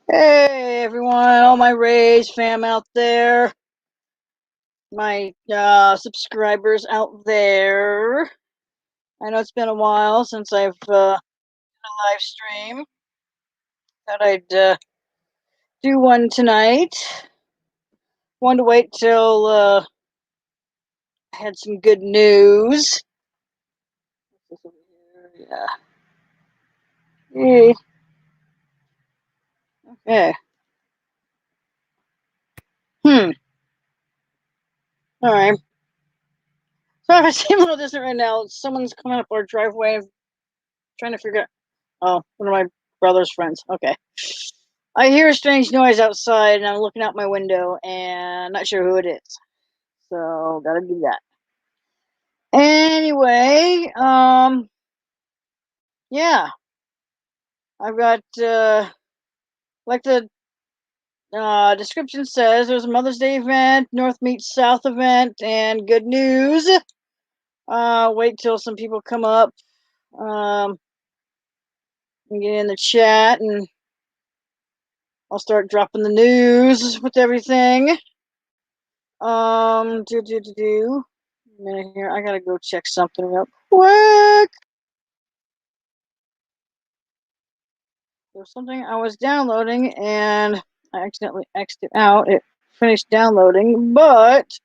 Hey everyone, all my Rays fam out there, my subscribers out there. I know it's been a while since I've done a live stream. Thought I'd do one tonight. Wanted to wait till I had some good news. Yeah. Hey. Okay. Hmm. All right. So if I seem a little distant right now, someone's coming up our driveway. I'm trying to figure out. Oh, one of my brother's friends. Okay. I hear a strange noise outside, and I'm looking out my window, and not sure who it is. So gotta do that. Anyway, yeah, I've got like the description says, there's a Mother's Day event, North meets South event, and good news. Wait till some people come up, and get in the chat, and I'll start dropping the news with everything. Do. A minute here. I gotta go check something real quick. There's something I was downloading and I accidentally exited out. It finished downloading, but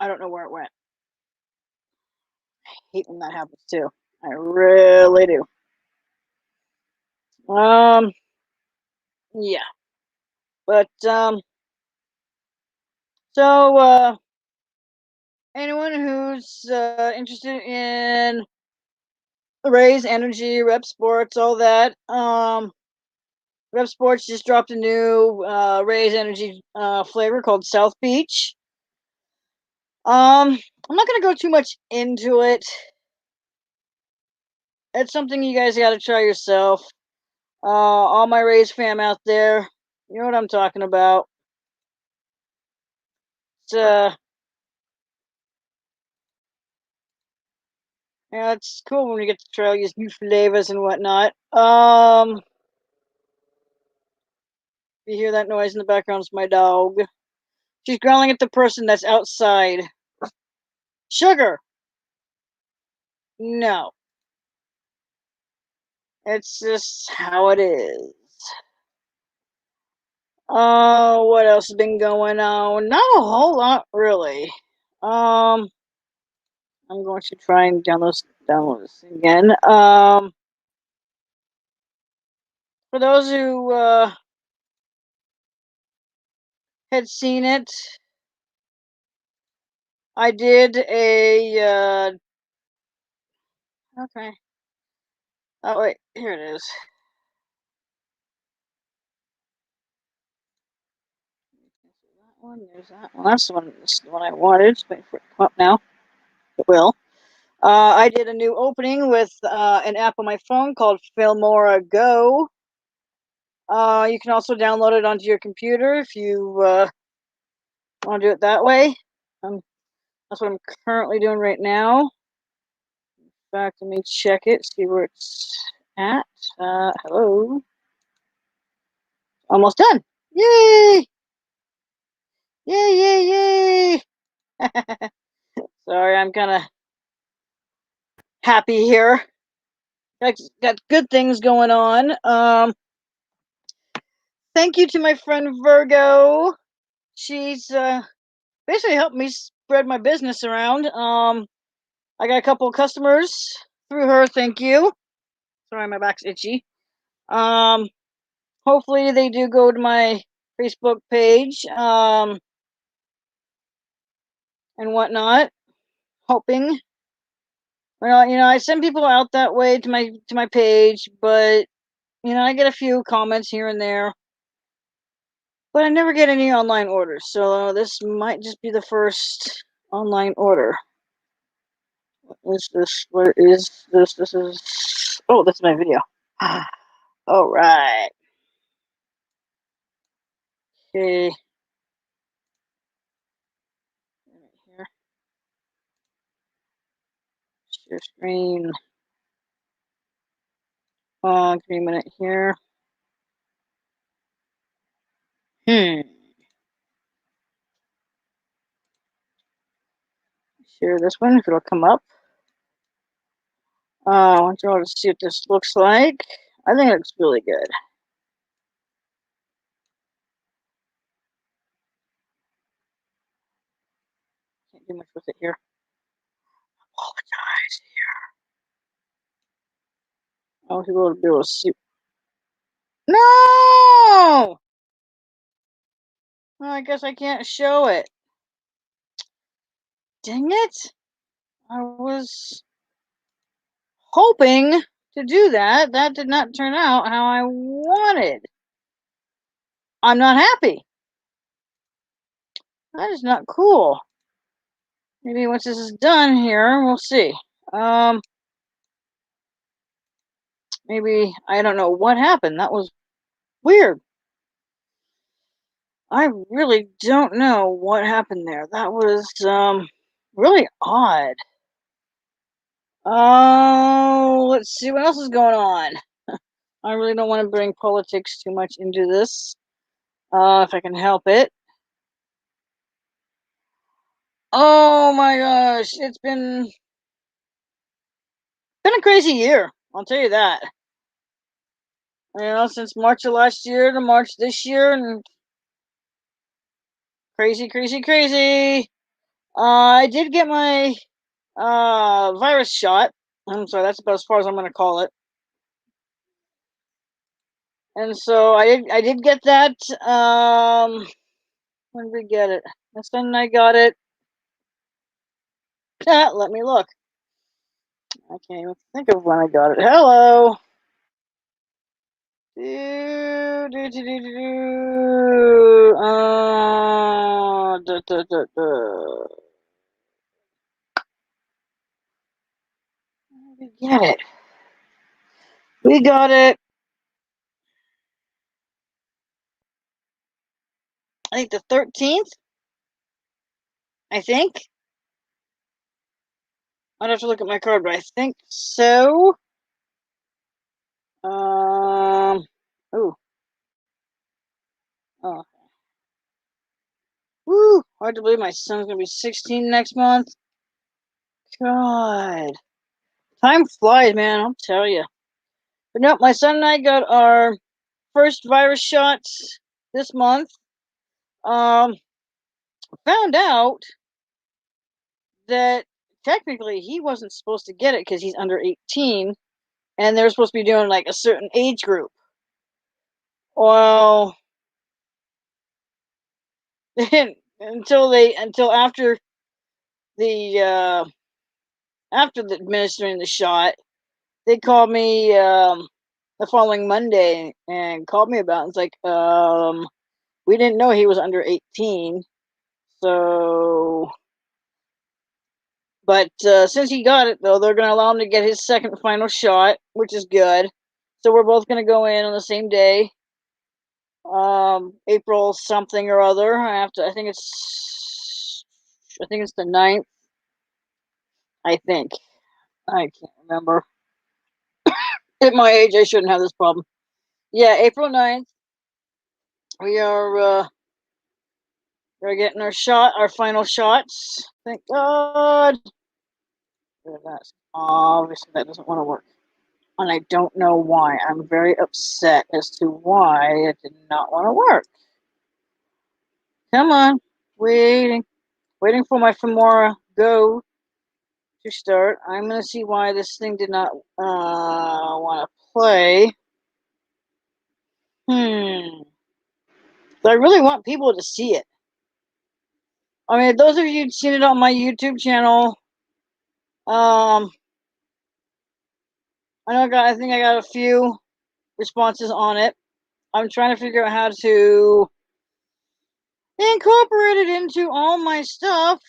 I don't know where it went. I hate when that happens too. I really do. Um, yeah. But so anyone who's interested in Raise Energy, Rep Sports, all that, Rep Sports just dropped a new Raise Energy flavor called South Beach. I'm not gonna go too much into it. It's something you guys got to try yourself. All my Rays fam out there, you know what I'm talking about. It's yeah, it's cool when we get to try all these new flavors and whatnot. You hear that noise in the background? It's my dog. She's growling at the person that's outside. Sugar. No, it's just how it is. What else has been going on? Not a whole lot, really. Um, I'm going to try and download this again. For those who had seen it, I did a okay. Oh wait, here it is. That one, there's that one. That's the one. This is the one I wanted. Just wait for it to come up now. It will. I did a new opening with an app on my phone called Filmora Go. You can also download it onto your computer if you want to do it that way. That's what I'm currently doing right now. In fact, let me check it, see where it's at. Hello. Almost done. Yay! Yay, yay, yay! Sorry, I'm kind of happy here. Got good things going on. Thank you to my friend Virgo. She's basically helped me spread my business around. I got a couple of customers through her. Thank you. Sorry, my back's itchy. Um, Hopefully they do go to my Facebook page. And whatnot. Hoping. Well, I send people out that way to my page, but I get a few comments here and there, but I never get any online orders. So this might just be the first online order. What is this? What is this? This is that's my video. All right. Okay. Right here. Share screen. Give me a minute here. Hmm. Share this one if it'll come up. I want you all to see what this looks like. I think it looks really good. Can't do much with it here. Apologize. I want people to be able to see. No! Well, I guess I can't show it. Dang it! I was hoping to do that. That did not turn out how I wanted. I'm not happy. That is not cool. Maybe once this is done here, we'll see. Maybe I don't know what happened. That was weird. I really don't know what happened there. That was really odd. Oh, let's see what else is going on. I really don't want to bring politics too much into this. If I can help it. Oh my gosh, it's been a crazy year. I'll tell you that. You know, since March of last year to March this year, and crazy, crazy, crazy. I did get my virus shot. I'm sorry, that's about as far as I'm going to call it. And so I did get that. When did we get it? My son and I got it. Let me look. I can't even think of when I got it. Hello. Do, do, do, do, do. Da, da, da, da. We get it. We got it. I think the 13th. I think. I'd have to look at my card, but I think so. Ooh. Oh. Woo. Hard to believe my son's gonna be 16 next month. God. Time flies, man. I'll tell you. But no, my son and I got our first virus shots this month. Um, Found out that technically he wasn't supposed to get it because he's under 18, and they're supposed to be doing like a certain age group. Well, until the after the administering the shot, they called me the following Monday and called me about it. It's like, we didn't know he was under 18, so. But since he got it, though, they're going to allow him to get his second final shot, which is good. So we're both going to go in on the same day, April something or other. I think it's the 9th. I think. I can't remember. At my age, I shouldn't have this problem. Yeah, April 9th. We are we're getting our final shots. Thank God. That's obviously that doesn't want to work. And I don't know why. I'm very upset as to why it did not want to work. Come on. Waiting. Waiting for my Femora Go to start. I'm going to see why this thing did not want to play. But I really want people to see it. I mean, those of you who've seen it on my YouTube channel, I think I got a few responses on it. I'm trying to figure out how to incorporate it into all my stuff.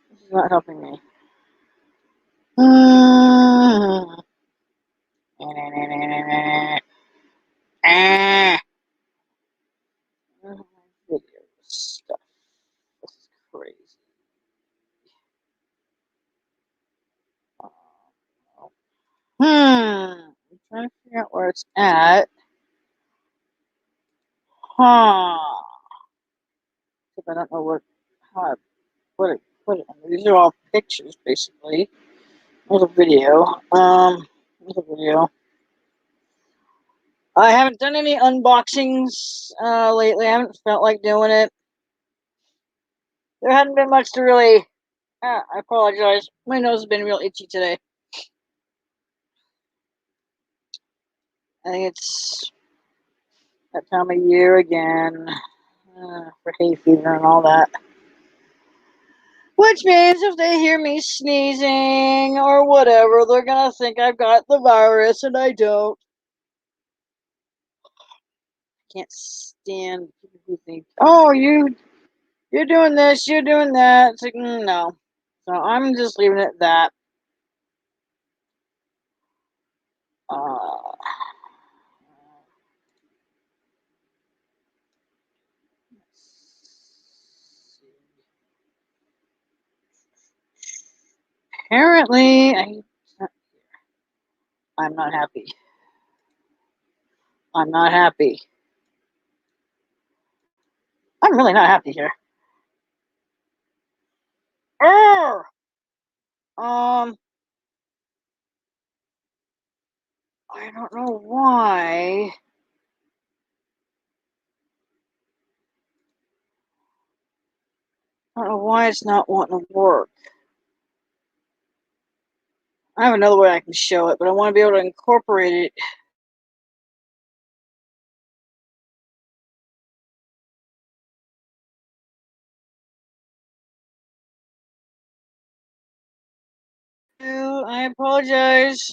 This is not helping me. Video stuff. This is crazy. I'm trying to figure out where it's at. Huh. If I don't know how I put it. These are all pictures, basically. There's a video. There's a video. I haven't done any unboxings lately. I haven't felt like doing it. There hadn't been much to really. I apologize. My nose has been real itchy today. I think it's that time of year again for hay fever and all that. Which means if they hear me sneezing or whatever, they're gonna think I've got the virus and I don't. Can't stand people who think, "Oh, you're doing this, you're doing that." It's like, no. So I'm just leaving it at that. Uh, apparently, I'm not happy. I'm not happy. I'm really not happy here. Urgh! Um, I don't know why. I don't know why it's not wanting to work. I have another way I can show it, but I want to be able to incorporate it. I apologize.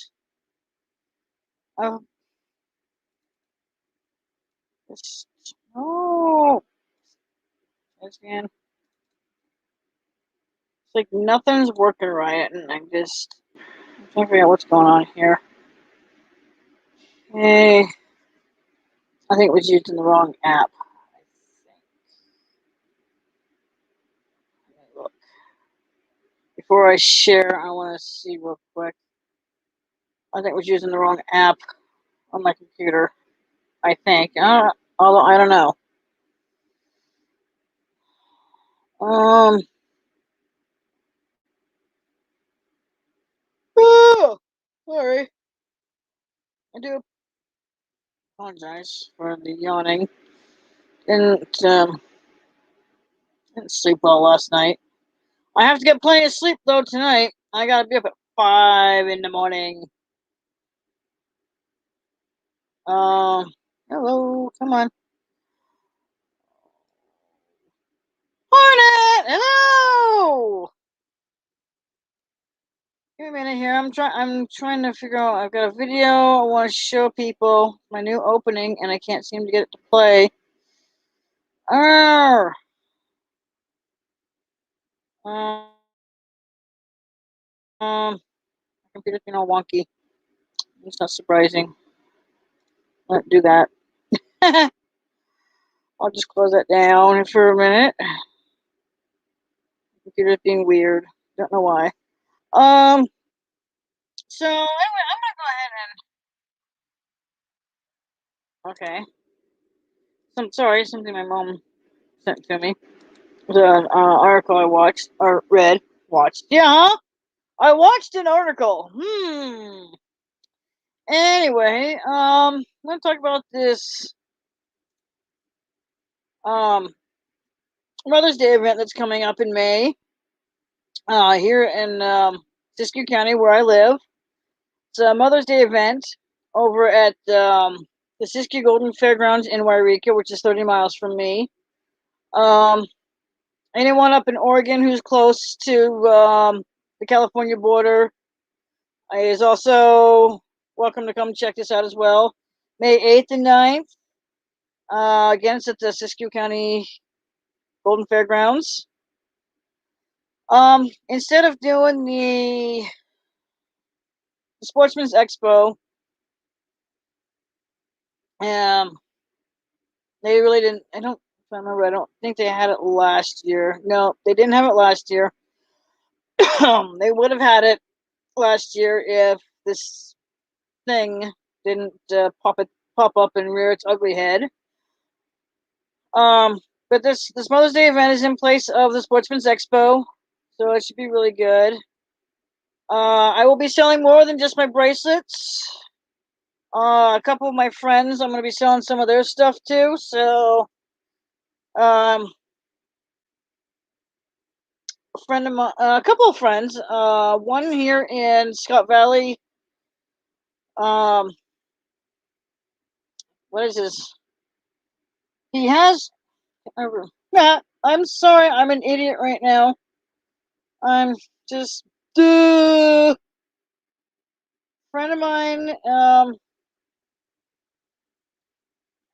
Oh, oh, again. It's like nothing's working right, and I'm trying to figure out what's going on here. Hey, I think it was used in the wrong app. Look. Before I share, I want to see real quick. I think it was using the wrong app on my computer. I think. Although I don't know. Um. Oh, sorry. I do apologize for the yawning. Didn't sleep well last night. I have to get plenty of sleep though tonight. I gotta be up at 5 in the morning. Um. Hello. Come on. Hornet. Hello. Give me a minute here. I'm trying to figure out. I've got a video I want to show people my new opening, and I can't seem to get it to play. Arr! My computer's being all wonky. It's not surprising. Let's do that. I'll just close that down for a minute. Computer's being weird. Don't know why. So anyway, I'm gonna go ahead and okay. Sorry, something my mom sent to me. The article I watched or read. Watched. Yeah, I watched an article. Anyway, I'm gonna talk about this Mother's Day event that's coming up in May. Here in Siskiyou County, where I live. It's a Mother's Day event over at the Siskiyou Golden Fairgrounds in Wairika, which is 30 miles from me. Anyone up in Oregon who's close to the California border is also welcome to come check this out as well. May 8th and 9th. Again, it's at the Siskiyou County Golden Fairgrounds. Instead of doing the Sportsman's Expo, um, they really didn't. I don't. If I remember, I don't think they had it last year. No, they didn't have it last year. They would have had it last year if this thing didn't pop up and rear its ugly head. But this Mother's Day event is in place of the Sportsman's Expo, so it should be really good. I will be selling more than just my bracelets. A couple of my friends, I'm going to be selling some of their stuff too. So, a friend of mine, a couple of friends, one here in Scott Valley. What is his? He has. Yeah, I'm sorry, I'm an idiot right now. I'm just. Friend of mine.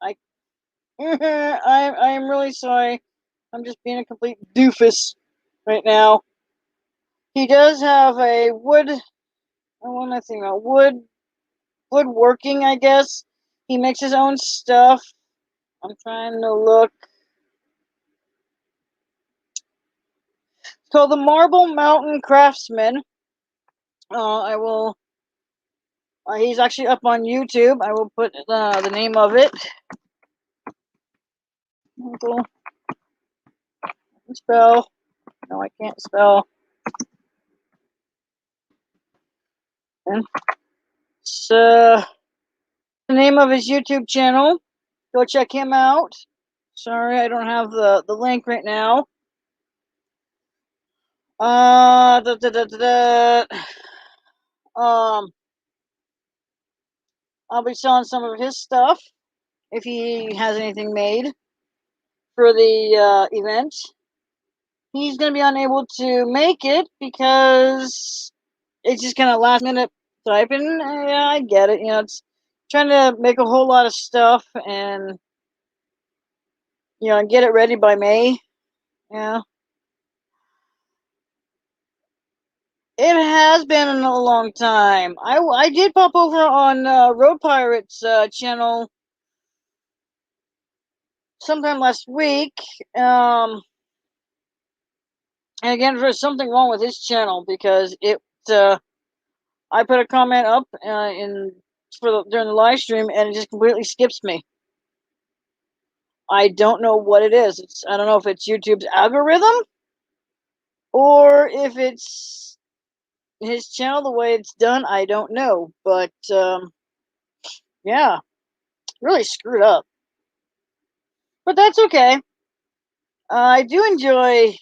I. I'm really sorry. I'm just being a complete doofus right now. He does have a wood. I want to think about woodworking, I guess. He makes his own stuff. I'm trying to look. It's called the Marble Mountain Craftsman. I will. He's actually up on YouTube. I will put the name of it. Marble. Spell. No, I can't spell. It's the name of his YouTube channel. Go check him out. Sorry, I don't have the link right now. Da, da, da, da, da. I'll be selling some of his stuff if he has anything made for the event. He's going to be unable to make it because it's just kind of last minute typing. Yeah, I get it. You know, it's trying to make a whole lot of stuff and, you know, get it ready by May. Yeah. It has been a long time. I did pop over on Road Pirates channel sometime last week. And again, there's something wrong with his channel because I put a comment up during the live stream and it just completely skips me. I don't know what it is. I don't know if it's YouTube's algorithm or if it's his channel the way it's done. I don't know, but yeah, really screwed up. But that's okay. I do enjoy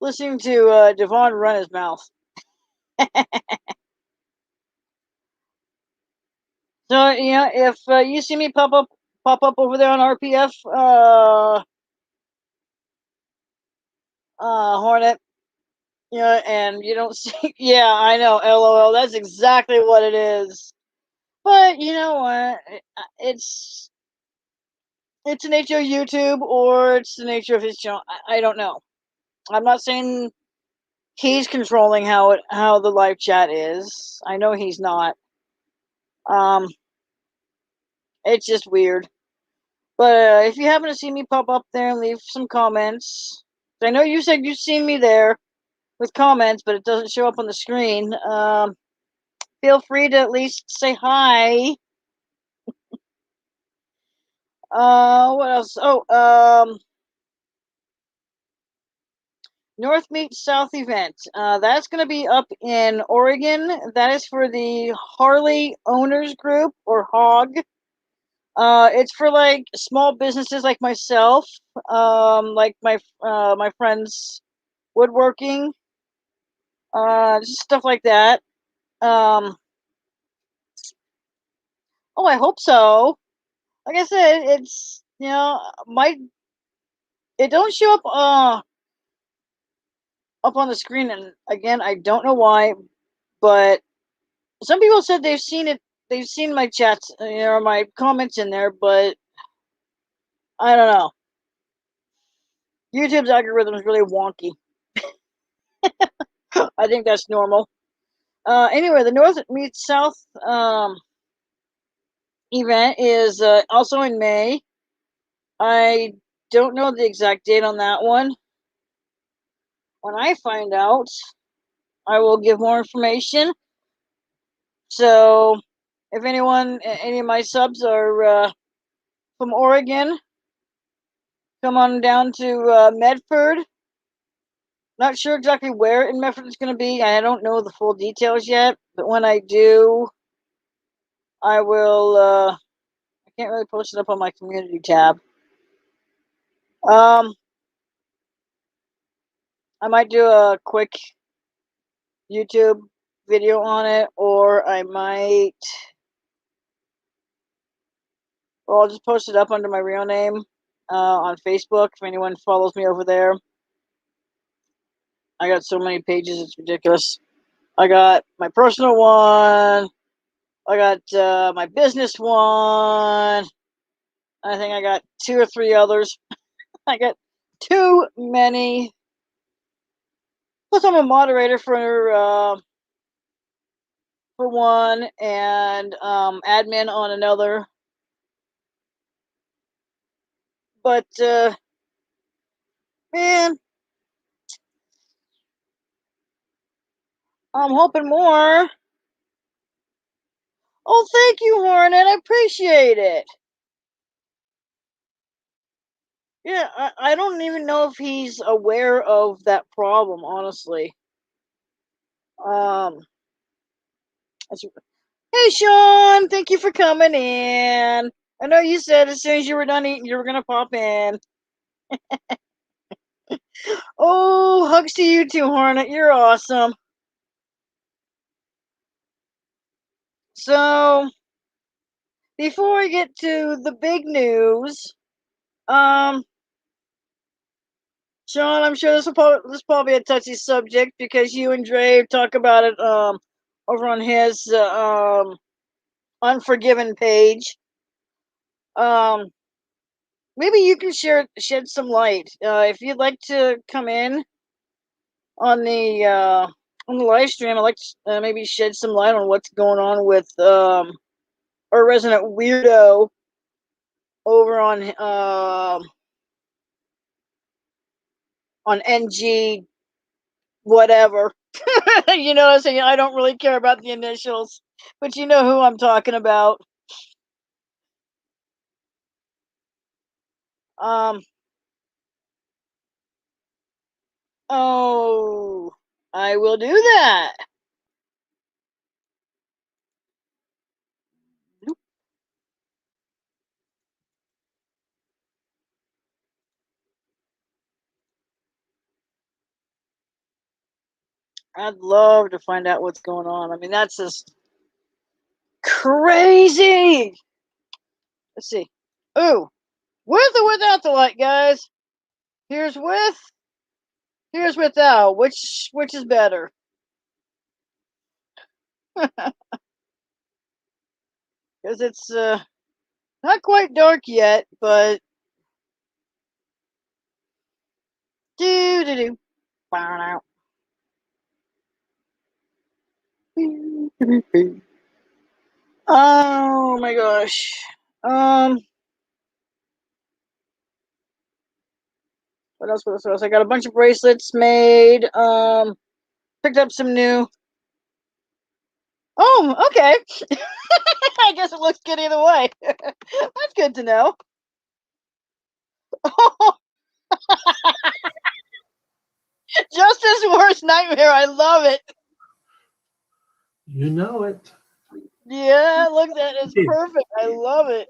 listening to Devon run his mouth. So yeah, if you see me pop up over there on RPF Hornet, yeah, and you don't see, yeah, I know, LOL, that's exactly what it is. But you know what? It's the nature of YouTube, or it's the nature of his channel. I don't know. I'm not saying he's controlling how the live chat is. I know he's not. Um, it's just weird. But if you happen to see me pop up there and leave some comments, I know you said you've seen me there with comments, but it doesn't show up on the screen. Feel free to at least say hi. What else? Oh, North Meets South event. That's going to be up in Oregon. That is for the Harley Owners Group, or HOG. It's for like small businesses like myself, like my friends woodworking, just stuff like that. Oh, I hope so. Like I said, it's, you know, it don't show up on the screen, and again, I don't know why, but some people said they've seen it. They've seen my chats, you know, my comments in there, but I don't know. YouTube's algorithm is really wonky. I think that's normal. Anyway, the North Meets South event is also in May. I don't know the exact date on that one. When I find out, I will give more information. So if anyone, any of my subs are from Oregon, come on down to Medford. Not sure exactly where in Medford it's going to be. I don't know the full details yet, but when I do, I will. I can't really post it up on my community tab. I might do a quick YouTube video on it, or I'll just post it up under my real name on Facebook if anyone follows me over there. I got so many pages, it's ridiculous. I got my personal one. I got my business one. I think I got 2 or 3 others. I got too many. Plus, I'm a moderator for one, and admin on another. But man, I'm hoping more. Oh, thank you, Hornet. I appreciate it. Yeah, I don't even know if he's aware of that problem, honestly. Hey, Sean, thank you for coming in. I know you said as soon as you were done eating, you were gonna pop in. Oh, hugs to you too, Hornet. You're awesome. So, before we get to the big news, Sean, I'm sure this is probably a touchy subject because you and Dre talk about it over on his Unforgiven page. Maybe you can shed some light if you'd like to come in on the live stream. I'd like to maybe shed some light on what's going on with our resident weirdo over on NG whatever. You know what I'm saying? I don't really care about the initials, but you know who I'm talking about. Oh, I will do that. I'd love to find out what's going on. I mean, that's just crazy. Let's see. Ooh, with or without the light, guys? Here's with. Here's without. Which is better? Because it's not quite dark yet, but do do do. Oh my gosh. What else? What else? What else? I got a bunch of bracelets made. Picked up some new. Oh, okay. I guess it looks good either way. That's good to know. Justice worst nightmare. I love it. You know it. Yeah, look, that is perfect. I love it.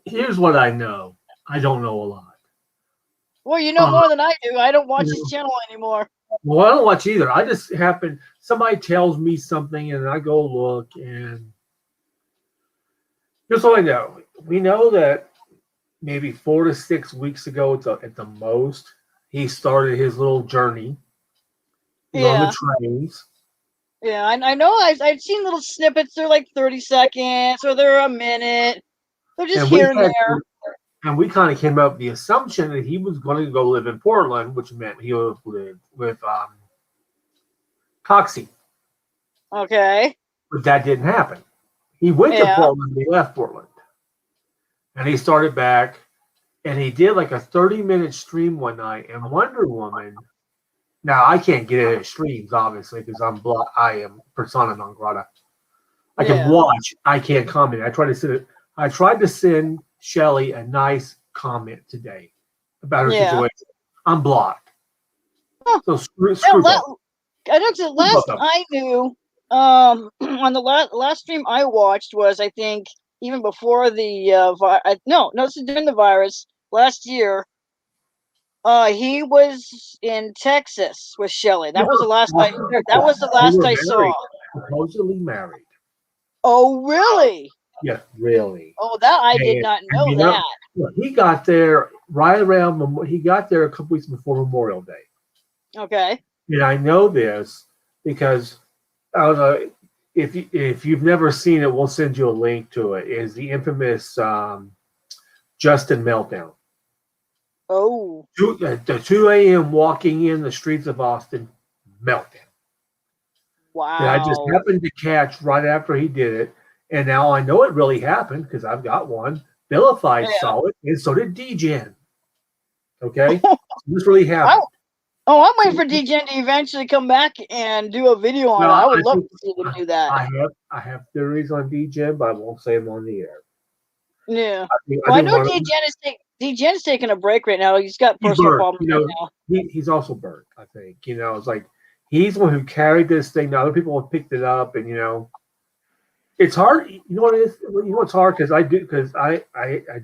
Here's what I know. I don't know a lot. Well, you know more than I do. I don't watch his channel anymore. Well, I don't watch either. I just happen somebody tells me something and I go look, and here's what I know. We know that maybe 4 to 6 weeks ago at the most, he started his little journey. He's on the trains. Yeah, I know. I've seen little snippets. They're like 30 seconds or they're a minute. They're just here and there. And we kind of came up with the assumption that he was going to go live in Portland, which meant he would live with Coxie. Okay. But that didn't happen. He went to Portland. He left Portland. And he started back. And he did like a 30-minute stream one night. And Wonder Woman. Now, I can't get at his streams, obviously, because I am persona non grata. I can watch. I can't comment. I tried to send Shelly a nice comment today about her situation. I'm blocked. Huh. So screw both. I know the last I knew, on the last stream I watched was, I think, even before the no, this is during the virus last year. He was in Texas with Shelly. That was the last I saw. Supposedly married. Oh, really? Yes, really. Oh, that I did not know that. He got there right around. He got there a couple weeks before Memorial Day. Okay. And I know this because I don't know if you've never seen it. We'll send you a link to it. Is the infamous Justin meltdown? Oh. The 2 a.m. walking in the streets of Austin meltdown. Wow. That I just happened to catch right after he did it. And now I know it really happened because I've got one. Billified saw it, and so did DGen. Okay? So this really happened. I'm waiting for DGen to eventually come back and do a video on it. I would love to see them do that. I have theories on DGen, but I won't say them on the air. Yeah. I know DGen is taking a break right now. He's got personal problems right now. He's also burnt, I think. It's like he's the one who carried this thing. Now other people have picked it up, and it's hard. You know what it is? It's hard because I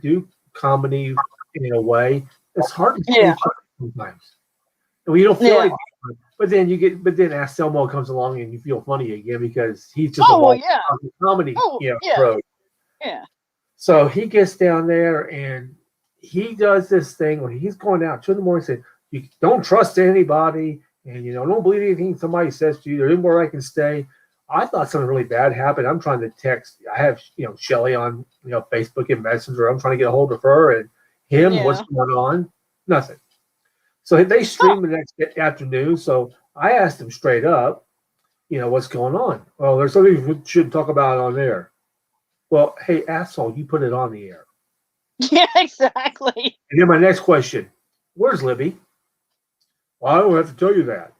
do comedy in a way. It's hard to stay sometimes. And you don't feel like, but then Anselmo comes along and you feel funny again because he's just a comedy pro. Yeah. So he gets down there and he does this thing when he's going out 2 a.m. Said, "You don't trust anybody, and don't believe anything somebody says to you. There's anywhere I can stay." I thought something really bad happened. I'm trying to text. I have Shelly on Facebook and Messenger. I'm trying to get a hold of her and him. Yeah. What's going on? Nothing. So they streamed the next afternoon. So I asked him straight up, what's going on? Well, there's something we shouldn't talk about on air. Well, hey, asshole, you put it on the air. Yeah, exactly. And then my next question, where's Libby? Well, I don't have to tell you that.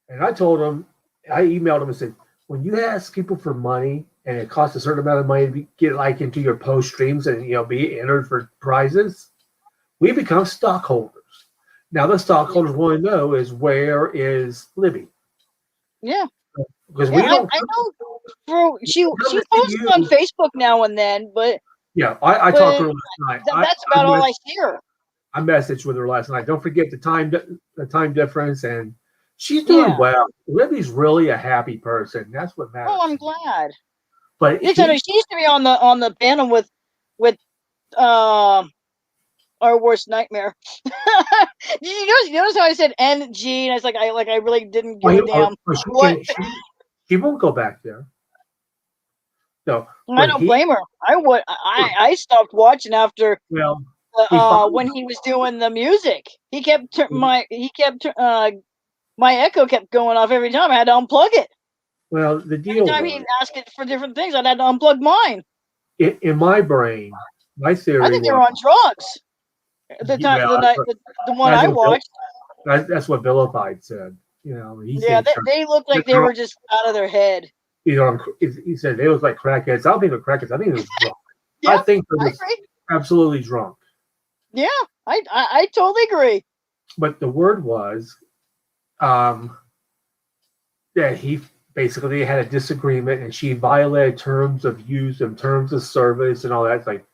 And I emailed him and said, when you ask people for money and it costs a certain amount of money to get into your post streams and be entered for prizes, we become stockholders. Now the stockholders want to know is where is Libby? Yeah. Because we don't. I know. She posts on Facebook now and then, but I talked to her last night. That's about all I see her. I messaged with her last night. Don't forget the time difference, and she's doing well. Libby's really a happy person. That's what matters. Oh, I'm glad. But she used to be on the panel with our worst nightmare. Did you notice how I said NG? And I was like, I really didn't give a damn. She won't go back there. No, I don't blame her. I stopped watching after. Well, when he was doing the music, he kept my echo kept going off every time. I had to unplug it. Well, the deal. Every time he asked it for different things, I had to unplug mine. In my brain, my theory. I think they were on drugs. The one I watched. That's what Billified said. They looked like they were just out of their head. He said they look like crackheads. I don't think they're crackheads. I think they're drunk. I think they're absolutely drunk. Yeah, I totally agree. But the word was that he basically had a disagreement and she violated terms of use and terms of service and all that. It's like,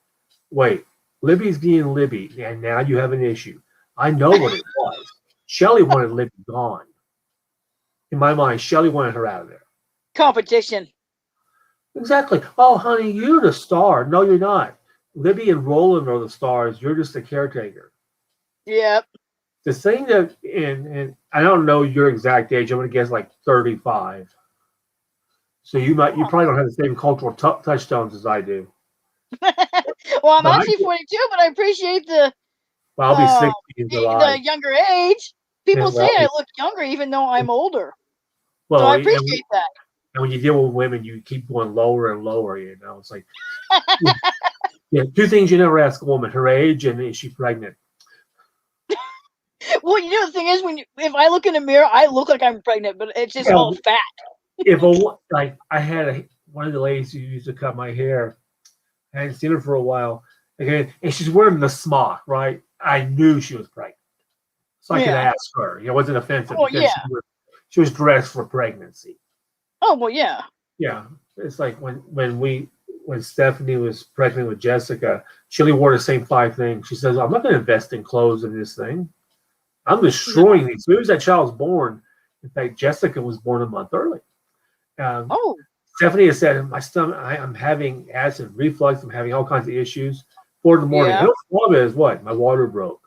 wait, Libby's being Libby, and now you have an issue. I know what it was. Shelly wanted Libby gone. In my mind, Shelly wanted her out of there. Competition. Exactly. Oh, honey, you're the star. No, you're not. Libby and Roland are the stars. You're just the caretaker. Yep. The thing that, and I don't know your exact age. I'm going to guess like 35. So you probably don't have the same cultural touchstones as I do. Well, I'm actually 42, but I appreciate the. Well, I'll be 60 in July. The younger age. People say I look younger, even though I'm older. Well, so I appreciate that. And when you deal with women, you keep going lower and lower. It's like two things you never ask a woman: her age and is she pregnant. Well, the thing is, if I look in the mirror, I look like I'm pregnant, but it's just all fat. I had one of the ladies who used to cut my hair. I hadn't seen her for a while. Again, and she's wearing the smock, right? I knew she was pregnant. So I could Yeah. ask her. It wasn't offensive Oh, because yeah. she was dressed for pregnancy. Oh, well, yeah. Yeah. It's like when Stephanie was pregnant with Jessica, she only wore the same 5 things. She says, I'm not going to invest in clothes in this thing. I'm destroying these. As soon as that child was born, in fact, Jessica was born a month early. Oh, Stephanie has said, my stomach, I'm having acid reflux. I'm having all kinds of issues. 4 in the morning. Yeah. And all of it is what? My water broke.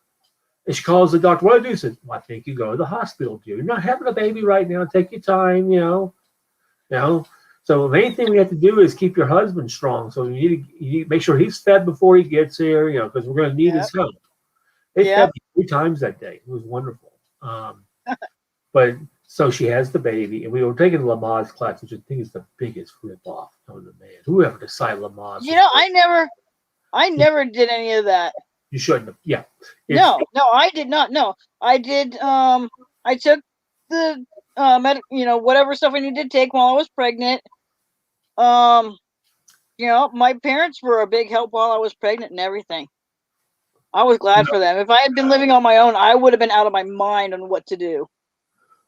And she calls the doctor. What do I do? She says, well, I think you go to the hospital, dude. You're not having a baby right now. Take your time, you know. So the main thing we have to do is keep your husband strong. So you need to make sure he's fed before he gets here, because we're going to need his help. They fed me 3 times that day. It was wonderful. But so she has the baby, and we were taking Lamaze class, which I think is the biggest rip-off known to man. Whoever decided Lamaze? I never did any of that. You shouldn't have. Yeah. No, I did not. No, I did. I took the whatever stuff I needed to take while I was pregnant. My parents were a big help while I was pregnant and everything. I was glad for them. If I had been living on my own, I would have been out of my mind on what to do.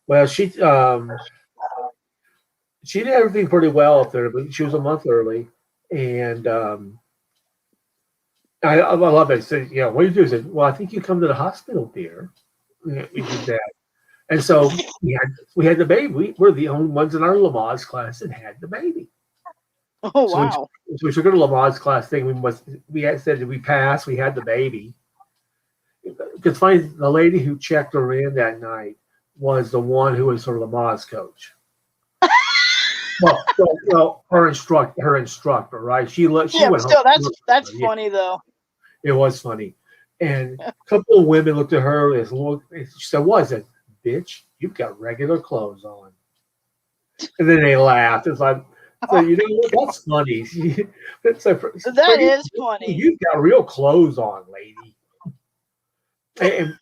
Well, she did everything pretty well up there, but she was a month early, and I love it. So, what do you do? I said, well, I think you come to the hospital, dear. We did that, and so we had the baby. We're the only ones in our Lamaze class that had the baby. Oh, wow! So we took her to Lamaze class thing. We had said that we passed. We had the baby. Because funny, the lady who checked her in that night was the one who was her Lamaze coach. well, her instructor, right? She went home. Still, that's funny though. It was funny, and a couple of women looked at her and she said, "What is it, bitch? You've got regular clothes on." And then they laughed. It's like, so that's funny. That is funny. You've got real clothes on, lady. And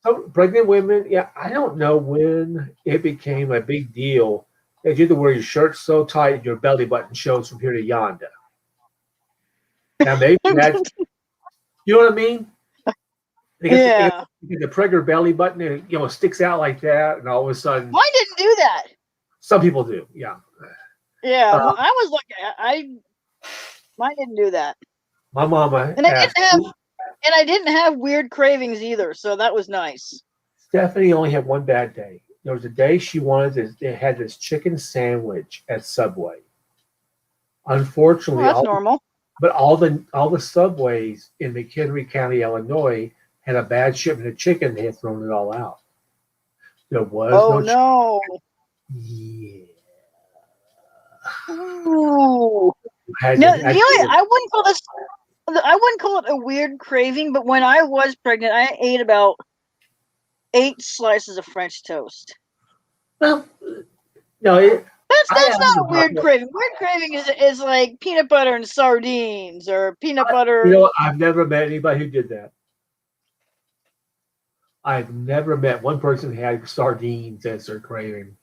some pregnant women, I don't know when it became a big deal that you have to wear your shirt so tight and your belly button shows from here to yonder. Now maybe that's, you know what I mean? Because the pregnant belly button, sticks out like that, and all of a sudden, mine didn't do that. Some people do, yeah. Yeah, I was looking. Mine didn't do that. My mama and I didn't have weird cravings either, so that was nice. Stephanie only had one bad day. There was a day she they had this chicken sandwich at Subway. Unfortunately, that's normal. But all the Subways in McHenry County, Illinois, had a bad shipment of chicken. They had thrown it all out. There was no. Yeah. Ooh. I wouldn't call it a weird craving, but when I was pregnant, I ate about 8 slices of French toast. Well, no, that's not a weird craving. Weird craving is like peanut butter and sardines or peanut butter. I've never met anybody who did that. I've never met one person who had sardines as their craving.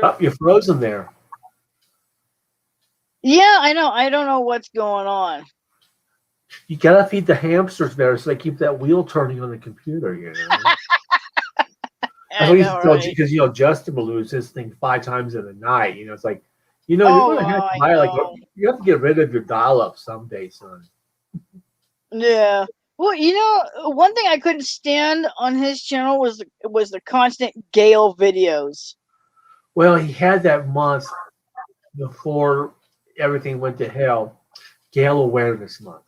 Oh, you're frozen there. Yeah, I know. I don't know what's going on. You gotta feed the hamsters better so they keep that wheel turning on the computer, Because Justin will lose his thing 5 times in a night. It's like, you're gonna have to buy you have to get rid of your dial-up someday, son. Yeah. Well, one thing I couldn't stand on his channel was the constant Gale videos. Well, he had that month before everything went to hell, Gale Awareness Month.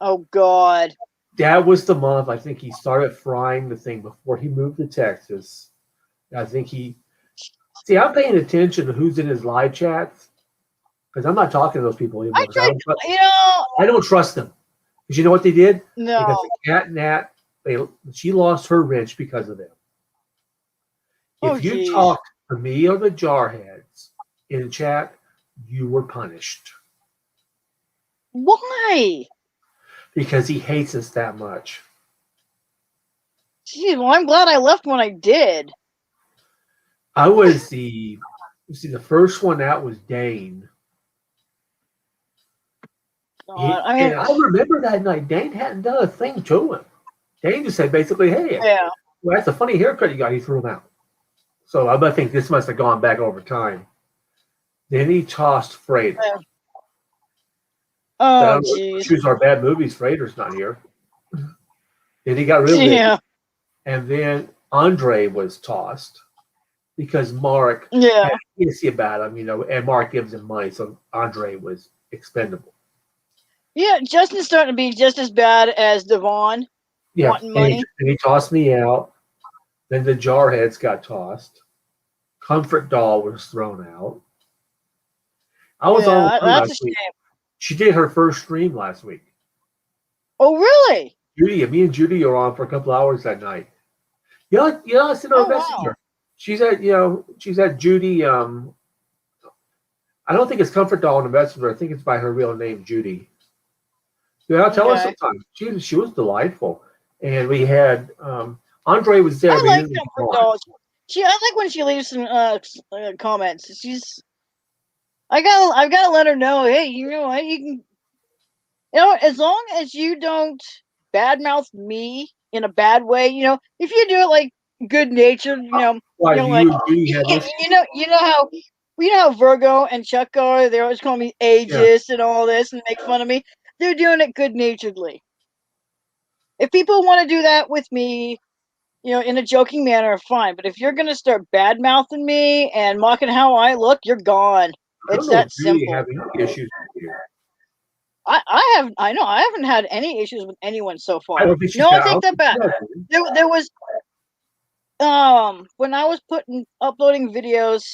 Oh, God. That was the month I think he started frying the thing before he moved to Texas. I think I'm paying attention to who's in his live chats because I'm not talking to those people anymore. I don't trust them. Because you know what they did? No. Because the cat Nat, she lost her wrench because of them. If you talked to me or the Jarheads in the chat, you were punished. Why? Because he hates us that much. Geez, well, I'm glad I left when I did. I was the You see, the first one out was Dane. I mean, And I remember that night, Dane hadn't done a thing to him. Dane just said basically, hey, yeah. well, that's a funny haircut you got. He threw him out. So I think this must have gone back over time. Then he tossed Frater. Yeah. Oh, So, jeez. choose our bad movies. Frater's not here. Then he got rid of it. Yeah. And then Andre was tossed because Mark Yeah. had idiocy about him, and Mark gives him money, so Andre was expendable. Yeah, Justin's starting to be just as bad as Devon. Yeah, wanting money. And he tossed me out. Then the Jarheads got tossed. Comfort Doll was thrown out. I was on that's last a week. shame. She did her first stream last week. Oh, really? Me and Judy are on for a couple hours that night. I sent her a messenger. Wow. She's at Judy. I don't think it's Comfort Doll in the messenger. I think it's by her real name, Judy. Yeah, I'll tell her sometime. She was delightful, and we had Andre was there. I like Comfort Doll. I like when she leaves some comments. I've got to let her know. Hey, you know what? You can, as long as you don't badmouth me in a bad way, if you do it like good natured, like how Virgo and Chuck are. They're always calling me ageist and all this and make fun of me. They're doing it good naturedly. If people want to do that with me, in a joking manner, fine. But if you're gonna start bad mouthing me and mocking how I look, you're gone. It's that simple. Have any issues with you. I haven't had any issues with anyone so far. I take that back. There was when I was uploading videos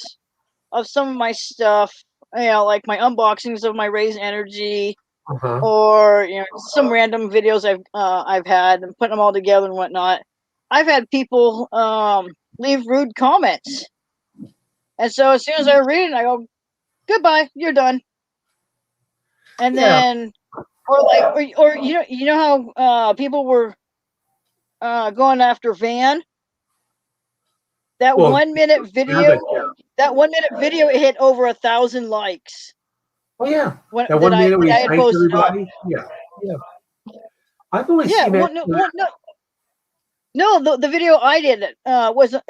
of some of my stuff, like my unboxings of my Raise Energy, or some random videos I've had and putting them all together and whatnot. I've had people leave rude comments, and so as soon as I read it, I go, "Goodbye, you're done." And then, or how people were going after Van. That 1 minute video. That 1 minute video hit over 1,000 likes. Oh yeah, that 1 minute we thanked everybody. Yeah. I've only seen No, the video I did wasn't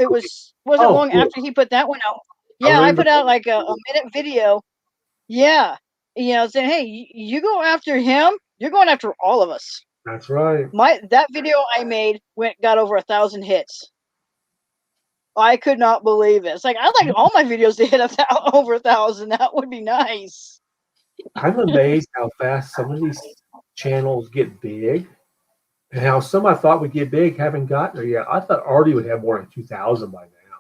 long after he put that one out. Yeah, I put out like a minute video. Yeah, saying, hey, you go after him, you're going after all of us. That's right. That video I made got over 1,000 hits. I could not believe it. It's like I'd like all my videos to hit over 1,000. That would be nice. I'm amazed how fast some of these channels get big. And how some I thought would get big haven't gotten there yet. I thought Artie would have more than 2,000 by now.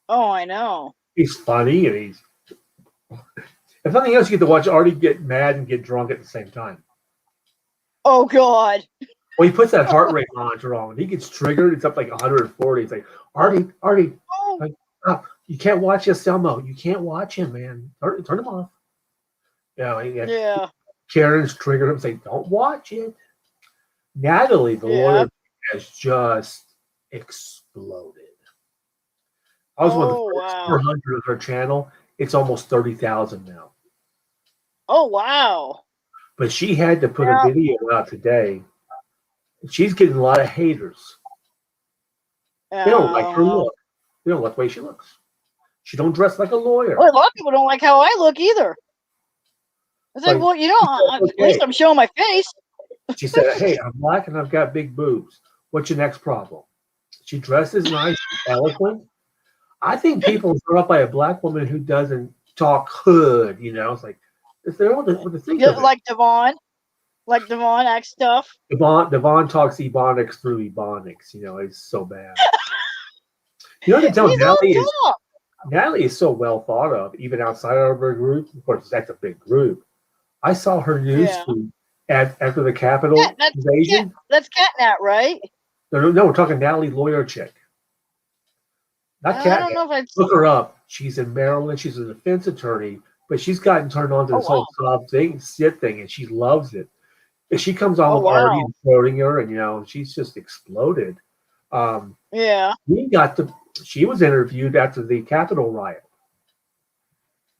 Oh, I know. He's funny, and if nothing else, you get to watch Artie get mad and get drunk at the same time. Oh God. Well, he puts that heart rate monitor on. When he gets triggered, it's up like 140. It's like, Artie, you can't watch Yoselmo. You can't watch him, man. Turn him off. Yeah. Karen's triggered him, saying, don't watch it. Natalie, the lawyer, has just exploded. I was one of the first 400 of her channel. It's almost 30,000 now. Oh, wow. But she had to put a video out today. She's getting a lot of haters. They don't like her look. They don't like the way she looks. She don't dress like a lawyer. Well, a lot of people don't like how I look either. It's like, well, at least I'm showing my face. She said, hey, I'm black and I've got big boobs. What's your next problem? She dresses nice, eloquent. I think people are up by a black woman who doesn't talk hood, It's like, if they're on the thing. Like Devon. Like Devon acts tough. Devon talks Ebonics through Ebonics, it's so bad. To tell Natalie is so well thought of, even outside of her group. Of course, that's a big group. I saw her news feed after the Capitol invasion. That's Catnat, right? No, we're talking Natalie lawyer chick. Not Catnat. I don't know if I'd look her up. She's in Maryland. She's a defense attorney, but she's gotten turned on to this whole sit thing, and she loves it. And she comes on with Artie and Schrodinger, and she's just exploded. She was interviewed after the Capitol riot.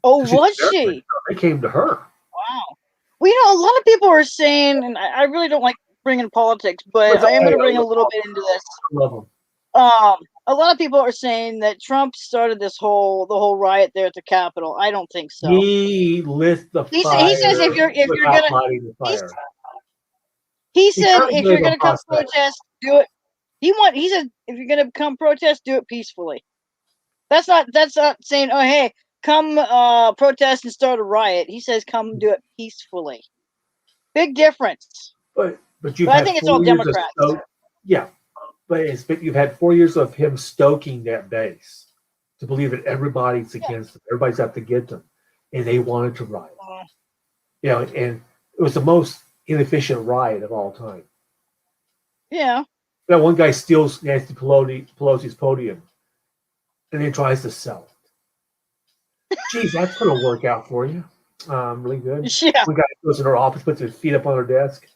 Oh, She's was American, she? so they came to her. Wow. Well, a lot of people are saying, and I really don't like bringing politics, but I am going to bring a little bit into this. I love them. A lot of people are saying that Trump started the whole riot there at the Capitol. I don't think so. He lit the fire. He says if you're gonna lighting the fire. He said kinda if gave you're a gonna come prospect. protest, do it. He said if you're gonna come protest, do it peacefully. That's not saying, oh hey, come protest and start a riot. He says come do it peacefully. Big difference. But I think it's all Democrats. Yeah, but you've had 4 years of him stoking that base to believe that everybody's against them, everybody's out to get them, and they wanted to riot. And it was the most inefficient riot of all time. Yeah. That one guy steals Nancy Pelosi's podium and then tries to sell it. Geez, that's going to work out for you. Really good. Yeah. One guy goes in her office, puts his feet up on her desk,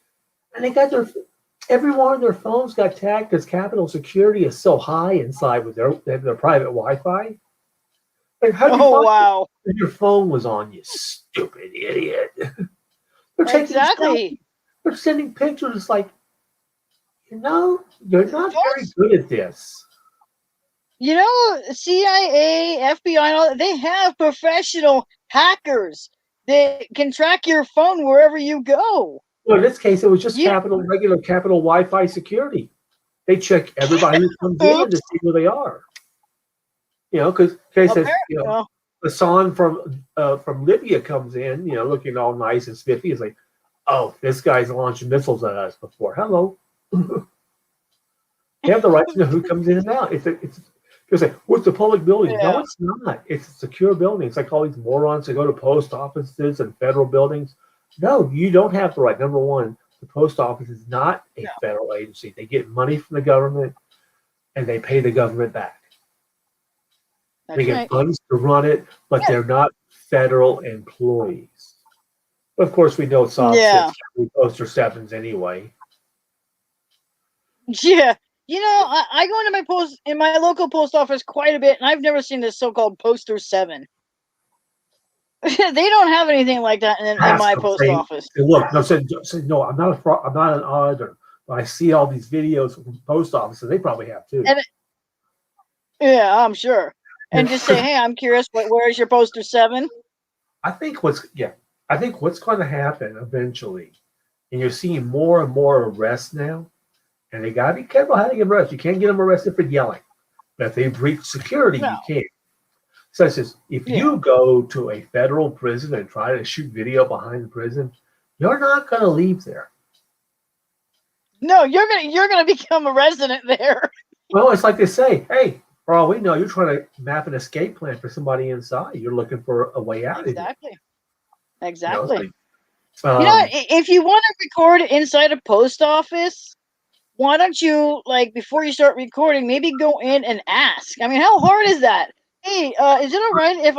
and they got every one of their phones got tagged because Capitol security is so high inside with their private Wi-Fi. Like, wow! Your phone was on, you stupid idiot. Exactly. They're sending pictures like, you're not very good at this. CIA, FBI, and all that, they have professional hackers that can track your phone wherever you go. Well, in this case, it was just regular Capitol Wi-Fi security. They check everybody who comes in to see who they are. Because says, Hassan from Libya comes in, looking all nice and spiffy. It's like, oh, this guy's launching missiles at us before. Hello. They have the right to know who comes in and out. It's like, what's the public building? Yeah. No, it's not. It's a secure building. It's like all these morons that go to post offices and federal buildings. No, you don't have the right. Number one, the post office is not a federal agency. They get money from the government, and they pay the government back. They get funds to run it, but they're not federal employees. Of course, we know SOP 6 poster 7s anyway. Yeah. I go into my local post office quite a bit, and I've never seen this so-called poster 7. They don't have anything like that in my post office. Look, no, I'm not an auditor, but I see all these videos from post offices. They probably have too. Yeah, I'm sure. And just say, hey, I'm curious, where is your poster 7? I think what's going to happen eventually, and you're seeing more and more arrests now, and they gotta be careful how they get arrested. You can't get them arrested for yelling, but if they breach security, you can't. Such as if you go to a federal prison and try to shoot video behind the prison, you're not going to leave there. No, you're gonna become a resident there. Well, it's like they say, hey, for all we know, you're trying to map an escape plan for somebody inside. You're looking for a way out. Exactly. If you want to record inside a post office, why don't you, before you start recording, maybe go in and ask? I mean, how hard is that? Hey, is it all right if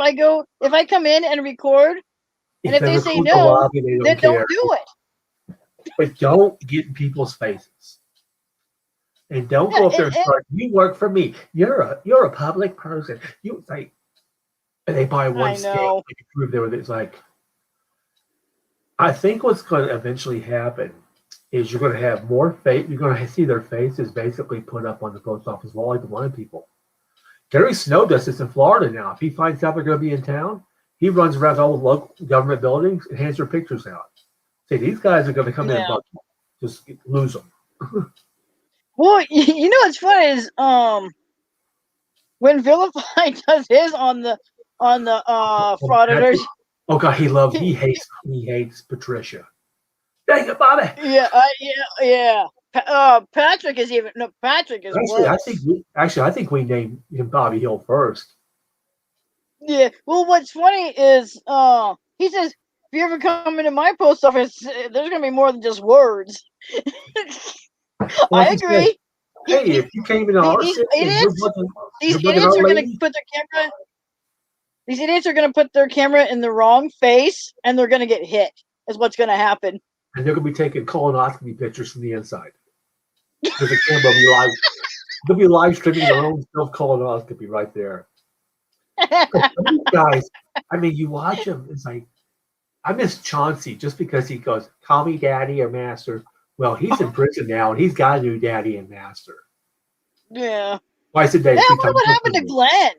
I come in and record? And if they say no, then don't do it. But don't get in people's faces. And don't go up there and start, you work for me. You're a public person. And they buy one stamp to prove there. It's like, I think what's going to eventually happen is you're going to have more face. You're going to see their faces basically put up on the post office wall like the wanted people. Gary Snow does this in Florida now. If he finds out they're going to be in town, he runs around all the local government buildings and hands their pictures out. Say, these guys are going to come in and just lose them. Well, what's funny is when Vilify does his on the frauditors. Oh God, he hates Patricia. Dang it, Bobby. Yeah. Patrick is worse. I think we named him Bobby Hill first. Yeah. Well, what's funny is he says, if you ever come into my post office, there's gonna be more than just words. I agree. Hey, if you came into our these idiots are gonna put their camera. These idiots are gonna put their camera in the wrong face, and they're gonna get hit. Is what's gonna happen. And they're gonna be taking colonoscopy pictures from the inside. Because the camera will be live. They'll be live streaming their own self colonoscopy right there. These guys, I mean, you watch them, it's like, I miss Chauncey just because he goes, call me daddy or master. Well, he's in prison now, and he's got a new daddy and master. Yeah. Twice a day, Yeah, I 3 wonder times what a happened to day. Glenn.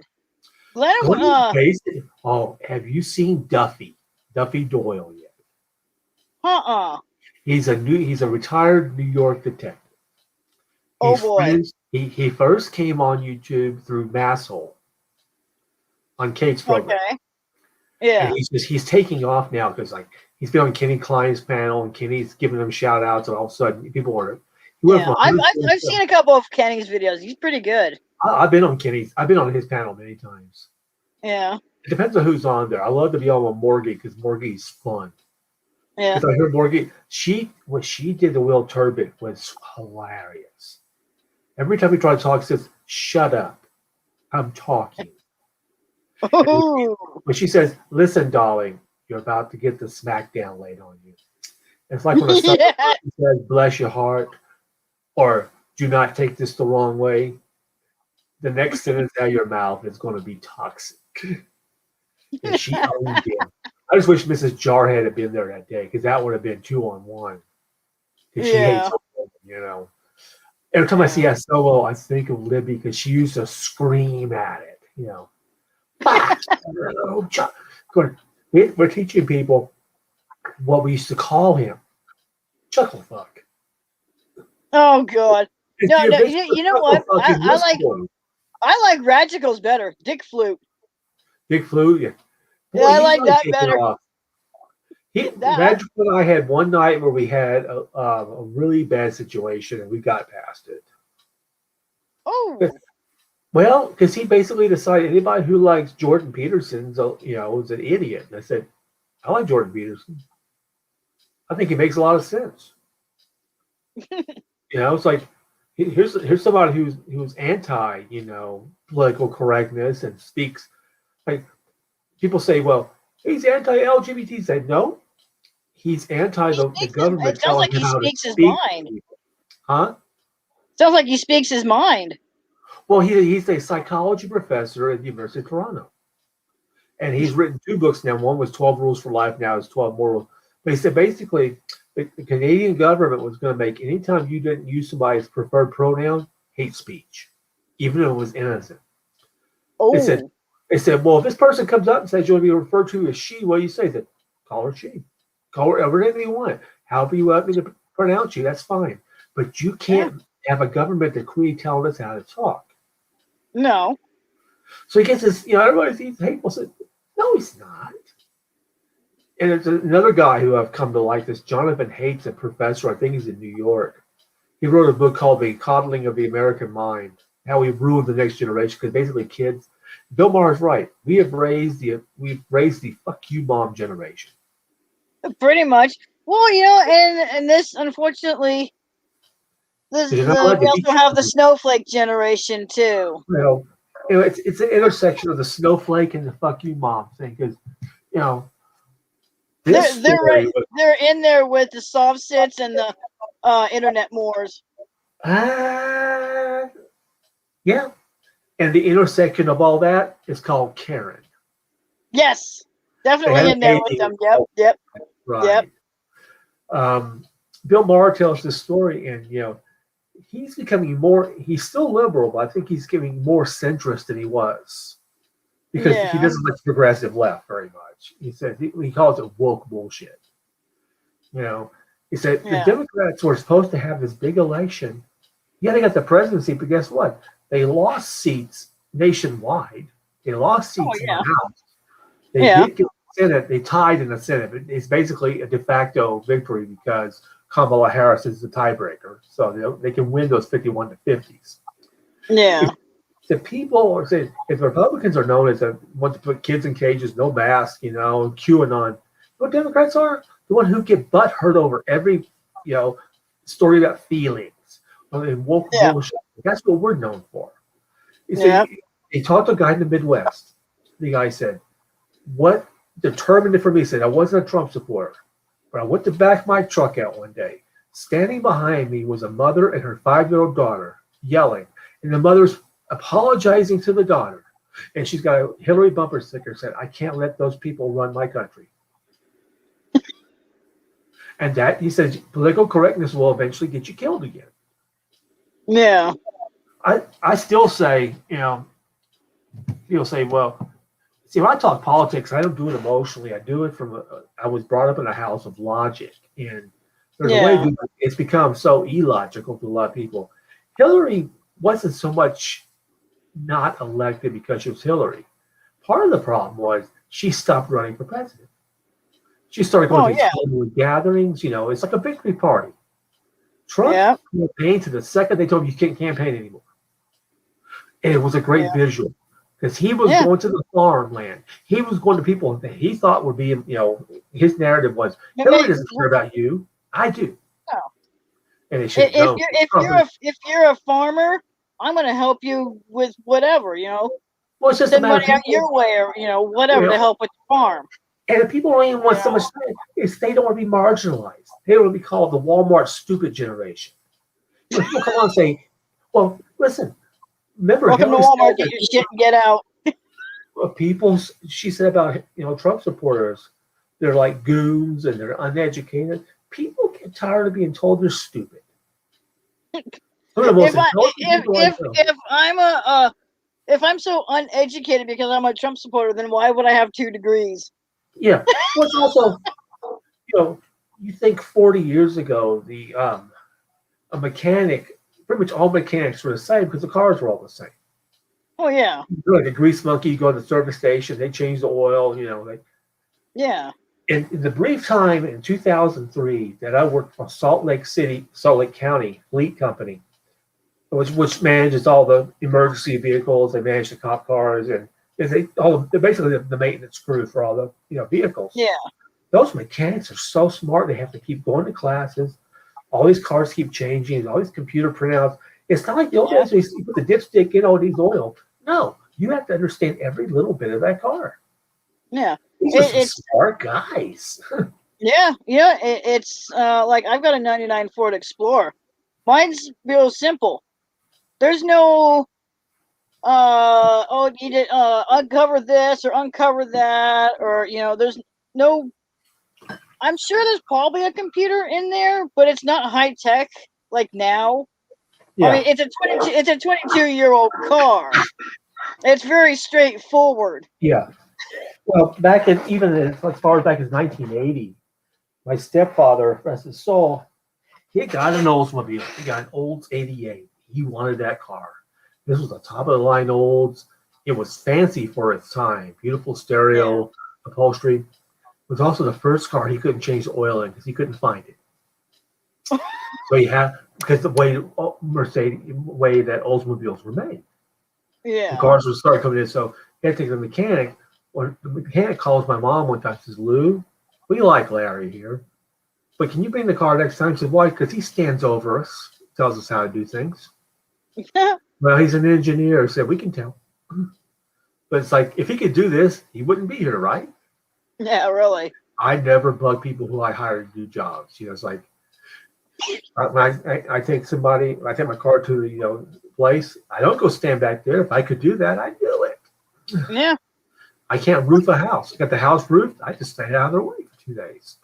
Glenn, Basically, oh, have you seen Duffy Doyle yet? He's a retired New York detective. Oh He's boy. friends. He first came on YouTube through Masshole on Kate's program. Okay. Yeah. And he's taking off now because like he's been on Kenny Klein's panel and Kenny's giving him shout outs, and all of a sudden people are Yeah. I've seen a couple of Kenny's videos. He's pretty good. I've been on his panel many times. Yeah. It depends on who's on there. I love to be on with Morgie because Morgie's fun. Yeah. Because I heard Morgie, what she did to Will Turbin was hilarious. Every time he tried to talk, he says, "Shut up, I'm talking." When she says, "Listen, darling, you're about to get the smackdown laid on you." It's like when a son says, "Bless your heart," or "Do not take this the wrong way." The next sentence out of your mouth is going to be toxic. And she owned it. I just wish Mrs. Jarhead had been there that day because that would have been 2-on-1. Because she hates women, Every time I see that solo, I think of Libby because she used to scream at it, We're teaching people what we used to call him. Chuckle fuck. Oh God. No, you know what? I like Radicals better. Dick Flute. Dick Flute, yeah. Boy, I like that better. Radical and I had one night where we had a really bad situation and we got past it. Oh. Well, because he basically decided anybody who likes Jordan Peterson's, is an idiot. And I said, I like Jordan Peterson. I think he makes a lot of sense. It's like here's somebody who's anti, political correctness and speaks like people say, well, he's anti-LGBT. He said, no, he's anti the government. It sounds like he speaks his mind. Huh? Sounds like he speaks his mind. Well, he's a psychology professor at the University of Toronto. And he's written 2 books now. One was 12 Rules for Life. Now it's 12 More Rules. But he said basically the Canadian government was going to make anytime you didn't use somebody's preferred pronoun, hate speech, even if it was innocent. Oh. They said, well, if this person comes up and says you want to be referred to as she, what do you say? They said, call her she. Call her everything you want. However you want me to pronounce you, that's fine. But you can't have a government decree telling us how to talk. No. So he gets this, everybody sees hateful. No, he's not. And it's another guy who I've come to like this, Jonathan Haidt, a professor, I think he's in New York. He wrote a book called The Coddling of the American Mind, how we ruined the next generation, because basically kids, Bill Maher is right. We've raised the fuck you mom generation. Pretty much. Well, and this, unfortunately, we also have the snowflake generation too. Well, it's an intersection of the snowflake and the fuck you mom thing, because they're in there with the soft sits and the internet mores. Yeah. And the intersection of all that is called Karen. Yes, definitely in there with them. Yep. Right. Yep. Bill Maher tells this story, and he's becoming he's still liberal, but I think he's getting more centrist than he was. Because he doesn't like the progressive left very much. He said he calls it woke bullshit. He said the Democrats were supposed to have this big election. Yeah, they got the presidency, but guess what? They lost seats nationwide. They lost seats in the House. They did get the Senate. They tied in the Senate. It's basically a de facto victory because Kamala Harris is the tiebreaker. So they can win those 51 to 50s. Yeah. The people are saying, if the Republicans are known as want to put kids in cages, no mask, QAnon, what Democrats are? The one who get butt hurt over every, story about feelings. And woke bullshit. That's what we're known for. He talked to a guy in the Midwest. The guy said, what determined it for me? He said, I wasn't a Trump supporter, but I went to back my truck out one day. Standing behind me was a mother and her 5-year-old daughter yelling, and the mother's apologizing to the daughter. And she's got a Hillary bumper sticker said, "I can't let those people run my country." And that, he says, political correctness will eventually get you killed again. Yeah. I still say, people say, well, see, when I talk politics, I don't do it emotionally. I do it I was brought up in a house of logic. And there's a way to Yeah. do it. It's become so illogical to a lot of people. Hillary wasn't so much not elected because she was Hillary. Part of the problem was she stopped running for president. She started going Oh, to these yeah. family gatherings. It's like a victory party. Trump Yeah. campaigned to the second they told him you can't campaign anymore. And it was a great Yeah. visual because he was Yeah. going to the farmland. He was going to people that he thought were being, his narrative was, Hillary doesn't care about you. I do. No. And it should have known. If you're a farmer, I'm going to help you with whatever, Well, it's just a send matter money of out people, your way or, whatever to help with the farm. And the people don't even want so Yeah. much time. Is they don't want to be marginalized. They don't want to be called the Walmart stupid generation. People come on and say, well, listen, remember Welcome to Hillary Walmart, said get that your shit and get out. she said about Trump supporters, they're like goons and they're uneducated. People get tired of being told they're stupid. If I'm so uneducated because I'm a Trump supporter, then why would I have 2 degrees? Yeah. Well, it's also, you think 40 years ago, a mechanic, pretty much all mechanics were the same because the cars were all the same. Oh, yeah. You're like a grease monkey, you go to the service station, they change the oil, Yeah. In the brief time in 2003 that I worked for Salt Lake County Fleet Company, which manages all the emergency vehicles, they manage the cop cars, and they're basically the maintenance crew for all the vehicles. Yeah. Those mechanics are so smart; they have to keep going to classes. All these cars keep changing. All these computer printouts. It's not like the old days you put the dipstick in, these oil. No, you have to understand every little bit of that car. Yeah. These are some smart guys. Yeah. It's like I've got a 99 Ford Explorer. Mine's real simple. There's no you need to uncover this or uncover that, or there's no. I'm sure there's probably a computer in there, but it's not high tech like now. Yeah. I mean, it's a 22-year-old car. It's very straightforward. Yeah. Well, even as far as back as 1980, my stepfather, rest his soul, he got an Oldsmobile. He got an Olds 88. He wanted that car. This was the top of the line Olds. It was fancy for its time. Beautiful stereo, upholstery. It was also the first car he couldn't change the oil in because he couldn't find it. So because the way that Oldsmobiles were made. Yeah. The cars would start coming in. So he had to take the mechanic. Or the mechanic calls my mom one time and says, "Lou, we like Larry here, but can you bring the car next time?" She said, "Why?" "Because he stands over us, tells us how to do things." Well, he's an engineer. Said, "We can tell." But it's like, if he could do this, he wouldn't be here, right? Yeah, really. I never bug people who I hire to do jobs. It's like, when I take my car to the place, I don't go stand back there. If I could do that, I'd do it. Yeah. I can't roof a house. I got the house roofed. I just stay out of their way for 2 days.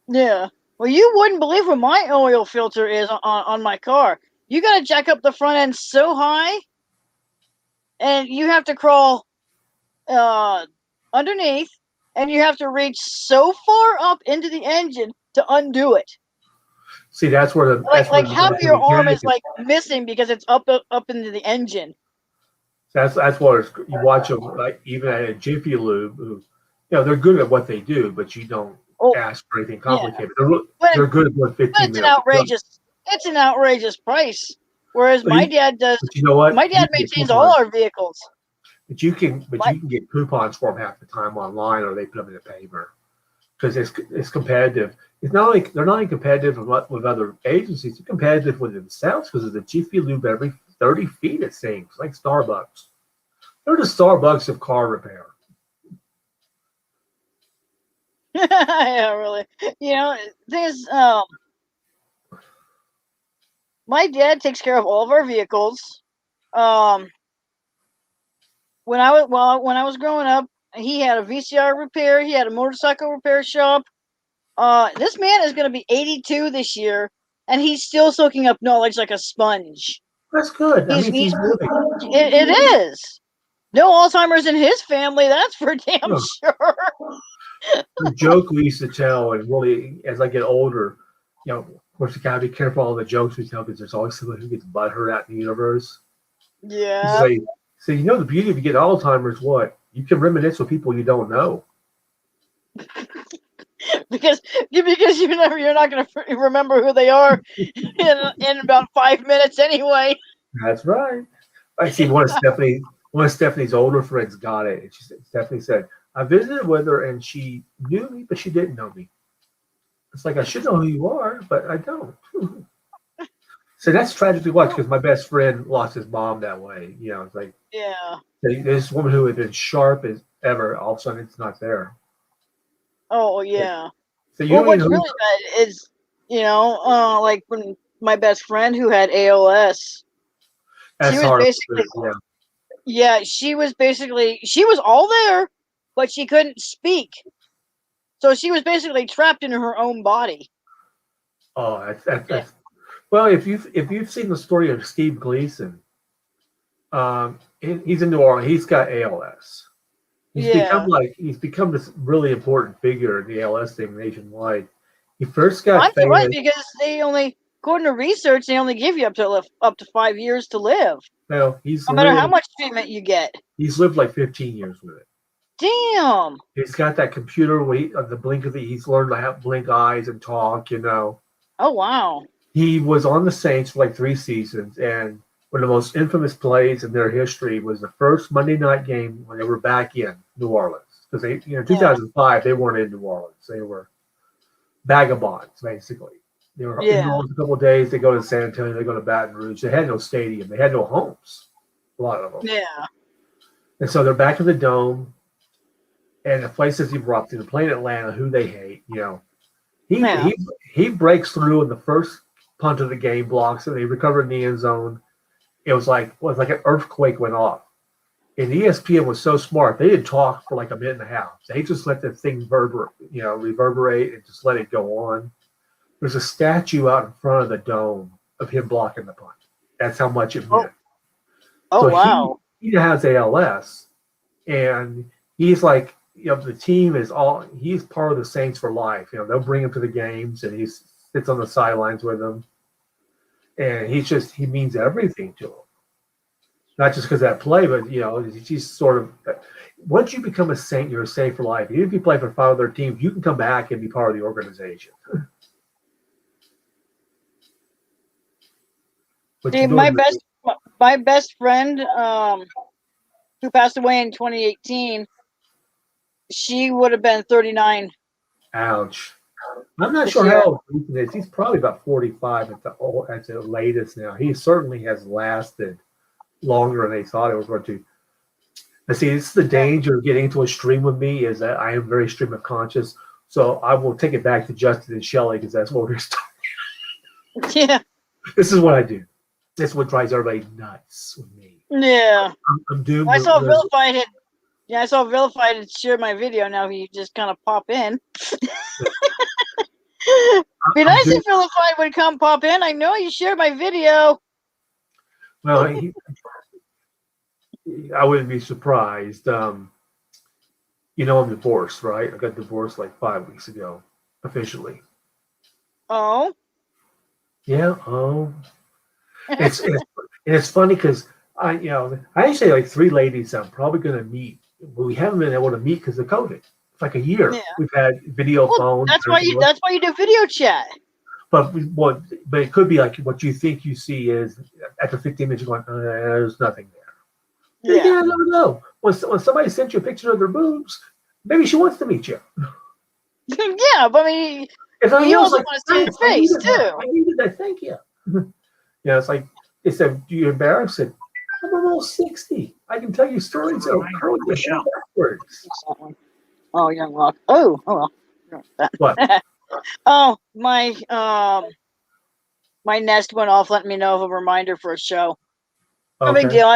Yeah. Well, you wouldn't believe what my oil filter is on my car. You got to jack up the front end so high, and you have to crawl underneath, and you have to reach so far up into the engine to undo it. See, that's where half of your arm is like missing because it's up into the engine. That's what you watch them, like even at a Jiffy Lube, who, they're good at what they do, but you don't ask for anything complicated. Yeah. They're good at what 15 minutes. It's an outrageous price. Whereas my dad does. But you know what? My dad maintains all our vehicles. But you can get coupons for them half the time online, or they put them in the paper because it's competitive. They're not only competitive with other agencies, they're competitive with themselves because of the Jiffy Lube every 30 feet, it seems, like Starbucks. They're the Starbucks of car repair. Yeah, really. There's my dad takes care of all of our vehicles. when I was growing up, he had a VCR repair. He had a motorcycle repair shop. This man is going to be 82 this year, and he's still soaking up knowledge like a sponge. That's good. That He's means he's living. it is. No Alzheimer's in his family. That's for damn No. sure. The joke we used to tell, and really, as I get older, of course, you gotta be careful all the jokes we tell because there's always someone who gets butthurt out in the universe. Yeah. So the beauty of you get Alzheimer's, what? You can reminisce with people you don't know. because you're not going to remember who they are in about 5 minutes anyway. That's right. I see one of Stephanie's older friends got it. And Stephanie said, I visited with her and she knew me, but she didn't know me. It's like, I should know who you are, but I don't. So that's tragic to watch because my best friend lost his mom that way. It's like, Yeah. this woman who had been sharp as ever, all of a sudden it's not there. Oh, yeah. So What's really bad is, like when my best friend who had ALS, that's she was hard. basically, she was all there, but she couldn't speak. So she was basically trapped in her own body. Oh, that's well. If you've seen the story of Steve Gleason, he's in New Orleans. He's got ALS. He's become this really important figure in the ALS thing nationwide. He first got I'm famous surprised because according to research, they only give you up to 5 years to live. No, no matter how much treatment you get. He's lived like 15 years with it. Damn. He's got that computer the blink of he's learned to have blink eyes and talk, Oh, wow. He was on the Saints for like 3 seasons, and one of the most infamous plays in their history was the first Monday night game when they were back in New Orleans. Because 2005, they weren't in New Orleans. They were vagabonds, basically. They were in New Orleans a couple of days. They go to San Antonio. They go to Baton Rouge. They had no stadium. They had no homes, a lot of them. Yeah. And so they're back in the Dome, and the place is erupting. They're playing Atlanta, who they hate. He breaks through in the first punt of the game, blocks it. They recover in the end zone. It was like an earthquake went off. And ESPN was so smart. They didn't talk for like a minute and a half. They just let the thing reverberate and just let it go on. There's a statue out in front of the Dome of him blocking the punt. That's how much it meant. Oh, wow. He has ALS, and he's like, the team he's part of the Saints for life. They'll bring him to the games, and he sits on the sidelines with them. And he means everything to them. Not just because of that play, but, he's sort of, once you become a Saint, you're a Saint for life. Even if you play for 5 other teams, you can come back and be part of the organization. See, my best friend, who passed away in 2018, she would have been 39. Ouch. I'm not sure how old Ethan is. He's probably about 45 at the latest now. He certainly has lasted longer than they thought it was going to. Now, see, this is the danger of getting into a stream with me is that I am very stream of conscious. So I will take it back to Justin and Shelley because that's what we're starting. Yeah. This is what I do. This is what drives everybody nuts with me. Yeah. I'm doomed. I saw Vilified had shared my video. Now he just kind of pop in. Be nice if Vilified would come pop in. I know you shared my video. Well, I wouldn't be surprised. I'm divorced, right? I got divorced like 5 weeks ago, officially. Oh. Yeah. Oh. It's funny because I actually like 3 ladies I'm probably going to meet, but we haven't been able to meet because of COVID. It's like a year. Yeah. We've had video phone. That's why you do video chat. But it could be like what you think you see is after 15 minutes you're going, there's nothing there. Yeah, I don't know. When somebody sent you a picture of their boobs, maybe she wants to meet you. Yeah, but I mean, you also want to see his face too. I needed that. Thank you. It's like they said, "Do you embarrass it?" I'm almost 60. I can tell you stories of curly hair backwards. Oh, Young Rock. Oh well. What? Oh, my Nest went off, letting me know of a reminder for a show. No big deal.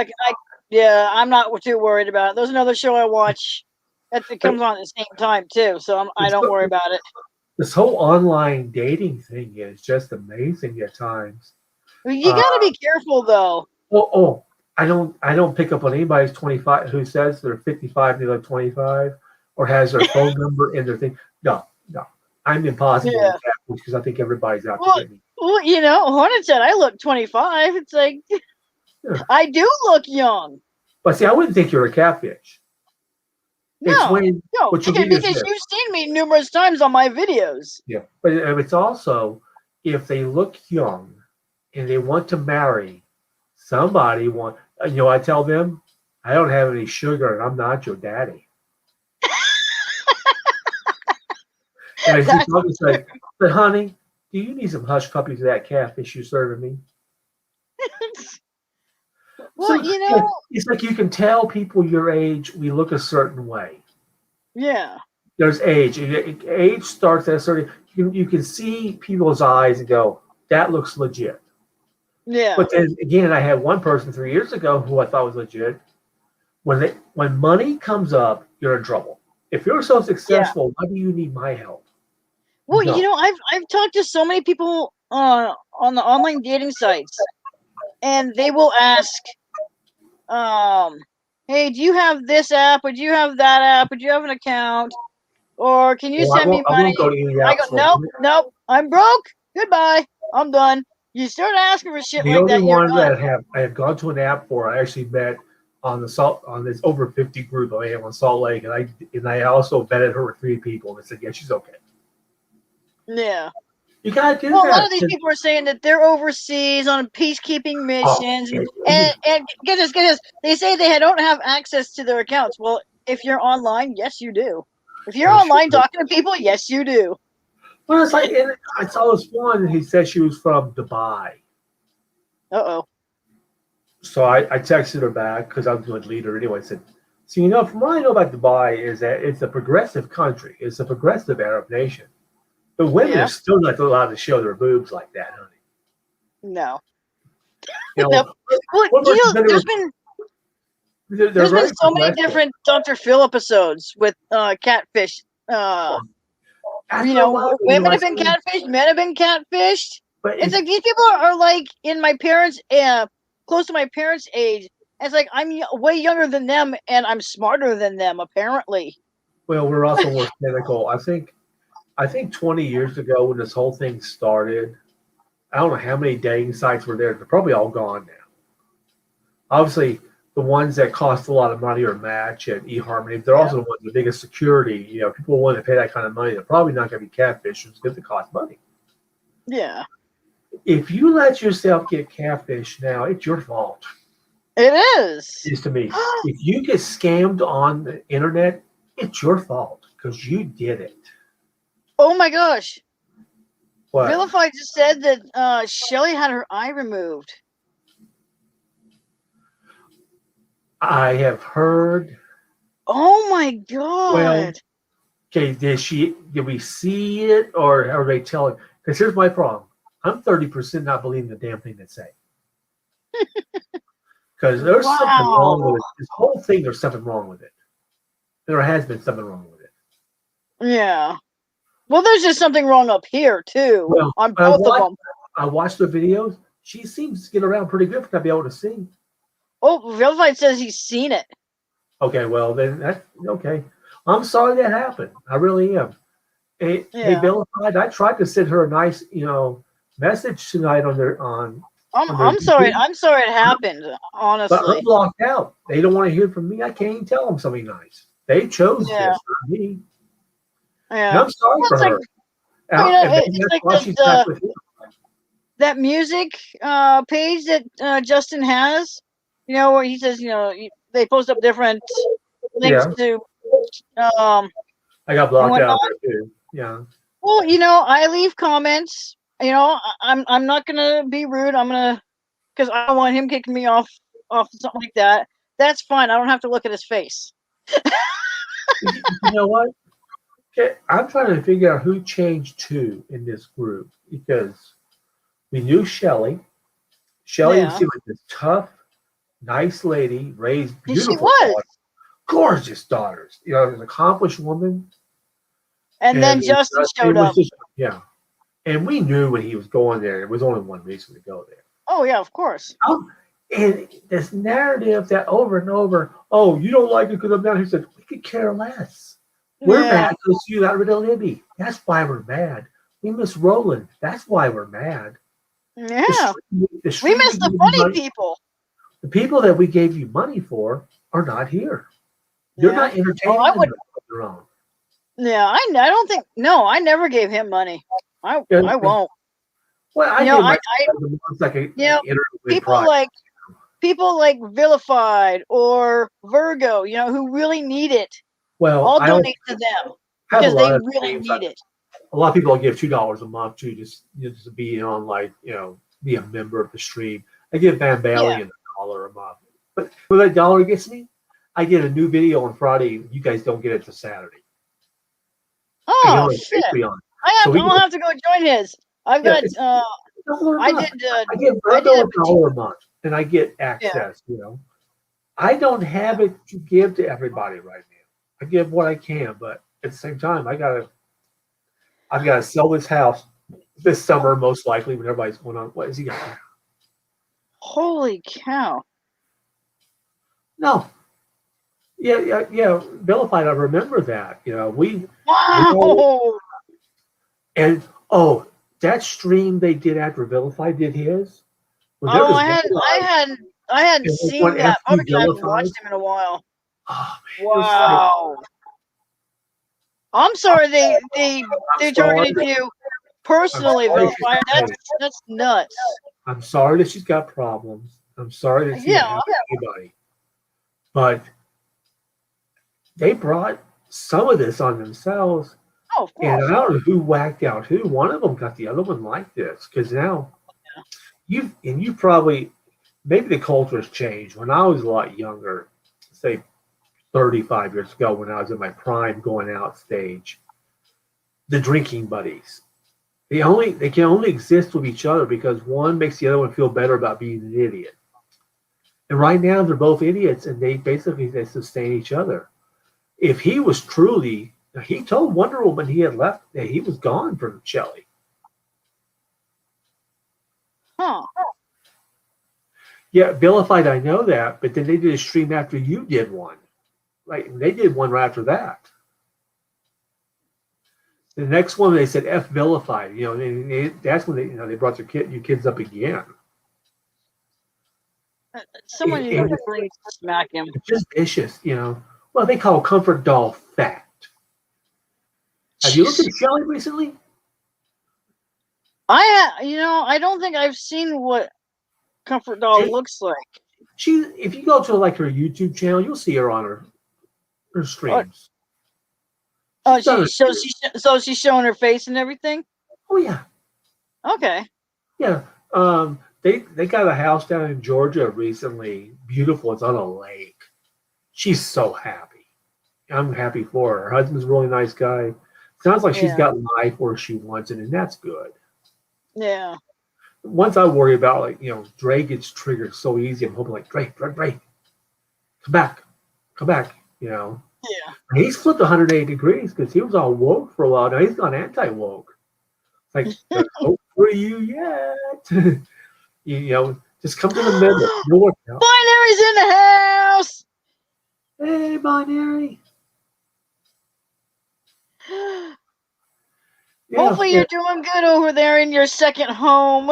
Yeah, I'm not too worried about it. There's another show I watch. It comes on at the same time too, so I don't worry about it. This whole online dating thing is just amazing at times. You got to be careful though. Oh, I don't pick up on anybody who's 25 who says they're 55 and they're 25 or has their phone number in their thing. No. I'm impossible with that because I think everybody's out to get me. Well, Hornet said I look 25. It's like I do look young. But see, I wouldn't think you're a catfish. No, because you've seen me numerous times on my videos. Yeah, but it's also if they look young and they want to marry somebody, I tell them I don't have any sugar and I'm not your daddy. And I just say, but honey, do you need some hush puppies of that catfish you're serving me? Well, it's like you can tell people your age, we look a certain way. Yeah. There's age. Age starts at a certain. You can see people's eyes and go, that looks legit. Yeah. But then again, I had one person 3 years ago who I thought was legit. When money comes up, you're in trouble. If you're so successful, why do you need my help? Well, I've talked to so many people on the online dating sites, and they will ask, hey, do you have this app, or do you have that app, or do you have an account, or can you send me money? I go, nope, I'm broke. Goodbye, I'm done. You start asking for shit like that. The only one that I have gone to an app for, I actually met on this over 50 group I am on Salt Lake, and I also vetted her with 3 people and said, yeah, she's okay. Yeah. You gotta do that. Well, a lot of these people are saying that they're overseas on peacekeeping missions, and get this, they say they don't have access to their accounts. Well, if you're online, yes, you do. If you're online talking to people, yes, you do. Well, it's like I saw this one. He said she was from Dubai. Uh-oh. So I texted her back because I was going to lead her anyway. I said, so from what I know about Dubai is that it's a progressive country. It's a progressive Arab nation. But women are still not allowed to show their boobs like that, honey. No. Well, there's been so many different Dr. Phil episodes with catfish. Women have been catfished, men have been catfished. But it's like these people are like in my parents' close to my parents' age. It's like I'm way younger than them, and I'm smarter than them, apparently. Well, we're also more cynical. I think 20 years ago when this whole thing started, I don't know how many dating sites were there. They're probably all gone now. Obviously, the ones that cost a lot of money are Match and eHarmony. They're also the ones with the biggest security. People willing to pay that kind of money. They're probably not going to be catfished because it costs money. Yeah. If you let yourself get catfished now, it's your fault. It is. It is to me. If you get scammed on the internet, it's your fault because you did it. Oh my gosh. What? Vilify just said that Shelly had her eye removed. I have heard. Oh my god. Well, okay, did we see it or are they telling? Because here's my problem. I'm 30% not believing the damn thing they say. Because there's something wrong with it. This whole thing, there's something wrong with it. There has been something wrong with it. Yeah. Well, there's just something wrong up here, too. Well, on both of them. I watched the videos. She seems to get around pretty good for not being able to see. Oh, Vilify says he's seen it. Okay, well, then that's okay. I'm sorry that happened. I really am. Hey, Vilify, I tried to send her a nice, message tonight on I'm sorry. I'm sorry it happened, honestly. But I'm blocked out. They don't want to hear from me. I can't even tell them something nice. They chose this, not me. Yeah. And I'm sorry for her. That music page that Justin has, where he says, they post up different links to. I got blocked out there too. Yeah. Well, I leave comments. I'm not gonna be rude. Because I don't want him kicking me off something like that. That's fine. I don't have to look at his face. You know what? I'm trying to figure out who changed to in this group because we knew Shelly. Shelly seemed like this tough, nice lady, raised She beautiful was. daughters, gorgeous daughters. You know, an accomplished woman. And then it Justin was showed up. Yeah. And we knew when he was going there, there was only one reason to go there. Oh, yeah, of course. And this narrative that over and over, oh, you don't like it because I'm down here. Said, we could care less. We're mad because you got rid of Libby. That's why we're mad. We miss Roland. That's why we're mad. Yeah. The We stream miss the funny people. The people that we gave you money for are not here. They're Yeah. not entertaining I would- them on their own. Yeah, I don't think. No, I never gave him money. I won't. Well, I You know, gave my I it's like a you know, interview prize. people like Vilified or Virgo, you know, who really need it. Well, I'll I donate to them have a because they lot of really streams. need it. A lot of people will give $2 a month to just to be on, like, be a member of the stream. I give Van Balen $1 a month, but what that dollar gets me, I get a new video on Friday. You guys don't get it till Saturday. Oh shit! Patreon. I'll have to go join his. I've got. I give Virgo $1 a month, and I get access. Yeah. I don't have it to give to everybody right now. I give what I can, but at the same time, I've got to sell this house this summer, most likely, when everybody's going on. What is he got? Holy cow! No. Yeah. Vilified, I remember that. Wow. And that stream they did after Vilified did his. I hadn't seen that. Probably because I haven't watched him in a while. Oh, man, wow. I'm sorry they targeted you personally, Vilified. That's nuts. I'm sorry that she's got problems. I'm sorry that she didn't have anybody. But they brought some of this on themselves. Oh, of course. And I don't know who whacked out who. One of them got the other one like this. Because now you probably, maybe the culture has changed. When I was a lot younger, say 35 years ago, when I was in my prime going out stage, the drinking buddies, they can only exist with each other because one makes the other one feel better about being an idiot. And right now they're both idiots, and they sustain each other. If he was truly, he told Wonder Woman he had left, that he was gone from Shelley. Huh. Yeah, Vilified, I know that, but then they did a stream after you did one. Right, they did one right after that. The next one they said F Vilified, and that's when they brought your kids up again. Someone needs to really smack him. It's just vicious, Well, they call Comfort Doll fat. Have you looked at Shelley recently? I don't think I've seen what Comfort Doll looks like. If you go to like her YouTube channel, you'll see her on her streams. Oh, so she's showing her face and everything? Oh yeah. Okay. Yeah. They got a house down in Georgia recently. Beautiful. It's on a lake. She's so happy. I'm happy for her. Her husband's a really nice guy. Sounds like she's got life where she wants it, and that's good. Yeah. Once I worry about, Dre gets triggered so easy, I'm hoping like, Dre, come back. Yeah. He's flipped 180 degrees because he was all woke for a while. Now he's gone anti-woke. Like, there's hope for you yet. Just come to the middle. Binary's in the house. Hey, Binary. Hopefully you're doing good over there in your second home.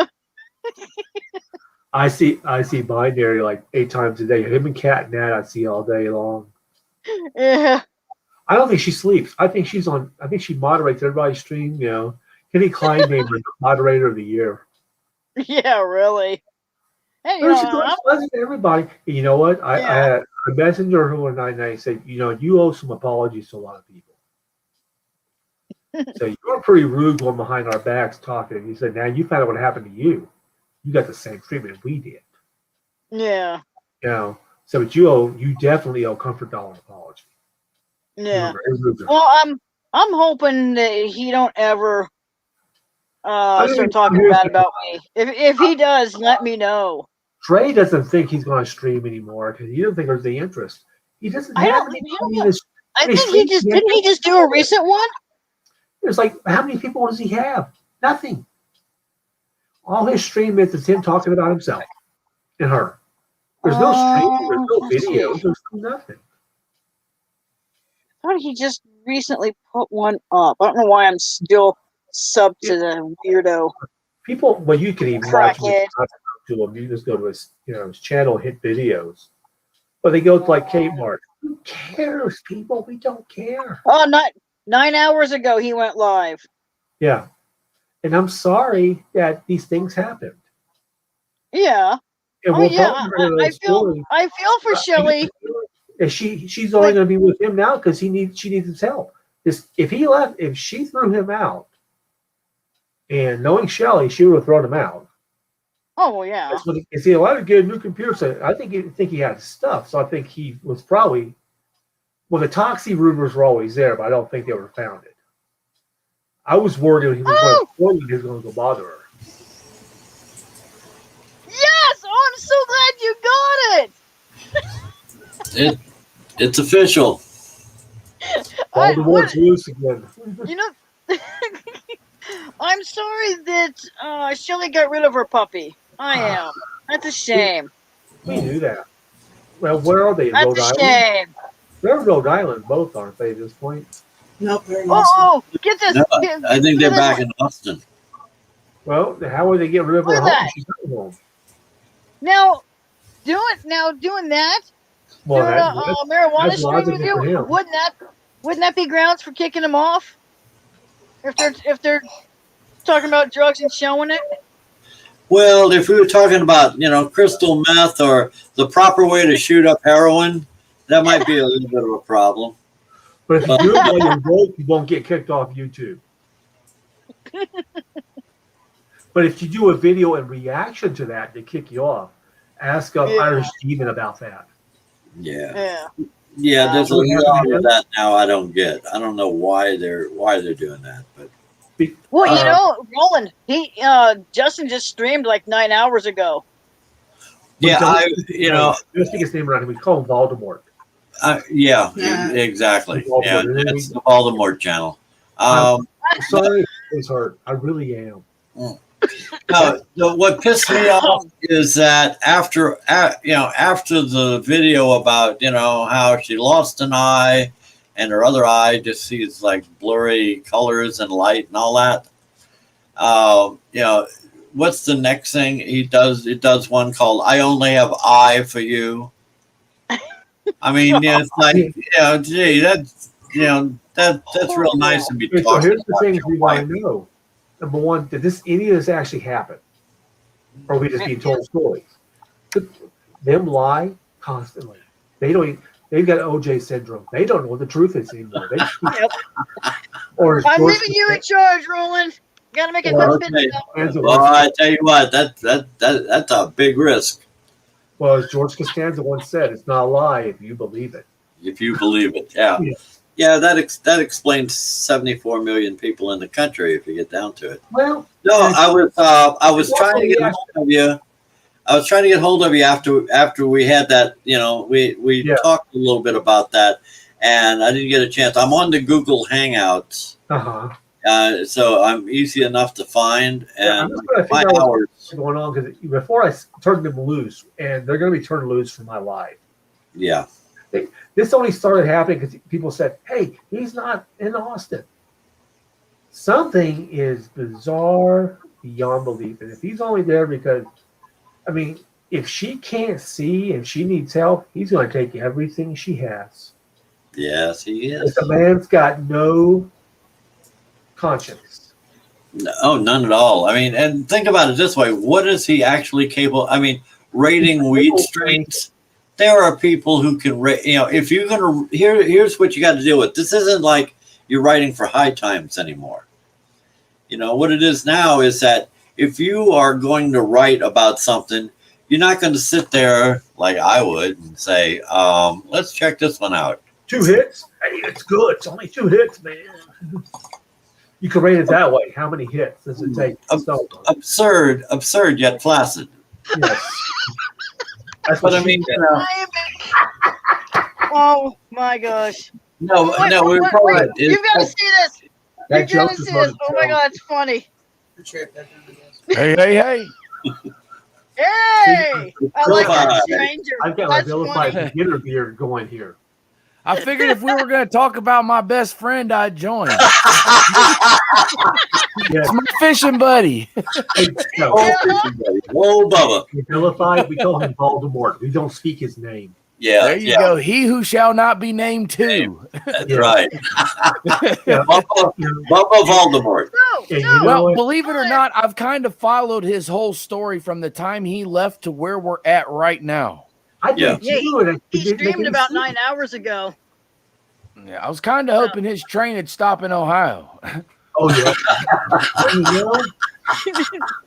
I see Binary like 8 times a day. Him and Cat and Nat I see all day long. Yeah. I don't think she sleeps. I think she moderates everybody's stream. Kenny Klein named her moderator of the year. Yeah, really. Hey, she's pleasant to everybody. And you know what? I had a messenger who and I said, you owe some apologies to a lot of people. So you were pretty rude going behind our backs talking. He said, now you found out what happened to you. You got the same treatment we did. Yeah. So but you definitely owe Comfort Doll an apology. Yeah. Well, I'm hoping that he don't ever start talking bad about me. If he does, let me know. Trey doesn't think he's going to stream anymore because he doesn't think there's the interest. He doesn't I have don't. any I money don't in this. I They think stream didn't he just do a recent one? It's like, how many people does he have? Nothing. All his stream is him talking about himself and her. There's no streaming. There's no Let's see. videos. There's nothing. I thought he just recently put one up. I don't know why I'm still sub to the weirdo. People, well, you can even watch him Crackhead. to him. You just go to his, his channel, hit videos. But they go to like Kmart. Who cares, people? We don't care. Oh, not 9 hours ago he went live. Yeah. And I'm sorry that these things happened. Yeah. And Oh we'll yeah. probably I feel for Shelly. And she's only going to be with him now because she needs his help. If she threw him out, and knowing Shelly, she would have thrown him out. Oh yeah. That's what he said. Well, I get a new computer set. I think he had stuff, so I think he was probably. Well, the Toxie rumors were always there, but I don't think they were founded. I was worried he was going to go bother her. Yes! Oh, I'm so glad you got it. It's official. Voldemort's loose again. You know, I'm sorry that Shelly got rid of her puppy. I am. That's a shame. We knew that. Well, where are they? In That's Rhode a Island? shame. They're in Rhode Island, both, aren't they, at this point? Nope, very much. Oh, get this. No, get- I think get they're this back one. in Austin. Well, how would they get rid of her Look at home? that. She's not home. Now, doing that, Well, doing a marijuana that's stream logical with you, for him. wouldn't that be grounds for kicking him off? If they're talking about drugs and showing it. Well, if we were talking about, crystal meth or the proper way to shoot up heroin, that might be a little bit of a problem. But if you do it while you're broke, you won't get kicked off YouTube. But if you do a video in reaction to that, they kick you off. Ask Irish Demon about that. Yeah. Yeah. Yeah, there's a lot of that now I don't get. I don't know why they're doing that, but Well, Roland, Justin just streamed like 9 hours ago. yeah, Just think his name around him. We call him Voldemort. yeah, Yeah. exactly. Voldemort. Yeah, it's the Voldemort channel. I'm sorry, it's hurt. I really am. What pissed me off is that after the video about how she lost an eye and her other eye just sees like blurry colors and light and all that. What's the next thing he does? It does one called "I Only Have Eye for You." I mean, it's like gee, that's real nice to be Okay, so talking here's the about things your we wife. want to know. Number one, did any of this actually happen? Or are we just being told stories? Them lie constantly. They've got OJ syndrome. They don't know what the truth is anymore. Or I'm leaving you in charge, Roland. Gotta make a Well, good okay. business. Well, I tell you what, that's a big risk Well, as George Costanza once said, it's not a lie if you believe it. if you believe it. Yeah. Yeah, that explains 74 million people in the country if you get down to it. Well, No, I was trying to get hold of you. I was trying to get hold of you after we had that. We talked a little bit about that, and I didn't get a chance. I'm on the Google Hangouts, so I'm easy enough to find. I'm And just trying to my figure out hours. what's going on because before I turned them loose, and they're going to be turned loose for my life. Yeah. This only started happening because people said, "Hey, he's not in Austin." Something is bizarre beyond belief, and if he's only there because, if she can't see and she needs help, he's going to take everything she has. Yes, he is. The man's got no conscience. No, none at all. I mean, and think about it this way: what is he actually capable? I mean, rating weed strains. There are people who can rate. If you're gonna here's what you got to deal with. This isn't like you're writing for High Times anymore. What it is now is that if you are going to write about something, you're not going to sit there like I would and say, "Let's check this one out." 2 hits? Hey, it's good. It's only 2 hits, man. You can rate it that way. How many hits does it take? Absurd yet flaccid. Yes. That's But what I mean, you know, Oh my gosh! no, Wait, no, we were wait, probably. wait. You gotta see this. that You joke gotta is see on this. the Oh my show. god, it's funny. Hey, hey, hey. Hey, I like that Vilified. stranger. I've got my That's vilified funny. beginner beard going here. I figured if we were going to talk about my best friend, I'd join. Yeah, It's my fishing buddy. no, Whoa, Bubba. vilified. We call him Voldemort. We don't speak his name. Yeah, There you yeah, go. He who shall not be named too. that's Yeah. right. Yeah. Bubba, You know, Bubba Voldemort. No, and you no. know Well, what? believe it or not, I've kind of followed his whole story from the time he left to where we're at right now. I did Yeah. Yeah, too, and it He didn't make streamed any about sense. 9 hours ago. Yeah, I was kind of hoping his train would stop in Ohio. Oh yeah. You know,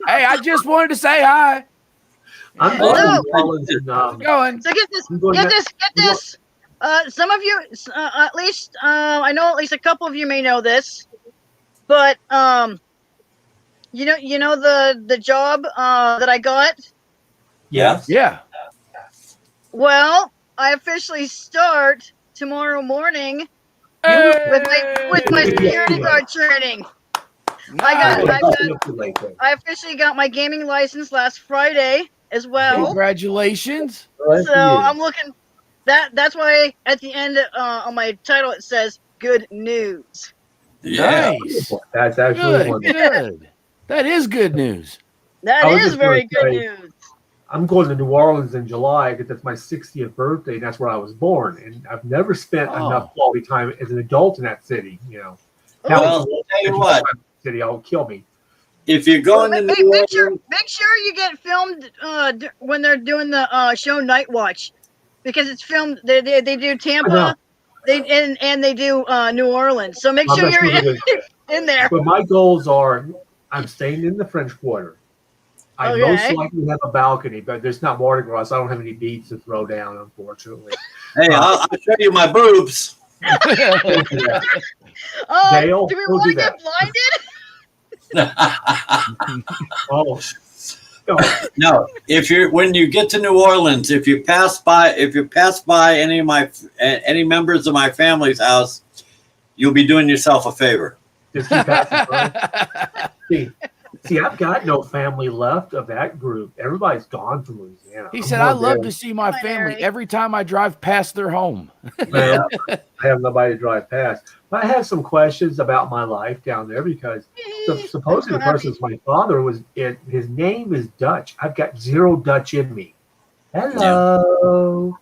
Hey, I just wanted to say hi. I'm Well, going no. to New Orleans and Going. So get this, I'm going get to- this, get this. Some of you, at least, I know at least a couple of you may know this, but you know the job that I got. Yeah. Yeah. Well, I officially start tomorrow morning with my security guard training. I officially got my gaming license last Friday as well. Congratulations. So I'm looking. That's why at the end on my title it says "Good News." Yeah. Nice. That's actually Good. wonderful. Good. That is good news. That I was is just very gonna good say- news. I'm going to New Orleans in July because that's my 60th birthday, and that's where I was born. And I've never spent Oh. enough quality time as an adult in that city. You know, Oh, Well, I'll tell you what. city, I'll kill me. If you're going to make, New make sure Orleans, make sure you get filmed when they're doing the show Night Watch, because it's filmed. They do I know. Tampa, and they do New Orleans. So make I'm sure not you're sure in there. But my goals are: I'm staying in the French Quarter. I Okay. most likely have a balcony, but there's not Mardi Gras. I don't have any beads to throw down, unfortunately. hey, I'll show you my boobs. Oh, Dale, do we we'll want to do get blinded? Oh, No, if you're when you get to New Orleans, if you pass by any members of my family's house, you'll be doing yourself a favor. just keep passing by. See, I've got no family left of that group. Everybody's gone from Louisiana. He I'm said, going I love there. to see my Fine, family Eric. every time I drive past their home. Well, I have nobody to drive past. But I have some questions about my life down there because supposedly the person's my father his name is Dutch. I've got zero Dutch in me. Hello.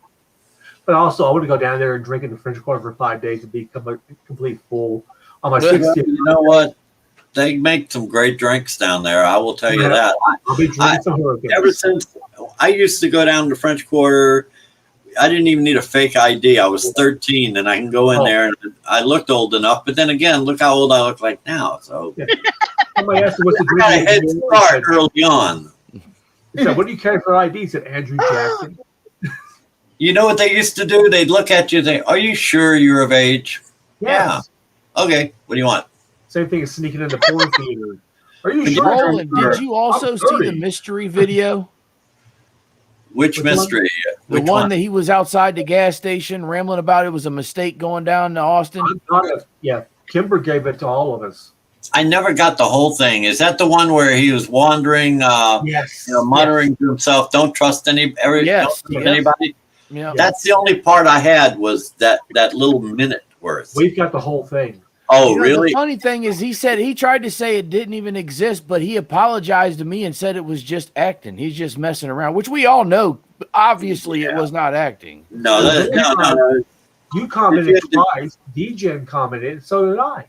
But also, I want to go down there and drink in the French Quarter for 5 days and become a complete fool on my Well, 60th. you know what? They make some great drinks down there. I will tell you Yeah. that. I'll be drinking some hurricanes. Ever since I used to go down to French Quarter, I didn't even need a fake ID. I was 13, and I can go in Oh. there, and I looked old enough. But then again, look how old I look like now. So Somebody asked me what's the I got a head drink. start early on. He said, "What do you carry for ID?" He said, "Andrew Jackson." You know what they used to do? They'd look at you and say, "Are you sure you're of age?" Yes. Okay. What do you want? Same thing as sneaking into porn theaters. Are you But sure? Roland, did you also I'm see the 30. mystery video? Which Which one? mystery? The Which one that he was outside the gas station rambling about it was a mistake going down to Austin? Yeah, Kimber gave it to all of us. I never got the whole thing. Is that the one where he was wandering, Yes. muttering to himself, "Don't trust Yes, don't trust yes. anybody"? Yeah. That's the only part I had was that little minute worth. We've got the whole thing. Oh, You know, really? The funny thing is, he said he tried to say it didn't even exist, but he apologized to me and said it was just acting. He's just messing around, which we all know. Obviously, it was not acting. No. You commented If you had twice. DGen commented, and so did I.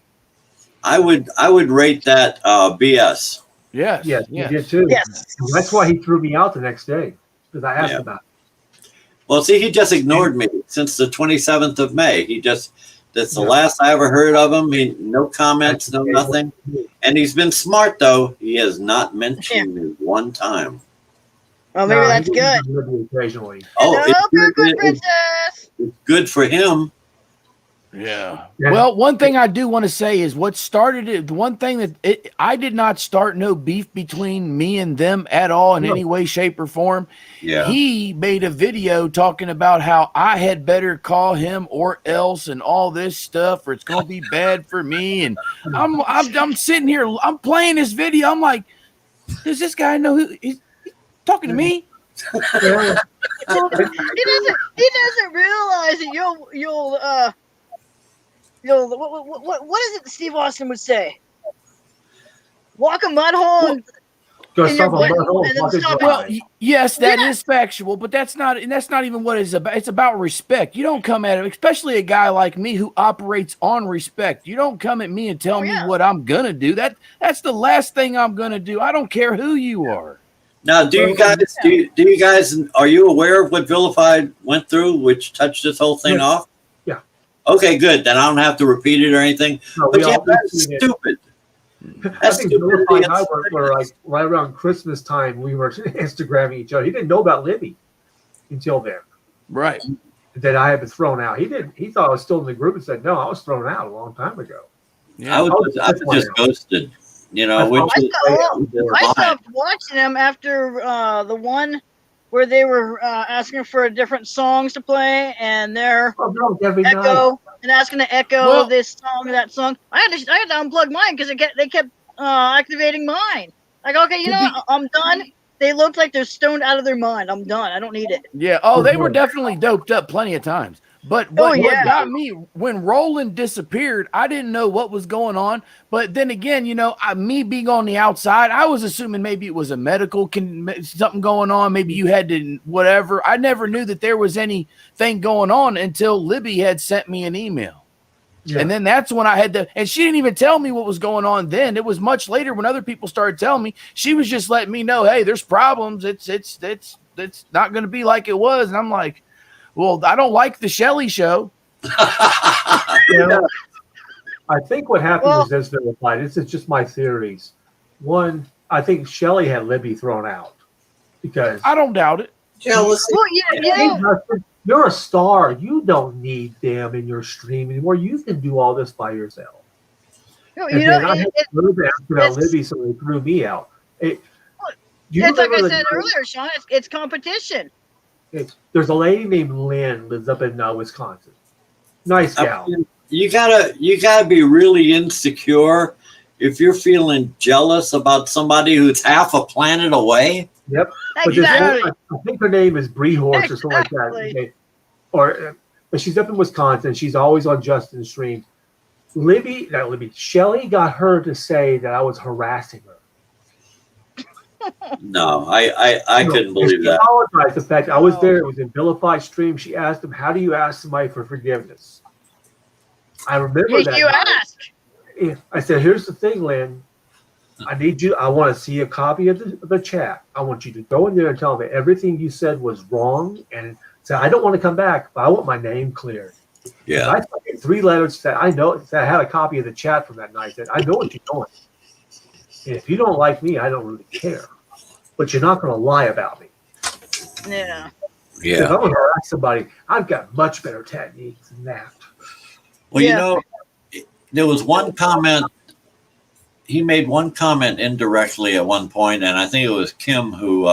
I would rate that BS. Yes. Yes, you did too. Yes. That's why he threw me out the next day because I asked Yeah. about it. Well, see, he just ignored me since the 27th of May. That's the Yeah. last I ever heard of him. No comments, no nothing. And he's been smart, though. He has not mentioned me one time. Well, maybe No, that's he good. did occasionally. Oh, Hello, Purple Princess. it's good for him. Yeah. Yeah. Well, one thing I do want to say is what started it. The one thing that I did not start no beef between me and them at all in No. any way, shape, or form. Yeah. He made a video talking about how I had better call him or else and all this stuff, or it's gonna be bad for me. And I'm sitting here, I'm playing this video. I'm like, does this guy know who he's talking to me? Yeah. He doesn't realize that what is it that Steve Austin would say? Walk a mud hole and Go in your stop a butt butthole, and then fucking stop drive. Well, yes, that is factual, but that's not even what it's about. It's about respect. You don't come at it, especially a guy like me who operates on respect. You don't come at me and tell me what I'm gonna do. That's the last thing I'm gonna do. I don't care who you are. Now, do you guys are you aware of what Vilified went through, which touched this whole thing Yeah. off? Yeah. Okay, good. Then I don't have to repeat it or anything. No, But we yeah, all that's seen it. stupid. I That's think stupid. Vilified and I were like right around Christmas time. We were Instagramming each other. He didn't know about Libby until then. Right. That I had been thrown out. He didn't. He thought I was still in the group and said, "No, I was thrown out a long time ago." Yeah. I was just ghosted. You know, which is I stopped watching them after the one where they were asking for different songs to play, and they're Oh, no, every night. echo and asking to echo Well- this song or that song. I had to unplug mine because they kept activating mine. Like, okay, you know what? I'm done. They look like they're stoned out of their mind. I'm done. I don't need it. Yeah. Oh, they were definitely doped up plenty of times. But what yeah. got me when Roland disappeared, I didn't know what was going on. But then again, me being on the outside, I was assuming maybe it was a medical something going on. Maybe you had to whatever. I never knew that there was anything going on until Libby had sent me an email. Yeah. And then that's when I had to, and she didn't even tell me what was going on then. It was much later when other people started telling me. She was just letting me know, hey, there's problems. It's not going to be like it was. And I'm like, well, I don't like the Shelley show. You know, I think what happened was this, Vilified. This is just my theories. One, I think Shelley had Libby thrown out because I don't doubt it. jealousy. Well, you're a star. You don't need them in your stream anymore. You can do all this by yourself. And then I had to go there after that Libby, so they threw me out. You it's like I remember said earlier, Sean. It's competition. there's a lady named Lynn lives up in Wisconsin. Nice gal. You gotta be really insecure if you're feeling jealous about somebody who's half a planet away. Yep. But Exactly. I think her name is Bree Horse or something like that. Exactly. Okay. But she's up in Wisconsin. She's always on Justin's stream. Shelley got her to say that I was harassing her. No, I couldn't believe she that. apologized. The fact I was there, it was in Vilified stream. She asked him, "How do you ask somebody for forgiveness?" I remember that. You night. ask. I said, "Here's the thing, Lynn. I want to see a copy of the chat. I want you to go in there and tell me everything you said was wrong, and say I don't want to come back, but I want my name cleared." Yeah. I fucking 3 letters said I know. Said I had a copy of the chat from that night. Said I know what you're doing. And if you don't like me, I don't really care. But you're not going to lie about me. Yeah. If I'm going to harass somebody, I've got much better techniques than that. Well, Yeah. there was one comment. He made one comment indirectly at one point, and I think it was Kim who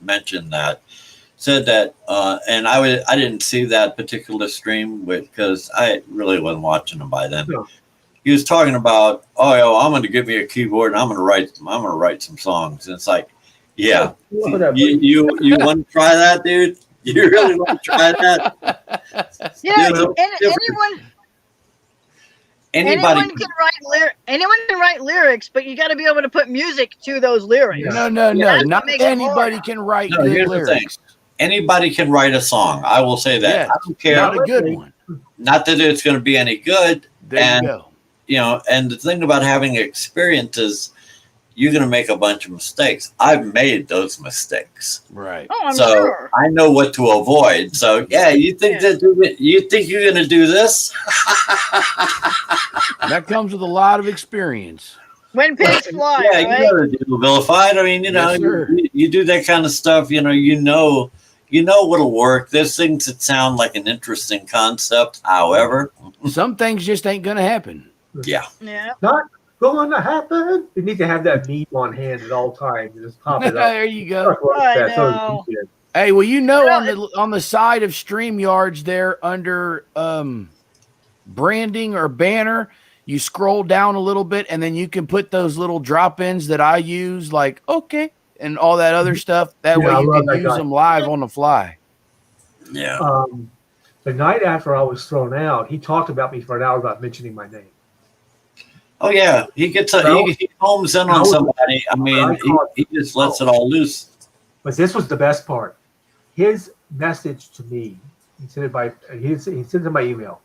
mentioned that. Said that, and I didn't see that particular stream because I really wasn't watching him by then. No. He was talking about, I'm going to give me a keyboard and I'm going to write some songs. And it's like, yeah, Whatever. you want to try that, dude? You really want to try that? Yeah. You know, Anyone can write lyrics, but you got to be able to put music to those lyrics. Yeah. No. That's what Not makes it anybody hard. can write No, good here's the lyrics. Anybody can write a song. I will say that. Yes. I don't care. Not a good one. Not that it's going to be any good. There And- you go. And the thing about having experience is you're going to make a bunch of mistakes. I've made those mistakes. Right. Oh, I'm so sure. I know what to avoid. So yeah, you think you're going to do this? That comes with a lot of experience. When pigs fly, Yeah, you right? got to do Vilified. I mean, Yes, sir. you do that kind of stuff. You know you know what'll work. There's things that sound like an interesting concept. However, Some things just ain't gonna happen. yeah. Yeah. Not going to happen. You need to have that meme on hand at all times and just pop it up. There you go. I That's what know. you did. Hey, well, you know, Yeah, on the side of StreamYards there under branding or banner, you scroll down a little bit and then you can put those little drop-ins that I use, like okay, and all that other stuff. That Yeah, I way you love can that use guy. them live on the fly. Yeah. The night after I was thrown out, he talked about me for an hour about mentioning my name. Oh yeah, he gets he homes in on somebody. I mean, he just lets it all loose. But this was the best part. His message to me, he sent it in my email.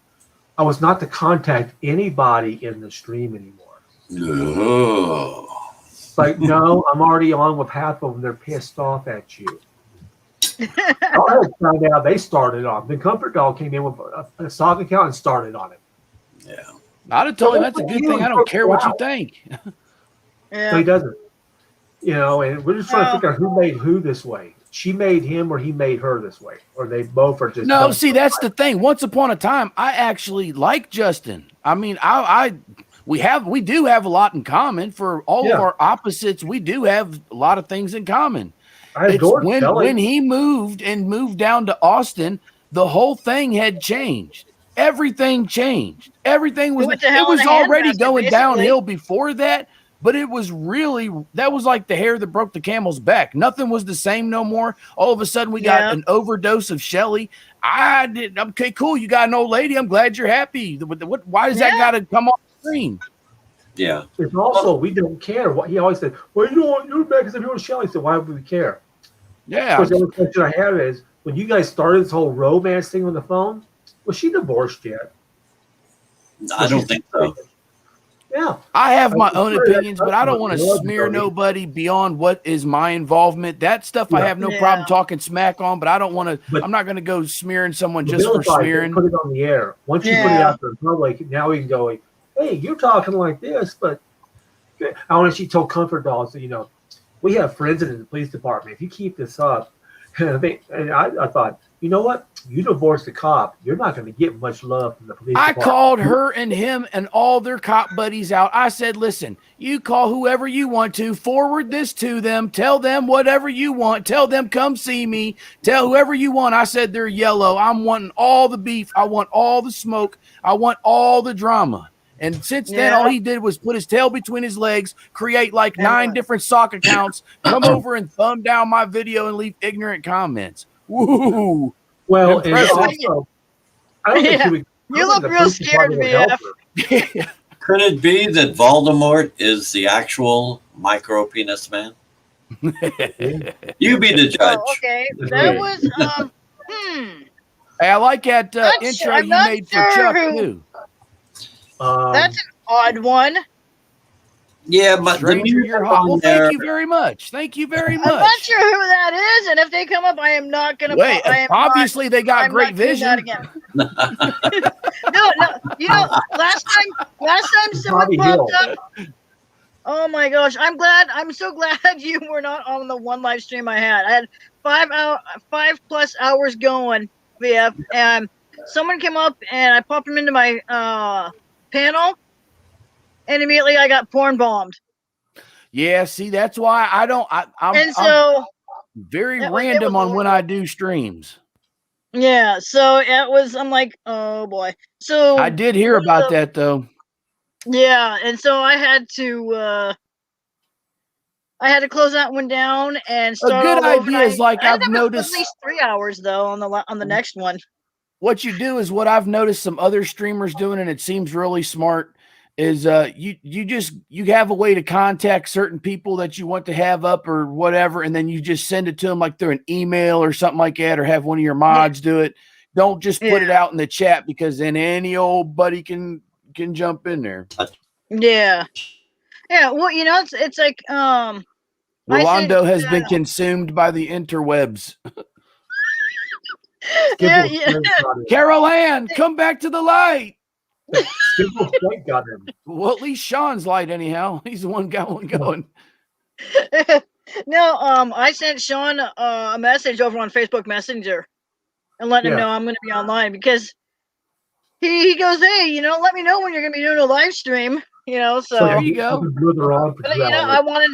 I was not to contact anybody in the stream anymore. Oh. Like, no, I'm already on with half of them. They're pissed off at you. I found out they started on. The Comfort Dog came in with a stock account and started on it. Yeah. I'd have told him that's a good thing. I don't care what you think. So Yeah. he doesn't. You know, and we're just trying to figure out who made who this way. She made him or he made her this way. Or they both are just No, dumb. see, that's the thing. Once upon a time, I actually like Justin. I mean, we do have a lot in common. For all of our opposites, we do have a lot of things in common. I It's adored Kelly. when he moved down to Austin, the whole thing had changed. Everything changed. Everything was went to it hell in was a already handbasket, going basically. downhill before that, but it was really that was like the hair that broke the camel's back. Nothing was the same no more. All of a sudden we got an overdose of Shelly. Okay, cool. You got an old lady. I'm glad you're happy. Why does that got to come on the screen? Yeah. It's also, we don't care. What he always said, well, you don't, you're back because if you want Shelly. So why would we care? Yeah. Of course, the other question I have is, when you guys started this whole romance thing on the phone, was she divorced yet? I don't think so. Yeah. I have my own sure that opinions, but I don't want to customer smear loves nobody beyond what is my involvement. That stuff I Yeah. have no Yeah. problem talking smack on, but I don't want to. But- I'm not going to go smearing someone The just for vilified, they smearing. put it on the air. Once you put it Yeah. out there in public, now we can go, like, hey, you're talking like this, but I want to she told Comfort Dolls that, you know, we have friends in the police department. If you keep this up, and I thought, you know what? You divorce the cop, you're not going to get much love from the police I department. called her and him and all their cop buddies out. I said, listen, you call whoever you want to, forward this to them, tell them whatever you want, tell them come see me, tell whoever you want. I said they're yellow. I'm wanting all the beef. I want all the smoke. I want all the drama. And since then, all he did was put his tail between his legs, create like 9 different sock accounts, come over and thumb down my video and leave ignorant comments. Woo! Well, and Impressive. also, I don't think Yeah. she would. You look real scared, VF. Could it be that Voldemort is the actual micro penis man? You be the judge. Oh, okay. That was Hey, I like that Not intro sure- I'm you not made sure for Chuck, who- too. that's an odd one. Yeah, but the Stranger, music you're hot. on Well, there, thank you very much. Thank you very I'm not much. sure who that is, and if they come up, I am not gonna. Wait, I am obviously they got I'm great not doing that vision. again. No. You know, last time someone Bobby popped Hill. up. Oh my gosh, I'm so glad you were not on the one live stream I had. I had 5+ hours going, VF, and someone came up and I popped him into my panel, and immediately I got porn bombed. Yeah, see, that's why I don't. I'm And so very it random was on when I do streams. yeah, so it was. I'm like, oh boy. So I did hear about that though. yeah, and so I had to close that one down and start good all over. idea is, like, I I've ended up with noticed- at least 3 hours though on the next one. What you do is what I've noticed some other streamers doing, and it seems really smart. Is you have a way to contact certain people that you want to have up or whatever, and then you just send it to them like through an email or something like that, or have one of your mods do it. Don't just put it out in the chat, because then any old buddy can jump in there. Yeah. Well, you know, it's like I Rolando said, has been consumed by the interwebs. yeah. Carol Ann, come back to the light. Skibble Point got him. Well, at least Sean's light anyhow. He's the one got one going. No, I sent Sean a message over on Facebook Messenger and letting him Yeah. know I'm going to be online because he goes, hey, let me know when you're going to be doing a live stream, so. There you go. But, I wanted.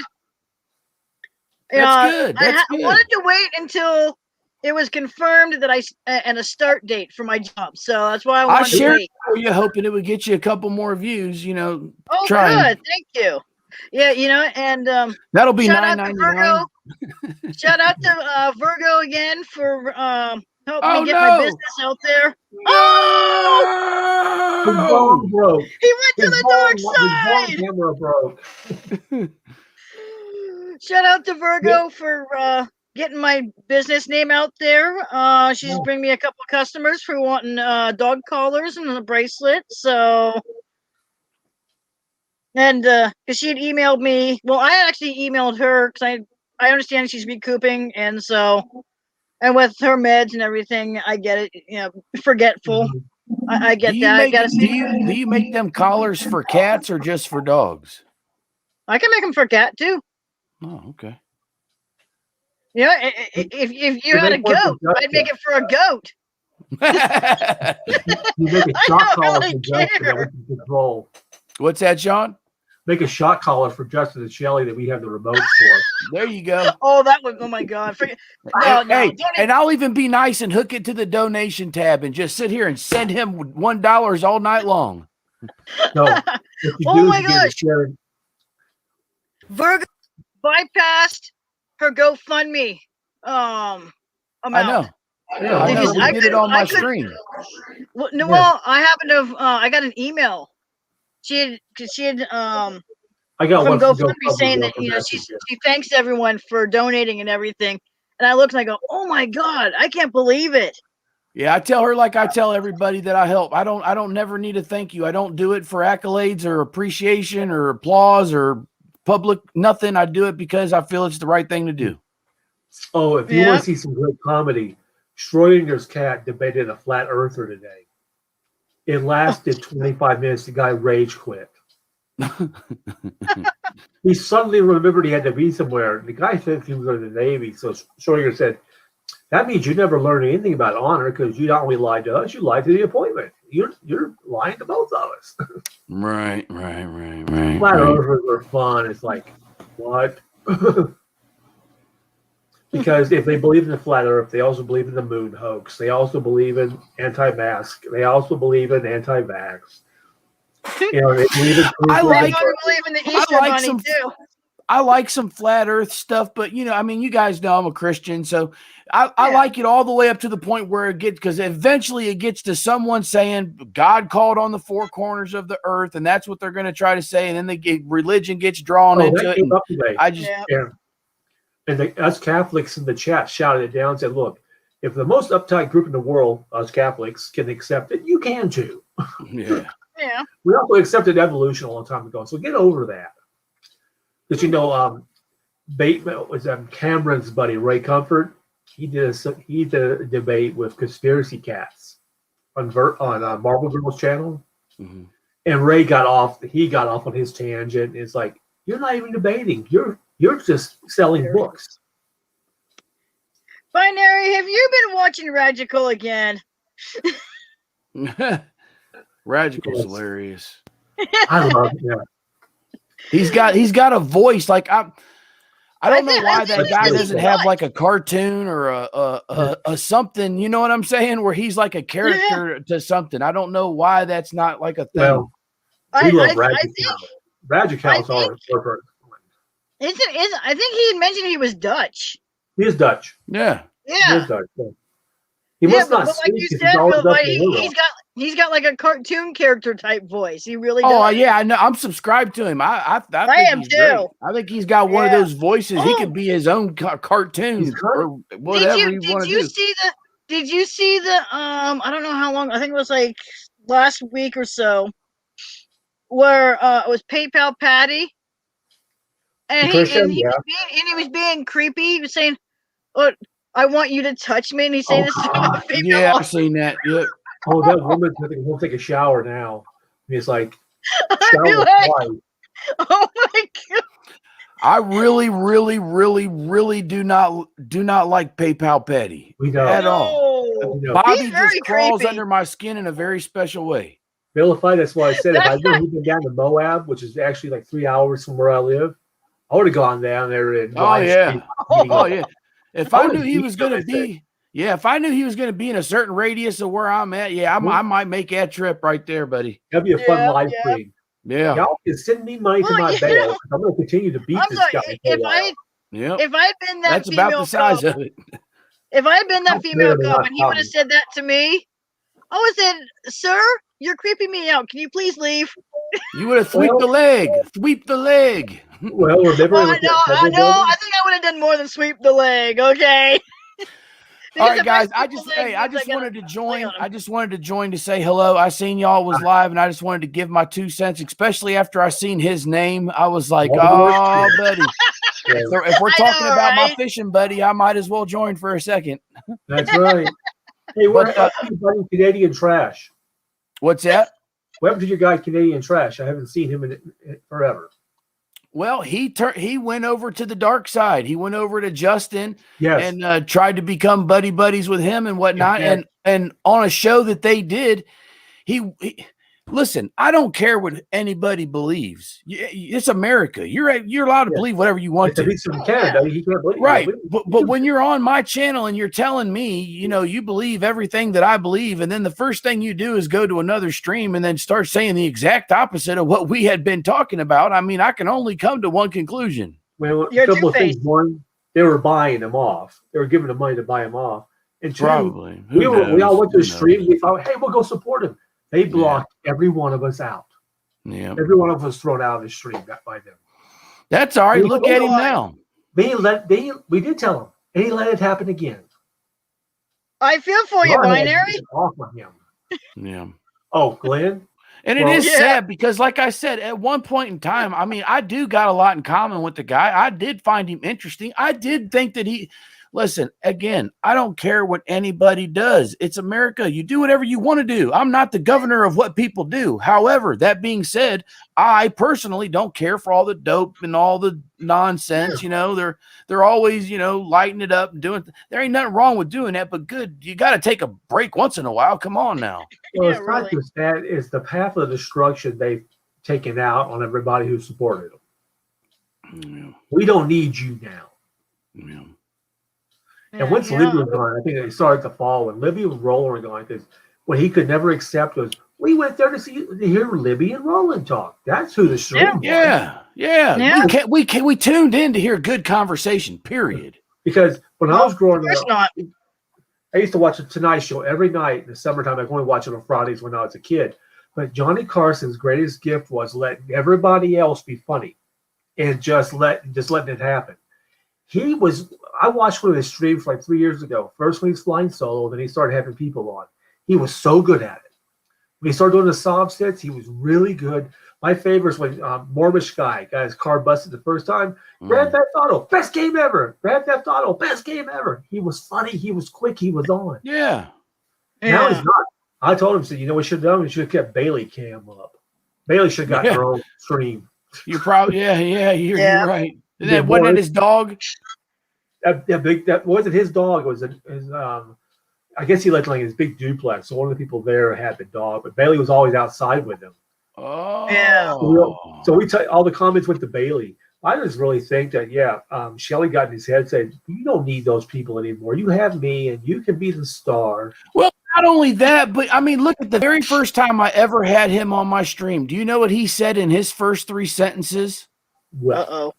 That's good. That's I good. wanted to wait until it was confirmed that and a start date for my job. So that's why I wanted to shared wait. it for you, hoping it would get you a couple more views. Oh, trying. good. Thank you. Yeah, and That'll be shout out to $9.99. Virgo. Shout out to Virgo again for helping Oh, me get my no. business out there. His No! phone broke. He went to the dark His side. phone camera broke. Shout out to Virgo for getting my business name out there. She's bringing me a couple of customers for wanting dog collars and a bracelet. So, and because she had emailed me, well, I actually emailed her because I understand she's recouping, and with her meds and everything, I get it. Forgetful. I get that. Do you make them collars for cats or just for dogs? I can make them for cat too. Oh, okay. If you had a goat, I'd make it for a goat. You make a shock collar for Justin that we can control. What's that, Sean? Make a shock collar for Justin and Shelly that we have the remotes for. There you go. Oh, that would. Oh my God! Hey, and I'll even be nice and hook it to the donation tab and just sit here and send him $1 all night long. No, if you Oh my gosh! Sharon. Virgo bypassed her GoFundMe amount. I know. Yeah, Because we did it on my stream. Well, no, well, I happen to have. I got an email. She had I got from one GoFundMe saying that she thanks everyone for donating and everything. And I look and I go, oh my God, I can't believe it. Yeah, I tell her like I tell everybody that I help. I don't never need a thank you. I don't do it for accolades or appreciation or applause or public nothing. I do it because I feel it's the right thing to do. Oh, if you want to see some great comedy, Schrodinger's cat debated a flat earther today. It lasted 25 minutes. The guy rage quit. He suddenly remembered he had to be somewhere. The guy said he was in the Navy. So Schrodinger said, that means you never learned anything about honor because you not only lied to us, you lied to the appointment. You're lying to both of us. Right. Flat earthers are fun. It's like, what? Because if they believe in the flat earth, they also believe in the moon hoax. They also believe in anti-mask. They also believe in anti-vax. They believe in I believe in the Easter Bunny too. I like some flat earth stuff, but you guys know I'm a Christian, so I like it all the way up to the point where it gets, because eventually it gets to someone saying God called on the four corners of the earth, and that's what they're going to try to say, and then religion gets drawn into it. I just and us Catholics in the chat shouted it down and said, look, if the most uptight group in the world, us Catholics, can accept it, you can too. Yeah. We also accepted evolution a long time ago, so get over that. Because Bateman was Cameron's buddy, Ray Comfort. He did a debate with Conspiracy Cats on Marvel Girls channel. Mm-hmm. And Ray got off on his tangent. It's like, you're not even debating. You're just selling books. Binary, have you been watching Radical again? Radical's hilarious. I love it. He's got a voice like I don't know why that guy doesn't have like a cartoon or a something. You know what I'm saying? Where he's like a character to something. I don't know why that's not like a thing. Well, we love Radical. Radical's our perfect. I think he had mentioned he was Dutch. He is Dutch. Yeah. He is Dutch. He must not but like you said, he's got like a cartoon character type voice. He really does. Oh yeah, I know. I'm subscribed to him. I think am he's too. Great. I think he's got one of those voices. He could be his own cartoon or whatever he want to do. Did you see the I don't know how long, I think it was like last week or so, where it was PayPal Patty, and he was being creepy. He was saying, "Oh, I want you to touch me," and he's saying this. Yeah, I've seen that. Yeah. Oh, that woman's he'll take a shower now. And he's like, oh my God. I really, really, really, really do not like PayPal Petty We don't. at all. No. You know, Bobby He's very just crawls creepy. under my skin in a very special way. Vilify, that's why I said if I knew he'd been down to Moab, which is actually like 3 hours from where I live, I would have gone down there and Oh yeah, oh yeah. If I I knew would he beat was him, going I to be, yeah, if I knew he was going to be in a certain radius of where I'm at, yeah, I might make that trip right there, buddy. That'd be a fun Yeah, live yeah. stream. Yeah, Y'all can send me money to Well, my you bail. know, I'm going to continue to beat I'm this sorry. guy for a while. yeah. If I'd been that That's female about the size cub, of it. if I had been that I'll female clear it cub up, and he would have Tommy. said that to me, I would have said, "Sir, you're creeping me out. Can you please leave?" You would have swept the leg, sweep the leg. Well, remember Oh, with no, that I Pebble know. Buddy? I think I would have done more than sweep the leg. Okay. All Because right, if guys. sweep I the just, leg, hey, I means just gotta wanted to lay join. on him. I just wanted to join to say hello. I seen y'all was live, and I just wanted to give my 2 cents, especially after I seen his name. I was like, oh, buddy. Yeah, If we're I talking know, about my right? fishing buddy, I might as well join for a second. that's right. Hey, what But, happened to your buddy Canadian Trash? What's that? What happened to your guy Canadian Trash? I haven't seen him in forever. Well, he went over to the dark side. He went over to Justin Yes. and tried to become buddies with him and whatnot. Exactly. And on a show that they did, he listen. I don't care what anybody believes. It's America. You're allowed to Yeah. believe whatever you want If to. he's from Canada, he can't believe Right. it. But when you're on my channel and you're telling me, you believe everything that I believe, and then the first thing you do is go to another stream and then start saying the exact opposite of what we had been talking about. I mean, I can only come to one conclusion. Well, You're a couple of things. two-faced. One, they were buying him off. They were giving him money to buy him off. And two, Probably. we all went to the Who stream. knows? We thought, hey, we'll go support him. They blocked every one of us out. Yeah. Every one of us was thrown out of the stream by them. That's all right. We Look go at him on. now. We did tell him, and he let it happen again. I feel for you, Glenn had to binary. get off on him. Yeah. Oh, Glenn. And it Well- is Yeah. sad because, like I said, at one point in time, I mean, I do got a lot in common with the guy. I did find him interesting. I did think that listen, again, I don't care what anybody does. It's America. You do whatever you want to do. I'm not the governor of what people do. However, that being said, I personally don't care for all the dope and all the nonsense. They're always, lighting it up and doing. There ain't nothing wrong with doing that, but good. You got to take a break once in a while. Come on now. Well, Yeah, it's not really. just that; it's the path of destruction they've taken out on everybody who supported them. Yeah. We don't need you now. Yeah. And once Yeah. Libby was gone, I think it started to fall. When Libby and Roland were gone, because what he could never accept was we went there to hear Libby and Roland talk. That's who the stream was. Yeah. Yeah. We tuned in to hear good conversation, period. Because when I was growing Of course up, not. I used to watch the Tonight Show every night in the summertime. I could only watch it on Fridays when I was a kid. But Johnny Carson's greatest gift was letting everybody else be funny and just letting it happen. I watched one of his streams like 3 years ago. First when he was flying solo, then he started having people on. He was so good at it. When he started doing the sob sets, he was really good. My favorite was when Morbish Guy got his car busted the first time. Grand Theft Auto, best game ever. Grand Theft Auto, best game ever. He was funny. He was quick. He was on. Yeah. Now Yeah. he's not. I told him, said, you know what we should have done? We should have kept Bailey Cam up. Bailey should have got Yeah. her own stream. You're probably you're Yeah. right. And Yeah, that wasn't boy. it his dog? That wasn't his dog. It was I guess he lived like his big duplex. So one of the people there had the dog, but Bailey was always outside with him. Oh. Yeah. So all the comments went to Bailey. I just really think that Shelly got in his head said, you don't need those people anymore. You have me, and you can be the star. Well, not only that, but I mean, look at the very first time I ever had him on my stream. Do you know what he said in his first 3 sentences? Well, Uh-oh.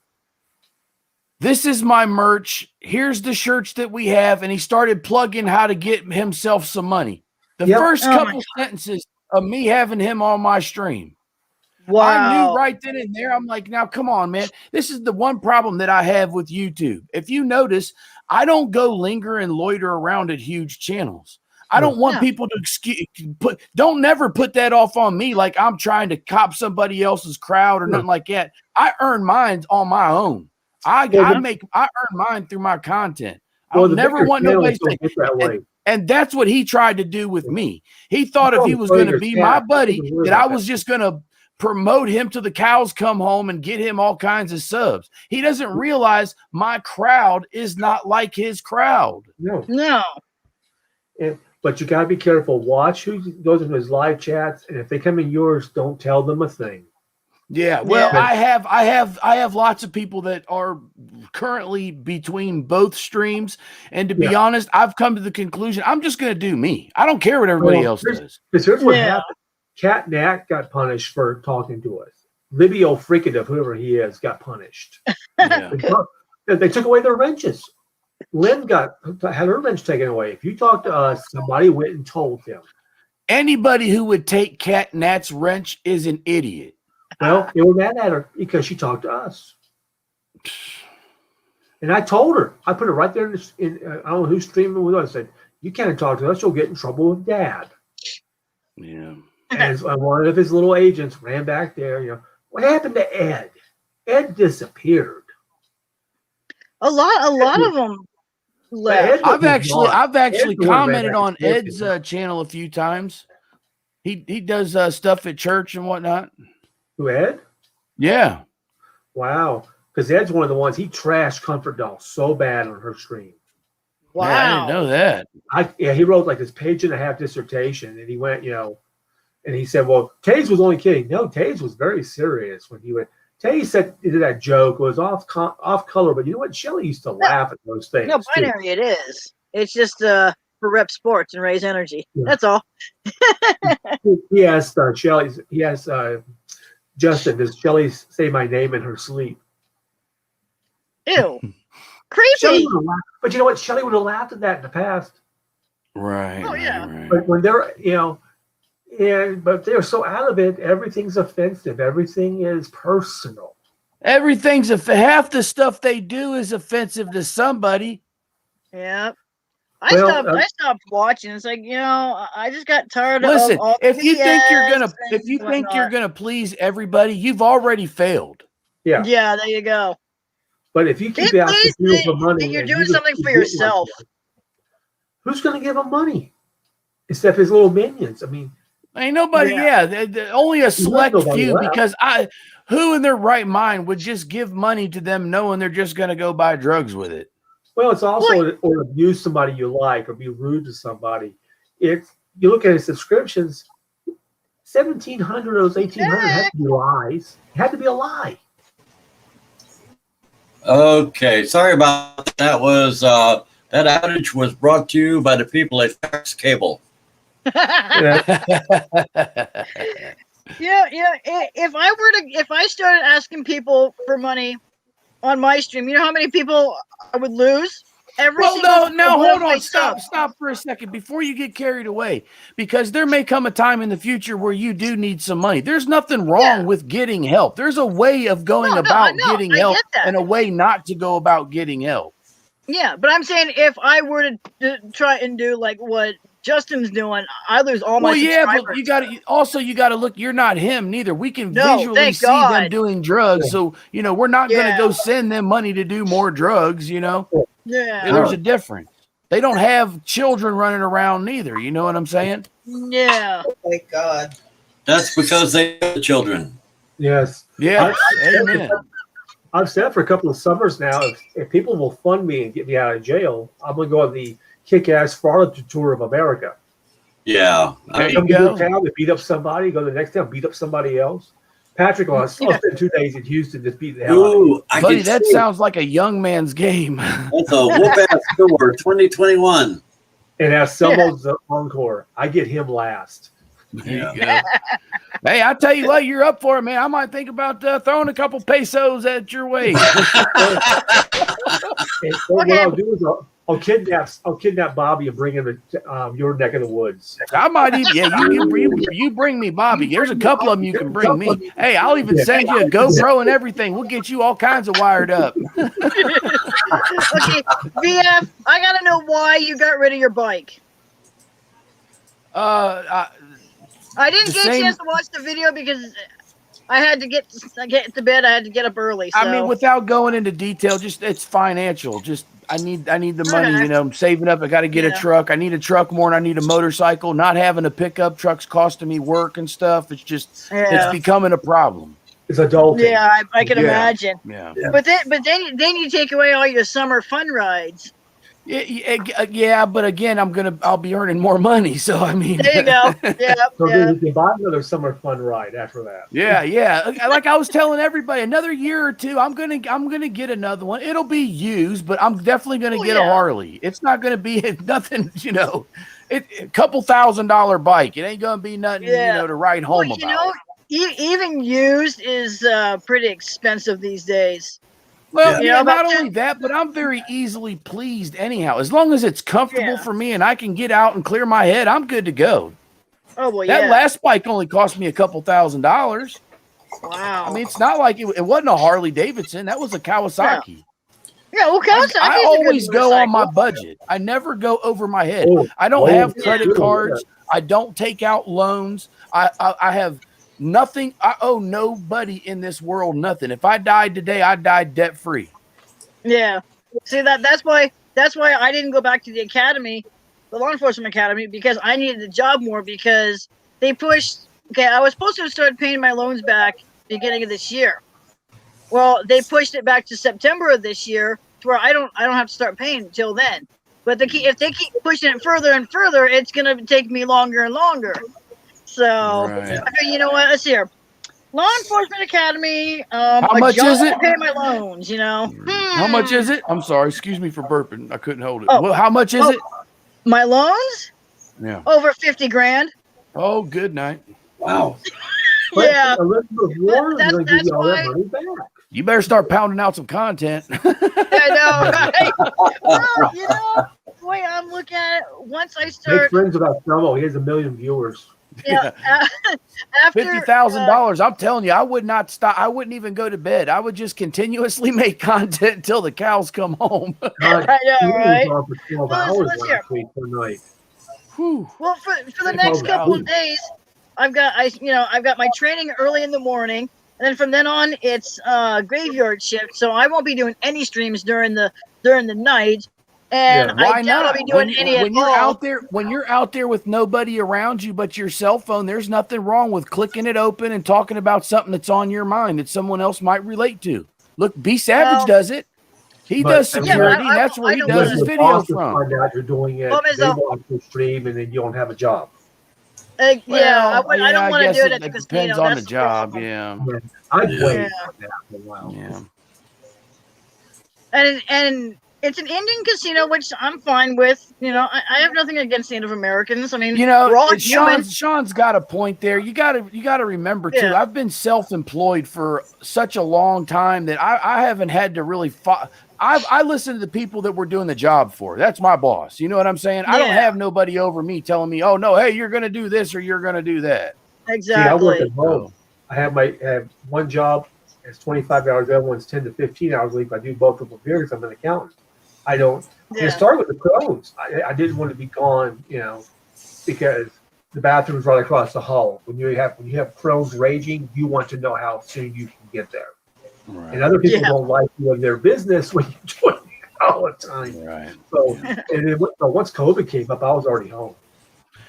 This is my merch. Here's the shirts that we have. And he started plugging how to get himself some money. The Yep. first Oh my couple sentences of me having him on my stream. I Wow. knew right then and there. I'm like, now come on, man. This is the one problem that I have with YouTube. If you notice, I don't go linger and loiter around at huge channels. I don't want No. people to don't never put that off on me like I'm trying to cop somebody else's crowd or No. nothing like that. I earn mine on my own. I earn mine through my content. I'll the never bigger want nobody channels to say, don't get that way. and that's what he tried to do with me. He thought if he was going to be my buddy, that I was just going to promote him till the cows come home and get him all kinds of subs. He doesn't realize my crowd is not like his crowd. No. No. But you got to be careful. Watch who goes into his live chats, and if they come in yours, don't tell them a thing. Yeah, well, Yeah. I have lots of people that are currently between both streams, and to be honest, I've come to the conclusion I'm just going to do me. I don't care what everybody else does. Because here's what Yeah. happened: Cat Nat got punished for talking to us. Libby O'Fricative, whoever he is, got punished. Yeah. They took away their wrenches. Lynn had her wrench taken away. If you talk to us, somebody went and told him. Anybody who would take Cat Nat's wrench is an idiot. Well, they were mad at her because she talked to us. And I told her, I put it right there in I don't know who's streaming with us. I said, you can't talk to us, you'll get in trouble with Dad. Yeah. And one of his little agents ran back there, what happened to Ed? Ed disappeared. A lot of them left. I've actually Ed's the one commented that on actually Ed's channel a few times. He does stuff at church and whatnot. Who, Ed? Yeah. Wow. Because Ed's one of the ones, he trashed Comfort Doll so bad on her stream. Wow. Man, I didn't know that. He wrote like this 1.5-page dissertation, and he went, and he said, well, Taze was only kidding. No, Taze was very serious when he went. Taze said he did that joke, was off color, but you know what? Shelley used to laugh at those things. No, binary it is. It's just for rep sports and raise energy. Yeah. That's all. He asked Shelley, Justin, does Shelley say my name in her sleep? Ew. Shelley Creepy. would have laughed, but you know what? Shelley would have laughed at that in the past. Right. Oh, yeah. Right. But when they're, but they're so out of it, everything's offensive. Everything is personal. Everything's half the stuff they do is offensive to somebody. Yeah. Well, I stopped watching. It's like, I just got tired Listen, of all if you think you're BS gonna and if you think whatnot. you're gonna please everybody, you've already failed. Yeah. Yeah, there you go. But if you keep Be asking pleased people that- for money, that you're and doing you just something keep for getting like yourself. that, who's going to give him money? Except his little minions. I mean, Ain't nobody, only a select nobody few, left. because who in their right mind would just give money to them knowing they're just gonna go buy drugs with it? well, it's also or abuse somebody you like or be rude to somebody. If you look at his subscriptions, 1,700 of those 1,800 had to be lies. It had to be a lie. Okay, sorry about that. That was that outage was brought to you by the people at Fax Cable. Yeah. If I started asking people for money on my stream, you know how many people I would lose? Well, no, one hold of my on, stop for a second before you get carried away, because there may come a time in the future where you do need some money. There's nothing wrong with getting help. There's a way of going about getting help and a way not to go about getting help. Yeah, but I'm saying if I were to try and do like what Justin's doing, I lose all my subscribers. But you got to look. You're not him neither. We can No, visually thank see them God. doing drugs, so we're not going to Yeah. go send them money to do more drugs. Yeah. There's a difference. They don't have children running around neither. You know what I'm saying? Yeah. Thank God. That's because they have children. Yes. Yes. Amen. I've said for a couple of summers now, if people will fund me and get me out of jail, I'm going to go on the kick-ass Florida tour of America. Yeah. There you Come to go. a town to beat up somebody, go to the next town, beat up somebody else. Patrick, I'll spend 2 days in Houston just beat the hell out of you. Ooh, I Buddy, can that see sounds like a young man's game. that's a whoop-ass tour 2021. And have Selmo's encore. I get him last. There you go. Hey, I tell you what, you're up for it, man. I might think about throwing a couple pesos at your way. And what I'll do is I'll kidnap Bobby and bring him to your neck of the woods. I might even, you bring me Bobby. There's a couple of them you can bring me. Hey, I'll even send you a GoPro and everything. We'll get you all kinds of wired up. Okay, VF, I gotta know why you got rid of your bike. I didn't get a chance to watch the video because I had to get to bed. I had to get up early. So. I mean, without going into detail, just it's financial. Just I need the money. Okay. You know, I'm saving up. I got to get a Yeah. truck. I need a truck more than I need a motorcycle. Not having a pickup truck's costing me work and stuff. It's just it's Yeah. becoming a problem. It's adulting. Yeah, I can Yeah. imagine. Yeah. But then you take away all your summer fun rides. Yeah, but again, I'll be earning more money. So I mean, There you go. Yeah, So yeah. then you can buy another summer fun ride after that. yeah. Like I was telling everybody, another year or two, I'm gonna get another one. It'll be used, but I'm definitely gonna get a yeah. Harley. It's not gonna be nothing, you know. A couple $1,000 bike. It ain't gonna be nothing, Yeah. you know, to ride home Well, about. even used is pretty expensive these days. Well, You yeah, know, not but- only that, but I'm very easily pleased anyhow. As long as it's comfortable Yeah. for me and I can get out and clear my head, I'm good to go. Oh well, That yeah. last bike only cost me a couple $1,000. Wow. I mean, it's not like it wasn't a Harley Davidson. That was a Kawasaki. yeah. Well, Kawasaki's I a good always go on my motorcycle. budget. I never go over my head. Oh, I don't oh, have yeah. credit cards. I don't take out loans. I have nothing. I owe nobody in this world nothing. If I died today, I died debt free. Yeah. See that's why I didn't go back to the academy, the law enforcement academy, because I needed the job more because they pushed. Okay, I was supposed to start paying my loans back beginning of this year. Well, they pushed it back to September of this year to where I don't have to start paying until then. But if they keep pushing it further and further, it's gonna take me longer and longer. So Right. okay, you know what? Let's see here. Law Enforcement Academy. How a much job is it? to pay my loans, you know. How much is it? I'm sorry. Excuse me for burping. I couldn't hold it. Oh. Well, how much is Oh. it? My loans? Yeah. Over 50 grand. Oh, good night. Wow. But Yeah. Elizabeth Warren is That's- going to give that's you all that why- money back. You better start pounding out some content. I know, right? Well, you know, the way I'm looking at it, once I Make start, friends about Selmo. He has 1 million viewers. yeah, after $50,000. I'm telling you, I would not stop. I wouldn't even go to bed. I would just continuously make content until the cows come home. God, I know, he was right? on for 12 Well, hours let's hear. last week per night. Whew. Well, for the Take next over couple out. of days, I've got my training early in the morning, and then from then on it's graveyard shift. So I won't be doing any streams during the night, and Yeah. Why I doubt not? I'll be doing any when at you're all. out there, when you're out there with nobody around you but your cell phone, there's nothing wrong with clicking it open and talking about something that's on your mind that someone else might relate to. Look, B Savage Well- does it. He But- does Yeah, but security. I- and that's where I he don't does wanna- his Your video bosses from. Find out you're doing it. Well, Ms. They O- watch your stream, and then you don't have a job. Yeah, I yeah, don't want to guess do it at the depends casino. on That's the job. problem. Yeah. I'd Yeah. wait Yeah. on that for a while. Yeah. And it's an Indian casino, which I'm fine with. You know, I have nothing against Native Americans. I mean, You know, we're all it's human. Sean's got a point there. You gotta remember too. Yeah. I've been self-employed for such a long time that I haven't had to really. I listen to the people that we're doing the job for. That's my boss. You know what I'm saying? I don't Yeah. have nobody over me telling me, "Oh no, hey, you're gonna do this or you're gonna do that." See, I work Exactly. at home. I have one job. It's 25 hours. The other one's 10 to 15 hours a week. I do both of them here because I'm an accountant. I don't. Yeah. It started with the crows. I didn't want to be gone, because the bathroom's right across the hall. When you have crows raging, you want to know how soon you can get there. Right. And other people Yeah. don't like doing their business when you're doing it all the time. Right. So, and then once COVID came up, I was already home.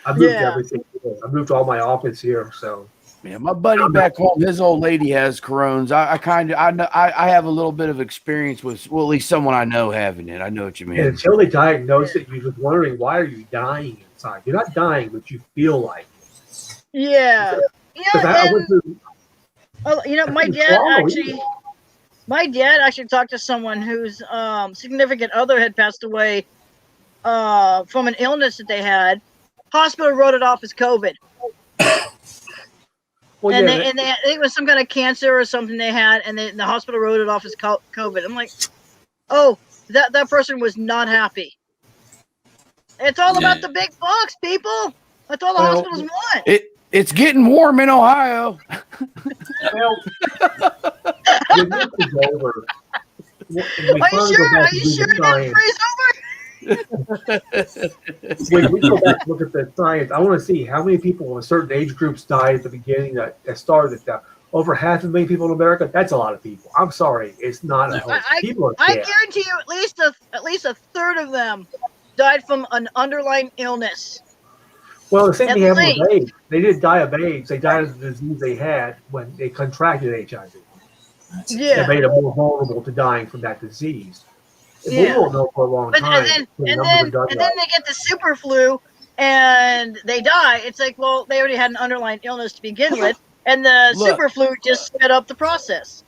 I moved Yeah. everything here. I moved all my office here. So, Yeah, my buddy back home, his old lady has Crohn's. I have a little bit of experience with, well, at least someone I know having it. I know what you mean. and until they diagnose it, you're just wondering, why are you dying inside? You're not dying, but you feel like it. Yeah. Because Yeah, I went and, through, my dad actually talked to someone whose significant other had passed away from an illness that they had. Hospital wrote it off as COVID. well, And yeah, it was some kind of cancer or something they had, and the hospital wrote it off as COVID. I'm like, oh, that person was not happy. It's all about the big bucks, people. That's all the Well, hospitals want. It's getting warm in Ohio. well, when this is over, when we Are you finally go sure? back Are to you do sure the it didn't science, freeze over? when we go back and look at the science, I want to see how many people in certain age groups died at the beginning that started it down. over 500,000 people in America. That's a lot of people. I'm sorry, it's not a whole. People are I dead. guarantee you, at least a third of them died from an underlying illness. Well, the same At thing happened with least. AIDS. They didn't die of AIDS. They died of the disease they had when they contracted HIV. Yeah. It made them more vulnerable to dying from that disease. We Yeah. won't know for a long But time. and the then numbers are done they get the super flu and they die. It's like, well, they already had an underlying illness to begin with, and the Look. super flu just sped up the process.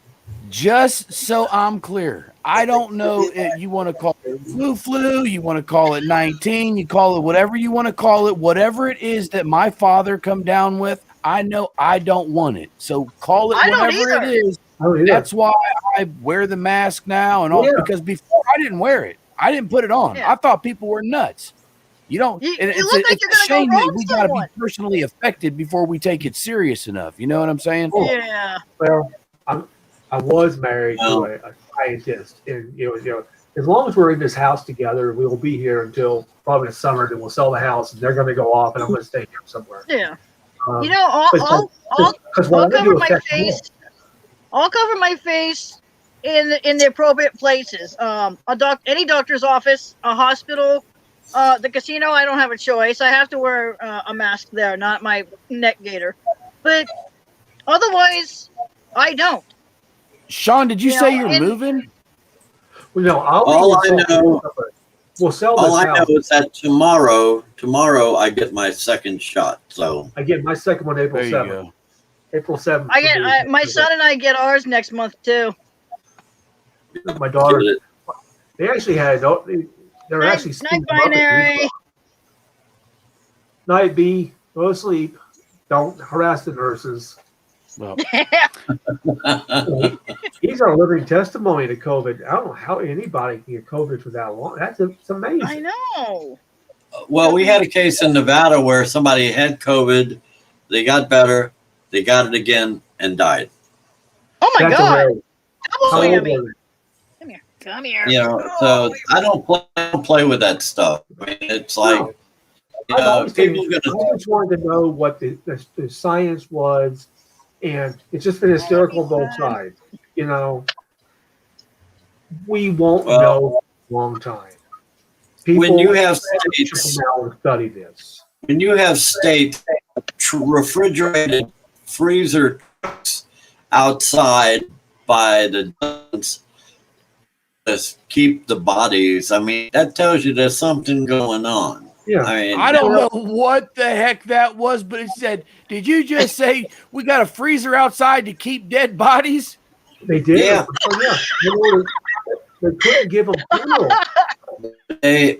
Just so I'm clear, I don't know if you want to call it flu, you want to call it 19, you call it whatever you want to call it, whatever it is that my father come down with, I know I don't want it. So call it I don't whatever it either. is. Oh, yeah. That's why I wear the mask now and all, Yeah. because before I didn't wear it. I didn't put it on. Yeah. I thought people were nuts. You don't. You and look like you're it's a gonna shame go that wrong we got to be someone. personally affected before we take it serious enough. You know what I'm saying? Oh. Yeah. Well, I was married to a scientist, and as long as we're in this house together, we will be here until probably the summer. Then we'll sell the house, and they're going to go off, and I'm going to stay here somewhere. Yeah. Um, You know, I'll because what I'll I'm going to cover do my affects me. face. I'll cover my face in the appropriate places. Any doctor's office, a hospital, the casino. I don't have a choice. I have to wear a mask there, not my neck gaiter. But otherwise, I don't. Sean, did you Yeah, say you're and- moving? Well, no, All I know- we'll sell All this I know house. is that tomorrow I get my second shot. So I get my second one April There you 7th. go. April 7th. I get my son and I get ours next month too. My daughter. They actually had. They're actually. Night binary. Night B. Go to sleep. Don't harass the nurses. Well, He's our living testimony to COVID. I don't know how anybody can get COVID for that long. It's amazing. I know. well, we had a case in Nevada where somebody had COVID, they got better, they got it again, and died. Oh my That's a God! rarity. Double How old whammy. was it? Come here. You know, so I don't play with that stuff. I mean, it's like, No. you I've know, always been- people I gonna. just wanted to know what the science was, and it's just been hysterical on both sides. We won't Well, know for a long time. When you have should states, come out and study this. when you have states refrigerated freezer trucks outside by the dozens, just keep the bodies. I mean, that tells you there's something going on. Yeah. I mean, I don't know what the heck that was, but it said, did you just say we got a freezer outside to keep dead bodies? They did. Yeah. Oh, yeah. They couldn't give them funeral. they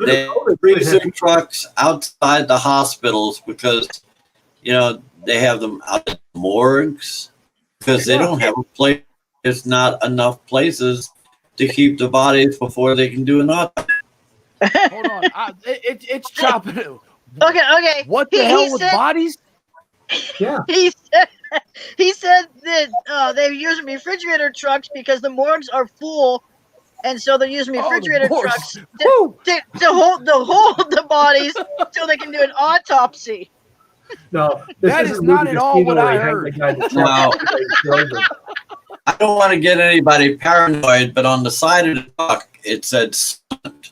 freezer trucks outside the hospitals because they have them out at morgues because they don't have a place. There's not enough places to keep the bodies before they can do an autopsy. Hold on. It's chopping. Okay. What the He hell with said- bodies? Yeah. He said that they use refrigerator trucks because the morgues are full, and so they're using refrigerator morgues. trucks to Woo! hold the bodies so they can do an autopsy. No, this That isn't is not Movie at all Casino what where I they hang heard. the guy in the Wow. truck and they throw them. I don't want to get anybody paranoid, but on the side of the truck it said stunt.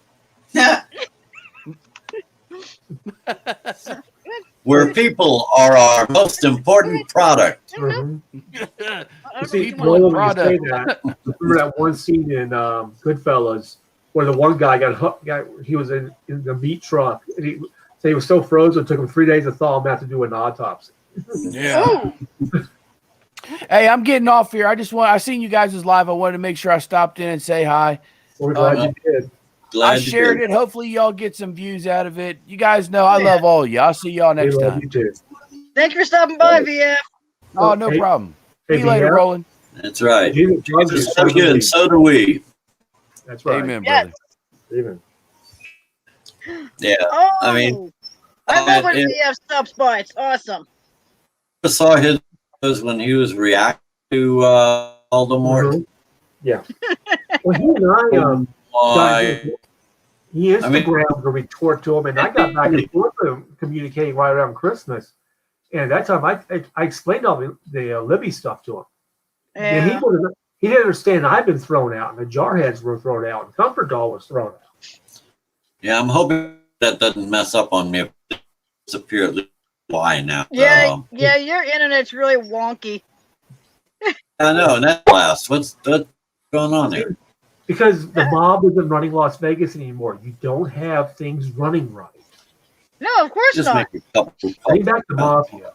Where people are our most important product. Mhm. Okay, You see, People Nolan, and when you say product. that, remember that one scene in Goodfellas where the one guy got hooked? He was in the meat truck, and he was so frozen it took him 3 days to thaw him out to do an autopsy. Yeah. Hey, I'm getting off here. I seen you guys was live. I wanted to make sure I stopped in and say hi. We're glad you did. Glad I you shared did. it. Hopefully y'all get some views out of it. You guys know I Yeah. love all of you. I'll see y'all We next love time. you too. Thank you for stopping by, VF. Oh, no Hey, problem. hey, See you later, VF, Roland. That's right. Jesus loves you, so So do we. good. So do we. That's right. Amen, Yes. brother. Amen. Yeah. Oh, I mean, I love when it- VF stops by. It's awesome. I saw his videos when he was reacting to Voldemort. Mhm. Yeah. Well, he and I Why? he I mean- Instagrammed a retort to him, and I got back and forth with him communicating right around Christmas. And that time, I explained all the Libby stuff to him. And Yeah. he didn't understand I've been thrown out, and the jar heads were thrown out, and Comfort Doll was thrown out. Yeah, I'm hoping that doesn't mess up on me if it disappears. Why now? Yeah, yeah, your internet's really wonky. I know, and that last. What's going on there? Because the mob isn't running Las Vegas anymore. You don't have things running right. No, of course Just not. make a couple. Bring back the mafia.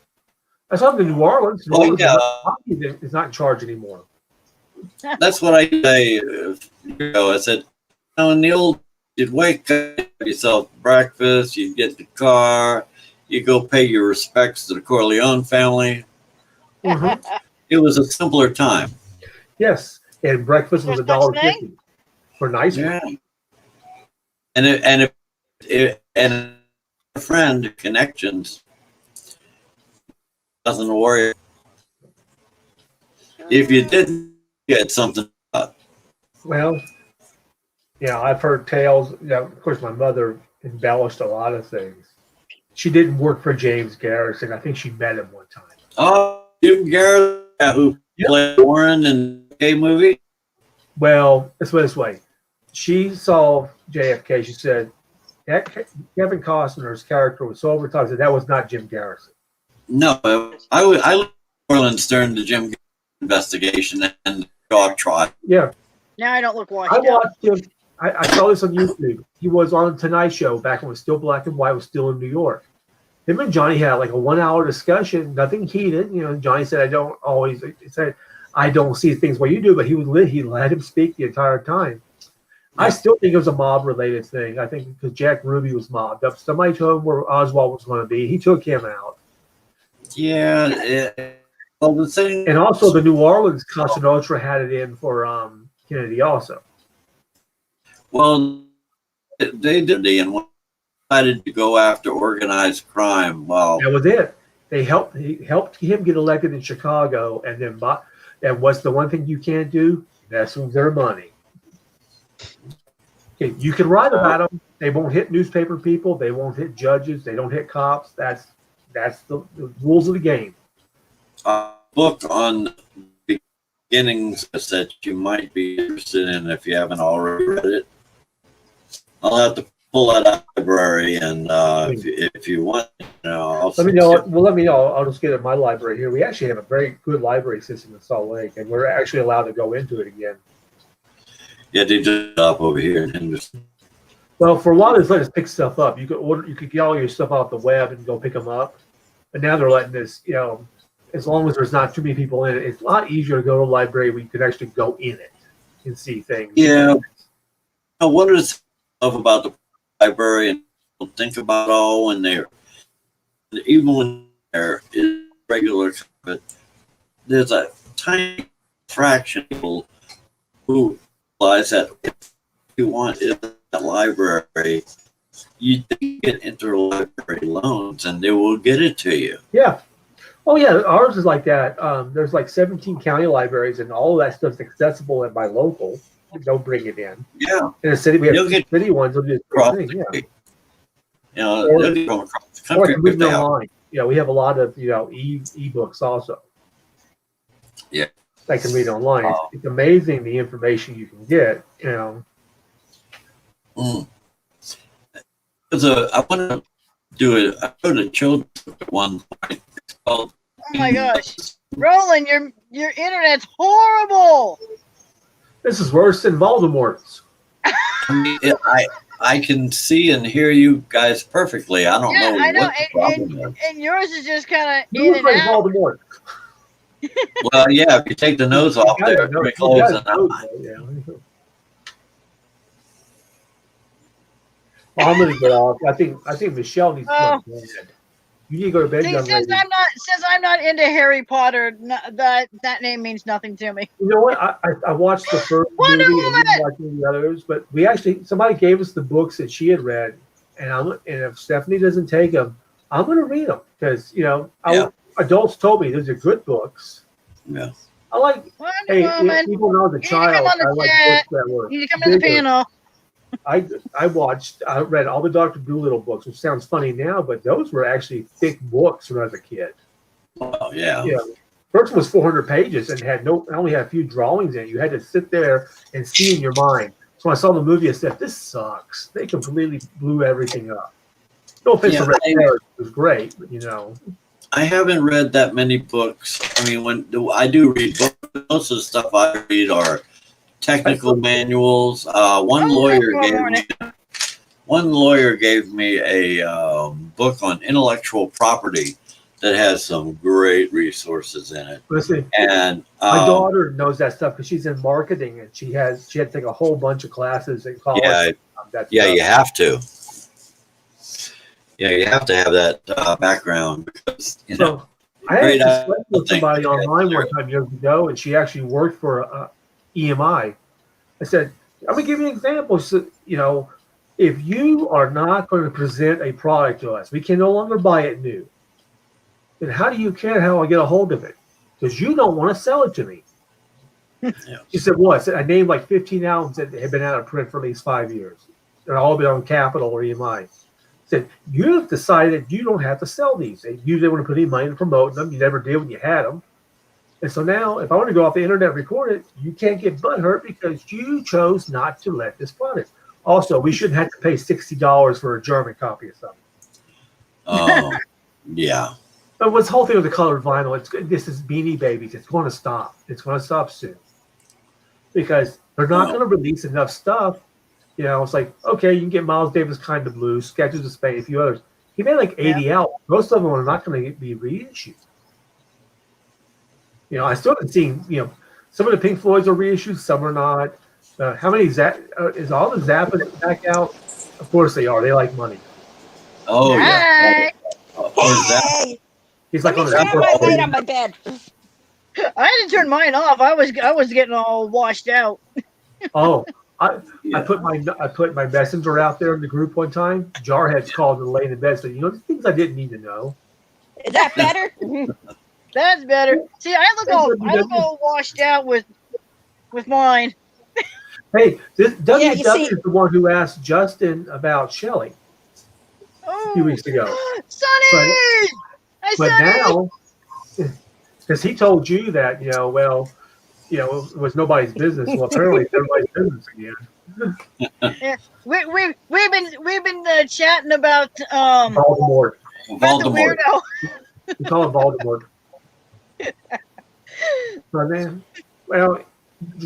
I saw in New Orleans. New Oh, Orleans, yeah. the mafia is not in charge anymore. That's what I say. I said, in the old, you'd wake up, have yourself breakfast, you'd get the car, you go pay your respects to the Corleone family. Mhm. It was a simpler time. Yes, and breakfast was There's such $1.50 for nice Yeah. ones. And and a friend connections doesn't worry. If you didn't get something, Well, yeah, I've heard tales. Of course, my mother embellished a lot of things. She didn't work for James Garrison. I think she met him one time. oh, Jim Garrett, who played Warren in the gay movie. Well, let's put it this way. She saw JFK. She said, that Kevin Costner's character was so overtime. Said that was not Jim Garrison. No, I lived in New Orleans during the Jim Garrett investigation and the dog trial. Yeah, Now I don't look washed I out. watched him. I saw this on YouTube. He was on Tonight Show back when it was still black and white. Was still in New York. Him and Johnny had like a 1 hour discussion. Nothing heated. You know, Johnny said, He said, I don't see things the way you do, but he let him speak the entire time. I still think it was a mob related thing. I think because Jack Ruby was mobbed up. Somebody told him where Oswald was going to be. He took him out. Yeah. Well, the thing, And also the New Orleans Casa Nostra had it in for Kennedy also. well, they did, and decided to go after organized crime. Well, That was it. He helped him get elected in Chicago, and then and what's the one thing you can't do? Mess with their money. Okay, you can write about them. They won't hit newspaper people. They won't hit judges. They don't hit cops. That's the rules of the game. a book on beginnings that you might be interested in if you haven't already read it. I'll have to pull that out of the library, and if you want, I'll Let me know. Well, let me know. I'll just get it in my library here. We actually have a very good library system in Salt Lake, and we're actually allowed to go into it again. Yeah, they just up over here in Henderson. Well, for a while, they let us pick stuff up. You could get all your stuff off the web and go pick them up. But now they're letting us, as long as there's not too many people in it, it's a lot easier to go to a library where you can actually go in it and see things. Yeah. What is love about the library, and people think about all when they're, even when they're in regular, but there's a tiny fraction of people who realize that if you want in the library, you get interlibrary loans and they will get it to you. Yeah. Oh, yeah. Ours is like that. There's like 17 county libraries, and all of that stuff's accessible and by local. Don't bring it in. Yeah. In the city, we have You'll get city ones. Will just across thing, the yeah. country. They'll get from across the Or country can read if they them have. online. We have a lot of e-books also. Yeah. I can read online. It's amazing the information you can get. Mm. I want to do it. I wrote a children's book at one point. It's called. Oh my gosh, Roland, your internet's horrible. This is worse than Voldemort's. I can see and hear you guys perfectly. I don't know I know, what the problem is. and yours is just kind of You in and look like out. Voldemort. Well, yeah, if you take the nose off You there, gotta know- pretty you close gotta enough. know, yeah. Well, I'm gonna get off. I think Michelle needs to go to bed. You need to go to bed, See, young since lady. I'm not into Harry Potter, that name means nothing to me. You know what? I watched the first Wonder movie and Woman! didn't watch any others, but somebody gave us the books that she had read, and if Stephanie doesn't take them, I'm going to read them because adults told me those are good books. Yeah. I like. Wonder Hey, Woman, even when I was a need to child, come on the I like chat. books that were. you need to come to the bigger. panel. I read all the Dr. Dolittle books, which sounds funny now, but those were actually thick books when I was a kid. Oh, yeah. Yeah. First one was 400 pages and had only had a few drawings in it. You had to sit there and see in your mind. So when I saw the movie, I said, "This sucks." They completely blew everything up. No offense to Red Terror, it was great, but I haven't read that many books. I mean, when I do read books, most of the stuff I read are technical manuals. One lawyer gave me a book on intellectual property that has some great resources in it. Listen, and my daughter knows that stuff because she's in marketing, and she had to take a whole bunch of classes in college. You have to. Yeah, you have to have that background because I actually spoke with somebody online one time years ago, and she actually worked for EMI. I said, "I'm gonna give you an example. So, if you are not going to present a product to us, we can no longer buy it new. Then how do you care how I get a hold of it? Because you don't want to sell it to me." Yeah. She said, "What?" I said, "I named like 15 albums that have been out of print for at least 5 years. They're all been on Capitol or EMI." Said, "You've decided you don't have to sell these. You didn't want to put any money into promoting them. You never did when you had them. And so now, if I want to go off the internet and record it, you can't get butthurt because you chose not to let this product. Also, we shouldn't have to pay $60 for a German copy of something." Yeah. But this whole thing with the colored vinyl, this is Beanie Babies. It's going to stop. It's going to stop soon because they're not going to release enough stuff. It's like, okay, you can get Miles Davis Kind of Blue, Sketches of Spain, a few others. He made like 80 albums. Most of them are not going to be reissued. I still haven't seen, some of the Pink Floyds are reissued, some are not. How many is all the Zappa back out? Of course they are. They like money. Oh, yeah. Hey! He's like Let me turn my light on my bed. I had to turn mine off. I was getting all washed out. Oh, I put my messenger out there in the group one time. Jarheads called and laying in bed said, "The things I didn't need to know." Is that better? That's better. See, I look all washed out with mine. Hey, this WW see- is the one who asked Justin about Shelley a few weeks ago. Sonny! But now, because he told you that, it was nobody's business. Well, apparently it's everybody's business again. Yeah, we've been chatting about Voldemort. about the weirdo. We call it Voldemort. But then, well,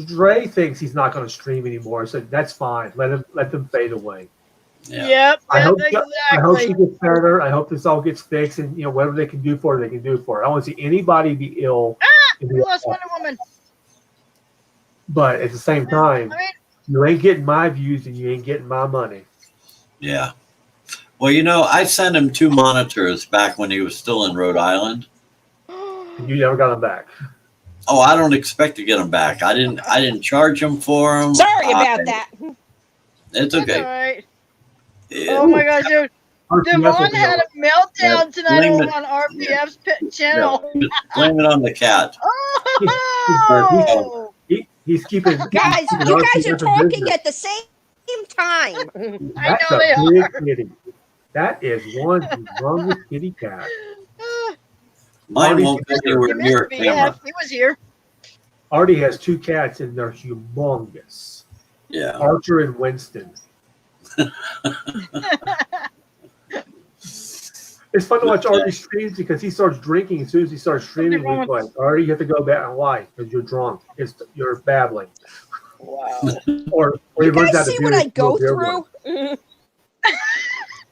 Dre thinks he's not going to stream anymore, so that's fine. Let them fade away. Yeah. Yep, I hope exactly. she gets better. I hope this all gets fixed, and whatever they can do for her, they can do for her. I don't want to see anybody be ill. We lost Wonder Woman. But at the same time, you ain't getting my views and you ain't getting my money. Yeah. Well, I sent him 2 monitors back when he was still in Rhode Island. And you never got them back. Oh, I don't expect to get them back. I didn't charge him for them. Sorry about that. It's okay. That's all right. Oh my gosh, dude. Devon had a meltdown tonight on RPF's channel. Yeah, blame it on the cat. Oh! He's keeping. Guys, you guys are talking at the same time. I That's know they a big are. kitty. That is one humongous kitty cat. Mine won't go anywhere You near a missed me. Yeah, camera. he was here. Artie has 2 cats and they're humongous. Yeah. Archer and Winston. It's fun to watch Artie streams because he starts drinking as soon as he starts streaming. We're like, Artie, you have to go back. Why? Because you're drunk. You're babbling. Wow. Or he You runs guys out of see beer. what I and go beer through? one.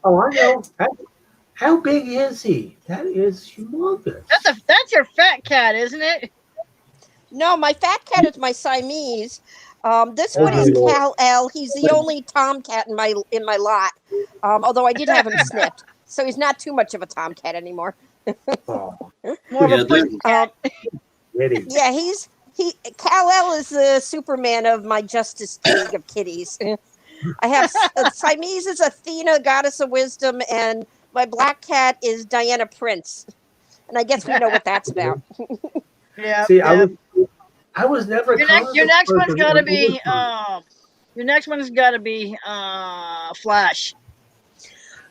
Oh, I know. How big is he? That is humongous. That's your fat cat, isn't it? No, my fat cat is my Siamese. This Oh, one is Lord. Kal-El. He's the only tomcat in my lot. Although I did have him snipped, so he's not too much of a tomcat anymore. Oh, More of Yeah, a pussy cat. kitty. Yeah, Kal-El is the Superman of my Justice League of kitties. I have Siamese is Athena, goddess of wisdom, and my black cat is Diana Prince. And I guess we know what that's about. Yeah. See, yeah. I was never. Your next one's got to be your next one's got to be Flash.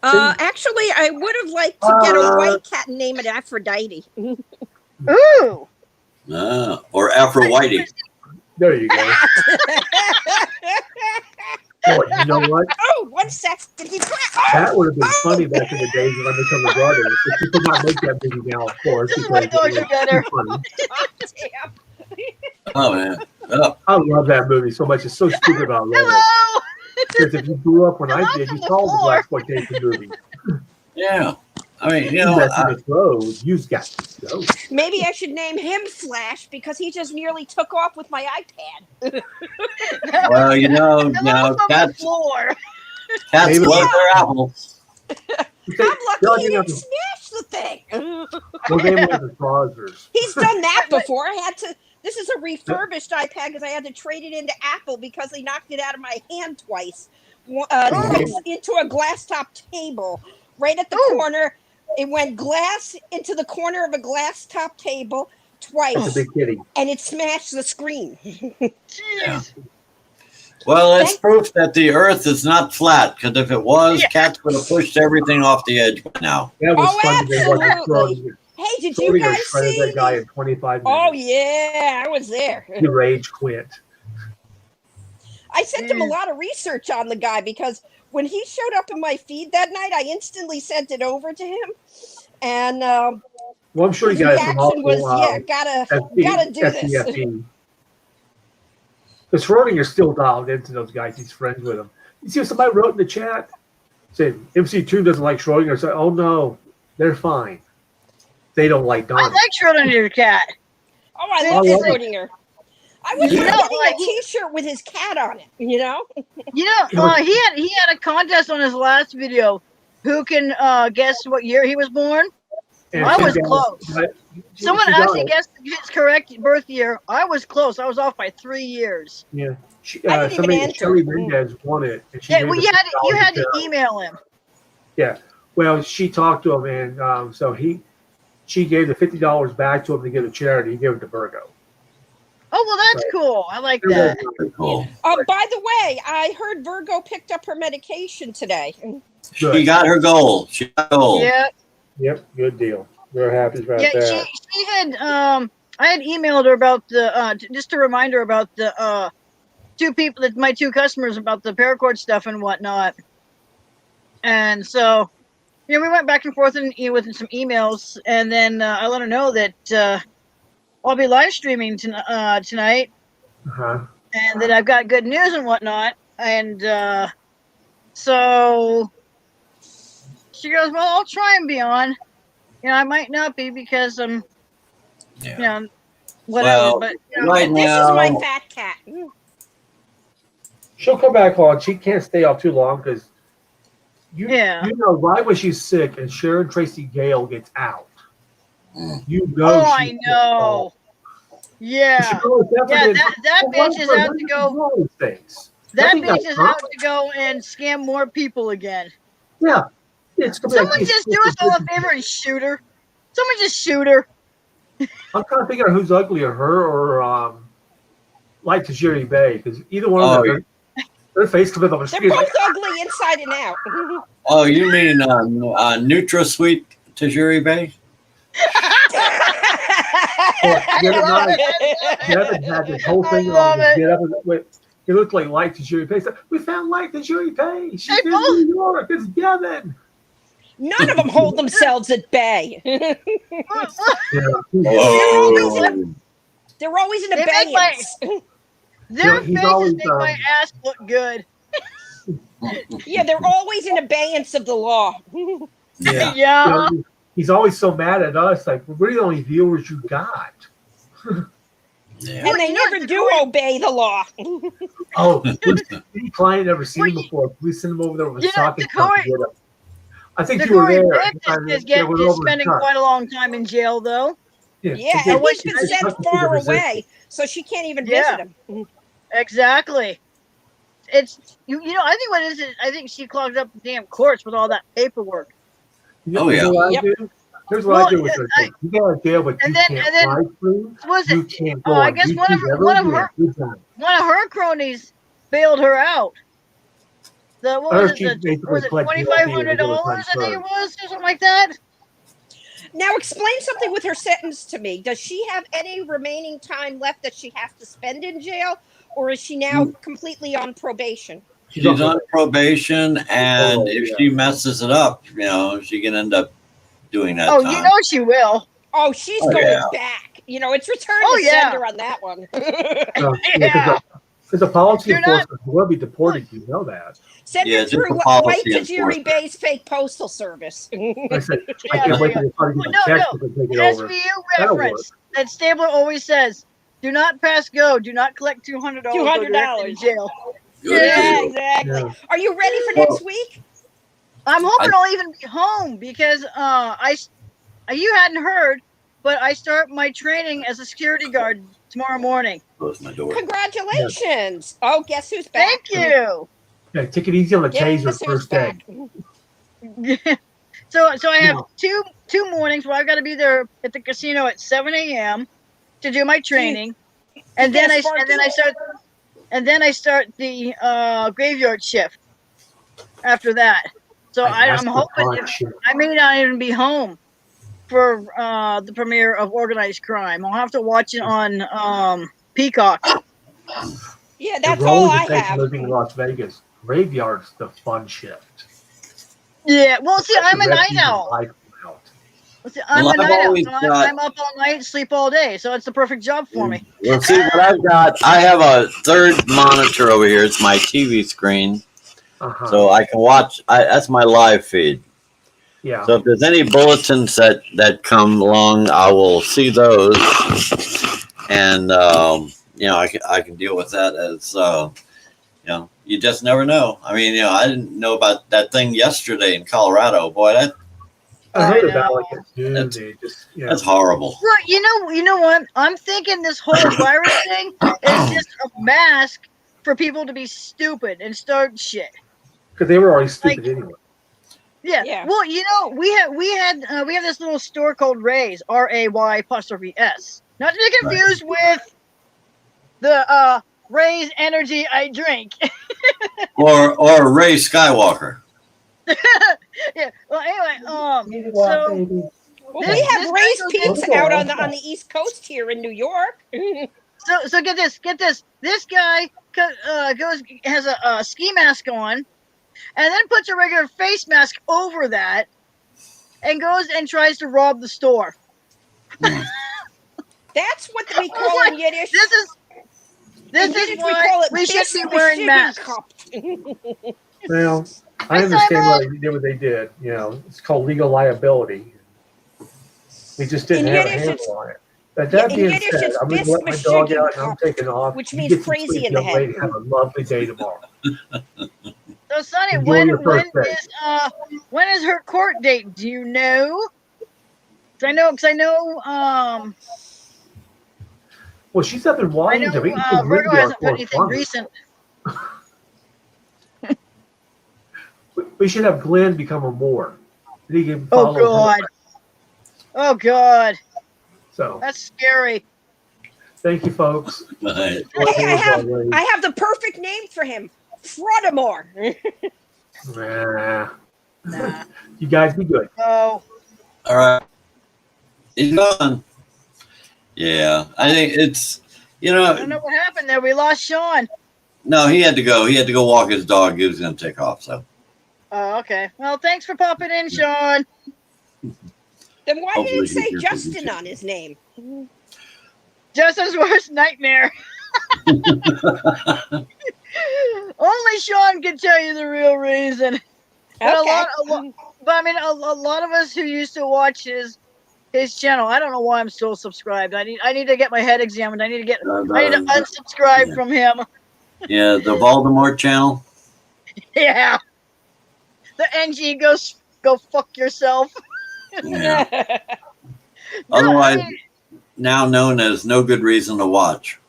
Actually, I would have liked to get a white cat and name it Aphrodite. Ooh. Or Afro Whitey. There you go. Boy, you know what? Oh, 1 second. He That would have been funny back in the days when I become a brother. If you could not make that movie now, of course. This is why because dogs it are better. was funny. Damn. Oh man. Oh, I love that movie so much. It's so stupid, but I love it. Hello. Because if you grew up when I Hello did, from you the saw the floor. blaxploitation movie. yeah. I mean, you You know, got to throws. You've got to go. Maybe I should name him Flash because he just nearly took off with my iPad. well, you know, Hello now from the cats floor. Maybe- love their apples. I'm Y'all lucky he didn't have didn't to- smash the thing. Well, they were the trousers. He's done that before. I had to. This is a refurbished iPad because I had to trade it into Apple because they knocked it out of my hand twice. Into a glass top table right at the corner. It went glass into the corner of a glass top table It's a twice, big kitty. and it smashed the screen. Jeez. Well, it's proof that the Earth is not flat. Because if it was, cats would have pushed everything off the edge by now. That was Oh, fun to watch absolutely. Schrodinger. Hey, did you Schrodinger guys shredded see? that guy in 25 minutes. Oh yeah, I was there. He rage quit. I sent him a lot of research on the guy because when he showed up in my feed that night, I instantly sent it over to him, and Well, I'm sure his you guys from reaction was, also gotta do this. FDFE. Because Schrodinger's still dialed into those guys. He's friends with them. You see what somebody wrote in the chat? Said MC2 doesn't like Schrodinger. Said, oh no, they're fine. They don't like I Donnie. like Schrodinger's cat. Oh, I love I love it. Schrodinger. I was You getting know, a T-shirt with his cat on it. You know, You know, he had a contest on his last video. Who can guess what year he was born? And I she was got- close. but she- Someone she got actually it. guessed his correct birth year. I was close. I was off by 3 years. Yeah. I didn't even Somebody, enter. Shelly Mendez won it. And she Yeah, gave well, it you had to $50 email him. Yeah. Well, she talked to him, and so she gave the $50 back to him to give to charity. He gave it to Virgo. Oh well, that's cool. I like They're that. Very cool. by the way, I heard Virgo picked up her medication today. She got her goal. She got her goal. Yeah, Yep, good deal. We're happy about yeah. that. She had I had emailed her about the just to remind her about the two people that my two customers about the paracord stuff and whatnot. And so, we went back and forth with some emails, and then I let her know that I'll be live streaming tonight, Uh-huh. and that I've got good news and whatnot. And so she goes, "Well, I'll try and be on. I might not be because I'm, Yeah. whatever." Well, but right This now, is my fat cat. She'll come back on. She can't stay out too long because Yeah. you know, right when she's sick and Sharon Tracy Gale gets out, you know. Oh, I she's know. Yeah. She goes, Yeah, that bitch is out to go. Things. That Nothing bitch got is hurt. out to go and scam more people again. Yeah. It's gonna be like Someone these just do us all a stupid- favor and shoot her. Someone just shoot her. I'm trying to figure out who's uglier, her or like Tajiri Bay, because either one of them, their face comes up on the They're screen. both Like, ugly inside and out. oh, you mean NutraSweet Tajiri Bay? the other night, Devin had this whole thing I love on. it. Get up and wait. He looked like Light Tajiri Bay. He said, we found Light Tajiri Bay. She's They in both- New York. It's Devin. None of them hold themselves at bay. Yeah. Oh, They're always in They make my- abeyance. Their he's faces always, make my ass look good. Yeah, they're always in abeyance of the law. Yeah. Yeah. You know, he's always so mad at us. Like, we're the only viewers you got. yeah. And they You know, never do obey the law. Oh, any client never seen him Well, before. We send him over there with you a know, socket. Decoy- I think you were Decoy there. Bix is spending quite a long time in jail, though. Yeah, I and think he's been it's sent nothing to far resist away, it. so she can't even Yeah. visit him. Exactly. It's I think what it is I think she clogged up the damn courts with all that paperwork. You know, Oh, you know what Yep. I do? Here's what I do with Well, her. You go to jail, but you and then- can't and then- live stream. Was You it can't go I on guess YouTube one of ever one of again. her Good time. one of her cronies bailed her out. What Her was it? chief basically Was it pled guilty $2,500? and was I think it charged. was, or something like that. Now explain something with her sentence to me. Does she have any remaining time left that she has to spend in jail, or is she now completely on probation? She's on probation, and if she messes it up, she can end up doing that Oh, time. you know she will. Oh, she's Oh, going yeah. back. It's return Oh, to yeah. sender on that one. Yeah. Because the policy You're not- enforcement will be deported. You know that. Send Yeah, her just through the White policy Tajiri enforcement. Bay's fake postal service. I said, I Yeah, can't wait there till they start No, getting checks no. to take it over. SVU That'll reference that Stabler always says: "Do not pass go. Do not collect $200. Go directly $200. to jail." Good Yeah, deal. exactly. Yeah. Are you ready for next week? I'm hoping I'll even be home because you hadn't heard, but I start my training as a security guard tomorrow morning. Close my door. Congratulations. Oh, guess who's back? Thank you. Yeah, take it easy on the Guess taser who's first day. back? So I have Yeah. two mornings where I've got to be there at the casino at 7 a.m. to do my training, and then I start the graveyard shift after that. So That's I'm the hoping hard shit. I may not even be home for the premiere of Organized Crime. I'll have to watch it on Peacock. Yeah, The that's role all I it takes have. living in Las Vegas. Graveyard's the fun shift. Yeah, well, see, I'm a The rest night of your owl. life out. Well, see, I'm Well, a night I've owl. always So got- I'm up all night, sleep all day. So it's the perfect job for me. Well, see what I've got. I have a third monitor over here. It's my TV screen, Uh-huh. so I can watch. that's my live feed. Yeah. So if there's any bulletins that come along, I will see those, and I can deal with that as you just never know. I mean, I didn't know about that thing yesterday in Colorado. Boy, I heard I about know. like that too. That's- They just, that's horrible. Well, you know what? I'm thinking this whole virus thing is just a mask for people to be stupid and start shit. because they were already stupid anyway. Yeah. Yeah. Well, we have this little store called Ray's, RAY''S. Not to be confused with the Ray's energy I drink. Or Ray Skywalker. Yeah. Well, anyway, Well, so baby. Well, This- we have this Ray's goes Pizza into- out on the East Coast here in New York. so get this. This guy has a ski mask on, and then puts a regular face mask over that, and goes and tries to rob the store. That's what we call in Yiddish. This in is Yiddish why we should be wearing masks. Well, I Hi, understand Simon. why they did what they did. It's called legal liability. We just didn't In have a Yiddish, handle it's- on it. But that in being Yiddish, said, it's I'm going to let my dog out and I'm taking off. which You means get some crazy sleep, in the young head. lady. Have a lovely day tomorrow. So, Sonny, Enjoy when your first day. when is her court date? Do you know? Because I know. Well, she's up in I know Washington. We can put Virgo radio hasn't put anything correspondence. recent. We should have Glenn become a Moor. He can Oh follow her. God! Oh God! So, That's scary. thank you, folks. Right. I have the perfect name for him. Frodamore. Nah. Nah. You guys be good. Oh. All right. He's gone. Yeah, I think it's I don't know what happened there. We lost Sean. no. He had to go. He had to go walk his dog. He was going to take off. So Oh, okay. Well, thanks for popping in, Sean. Then why Hopefully did it he say hears Justin what on his name? Justin's worst nightmare. Only Sean can tell you the real reason. But Okay. But I mean, a lot of us who used to watch his channel. I don't know why I'm still subscribed. I need to get my head examined. I need to unsubscribe from him. Yeah, the Voldemort channel. Yeah. The NG go fuck yourself. Yeah. No, Otherwise, I mean, now known as No Good Reason to Watch.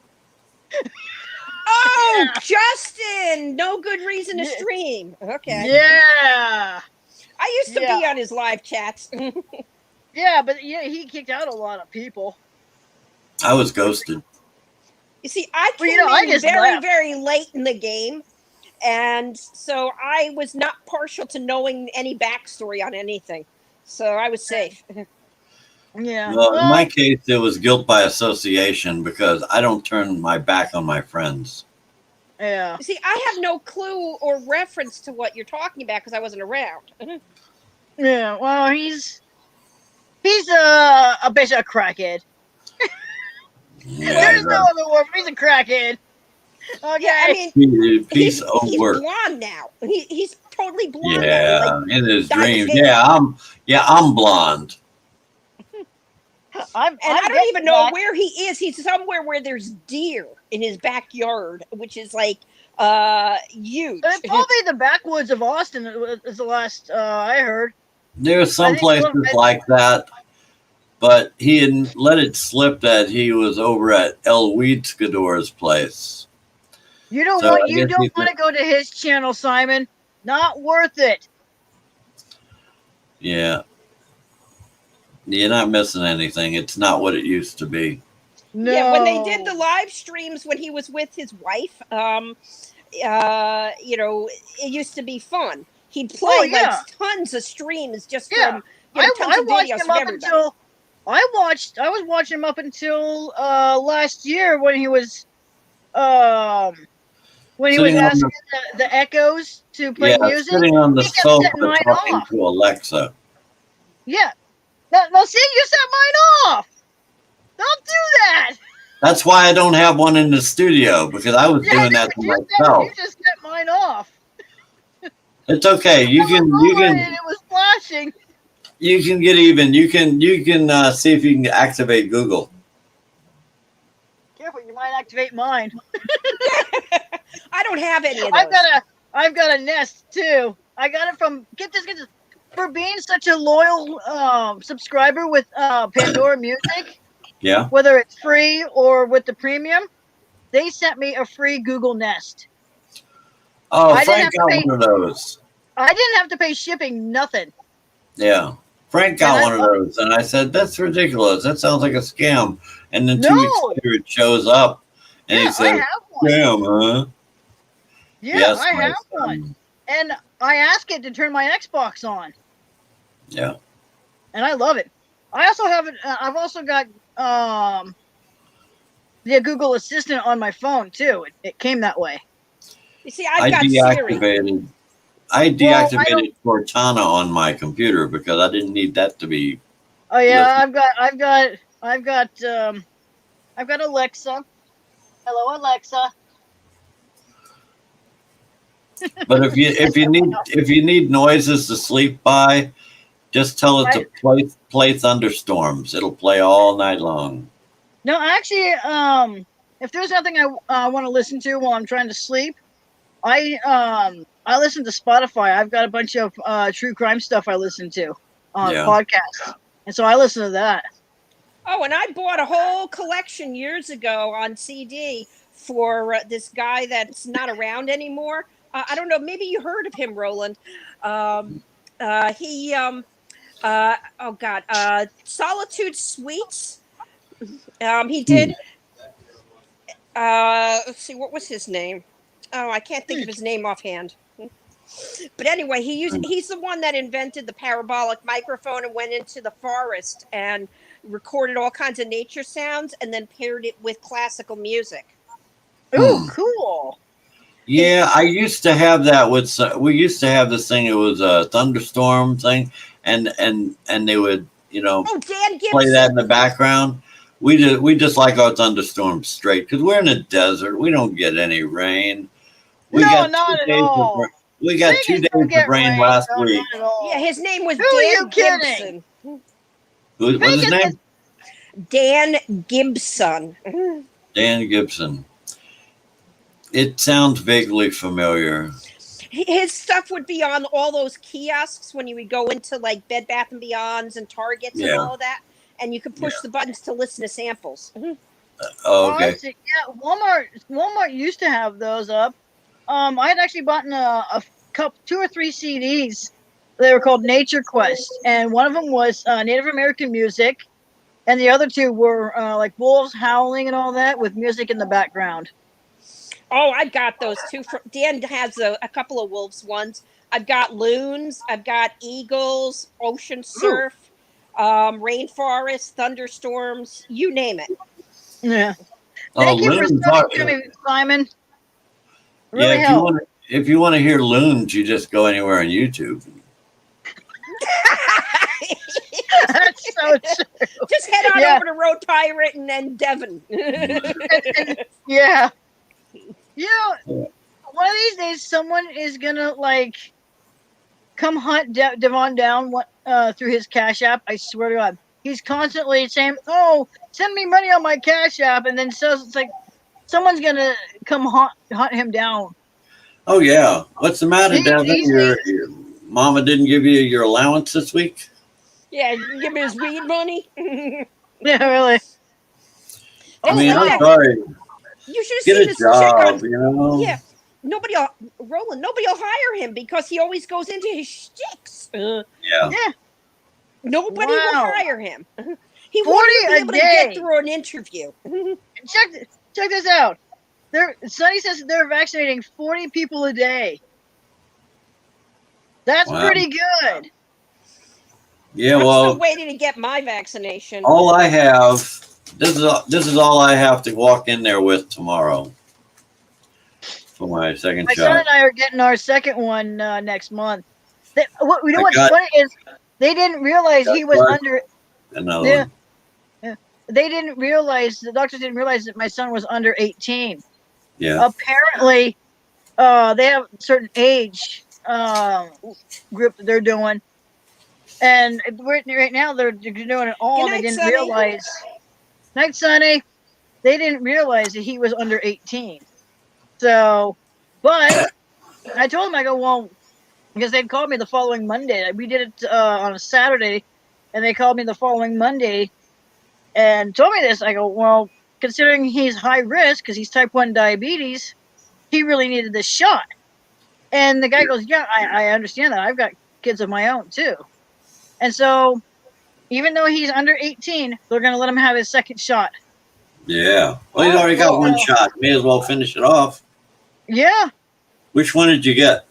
Oh, Yeah. Justin! No good reason to Yeah. stream. Okay. yeah. I used to be on his live chats. Yeah, but yeah, he kicked out a lot of people. I was ghosted. You see, I Well, came you know, I in just very, left. very late in the game, and so I was not partial to knowing any backstory on anything. So I was safe. Yeah. Well, in Well, my case, it was guilt by association because I don't turn my back on my friends. yeah. See, I have no clue or reference to what you're talking about because I wasn't around. Yeah. Well, he's a basically a crackhead. Yeah, There's no other word. He's a crackhead. Okay. Yeah, I mean, piece of he's work. blonde now. He's totally blonde now. Yeah, Like in his dyed dreams. hair. I'm blonde. I'm I don't even know back. where he is. He's somewhere where there's deer in his backyard, which is like huge. Probably the backwoods of Austin is the last I heard. There's some I think a little places bit. like that, but he had let it slip that he was over at El Weedskador's place. You don't So want I you guess don't want to go to his channel, Simon. Not worth it. Yeah. You're not missing anything. It's not what it used to be. No. Yeah, when they did the live streams when he was with his wife, you know, it used to be fun. He'd play yeah. like tons of streams just Yeah. from you know, tons I of watched videos him from up everybody. until I was watching him up until last year when he was Sitting on asking the echoes to play music. sitting on the He kept sofa setting mine talking off. to Alexa. Yeah. No, see, you set mine off. Don't do that. That's why I don't have one in the studio because I was doing that to myself. You just set mine off. It's okay. You And can it was flashing. you can get even. You can see if you can activate Google. Careful, you might activate mine. I don't have any of those. I've got a Nest too. I got it from get this for being such a loyal subscriber with Pandora Music, Yeah. whether it's free or with the premium. They sent me a free Google Nest. Oh, I didn't Frank have to got pay- one of those. I didn't have to pay shipping, nothing. Yeah. Frank got And I one of those, and I said, "That's ridiculous. That sounds like a scam." And then 2 No. weeks later, it shows up, and Yeah, he I said, have one. "Scam, huh?" Yeah, Yes, I my have son. one. And I ask it to turn my Xbox on. Yeah. And I love it. I also have it. I've also got the Google Assistant on my phone too. It came that way. You see, I've got Siri. I don't- deactivated Cortana on my computer because I didn't need that to be. Oh yeah, I've got Alexa. Hello, Alexa. But if you need noises to sleep by, just tell it to play thunderstorms. It'll play all night long. No, actually, if there's nothing I want to listen to while I'm trying to sleep, I listen to Spotify. I've got a bunch of true crime stuff I listen to on podcasts, and so I listen to that. Oh, and I bought a whole collection years ago on CD for this guy that's not around anymore. I don't know. Maybe you heard of him, Roland. Solitude Suites. He did. Let's see, what was his name? Oh, I can't think of his name offhand. But anyway, he's the one that invented the parabolic microphone and went into the forest and recorded all kinds of nature sounds and then paired it with classical music. Ooh, cool. Yeah, I used to have that we used to have this thing. It was a thunderstorm thing, and they would Dan Gibson. play that in the background. We just like our thunderstorms straight because we're in a desert. We don't get any rain. We No, not at all. We got 2 days of rain last week. Yeah, his name was Who are you Dan kidding? Gibson. What's his name? Dan Gibson. Dan Gibson. It sounds vaguely familiar. His stuff would be on all those kiosks when you would go into like Bed Bath and Beyonds and Targets and all of that, and you could push the buttons to listen to samples. Oh, okay. Honestly, yeah, Walmart used to have those up. I had actually bought a couple, 2 or 3 CDs. They were called Nature Quest, and one of them was Native American music, and the other 2 were like wolves howling and all that with music in the background. Oh, I got those too. Dan has a couple of wolves ones. I've got loons. I've got eagles, ocean surf. rainforests, thunderstorms, you name it. Yeah. Oh, Thank you for loons sending are- to me, Simon. yeah, Really helped. if you want to hear loons, you just go anywhere on YouTube. That's so true. Just head on Yeah. over to Road Pirate and then Devon. Yeah. You know, Yeah. one of these days, someone is gonna like come hunt Devon down through his Cash App. I swear to God, he's constantly saying, "Oh, send me money on my Cash App," and then says it's like someone's gonna come hunt him down. Oh yeah, what's the matter, Devin? He's- Your mama didn't give you your allowance this week? Yeah, give me his weed money. Yeah, really. I mean, like I'm that. sorry. You should have Get seen a this chick job, on. you know. Yeah, nobody will hire him because he always goes into his shticks. Yeah. Nobody Wow. will hire him. He 40 won't even a be able to get day. through an interview. Check this out. Sonny says they're vaccinating 40 people a day. That's Wow. pretty good. Yeah. I'm Well, still waiting to get my vaccination. all I have. This is all I have to walk in there with tomorrow for my second My son shot. and I are getting our second one next month. You know I what's got- funny is they didn't realize he was Got under. Another Yeah. one. They didn't realize, the doctors didn't realize that my son was under 18. Yeah. Apparently, they have a certain age group that they're doing, and right now they're doing it all. Good And they night, didn't Sonny. realize. Night, Sonny. They didn't realize that he was under 18. So, but I told him, I go, well, because they'd called me the following Monday. We did it on a Saturday, and they called me the following Monday and told me this. I go, well, considering he's high risk because he's type 1 diabetes, he really needed this shot. And the guy goes, yeah, I understand that. I've got kids of my own too. And so even though he's under 18, they're going to let him have his second shot. Yeah. Well, he's already got one shot. May as well finish it off. Yeah. Which one did you get?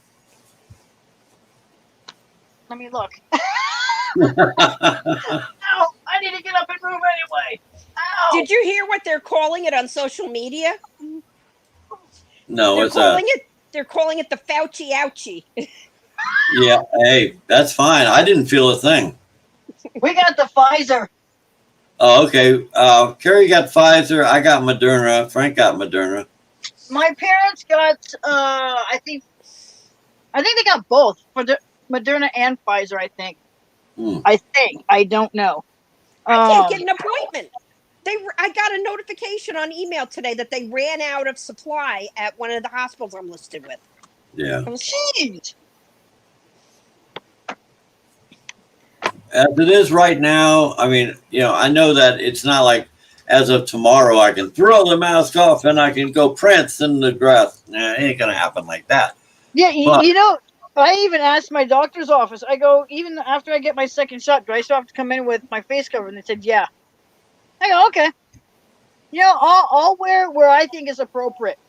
Let me look. Ow, I need to get up and move anyway. Ow. Did you hear what they're calling it on social media? No, They're what's that? They're calling it the Fauci ouchie. Yeah. Hey, that's fine. I didn't feel a thing. We got the Pfizer. Oh, okay. Carrie got Pfizer. I got Moderna. Frank got Moderna. My parents got, I think they got both for Moderna and Pfizer. I think. I don't know. I can't get an appointment. I got a notification on email today that they ran out of supply at one of the hospitals I'm listed with. Yeah. Jeez. As it is right now, I mean, I know that it's not like as of tomorrow I can throw the mask off and I can go prance in the grass. Nah, it ain't gonna happen like that. Yeah, But- I even asked my doctor's office. I go, even after I get my second shot, do I still have to come in with my face cover? And they said, yeah. I go, okay. I'll wear where I think is appropriate.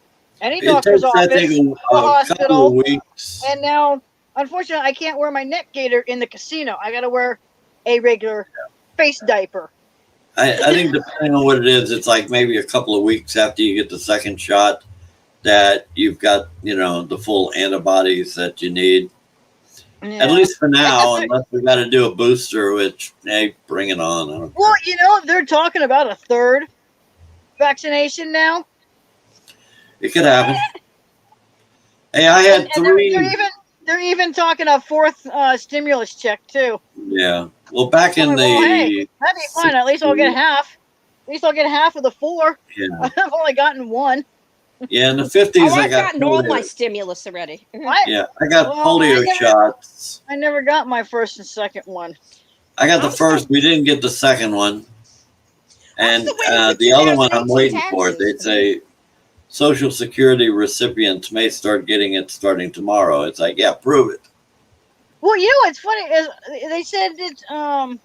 Any It doctor's takes, I office, think, a a couple hospital, of weeks. and now, unfortunately, I can't wear my neck gaiter in the casino. I got to wear a regular face diaper. I think depending on what it is, it's like maybe a couple of weeks after you get the second shot that you've got, the full antibodies that you need. Yeah. At least for now, unless we got to do a booster, which, hey, bring it on. I don't Well, care. they're talking about a third vaccination now. It could happen. Hey, I had And three. they're even talking a fourth stimulus check too. Yeah. Well, back in Well, the. hey, that'd be fine. At least I'll get half. At least I'll get half of the 4. Yeah. I've only gotten 1. Yeah, in the 50s, Oh, I I've got gotten all polio. my stimulus already. Yeah, I got Well, polio I never- shots. I never got my first and second one. I got the I'm first. We didn't get the second one. And still waiting for the other one I'm 2018 waiting for. taxes. They'd say Social Security recipients may start getting it starting tomorrow. It's like, yeah, prove it. Well, what's funny is they said that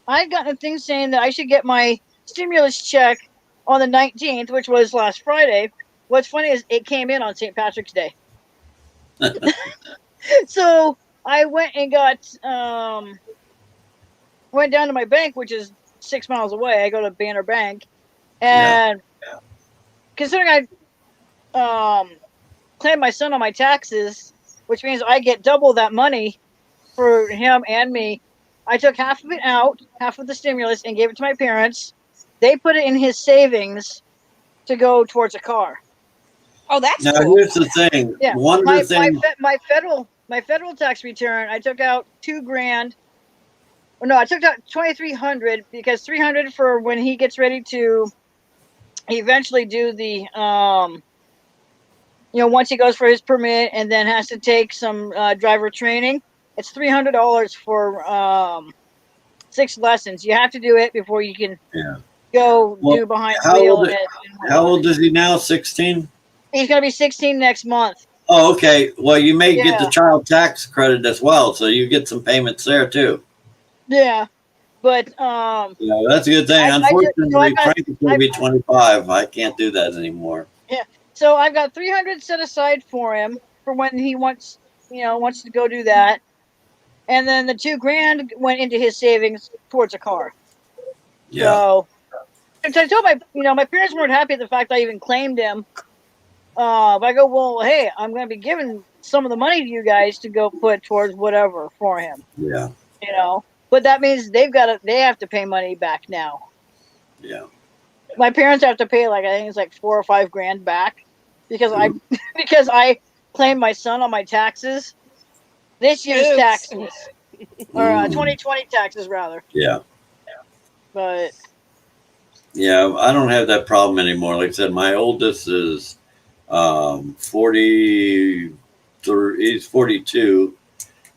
I'd gotten a thing saying that I should get my stimulus check on the 19th, which was last Friday. What's funny is it came in on St. Patrick's Day. So I went and got went down to my bank, which is 6 miles away. I go to Banner Bank, and considering I claimed my son on my taxes, which means I get double that money for him and me. I took half of it out, half of the stimulus, and gave it to my parents. They put it in his savings to go towards a car. Oh, that's Now cool. here's the thing. Yeah, One of the things. my federal tax return, I took out $2,000. Well, no, I took out $2,300 because $300 for when he gets ready to eventually do the once he goes for his permit and then has to take some driver training. It's $300 for 6 lessons. You have to do it before you can go do behind the wheel. How old is he now? 16? He's gonna be 16 next month. Oh, okay. Well, you may get the Yeah. child tax credit as well, so you get some payments there too. Yeah, but That's a good thing. I Unfortunately, got- Frank is going to be 25. I can't do that anymore. so I've got $300 set aside for him for when he wants to go do that, and then the $2,000 went into his savings towards a car. Yeah. So I told my parents weren't happy at the fact I even claimed him. But I go, well, hey, I'm going to be giving some of the money to you guys to go put towards whatever for him, Yeah. But that means they have to pay money back now. Yeah. My parents have to pay I think it's like $4,000 or $5,000 back because I claimed my son on my taxes. This year's Oops. taxes, or Mm. 2020 taxes rather. Yeah. But Yeah. I don't have that problem anymore. Like I said, my oldest is 40. He's 42.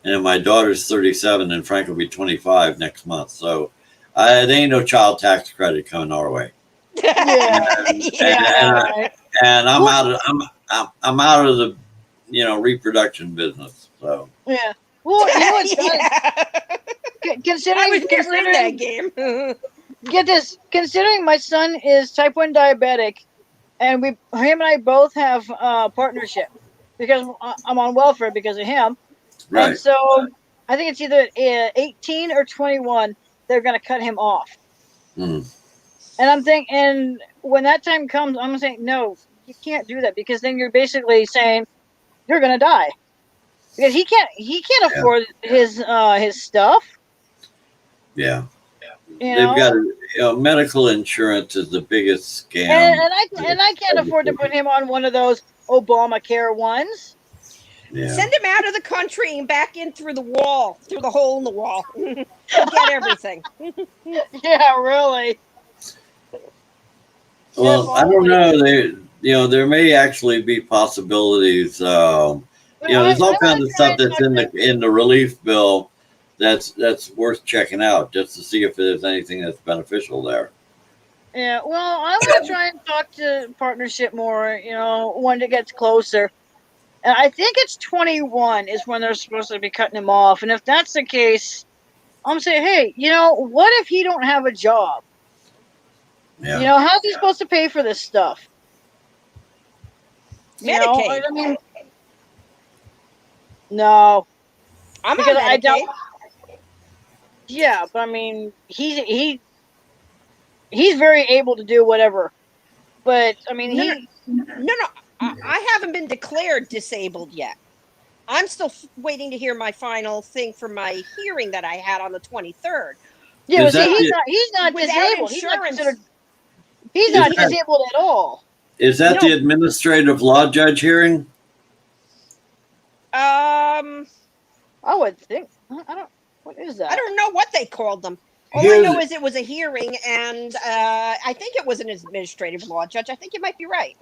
And then my daughter's 37, and Frank will be 25 next month. So there ain't no child tax credit coming our way. right. And I'm out of the reproduction business. So Yeah. Well, what's I considering was never in that game. get this, considering my son is type 1 diabetic, and him and I both have partnership because I'm on welfare because of him. right. And so I think it's either 18 or 21. They're going to cut him off. Mm. And I'm thinking, and when that time comes, I'm saying, no, you can't do that because then you're basically saying you're going to die because he can't afford his stuff. Yeah. You They've know? got medical insurance is the biggest scam. And I can't afford to put him on one of those Obamacare ones. Yeah. Send him out of the country and back in through the wall, through the hole in the wall. Get everything. Yeah, really. Well, I don't know. There may actually be possibilities. There's all kinds of stuff that's in the relief bill that's worth checking out just to see if there's anything that's beneficial there. Yeah, well, I want to try and talk to partnership more, when it gets closer. And I think it's 21 is when they're supposed to be cutting him off. And if that's the case, I'm saying, hey, what if he don't have a job? Yeah. How's he supposed to pay for this stuff? Medicaid. I mean, no, I'm because on I Medicaid. don't. Yeah, but I mean, he's very able to do whatever. But I mean, No. I haven't been declared disabled yet. I'm still waiting to hear my final thing for my hearing that I had on the 23rd. Yeah, but Is that he's not Without disabled. insurance. He's not disabled at all. Is that No. the administrative law judge hearing? I would think. I don't. What is that? I don't know what they called them. All I Here's- know is it was a hearing, and I think it was an administrative law judge. I think you might be right.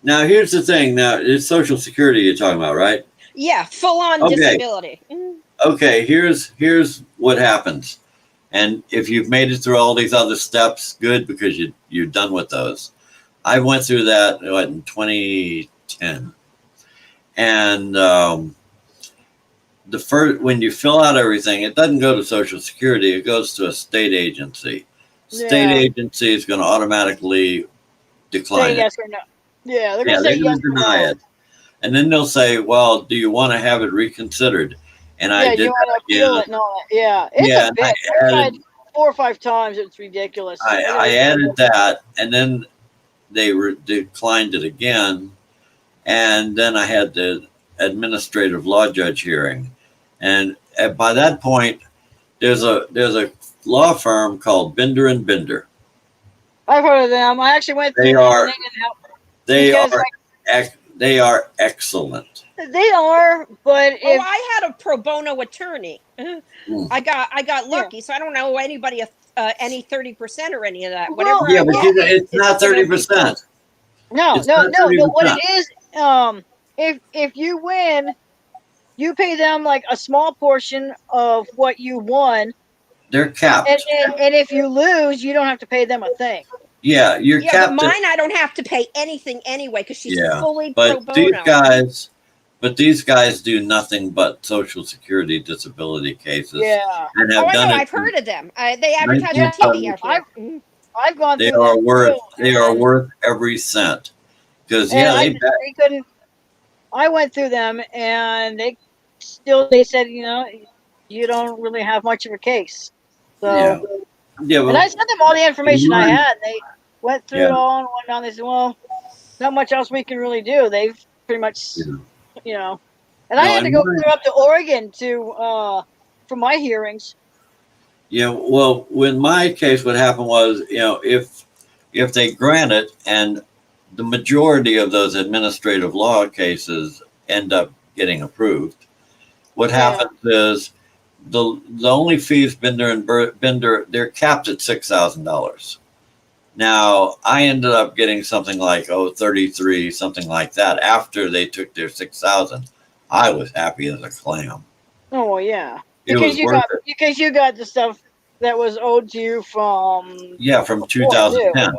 Now, here's the thing. Now, it's Social Security you're talking about, right? Yeah, full on Okay. disability. Okay, here's what happens. And if you've made it through all these other steps, good, because you're done with those. I went through that in 2010. And when you fill out everything, it doesn't go to Social Security, it goes to a state agency. State Yeah. agency is going to automatically decline Say it. yes or no. Yeah, they're Yeah, gonna they're say going yes to or deny no. it. And then they'll say, well, do you want to have it reconsidered? and Yeah, I did you want that to appeal again. it and all that. Yeah, it's Yeah, a and bit. I I tried added 4 or 5 times. It's ridiculous. I added that, and then they declined it again, and then I had the administrative law judge hearing, and by that point, there's a law firm called Binder and Binder. I've heard of them. I actually went They through them are and they didn't help they because are they are excellent. they are. But Oh, if I had a pro bono attorney. Mm. I got lucky, so I don't know anybody any 30% or any of that. Well, Whatever Yeah, I but get, it's not gonna be 30%. no, It's no, not no, no. What 30%. it is, if you win, you pay them like a small portion of what you won, They're capped. and if you lose, you don't have to pay them a thing. Yeah, you're yeah, capped. but mine I don't have to pay anything anyway because she's Yeah, fully pro but these bono. guys do nothing but Social Security disability cases, Yeah, and Oh, have I done know. it. I've heard of them. They advertise on TV out here. Mhm. I've gone They through are them worth. too, They are and- worth every cent. Because and yeah, they couldn't. I went through them, and they said, you don't really have much of a case. So, yeah, yeah. and Well, I sent them all the information I mine- had. They went through Yeah. it all and went down. They said, well, not much else we can really do. They've pretty much, Yeah. And I No, had to and go mine- clear up to Oregon for my hearings. Yeah, well, when my case, what happened was, if they grant it, and the majority of those administrative law cases end up getting approved, what Yeah. happens is the only fees Binder they're capped at $6,000. Now I ended up getting something like 33, something like that after they took their 6,000. I was happy as a clam. Oh well, yeah, It was worth it. because you got the stuff that was owed to you from Yeah, from before, 2010. too.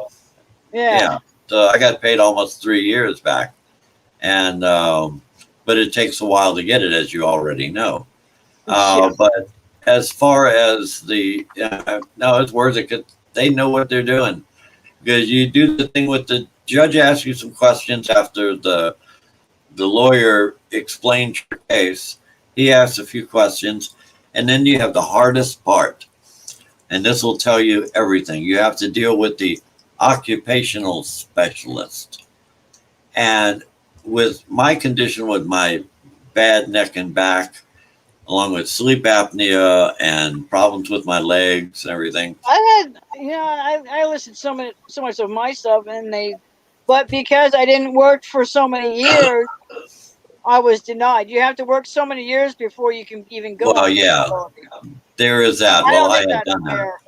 Yeah. So I got paid almost 3 years back, and but it takes a while to get it, as you already know. Yeah. But as far as no, it's worth it because they know what they're doing. Because you do the thing with the judge asks you some questions after the lawyer explains your case. He asks a few questions, and then you have the hardest part, and this will tell you everything. You have to deal with the occupational specialist. And with my condition, with my bad neck and back, along with sleep apnea and problems with my legs and everything. I listened so much of my stuff, but because I didn't work for so many years, I was denied. You have to work so many years before you can even go. Well, on yeah, disability. there is that. I Well, don't I think had that's done that. fair.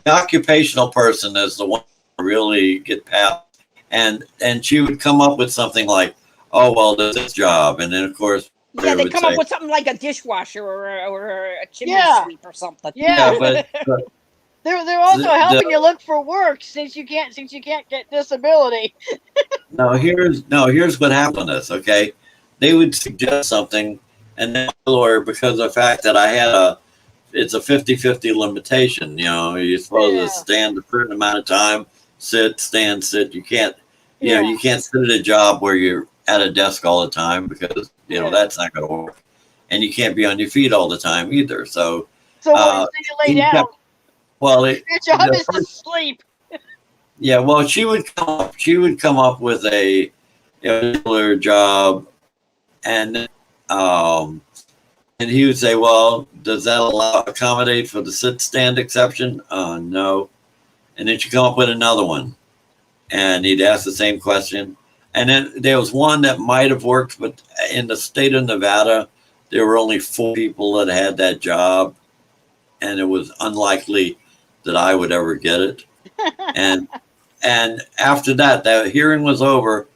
The occupational person is the one to really get past, and she would come up with something like, "Oh, well, there's this job," and then of course, Yeah, they would come say, up with something like a dishwasher or a chimney Yeah. sweep or something. Yeah, yeah, but they're also The- helping you look for work since you can't get disability. here's what happened is, okay, they would suggest something, and then the lawyer, because of the fact that I had it's a 50-50 limitation, you're supposed Yeah. to stand a certain amount of time, stand, sit. You can't, Yeah. you can't sit at a job where you're at a desk all the time because, Yeah. that's not going to work. And you can't be on your feet all the time either. So, So when you lay he down, kept- well, your job the is to sleep. yeah, well, she would come up with a particular job, and he would say, "Well, does that accommodate for the sit stand exception?" No. And then she'd come up with another one, and he'd ask the same question. And then there was one that might have worked, but in the state of Nevada, there were only 4 people that had that job, and it was unlikely that I would ever get it. And after that, the hearing was over.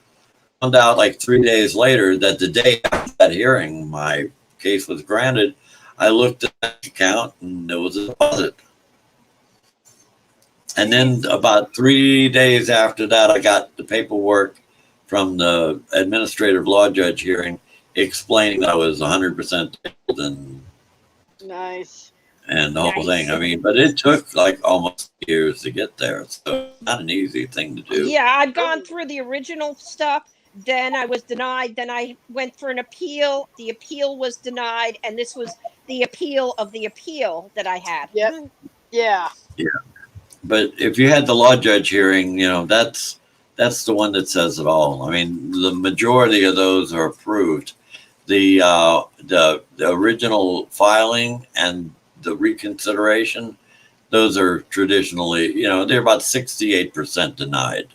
Found out like 3 days later that the day after that hearing, my case was granted. I looked at that account and there was a deposit. And then about 3 days after that, I got the paperwork from the administrative law judge hearing explaining that I was 100% disabled Nice. and the whole Nice. thing. I mean, but it took like almost years to get there. So it's not an easy thing to do. Yeah, I'd gone through the original stuff, Then I was denied. Then I went for an appeal. The appeal was denied, and this was the appeal of the appeal that I had. Yep. Yeah. But if you had the law judge hearing, that's the one that says it all. I mean, the majority of those are approved. The original filing and the reconsideration, those are traditionally, they're about 68% denied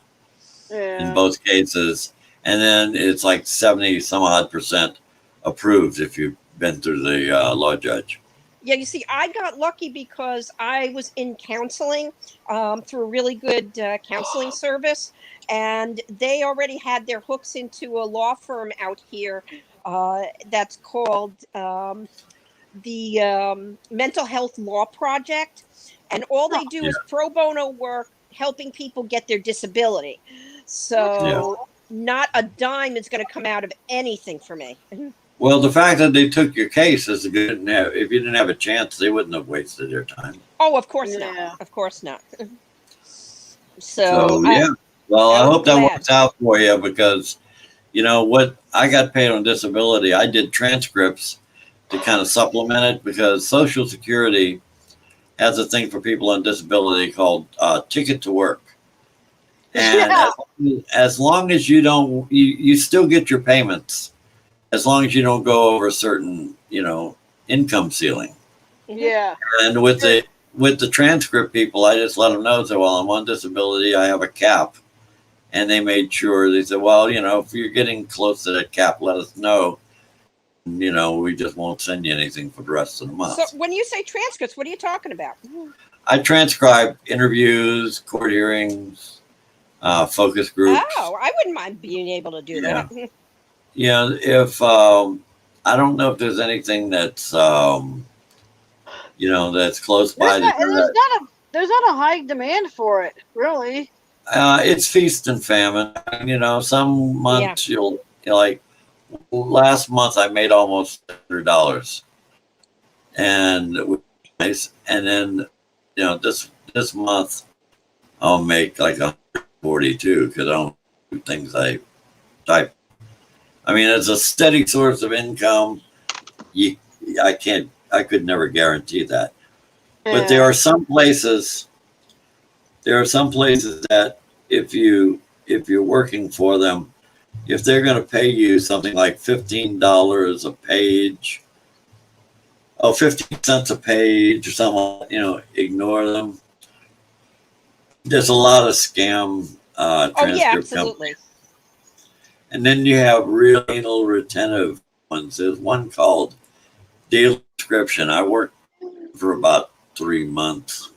in Yeah. both cases, and then it's like 70 some odd percent approved if you've been through the law judge. Yeah, you see, I got lucky because I was in counseling through a really good counseling service, and they already had their hooks into a law firm out here that's called the Mental Health Law Project, and all they do is pro bono work helping people get their disability. So not a dime is going to come out of anything for me. Well, the fact that they took your case is a good. If you didn't have a chance, they wouldn't have wasted their time. Oh, of course Yeah. not. Of course not. So yeah. Well, I I'm hope that glad. works out for you, because what I got paid on disability, I did transcripts to kind of supplement it, because Social Security has a thing for people on disability called Ticket to Work. And Yeah. as long as you don't, you still get your payments, as long as you don't go over a certain, income ceiling. Yeah. And with the transcript people, I just let them know, so, well, I'm on disability, I have a cap. And they made sure, they said, well, if you're getting close to that cap, let us know. We just won't send you anything for the rest of the month. So when you say transcripts, what are you talking about? I transcribe interviews, court hearings, focus groups. Oh, I wouldn't mind being able to do that. If I don't know if there's anything that's that's close by. There's not a high demand for it, really. It's feast and famine. Some months you'll like. Last month I made almost $100, and it was nice. And then this month I'll make like 142, because I don't do things I type. I mean, it's a steady source of income. I could never guarantee that. But there are some places that if you're working for them, if they're going to pay you something like $15 a page, 15 cents a page or something, ignore them. There's a lot of scam transcript absolutely. companies. And then you have real anal retentive ones. There's one called Daily Description. I worked for about 3 months.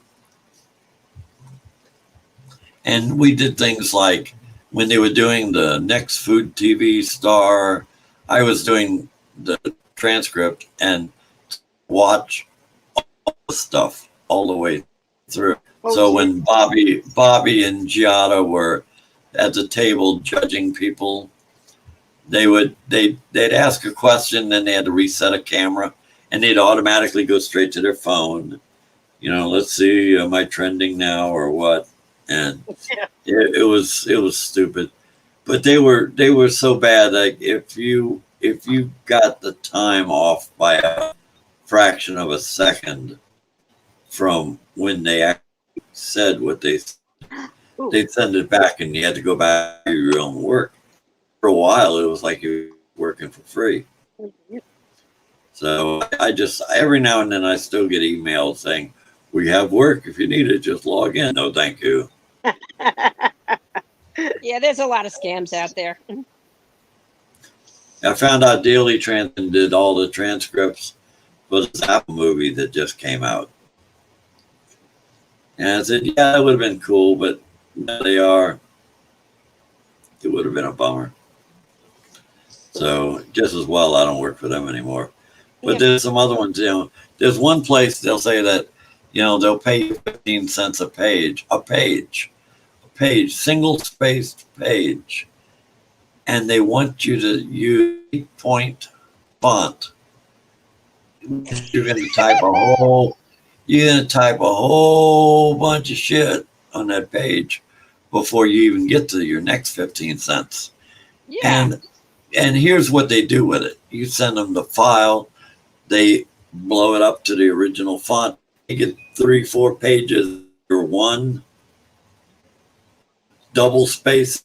And we did things like, when they were doing the next food TV star, I was doing the transcript and watch all the stuff all the way through. So when Bobby and Giada were at the table judging people, they'd ask a question, then they had to reset a camera, and they'd automatically go straight to their phone. Let's see, am I trending now or what? And it was stupid, but they were so bad. Like if you got the time off by a fraction of a second from when they actually said what they said, they'd send it back, and you had to go back to your own work. For a while, it was like you were working for free. So I just, every now and then, I still get emails saying, "We have work. If you need it, just log in." No, thank you. Yeah, there's a lot of scams out there. I found out Daily Transit did all the transcripts for this Apple movie that just came out. And I said, yeah, that would have been cool, but there they are. It would have been a bummer. So just as well, I don't work for them anymore. But there's some other ones, there's one place they'll say that, they'll pay you 15 cents a page, single spaced page. And they want you to use 8-point font. You're going to type a whole bunch of shit on that page before you even get to your next 15 cents. Yeah. And here's what they do with it. You send them the file, they blow it up to the original font. You get 3-4 pages or one double space.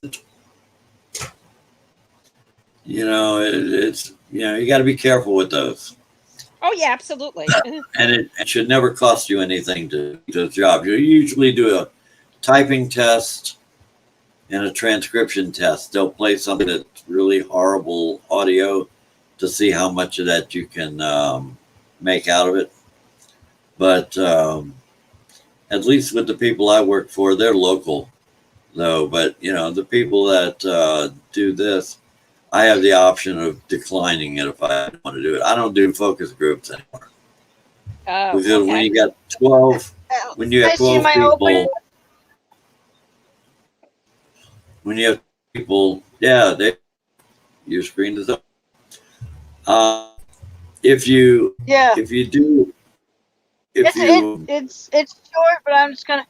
You know, it's you got to be careful with those. Oh yeah, absolutely. And it should never cost you anything to do the job. You usually do a typing test and a transcription test. They'll play something that's really horrible audio to see how much of that you can make out of it. But at least with the people I work for, they're local, though. But the people that do this, I have the option of declining it if I want to do it. I don't do focus groups anymore. Oh, Because okay. when you got 12, when you I have see 12 my opening. people, when you have people, yeah, your screen is up. If you Yeah. do, if you, It's short, but I'm just gonna.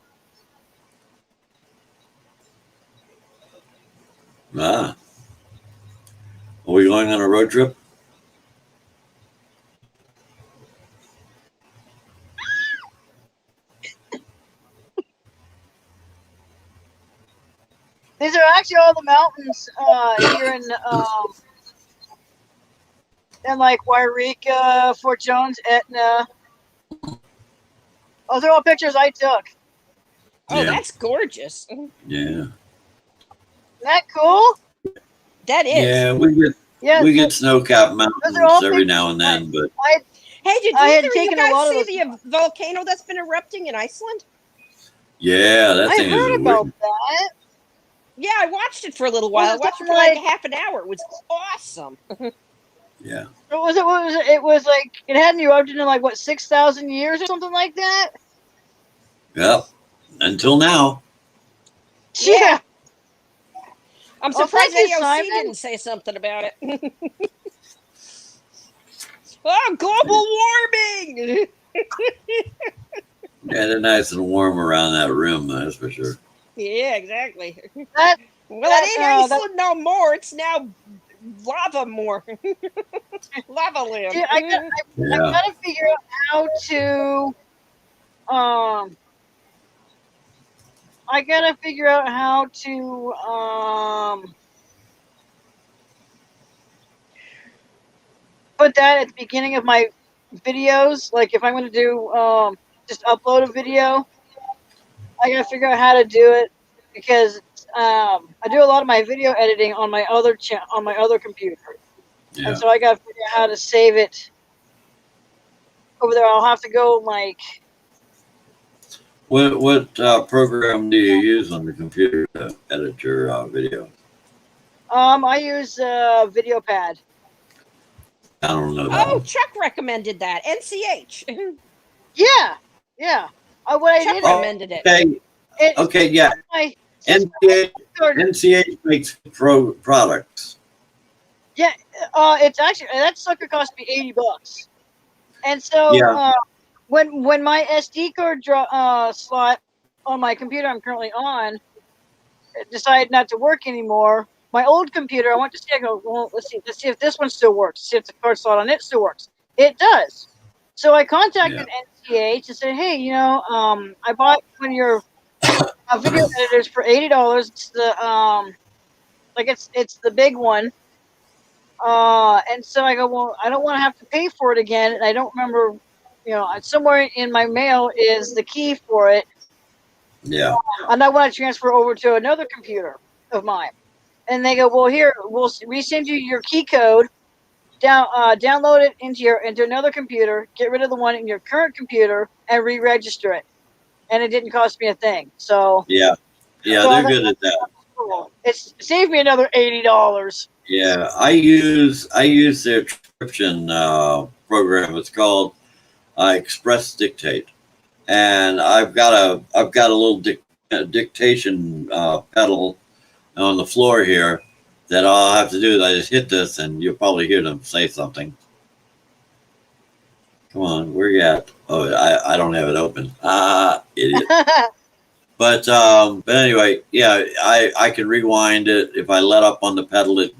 are we going on a road trip? These are actually all the mountains here in like Wairika, Fort Jones, Etna. Those are all pictures I took. Oh, Yeah. that's gorgeous. Yeah. Isn't that cool? That is. Yeah, we get snow-capped mountains all every pictures now and then, but Hey, did I had either of you taken a lot guys of see the volcano that's been erupting in Iceland? yeah, that I thing heard is about weird. that. Yeah, I watched it for a little while. I Was it watched it for something like half an hour. It was awesome. Yeah. What was it? It was like it hadn't erupted in like what 6,000 years or something like that. Yep. Until now. Yeah. I'm Well, surprised thank you, AOC Simon. didn't say something about it. Oh, global warming! Yeah, they're nice and warm around that rim, that's for sure. Yeah, exactly. That Well, it ain't that- Iceland no more. It's now lava more. Lava land. Yeah, I Yeah. gotta figure out how to. I gotta figure out how to put that at the beginning of my videos. Like if I'm gonna do just upload a video, I gotta figure out how to do it because I do a lot of my video editing on my other on my other computer, Yeah. and so I gotta figure out how to save it over there. I'll have to go like. What program do you use on the computer to edit your video? I use VideoPad. I don't know that Oh, one. Chuck recommended that. NCH. Yeah, yeah. What I Chuck did, recommended it. Okay, it's okay, yeah. my NCH makes products. it's actually that sucker cost me $80, and so Yeah. when my SD card slot on my computer I'm currently on decided not to work anymore. My old computer, I went to see. I go, well, let's see if this one still works. See if the card slot on it still works. It does. So I contacted NCH and said, hey, I bought one of your video editors for $80. It's the it's the big one. And so I go, well, I don't want to have to pay for it again. And I don't remember, somewhere in my mail is the key for it. Yeah. And I want to transfer over to another computer of mine. And they go, well, here, we'll resend you your key code. Download it into another computer. Get rid of the one in your current computer and re-register it. And it didn't cost me a thing. So Yeah. Yeah, So they're good at that. cool. It's saved me another $80. Yeah, I use their transcription program. It's called Express Dictate, and I've got a little dictation pedal on the floor here that all I have to do is I just hit this, and you'll probably hear them say something. Come on, where you at? Oh, I don't have it open. Idiot. But anyway, yeah, I can rewind it. If I let up on the pedal, it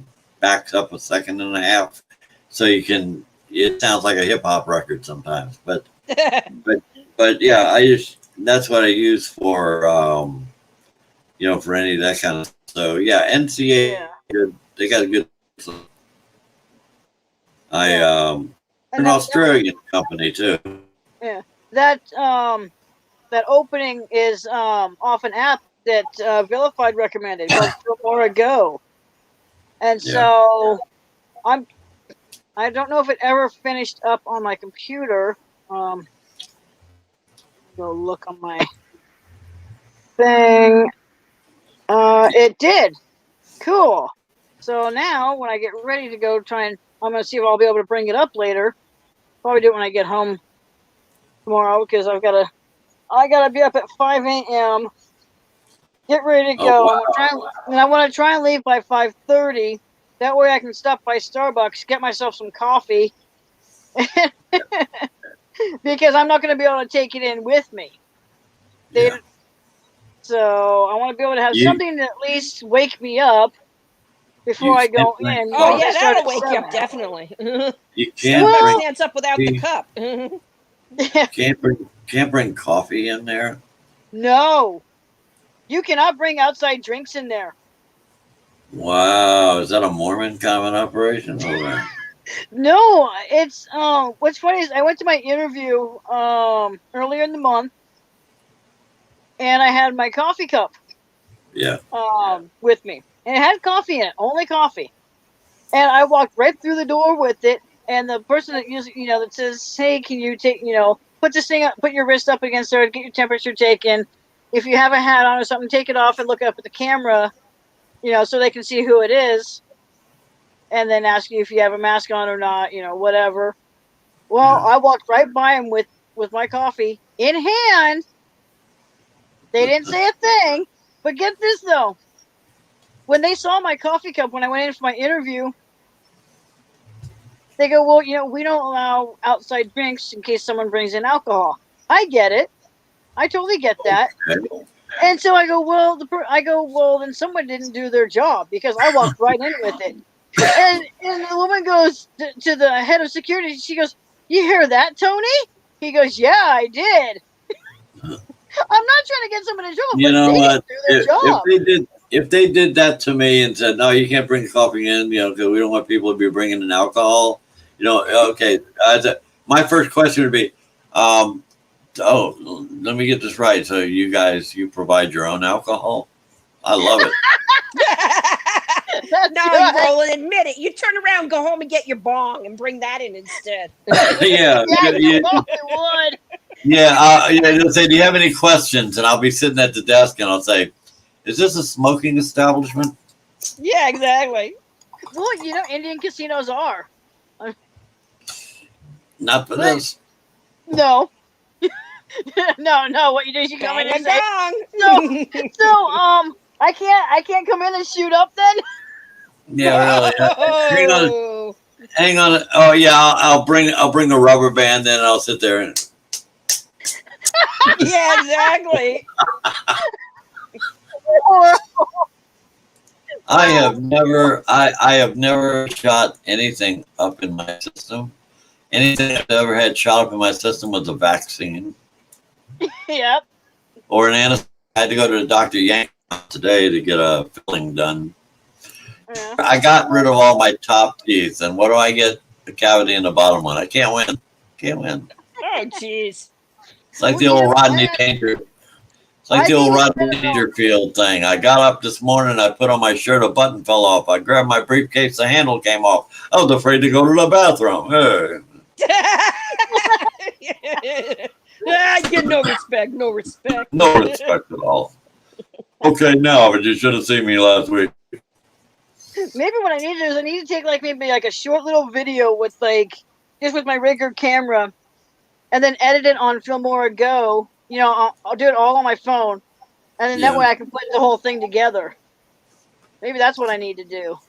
backs up a second and a half, so you can. It sounds like a hip hop record sometimes, but yeah, that's what I use for for any of that kind of. So yeah, NCA, Yeah. good. They got a good. And an Australian company too. that that opening is off an app that Vilified recommended called Filmora Go, and so I don't know if it ever finished up on my computer. Go look on my thing. It did. Cool. So now when I get ready to go I'm gonna see if I'll be able to bring it up later. Probably do it when I get home tomorrow because I gotta be up at 5 a.m. Get ready to go. Oh, wow. And I want to try and leave by 5:30. That way I can stop by Starbucks, get myself some coffee, because I'm not going to be able to take it in with me. Yeah. So I want to be able to have something to at least wake me up before I go in. Oh yeah, that'll wake you up definitely. You can't Starbucks bring, stands up without the cup. can't bring coffee in there. No, you cannot bring outside drinks in there. Wow, is that a Mormon common operation? No, it's what's funny is I went to my interview earlier in the month, and I had my coffee cup with me, and it had coffee in it, only coffee. And I walked right through the door with it, and the person that that says, "Hey, can you take put this thing up, put your wrist up against there, get your temperature taken. If you have a hat on or something, take it off and look up at the camera, so they can see who it is." And then ask you if you have a mask on or not, whatever. Well, I walked right by him with my coffee in hand. They didn't say a thing, but get this though. When they saw my coffee cup when I went in for my interview, they go, "Well, we don't allow outside drinks in case someone brings in alcohol." I get it. I totally get that. Okay. And so I go, "Well, then someone didn't do their job because I walked right in with it." And the woman goes to the head of security. She goes, "You hear that, Tony?" He goes, "Yeah, I did." I'm not trying to get someone in trouble, You know they what? didn't do their job. If they did that to me and said, "No, you can't bring coffee in," because we don't want people to be bringing in alcohol. Okay. My first question would be, let me get this right. So you provide your own alcohol? I love it. No, Roland, admit it. You turn around, go home, and get your bong, and bring that in instead. Yeah. You probably would. They'll say, "Do you have any questions?" And I'll be sitting at the desk and I'll say, "Is this a smoking establishment?" Yeah, exactly. Well, Indian casinos are. Not for this. No. No. What you do is you come in and say, Dong. "So, I can't come in and shoot up then." Yeah, really. Hang on. Oh yeah, I'll bring a rubber band in and I'll sit there and. Yeah, exactly. I have never shot anything up in my system. Anything I've ever had shot up in my system was a vaccine. Yep. Or an anesthetic. I had to go to Dr. Yang today to get a filling done. Yeah. I got rid of all my top teeth, and what do I get? A cavity in the bottom one. I can't win. Oh, jeez. It's like the old Rodney Dangerfield. It's like the old Rodney Dangerfield thing. I got up this morning, I put on my shirt, a button fell off. I grabbed my briefcase, the handle came off. I was afraid to go to the bathroom. Hey. Get no respect. No respect at all. Okay, now, but you should have seen me last week. Maybe what I need to do is I need to take maybe a short little video with just with my Rigger camera, and then edit it on Filmora Go. I'll do it all on my phone, and then that way I can put the whole thing together. Maybe that's what I need to do.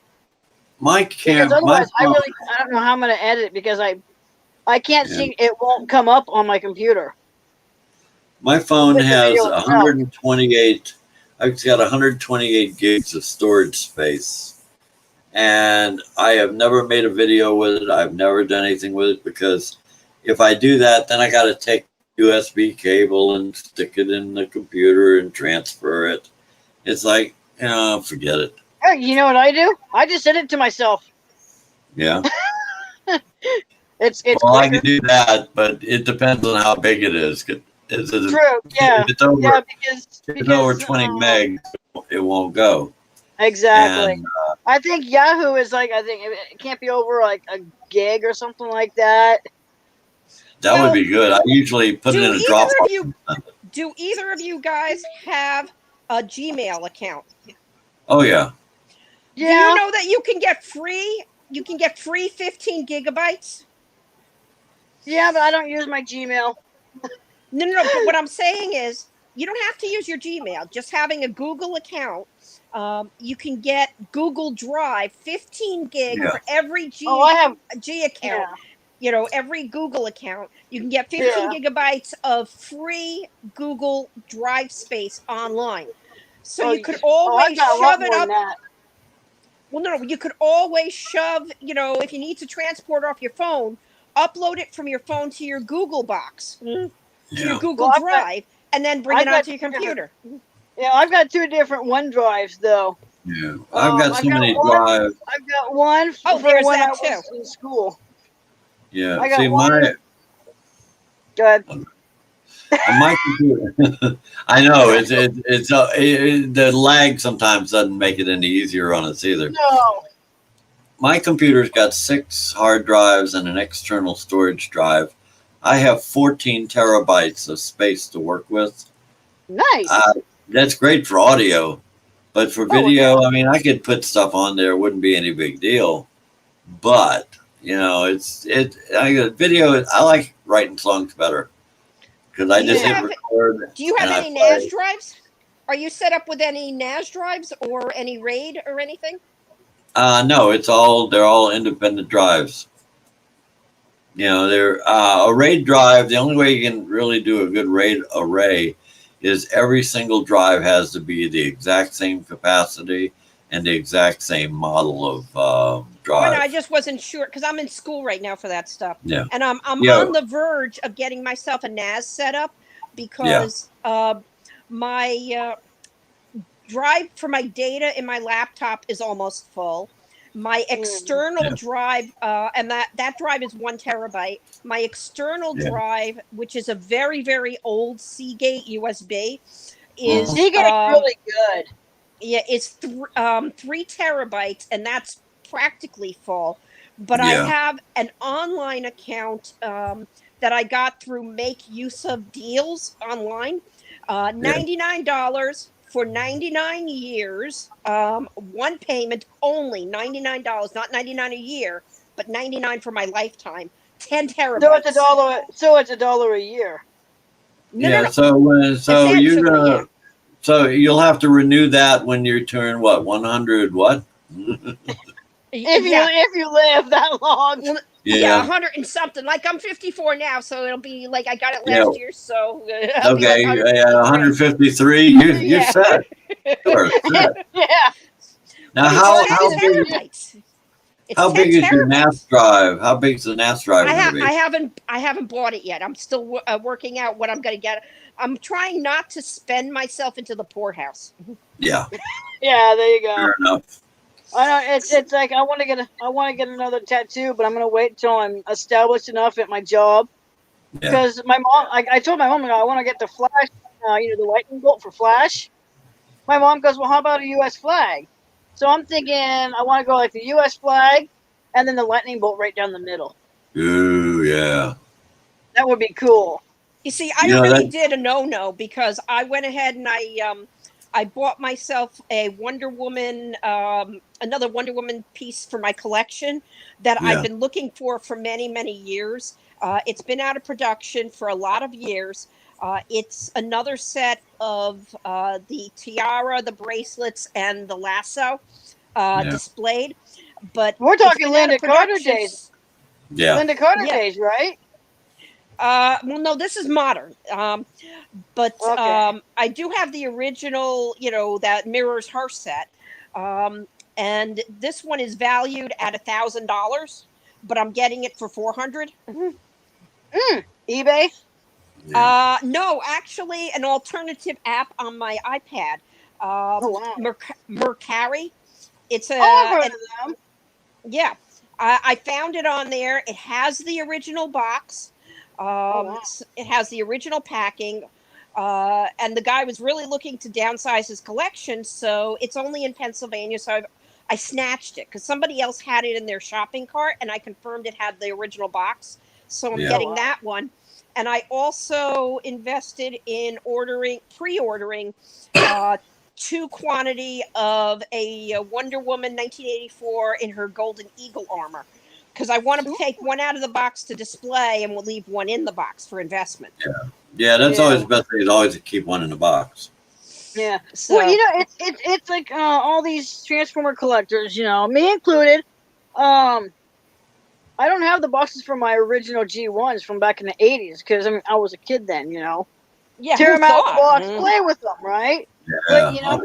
Because otherwise, I don't know how I'm going to edit it because I can't see, it won't come up on my computer. My phone has 128. I've got 128 gigs of storage space, and I have never made a video with it. I've never done anything with it because if I do that, then I got to take USB cable and stick it in the computer and transfer it. It's like, forget it. Hey, you know what I do? I just send it to myself. Yeah. It's Well, I quicker. can do that, but it depends on how big it is. Is it, True. Yeah. If it's over, Yeah. if it's over 20 meg, it won't go. Exactly. And, I think Yahoo is like, I think it can't be over like a gig or something like that. that would be good. I usually put it in a Dropbox. Do either of you guys have a Gmail account? Oh yeah. Do you know that you can get free 15 gigabytes? Yeah, but I don't use my Gmail. No. But what I'm saying is, you don't have to use your Gmail. Just having a Google account, you can get Google Drive 15 gig Yeah. for every G Oh, I have. account. Yeah. You know, every Google account, you can get 15 gigabytes of free Google Drive space online. So you could always I got a lot shove it more up. than that. Well, no, you could always shove, if you need to transport off your phone, upload it from your phone to your Google box, to your Google Well, Drive, and then bring I've it got onto your two different- computer. Yeah, I've got 2 different OneDrives though. Yeah. I've got so many one- drives. I've got one Oh, for there's when that I was in school. Yeah. I got See, one- Go ahead. my computer. I know the lag sometimes doesn't make it any easier on us either. No. My computer's got 6 hard drives and an external storage drive. I have 14 terabytes of space to work with. Nice. That's great for audio, but for video, I mean, I could put stuff on there. It wouldn't be any big deal. But video. I like writing songs better because I just hit record. Do you have and any I play. NAS drives? Are you set up with any NAS drives or any RAID or anything? No, they're all independent drives. They're a RAID drive. The only way you can really do a good RAID array is every single drive has to be the exact same capacity and the exact same model of drive. I just wasn't sure because I'm in school right now for that stuff. Yeah. And I'm on the verge of getting myself a NAS set up because my drive for my data in my laptop is almost full. My external drive, and that drive is 1 terabyte. My external drive, which is a very, very old Seagate USB, is Seagate's really good. Yeah, it's 3 terabytes, and that's practically full. But I have an online account that I got through Make Use of Deals online. $99 for 99 years. 1 payment only, $99, not $99 a year, but $99 for my lifetime. 10 terabytes. So it's $1. So it's $1 a year. No. So you're gonna. So you'll have to renew that when you turn 100 what? If you live that long. Yeah, 100 and something. Like I'm 54 now, so it'll be like I got it last year. So okay, 153. You're set. Sure, set. Yeah. Now how big is your NAS drive? How big is the NAS drive? I haven't bought it yet. I'm still working out what I'm going to get. I'm trying not to spend myself into the poorhouse. Yeah. Yeah, there you go. Fair enough. I know it's like I want to get another tattoo, but I'm gonna wait till I'm established enough at my job. Because my mom, I told my mom I want to get the Flash, the lightning bolt for Flash. My mom goes, well, how about a U.S. flag? So I'm thinking I want to go like the U.S. flag, and then the lightning bolt right down the middle. Ooh, yeah. That would be cool. You see, I already did a no because I went ahead and I bought myself a Wonder Woman, another Wonder Woman piece for my collection that I've been looking for many, many years. It's been out of production for a lot of years. It's another set of the tiara, the bracelets, and the lasso displayed. But we're talking Linda Carter days. Yeah. Linda Carter days, right? Well, no, this is modern. But I do have the original, that mirrors her set. and this one is valued at $1,000, but I'm getting it for $400. eBay. Yeah. No, actually, an alternative app on my iPad. Oh wow. Mercari. It's a Oh, I've heard an of them. Yeah, I found it on there. It has the original box. wow. It has the original packing. And the guy was really looking to downsize his collection, so it's only in Pennsylvania. So I snatched it because somebody else had it in their shopping cart, and I confirmed it had the original box. So I'm Yeah. getting Oh, wow. that one. And I also invested in pre-ordering 2 quantity of a Wonder Woman 1984 in her Golden Eagle armor, because I want to Cool. take one out of the box to display, and we'll leave one in the box for investment. Yeah, that's Yeah. always the best thing. Is always to keep one in the box. Yeah. So Well, you know, it's like all these Transformer collectors, you know, me included. I don't have the boxes for my original G1s from back in the 80s because I mean I was a kid then, you know. yeah, Tear who them out of the thought? box, play with them, right? Yeah. But you know,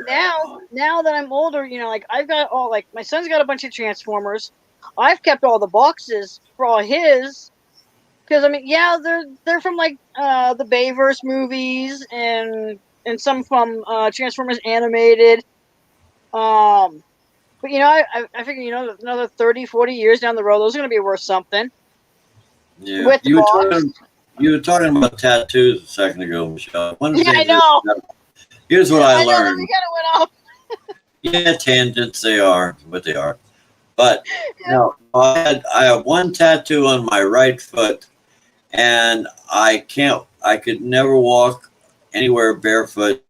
now that I'm older, you know, like I've got all like my son's got a bunch of Transformers. I've kept all the boxes for all his because I mean, yeah, they're from like the Bayverse movies and some from Transformers animated. But you know, I figure you know another 30, 40 years down the road, those are going to be worth something. Yeah. With the You were box. talking about tattoos a second ago, Michelle. One of the Yeah, I things know. here's what I know that learned. we kind of went off. Yeah, tangents they are what they are. But no, I have one tattoo on my right foot, and I could never walk anywhere barefoot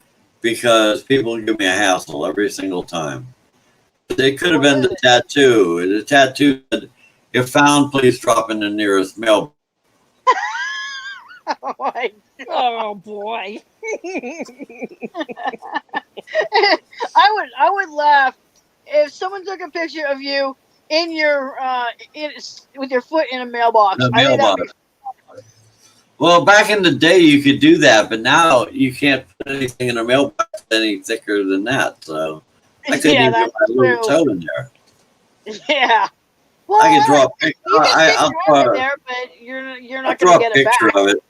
because people give me a hassle every single time. They could have What been is the it? tattoo. The tattoo said, if found, please drop in the nearest mail. Oh my Oh boy. I would laugh if someone took a picture of you in your with your foot in a mailbox. The I think that'd mailbox. be Well, back in the day, you could do that, but now you can't put anything in a mailbox any thicker than that. So I couldn't yeah, even get that's my little true. toe in there. Yeah. Well, I could draw a picture. you can stick I'll your arm in draw, there, but you're I'll not draw going to a get it picture back. of it.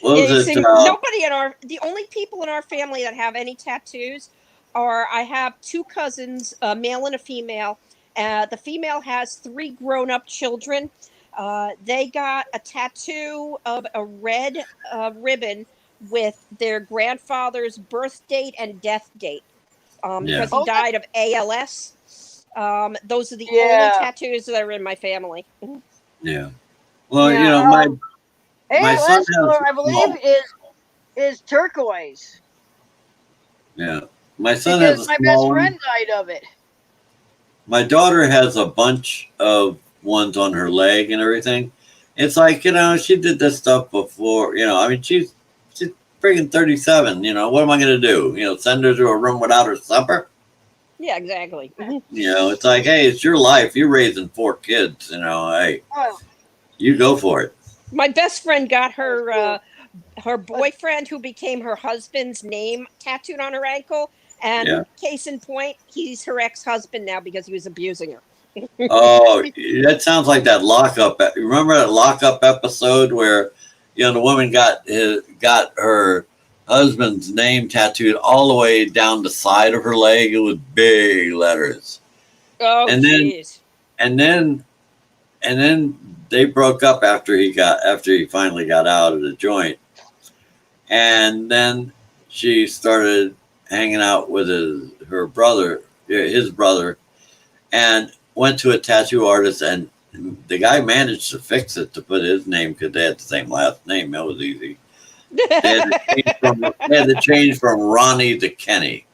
What was See, it? the only people in our family that have any tattoos are I have 2 cousins, a male and a female. The female has 3 grown-up children. They got a tattoo of a red ribbon with their grandfather's birth date and death date, Yeah. because he Okay. died of ALS. Those are the only Yeah. tattoos that are in my family. Yeah. Well, Yeah, you know, my son ALS has color, I a believe, small. is turquoise Yeah. My son because has a my best small one. friend died of it. My daughter has a bunch of ones on her leg and everything. It's like, you know, she did this stuff before, you know, I mean, she's freaking 37, you know, what am I going to do? You know, send her to a room without her supper? Yeah, exactly. You know, it's like, hey, it's your life. You're raising 4 kids, you know, hey, Oh, you go for it. My best friend got her cool. her boyfriend, who became her husband's name, tattooed on her ankle. And Yeah. case in point, he's her ex-husband now because he was abusing her. Oh, that sounds like that lockup. Remember that lockup episode where, you know, the woman got her husband's name tattooed all the way down the side of her leg. It was big letters. Oh, And then- jeez. And then they broke up after he finally got out of the joint. And then she started hanging out with his brother, and went to a tattoo artist, and the guy managed to fix it to put his name because they had the same last name. That was easy. They had to change from Ronnie to Kenny,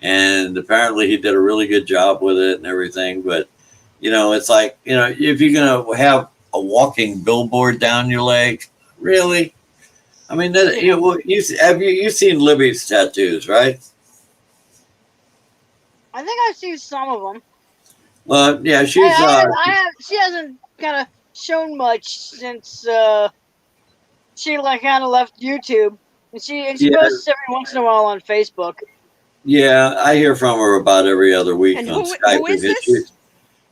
and apparently he did a really good job with it and everything. But you know, it's like, you know, if you're gonna have a walking billboard down your leg, really? I mean, you've seen Libby's tattoos, right? I think I've seen some of them. Well, yeah, She hasn't kind of shown much since she like kind of left YouTube, and she Yeah. posts every once in a while on Facebook. Yeah, I hear from her about every other week And on who Skype. is because this?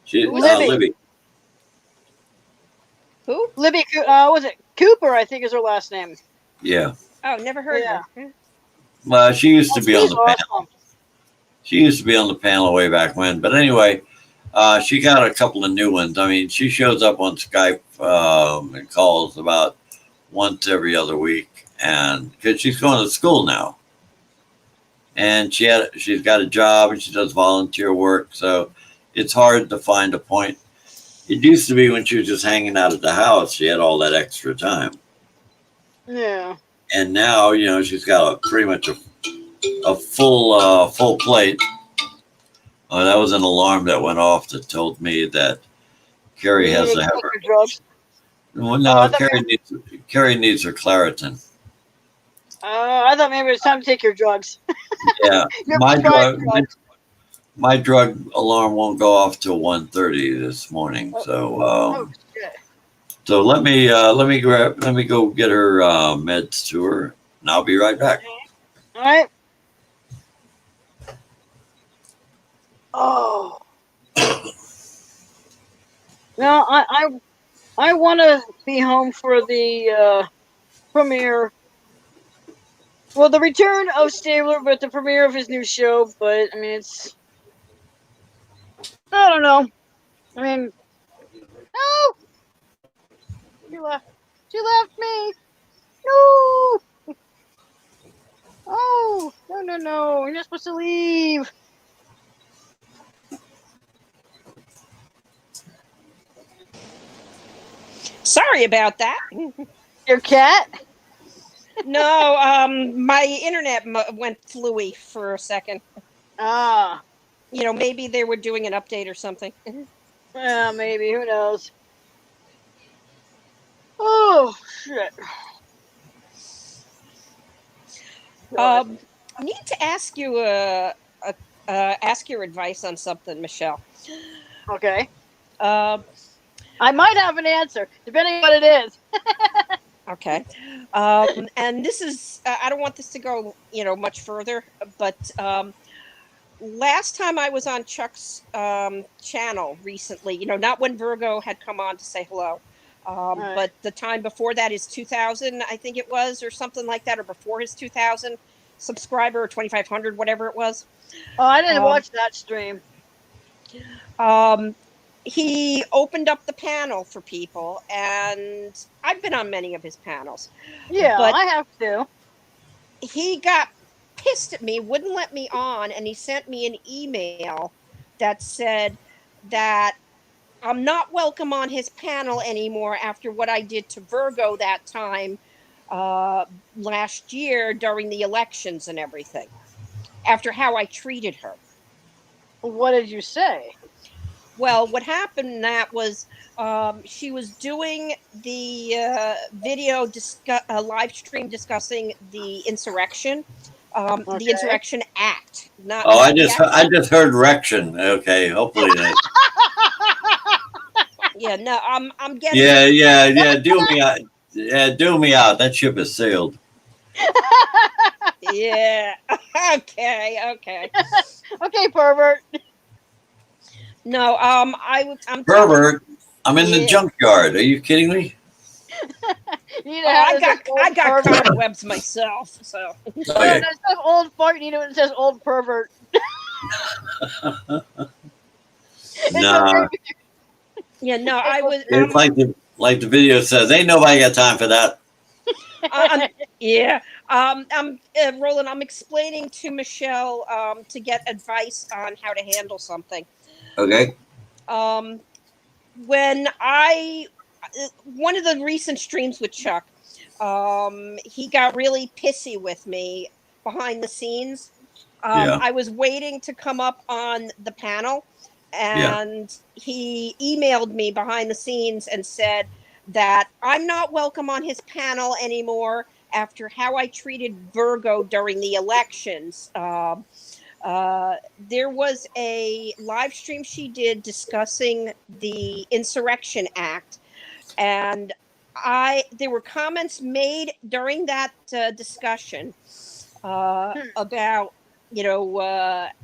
She, Who is Libby. Libby. Who? Libby, was it Cooper? I think is her last name. Yeah. Oh, never heard Yeah. of her. Well, she used to Oh, be on she's the panel. awesome. She used to be on the panel way back when. But anyway, she got a couple of new ones. I mean, she shows up on Skype and calls about once every other week, and because she's going to school now, and she's got a job and she does volunteer work, so it's hard to find a point. It used to be when she was just hanging out at the house, she had all that extra time, Yeah. and now she's got pretty much a full plate. Oh, that was an alarm that went off that told me that Carrie You has need to have take her. your drugs. Well, I no, thought Carrie needs her Claritin. I thought maybe it was time to take your drugs. Yeah, Your my prescribed drug, drugs. my drug alarm won't go off till 1:30 this morning. So, Oh shit. so let me go get her meds to her, and I'll be right back. All right. Oh. No, I want to be home for the premiere. Well, the return of Stabler, but the premiere of his new show. But I mean, I don't know. I mean, no, you left. You left me. No. Oh, no. You're not supposed to leave. Sorry about that. Your cat? No, my internet went fluey for a second. Ah. Maybe they were doing an update or something. Yeah, maybe. Who knows? Oh, shit. I need to ask you ask your advice on something, Michelle. Okay. Uh, I might have an answer, depending on what it is. okay. And this is I don't want this to go much further, but last time I was on Chuck's channel recently, not when Virgo had come on to say hello, Right. but the time before that is 2000, I think it was, or something like that, or before his 2000 subscriber, or 2500, whatever it was. Oh, I didn't watch that stream. He opened up the panel for people, and I've been on many of his panels. Yeah, but I have to. he got pissed at me, wouldn't let me on, and he sent me an email that said that I'm not welcome on his panel anymore after what I did to Virgo that time last year during the elections and everything, after how I treated her. What did you say? Well, what happened that was she was doing the video live stream discussing the insurrection, Okay. the Insurrection Act. Not. Oh, not the act. I just heard Rection. Okay, hopefully that. Yeah, no, I'm getting. Yeah. Do me out. Yeah, do me out. That ship has sailed. Yeah. Okay. Okay, pervert. No, I'm Pervert. I'm in the Yeah. junkyard. Are you kidding me? You need to Oh, have I this got old pervert. cobwebs myself. So No, Okay. it says old fart. You know, it says old pervert. Nah, yeah, no, I was. it's like the video says. Ain't nobody got time for that. Yeah. I'm Roland. I'm explaining to Michelle to get advice on how to handle something. Okay. When one of the recent streams with Chuck, he got really pissy with me behind the scenes. Yeah. I was waiting to come up on the panel, and he emailed me behind the scenes and said that I'm not welcome on his panel anymore after how I treated Virgo during the elections. There was a live stream she did discussing the Insurrection Act, and there were comments made during that discussion about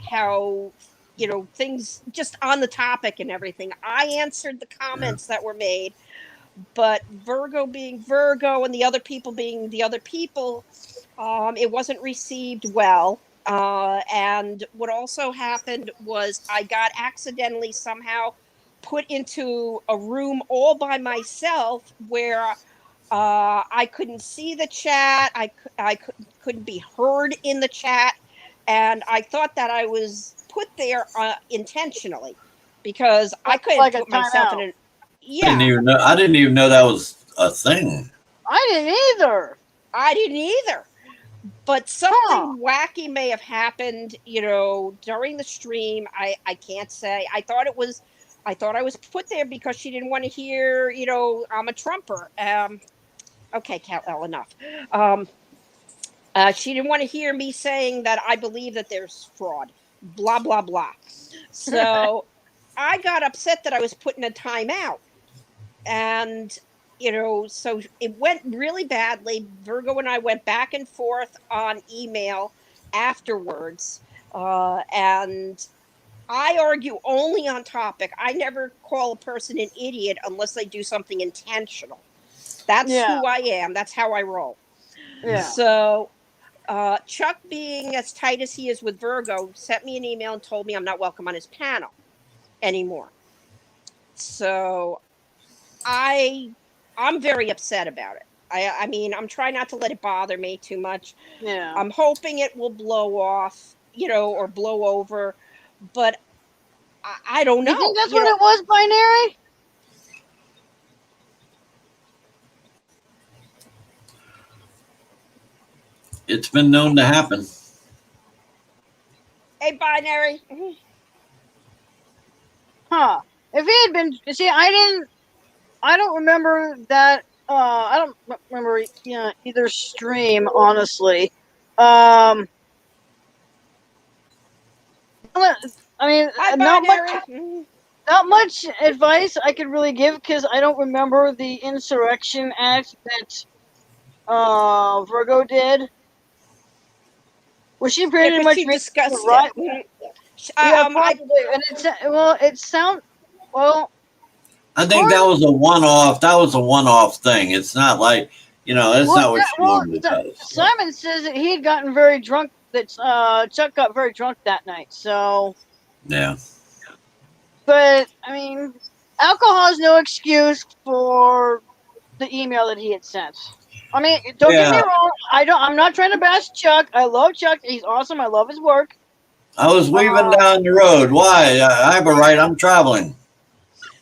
how things just on the topic and everything. I answered the comments that were made, but Virgo being Virgo and the other people being the other people, it wasn't received well. And what also happened was I got accidentally somehow put into a room all by myself where I couldn't see the chat. I couldn't be heard in the chat. And I thought that I was put there intentionally because I couldn't Like a put myself in timeout. an. Yeah, I didn't even know that was a thing. I didn't either. I didn't either. But something wacky may have happened, during the stream. I can't say. I thought I was put there because she didn't want to hear, I'm a Trumper. Okay, Cal, enough. She didn't want to hear me saying that I believe that there's fraud. Blah blah blah. So I got upset that I was put in a timeout, and so it went really badly. Virgo and I went back and forth on email afterwards, and I argue only on topic. I never call a person an idiot unless they do something intentional. That's Yeah. who I am. That's how I roll. Yeah. So Chuck, being as tight as he is with Virgo, sent me an email and told me I'm not welcome on his panel anymore. So I'm very upset about it. I mean, I'm trying not to let it bother me too much. Yeah. I'm hoping it will blow off, or blow over, but I don't know. You think that's what it was, Binary? It's been known to happen. Hey, Binary. Huh. If he had been, see, I don't remember that. I don't remember either stream, honestly. I mean, Hi, not much advice I could really give because I don't remember the insurrection act that Virgo did. Was she pretty much discussed right? it. Yeah, probably. And it sounds well. I think that was a one-off. That was a one-off thing. It's not like it's not what she normally does. Simon says that he had gotten very drunk. That Chuck got very drunk that night. So yeah. But I mean, alcohol is no excuse for the email that he had sent. I mean, don't get me wrong. I'm not trying to bash Chuck. I love Chuck. He's awesome. I love his work. I was weaving down the road. Why? I have a right. I'm traveling.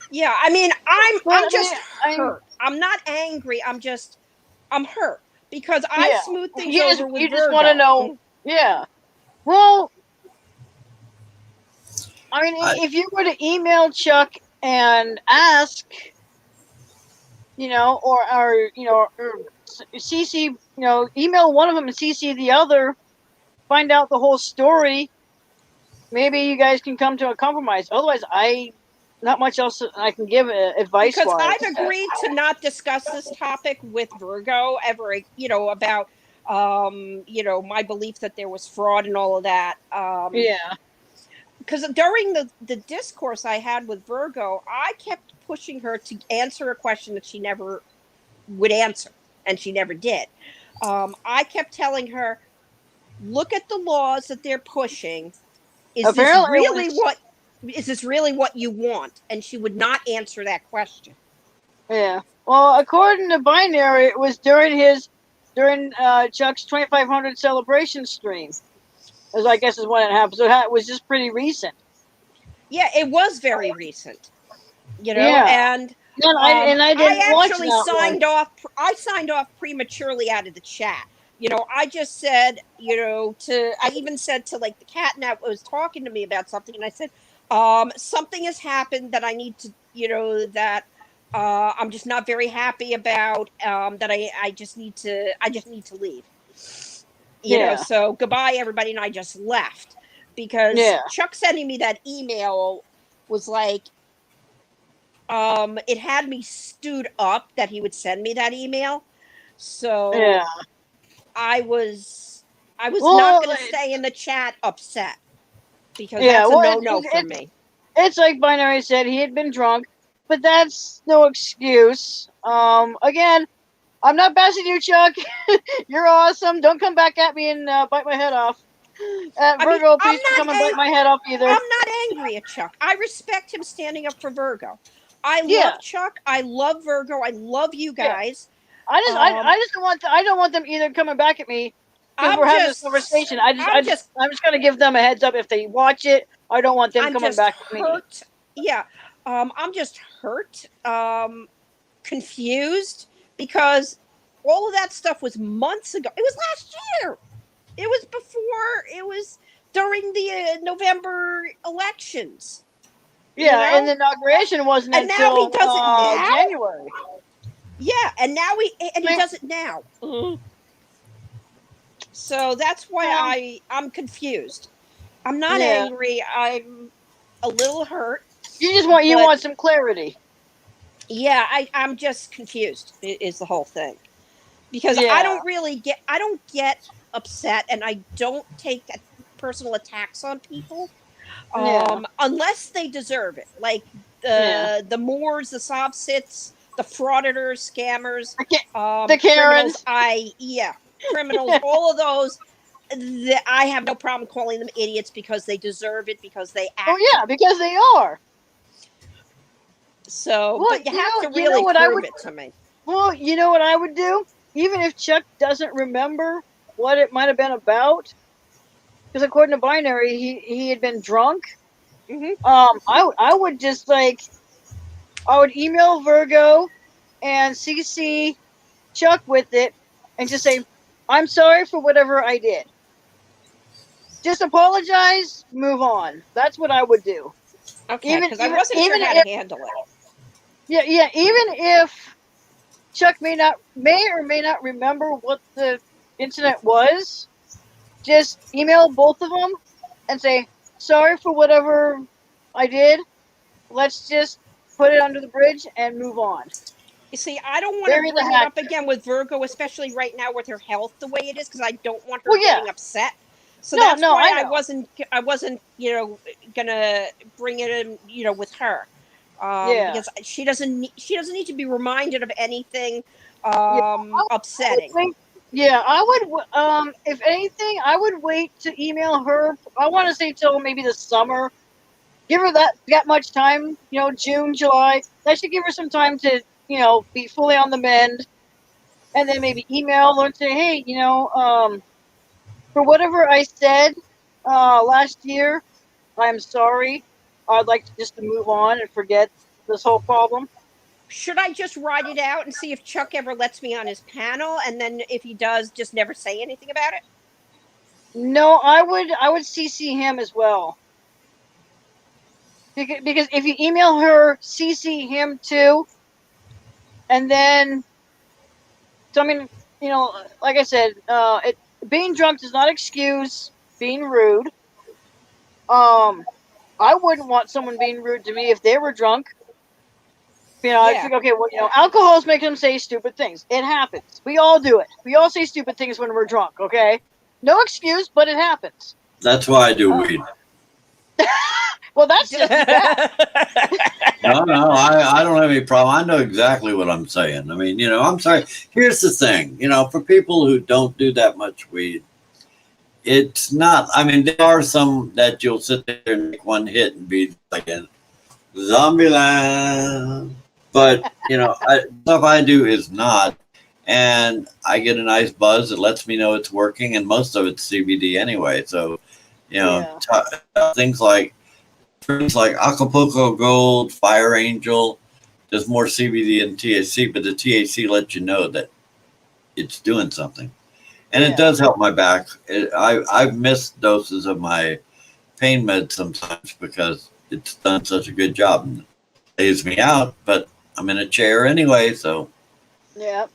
Yeah, I mean, I'm just hurt. I'm not angry. I'm hurt because I smooth things over with You just want to know. Yeah. Well, I mean, if you were to email Chuck and ask, or CC, email one of them and CC the other, find out the whole story. Maybe you guys can come to a compromise. Otherwise, not much else I can give advice. Because I've agreed to not discuss this topic with Virgo ever, about, my belief that there was fraud and all of that. Yeah. Because during the discourse I had with Virgo, I kept pushing her to answer a question that she never would answer, and she never did. I kept telling her, look at the laws that they're pushing. Is this really what you want? And she would not answer that question. Yeah. Well, according to Binary, it was during Chuck's 2500 celebration stream. As I guess is when it happened. So it was just pretty recent. Yeah, it was very recent. Yeah. And I didn't actually signed off. I signed off prematurely out of the chat. I just said, I even said to like the catnap was talking to me about something, and I said, something has happened that I need to, that I'm just not very happy about. That I just need to leave. So goodbye, everybody, and I just left because Chuck sending me that email was like, it had me stewed up that he would send me that email. So I was I was Well, not going to stay in the chat upset because Yeah, that's a well, no for it- me. it's like Binary said, he had been drunk, but that's no excuse. Again, I'm not bashing you, Chuck. You're awesome. Don't come back at me and bite my head off. I mean, Virgo, I'm please don't not come and bite my head off either. I'm not angry at Chuck. I respect him standing up for Virgo. I Yeah. love Chuck. I love Virgo. I love you guys. I just don't want I don't want them either coming back at me because I'm we're having this just- conversation. I'm I'm just gonna give them a heads up if they watch it. I don't want them I'm coming just back at me. hurt. Yeah. I'm just hurt. Confused because all of that stuff was months ago. It was last year. It was before. It was during the November elections. Yeah, know? and the inauguration wasn't And now he until does it now? January. Yeah, and now he Right. does it now. So that's why Yeah. I'm confused. I'm not Yeah. angry. I'm a little hurt. You just But- want some clarity. Yeah, I'm just confused. Is the whole thing because Yeah. I don't get upset, and I don't take personal attacks on people Yeah. unless they deserve it. Like Yeah. the Moors, the Sobsits, the frauditors, scammers, The Karens. criminals. Criminals. All of those. I have no problem calling them idiots because they deserve it because they act. Oh yeah, because they are. So, Well, but you you have know- to you know really what I prove would- it to me. Well, you know what I would do? Even if Chuck doesn't remember what it might have been about, because according to Binary, he had been drunk. Mhm. I would just I would email Virgo and CC Chuck with it, and just say, "I'm sorry for whatever I did. Just apologize, move on." That's what I would do. Okay, Even- because I even- wasn't sure even how if- to handle it. Yeah. Even if Chuck may or may not remember what the incident was, just email both of them and say, "Sorry for whatever I did. Let's just put it under the bridge and move on." You see, I don't want Bury to the bring it up hatchet. again with Virgo, especially right now with her health the way it is, because I don't want her Well, yeah. getting upset. So No, that's no, why I I know. wasn't, gonna bring it in, with her, Yeah. because she doesn't need to be reminded of anything I upsetting. think- Yeah, I would. If anything, I would wait to email her. I want to say till maybe the summer. Give her that much time. June, July. That should give her some time to be fully on the mend, and then maybe email her and say, "Hey, for whatever I said last year, I'm sorry. I'd like to move on and forget this whole problem." Should I just write it out and see if Chuck ever lets me on his panel, and then if he does, just never say anything about it? No, I would CC him as well. Because if you email her, CC him too, and then, so I mean, like I said, being drunk does not excuse being rude. I wouldn't want someone being rude to me if they were drunk. I Yeah. think, okay, well, alcohol's making them say stupid things. It happens. We all do it. We all say stupid things when we're drunk. Okay, no excuse, but it happens. That's why I do weed. Well, that's just that. No, I don't have any problem. I know exactly what I'm saying. I mean, I'm sorry. Here's the thing, for people who don't do that much weed, it's not, I mean, there are some that you'll sit there and make one hit and be like in zombie land. But, stuff I do is not. And I get a nice buzz. It lets me know it's working. And most of it's CBD anyway. So, things like Acapulco Gold, Fire Angel, there's more CBD and THC, but the THC lets you know that it's doing something. And Yeah. it does help my back. I've missed doses of my pain meds sometimes because it's done such a good job. And it lays me out, but I'm in a chair anyway, so. Yeah.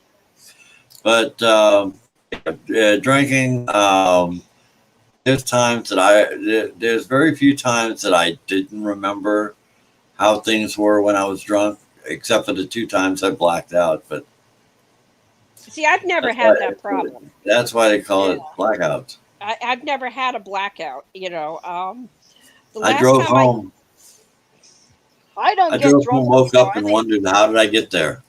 But drinking, there's times that there's very few times that I didn't remember how things were when I was drunk, except for the 2 times I blacked out. But See, I've never That's had why- that problem. that's why they call it Yeah. blackouts. I've never had a blackout. The I last drove time home. I don't I get drove drunk home, woke anymore. up, and wondered how did I get there.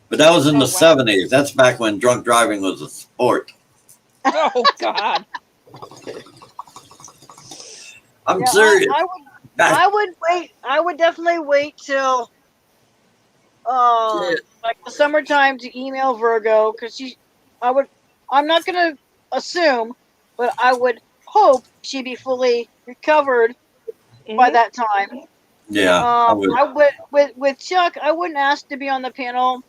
But that was in Oh, the wow. '70s. That's back when drunk driving was a sport. Oh God. I'm Yeah, serious. Back, I would wait. I would definitely wait till like the summertime to email Virgo because I'm not gonna assume, but I would hope she'd be fully recovered by Mhm. that time. yeah, I would. I would with Chuck. I wouldn't ask to be on the panel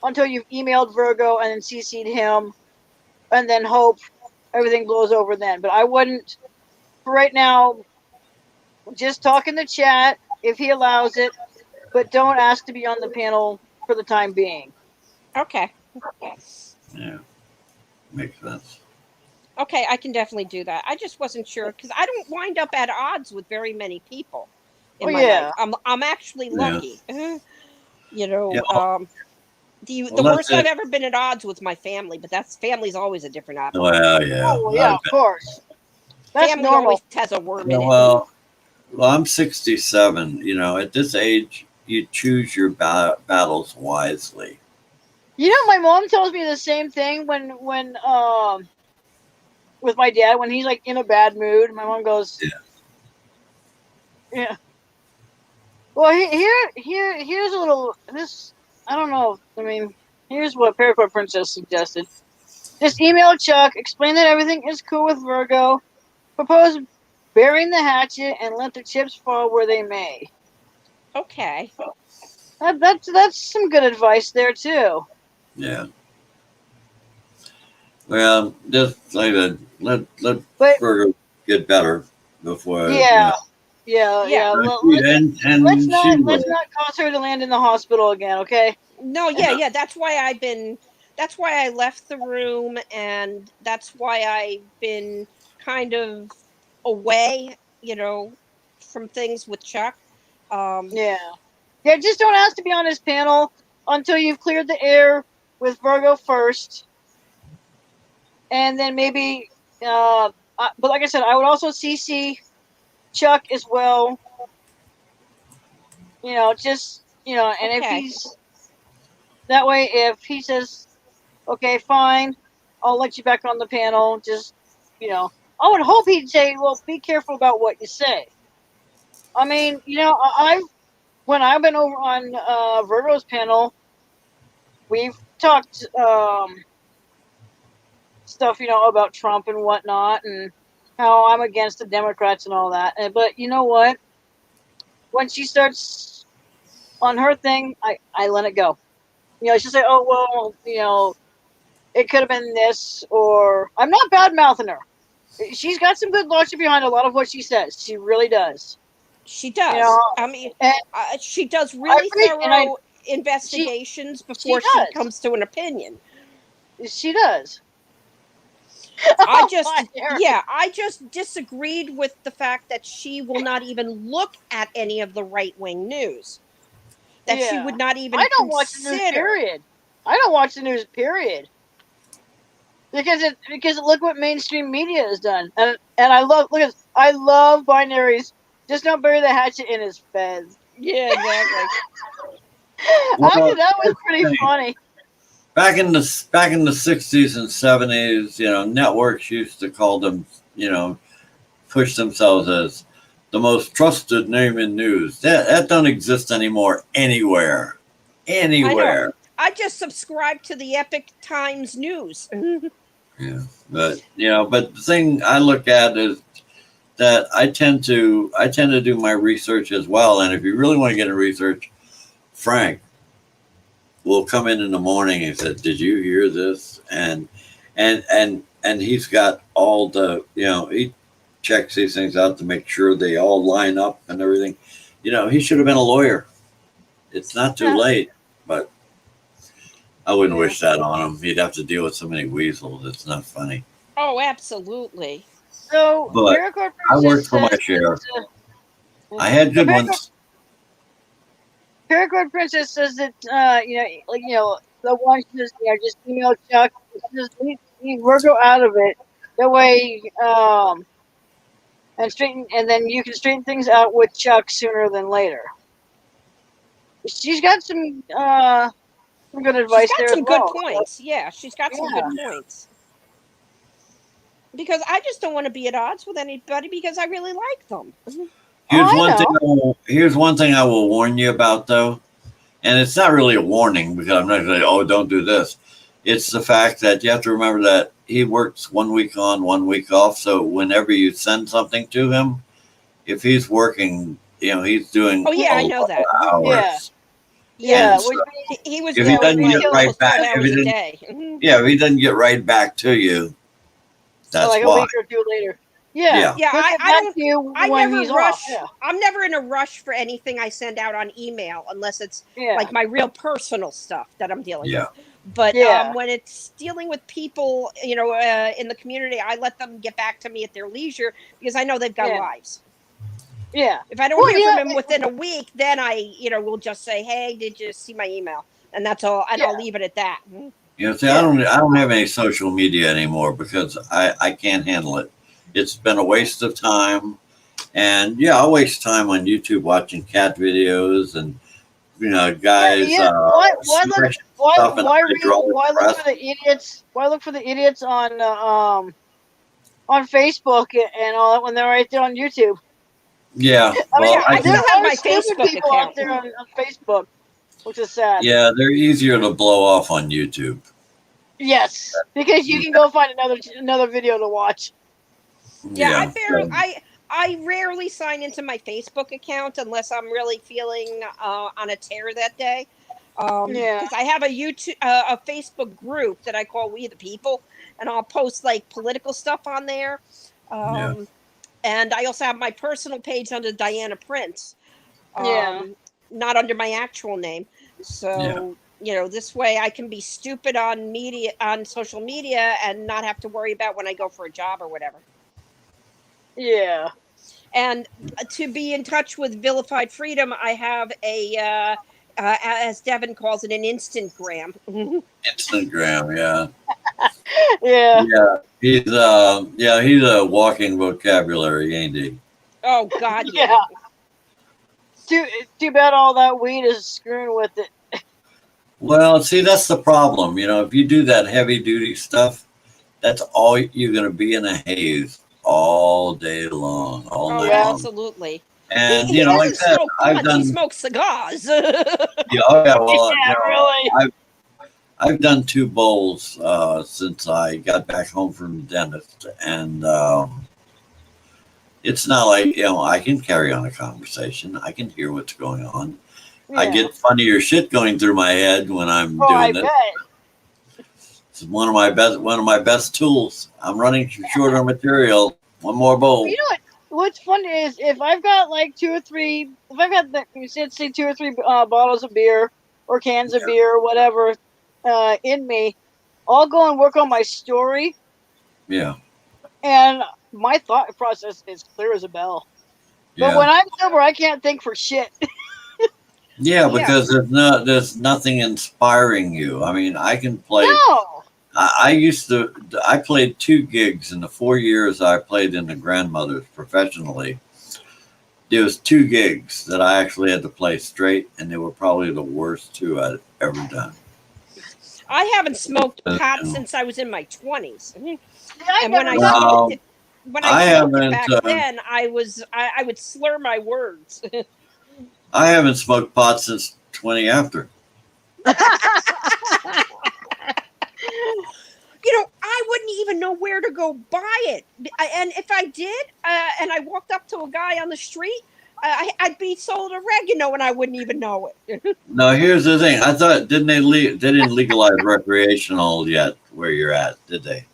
until you've emailed Virgo and then CC'd him, and then hope everything blows over then. But I wouldn't for right now. Just talk in the chat if he allows it, but don't ask to be on the panel for the time being. Okay. Yeah, makes sense. Okay, I can definitely do that. I just wasn't sure because I don't wind up at odds with very many people in Oh my life. yeah, I'm actually Yeah. lucky. Yeah. The Well, that's worst I've it. ever been at odds with my family, but that's family's always a different animal. Well, yeah. oh yeah, of course. That's Family normal. always has a worm Yeah, in it. well, I'm 67. At this age, you choose your battles wisely. You know, my mom tells me the same thing when with my dad when he's like in a bad mood. My mom goes, yeah. Well, here's a little this. I don't know. I mean, here's what Paracord Princess suggested. Just email Chuck, explain that everything is cool with Virgo, propose burying the hatchet, and let the chips fall where they may. Okay. That's some good advice there too. Yeah. Well, just like that, let But Virgo get better before. yeah, Yeah. yeah. And she Let's will. not cause her to land in the hospital again, okay? No, yeah. That's why that's why I left the room, and that's why I've been kind of away, from things with Chuck. Um, Yeah, yeah. Just don't ask to be on his panel until you've cleared the air with Virgo first, and then maybe. But like I said, I would also CC Chuck as well. And if okay. he's that way, if he says, "Okay, fine, I'll let you back on the panel," I would hope he'd say, "Well, be careful about what you say." I mean, I've when I've been over on Virgo's panel, we've talked stuff, about Trump and whatnot, and how I'm against the Democrats and all that. But you know what? When she starts on her thing, I let it go. She'll say, "Oh well, it could have been this," or I'm not bad mouthing her. She's got some good logic behind a lot of what she says. She really does. She You know, does. I mean, and she does I really appreciate, and I thorough she investigations she before she does. comes to an opinion. She does. I Oh just, my Eric. yeah, I just disagreed with the fact that she will not even look at any of the right wing news. That she Yeah. would not even I don't watch the news. consider. Period. I don't watch the news. Period. Because look what mainstream media has done, and I love binaries. Just don't bury the hatchet in his fez. Yeah, exactly. Actually, that was pretty funny. Back in the '60s and '70s, networks used to call them, push themselves as the most trusted name in news. That don't exist anymore anywhere. I know. Anywhere. I just subscribe to the Epic Times News. Yeah. But the thing I look at is that I tend to do my research as well. And if you really want to get into research, Frank will come in the morning and said, "Did you hear this?" And he's got all the he checks these things out to make sure they all line up and everything. He should have been a lawyer. It's not too late, but I wouldn't wish that on him. He'd have to deal with so many weasels. It's not funny. Oh, absolutely. So But Paracord I Princess worked for my says share. that, I had good ones. Paracord Princess says that the one says, just email Chuck. Says leave Virgo out of it. That way, and then you can straighten things out with Chuck sooner than later. She's got some good advice She's got there some as good well. points. Yeah, she's got some Yeah. good points. Because I just don't want to be at odds with anybody because I really like them. Here's I one thing. know. Here's one thing I will warn you about, though, and it's not really a warning because I'm not going to say, "Oh, don't do this." It's the fact that you have to remember that he works 1 week on, 1 week off. So whenever you send something to him, if he's working, he's doing Oh yeah, I a know lot that. of Yeah. hours. Yeah, And which so means He was if doing he doesn't like get right almost back, 12 if hours he a didn't, day. Mhm. if he doesn't get right back to you, that's like a why. week or two later. Yeah. Yeah. Yeah, He'll I get back don't. to you I when never he's rush. off. Yeah. I'm never in a rush for anything I send out on email unless it's Yeah. like my real personal stuff that I'm dealing Yeah. with. But Yeah. when it's dealing with people, in the community, I let them get back to me at their leisure because I know they've got Yeah. lives. Yeah. If I don't Well, hear yeah, from him within a week, then I, will just say, "Hey, did you see my email?" And that's all, and Yeah. I'll leave it at that. Mhm. See, Yeah. I don't have any social media anymore because I can't handle it. It's been a waste of time, and yeah, I'll waste time on YouTube watching cat videos and guys. Yeah. Why look? smashing Why stuff in why hydraulic read, why look press. for the idiots? Why look for the idiots on Facebook and all that when they're right there on YouTube? Yeah, I mean, well, I I still can. have there my are stupid Facebook people out account. there on Facebook, which is sad. Yeah, they're easier to blow off on YouTube. Yes, because you can go find another video to watch. Yeah, so- I rarely sign into my Facebook account unless I'm really feeling on a tear that day. Yeah. Because I have a Facebook group that I call We the People, and I'll post like political stuff on there. Yeah. And I also have my personal page under Diana Prince, Yeah. not under my actual name. So this way I can be stupid on social media and not have to worry about when I go for a job or whatever. Yeah. And to be in touch with Vilified Freedom, I have as Devin calls it, an Instagram. Instagram, yeah. Yeah. He's a walking vocabulary, ain't he? Oh God, Yeah. Too bad all that weed is screwing with it. Well, see, that's the problem. If you do that heavy duty stuff, that's all you're going to be in a haze all day long, all Oh, night yeah. long. absolutely. And He like doesn't that, smoke I've blunts, he done. smokes cigars. Well, Yeah, really. I've done 2 bowls since I got back home from the dentist, and it's not like I can carry on a conversation. I can hear what's going on. I Yeah. get funnier shit going through my head when I'm Oh, I doing it. bet. It's one of my best tools. I'm running short on material. One more bowl. You know what? What's funny is if I've got like 2 or 3, if I've got say 2 or 3 bottles of beer or cans of beer or whatever in me, I'll go and work on my story, Yeah, and my thought process is clear as a bell. But yeah, when I'm sober, I can't think for shit. yeah. Because there's nothing inspiring you. I mean, I can play. No. I played 2 gigs in the 4 years I played in the Grandmothers professionally. There was 2 gigs that I actually had to play straight, and they were probably the worst 2 I'd ever done. I haven't smoked pot Yeah. since I was in my 20s. I And when never I done smoked it, when I I smoked it haven't, back then, I would slur my words. I haven't smoked pot since 20 after. I wouldn't even know where to go buy it. And if I did, and I walked up to a guy on the street, I'd be sold oregano and I wouldn't even know it. No, here's the thing. I thought they didn't legalize recreational yet where you're at, did they?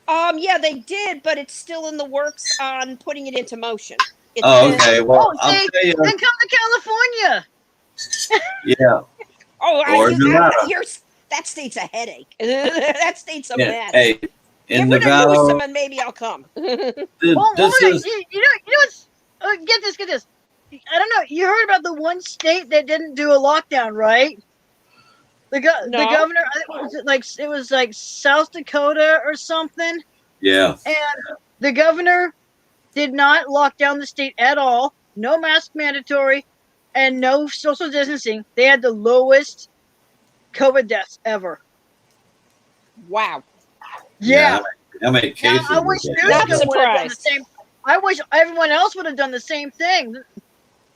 Yeah, they did, but it's still in the works on putting it into motion. It's Oh, been- okay. Well, Oh, I'll see, tell you. Then come to California. Yeah. Or Nevada. That state's a headache. That state's a Yeah. mess. Hey, in Get rid of Nevada, Newsom and maybe I'll come. Well, this wait, is you know what's, get this. I don't know. You heard about the one state that didn't do a lockdown, right? The No. governor, it was like South Dakota or something. Yeah. And the governor did not lock down the state at all. No mask mandatory and no social distancing. They had the lowest COVID deaths ever. Wow. Yeah. How many Now, cases? I wish was New there? Not Zealand would have done the surprised. same. I wish everyone else would have done the same thing.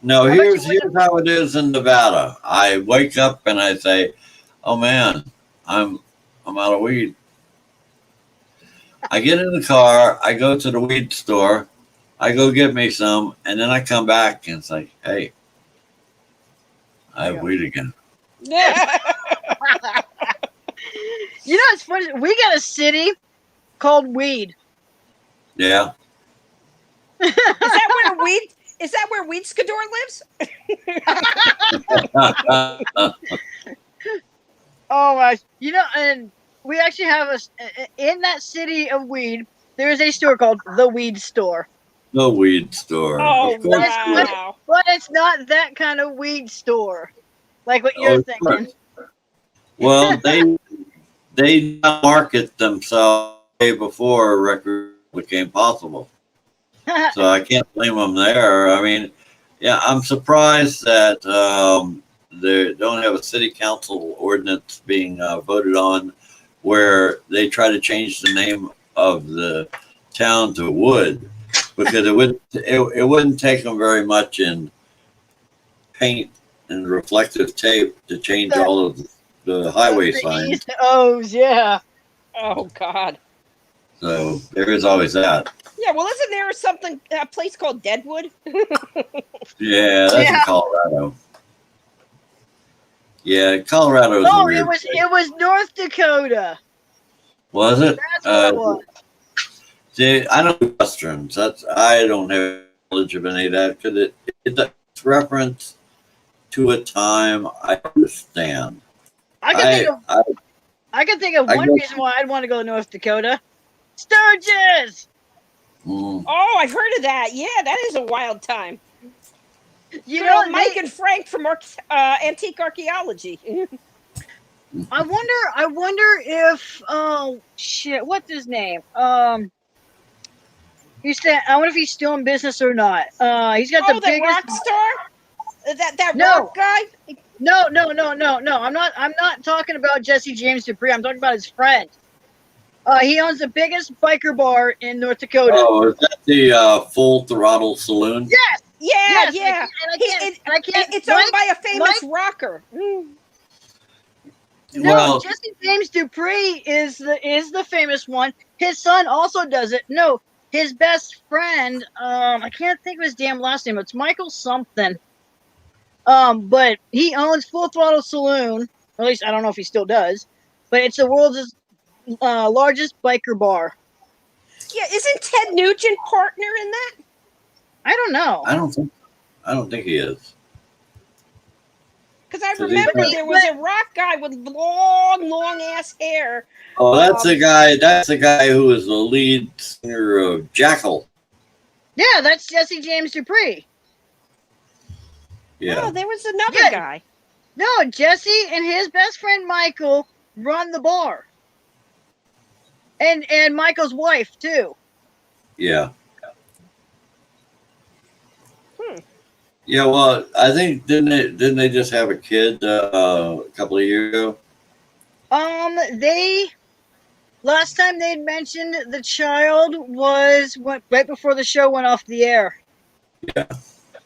No, I bet you here's how it is in Nevada. I wake up and I say, "Oh man, I'm out of weed." I get in the car, I go to the weed store, I go get me some, and then I come back and it's like, "Hey, I have weed again." You know, it's funny. We got a city called Weed. Yeah. Is that where Weed Skador lives? Oh my! You know, and we actually have in that city of Weed. There is a store called the Weed Store, No weed store. Oh, Of course. wow. but it's not that kind of weed store, like what Oh, you're of course. thinking. Well, they market themselves way before record became possible. So I can't blame them there. I mean, yeah, I'm surprised that they don't have a city council ordinance being voted on where they try to change the name of the town to Wood, because it wouldn't take them very much in paint and reflective tape to change all of the highway The signs. East O's, yeah. Oh God. So there is always that. Yeah. Well, isn't there a place called Deadwood? Yeah, that's in Yeah. Colorado. Yeah, Colorado is No, weird. it was North Dakota. Was it? That's what it was. See, I don't do westerns. I don't have knowledge of any of that because it's reference to a time I understand. I can think of I one guess- reason why I'd want to go to North Dakota. Sturgis. Mm, Oh, I've heard of that. Yeah, that is a wild time. You Good know, old Mike and Frank from Antique Archaeology. I wonder if what's his name? I wonder if he's still in business or not. He's got Oh, the the biggest rock star? That No. rock guy? No. I'm not talking about Jesse James Dupree. I'm talking about his friend. He owns the biggest biker bar in North Dakota. Oh, is that the Full Throttle Saloon? Yes. Yeah, Yes, yeah. And I can't. It's owned by a famous rocker. No, Well, Jesse James Dupree is the famous one. His son also does it. No, his best friend, I can't think of his damn last name. It's Michael something. But he owns Full Throttle Saloon. Or at least I don't know if he still does. But it's the world's largest biker bar. Yeah, isn't Ted Nugent partner in that? I don't know. I don't think he is. Because I So these remember are- there was a rock guy with long ass hair. Oh, that's the guy. That's the guy who was the lead singer of Jackal. Yeah, that's Jesse James Dupree. Yeah. Oh, there was another Yeah. guy. No, Jesse and his best friend Michael run the bar. And Michael's wife too. Yeah. Hmm. Yeah. Well, I think didn't they just have a kid a couple of years ago? They last time they'd mentioned the child was right before the show went off the air. Yeah.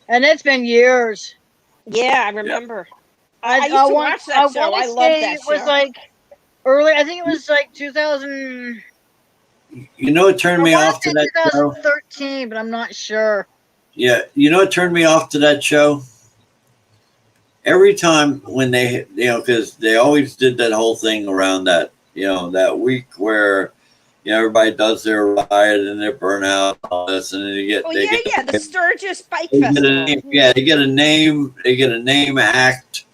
And it's been years. Yeah, I remember. I used to want- watch that show. wanna I loved say that it was show. like early. I think it was like 2000. You know, it turned me I wanna off to say that show. 2013, but I'm not sure. Yeah, you know, it turned me off to that show. Every time when they, because they always did that whole thing around that, that week where, everybody does their ride and their burnout and all this, and then you get, Oh they yeah, get, yeah, the Sturgis Bike they get a Festival. name, yeah, they get a name act,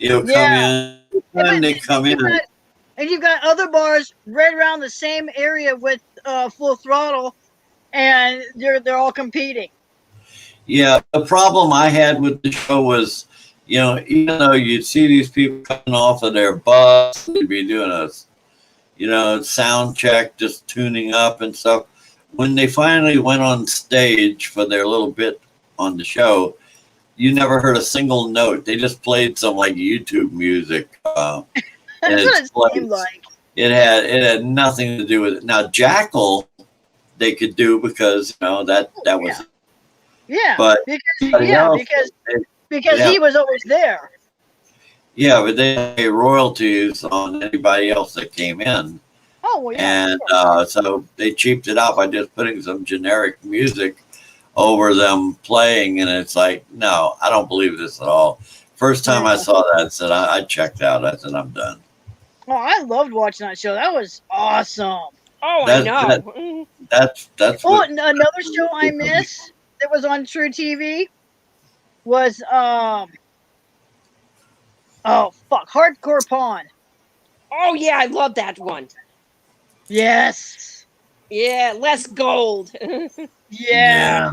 come Yeah. in, and they come in. And you've got other bars right around the same area with Full Throttle, and they're all competing. Yeah, the problem I had with the show was, even though you'd see these people coming off of their bus, they'd be doing sound check, just tuning up and stuff. When they finally went on stage for their little bit on the show, you never heard a single note. They just played some like YouTube music. And That's what it seemed plays. like. It had nothing to do with it. Now Jackal, they could do because that was. Yeah, But because he was always there. Yeah, but they pay royalties on anybody else that came in, Oh well, yeah. and so they cheaped it out by just putting some generic music over them playing, and it's like, no, I don't believe this at all. First time I saw that, I said I checked out. I said I'm done. Oh, I loved watching that show. That was awesome. Oh, I know. That's Oh, what. another show I miss that was on True TV was Hardcore Pawn. Oh yeah, I love that one. Yes. Yeah, less gold. Yeah.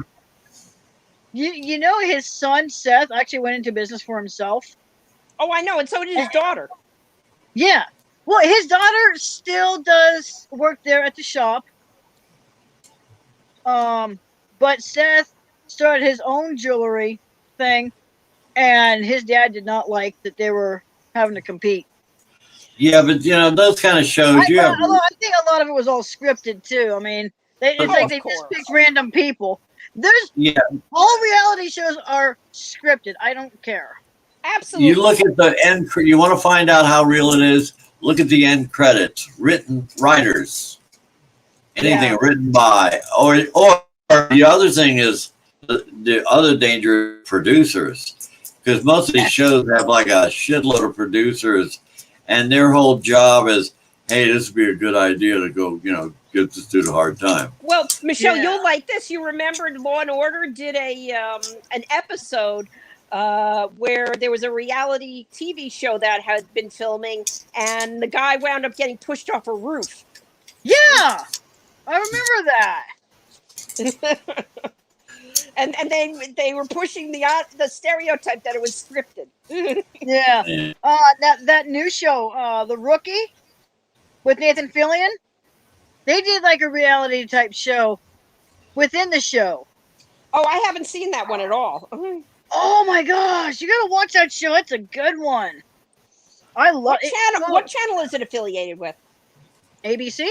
You know his son Seth actually went into business for himself. Oh, I know, and so did his daughter. Yeah. Well, his daughter still does work there at the shop. But Seth started his own jewelry thing, and his dad did not like that they were having to compete. Yeah, but those kind of shows I think a lot of it was all scripted too. I mean, it's like they just picked random people. All reality shows are scripted. I don't care. Absolutely. You look at the end. You want to find out how real it is. Look at the end credits. Writers. Anything written by, or the other thing is the other danger is producers, because most of these shows have like a shitload of producers, and their whole job is, hey, this would be a good idea to go, give this dude a hard time. Well, Michelle, you'll like this. You remember Law and Order did an episode where there was a reality TV show that had been filming, and the guy wound up getting pushed off a roof. Yeah, I remember that. and they were pushing the stereotype that it was scripted. Yeah. That new show, The Rookie, with Nathan Fillion, they did like a reality type show within the show. Oh, I haven't seen that one at all. Oh my gosh, you gotta watch that show. It's a good one. I love it. What channel is it affiliated with? ABC.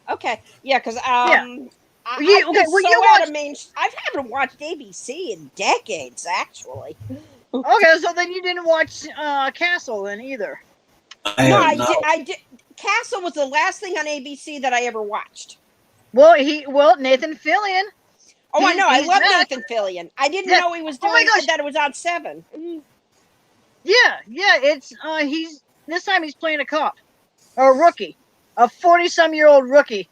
Okay, yeah, because I haven't watched ABC in decades, actually. Okay, so then you didn't watch Castle then either. I did. Castle was the last thing on ABC that I ever watched. Well, Nathan Fillion. Oh, I know. I love Nathan Fillion. I didn't know he was doing that. It was on 7. Yeah. It's this time he's playing a cop, or a rookie, a 40-some-year-old rookie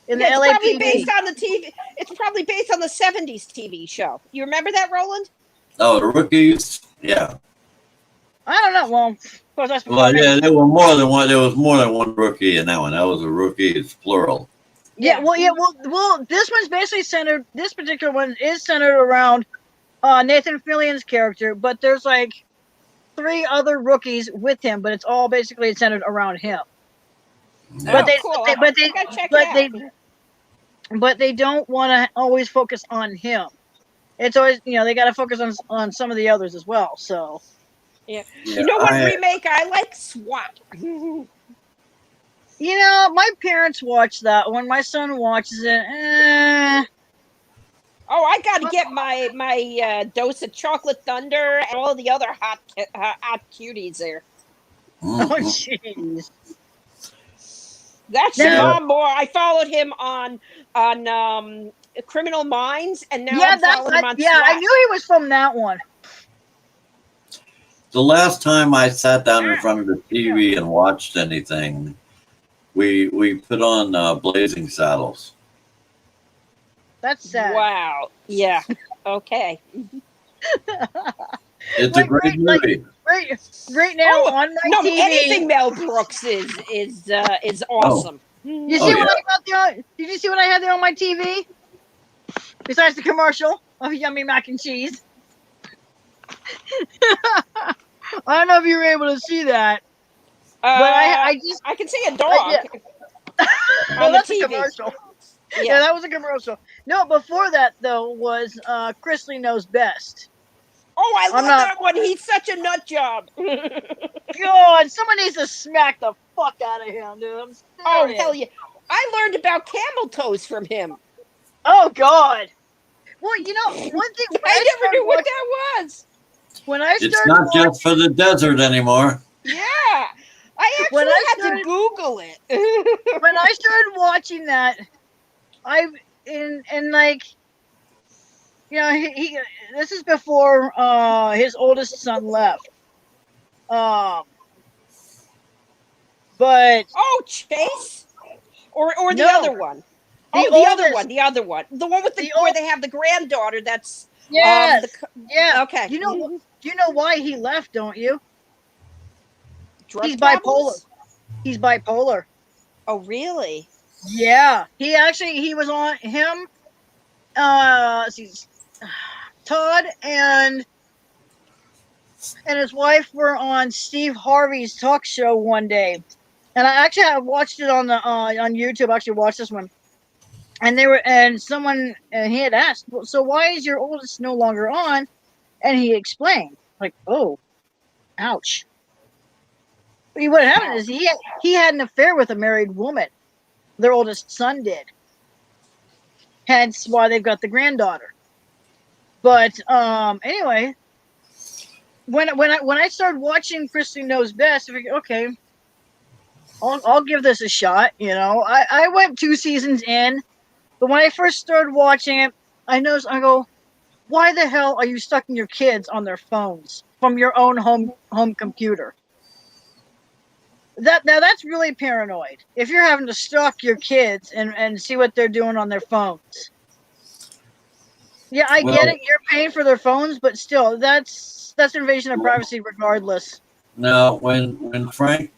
in the LAPD. Probably based on the TV. It's probably based on the 70s TV show. You remember that, Roland? Oh, The Rookies. Yeah. I don't know. Well, of course that's. Well, yeah, there were more than one. There was more than one rookie in that one. That was a rookie. It's plural. Yeah. Well. This one's basically centered. This particular one is centered around Nathan Fillion's character, but there's like 3 other rookies with him, but it's all basically centered around him. Yeah. But they don't want to always focus on him. It's always they got to focus on some of the others as well. So. Yeah. You know what remake I like? SWAT. My parents watch that one. My son watches it. Oh, I got to get my dose of Chocolate Thunder and all the other hot cuties there. Oh, jeez. That's Shimon Moore. I followed him on Criminal Minds, and now I'm following him on SWAT. I knew he was from that one. The last time I sat down in front of the TV and watched anything, we put on Blazing Saddles. That's sad. Wow. Yeah. Okay. It's a great movie. Right now on my TV. Anything Mel Brooks is awesome. You see what I got there? Did you see what I had there on my TV? Besides the commercial of Yummy Mac and Cheese. I don't know if you were able to see that. But I just I can see a dog well, on the that's a TV. commercial. Yeah, Yeah. that was a commercial. No, before that though was Chrisley Knows Best. Oh, I I'm love not- that one. He's such a nut job. God, someone needs to smack the fuck out of him, dude. I'm Oh, serious. hell yeah. I learned about camel toes from him. Oh God. Well, you know, one thing when I never started knew what watching- that was. When I It's started not watching, just for the desert anymore. Yeah. I actually When I had started- to Google it. when I started watching that, and like, you know, he this is before his oldest son left. But Oh, Chase? Or the No. other one? The Oh, the other oldest- one. The other one. The one with The where old- they have the granddaughter that's yes, yeah. okay. You know, do you know why he left? Don't you? Drug He's bipolar. problems? He's bipolar. Oh, really? Yeah, he was on him. Todd and his wife were on Steve Harvey's talk show one day, and I watched it on the on YouTube. I actually watched this one, and he had asked, "Well, so why is your oldest no longer on?" And he explained, like, "Oh, ouch." But what happened is he had an affair with a married woman. Their oldest son did. Hence why they've got the granddaughter. But anyway, when I started watching Chrisley Knows Best, I figured, okay, I'll give this a shot. You know, I went 2 seasons in, but when I first started watching it, I go, why the hell are you stucking your kids on their phones from your own home computer? That's really paranoid. If you're having to stalk your kids and see what they're doing on their phones. Yeah, I get it. You're paying for their phones, but still, that's invasion of privacy regardless. Now, when Frank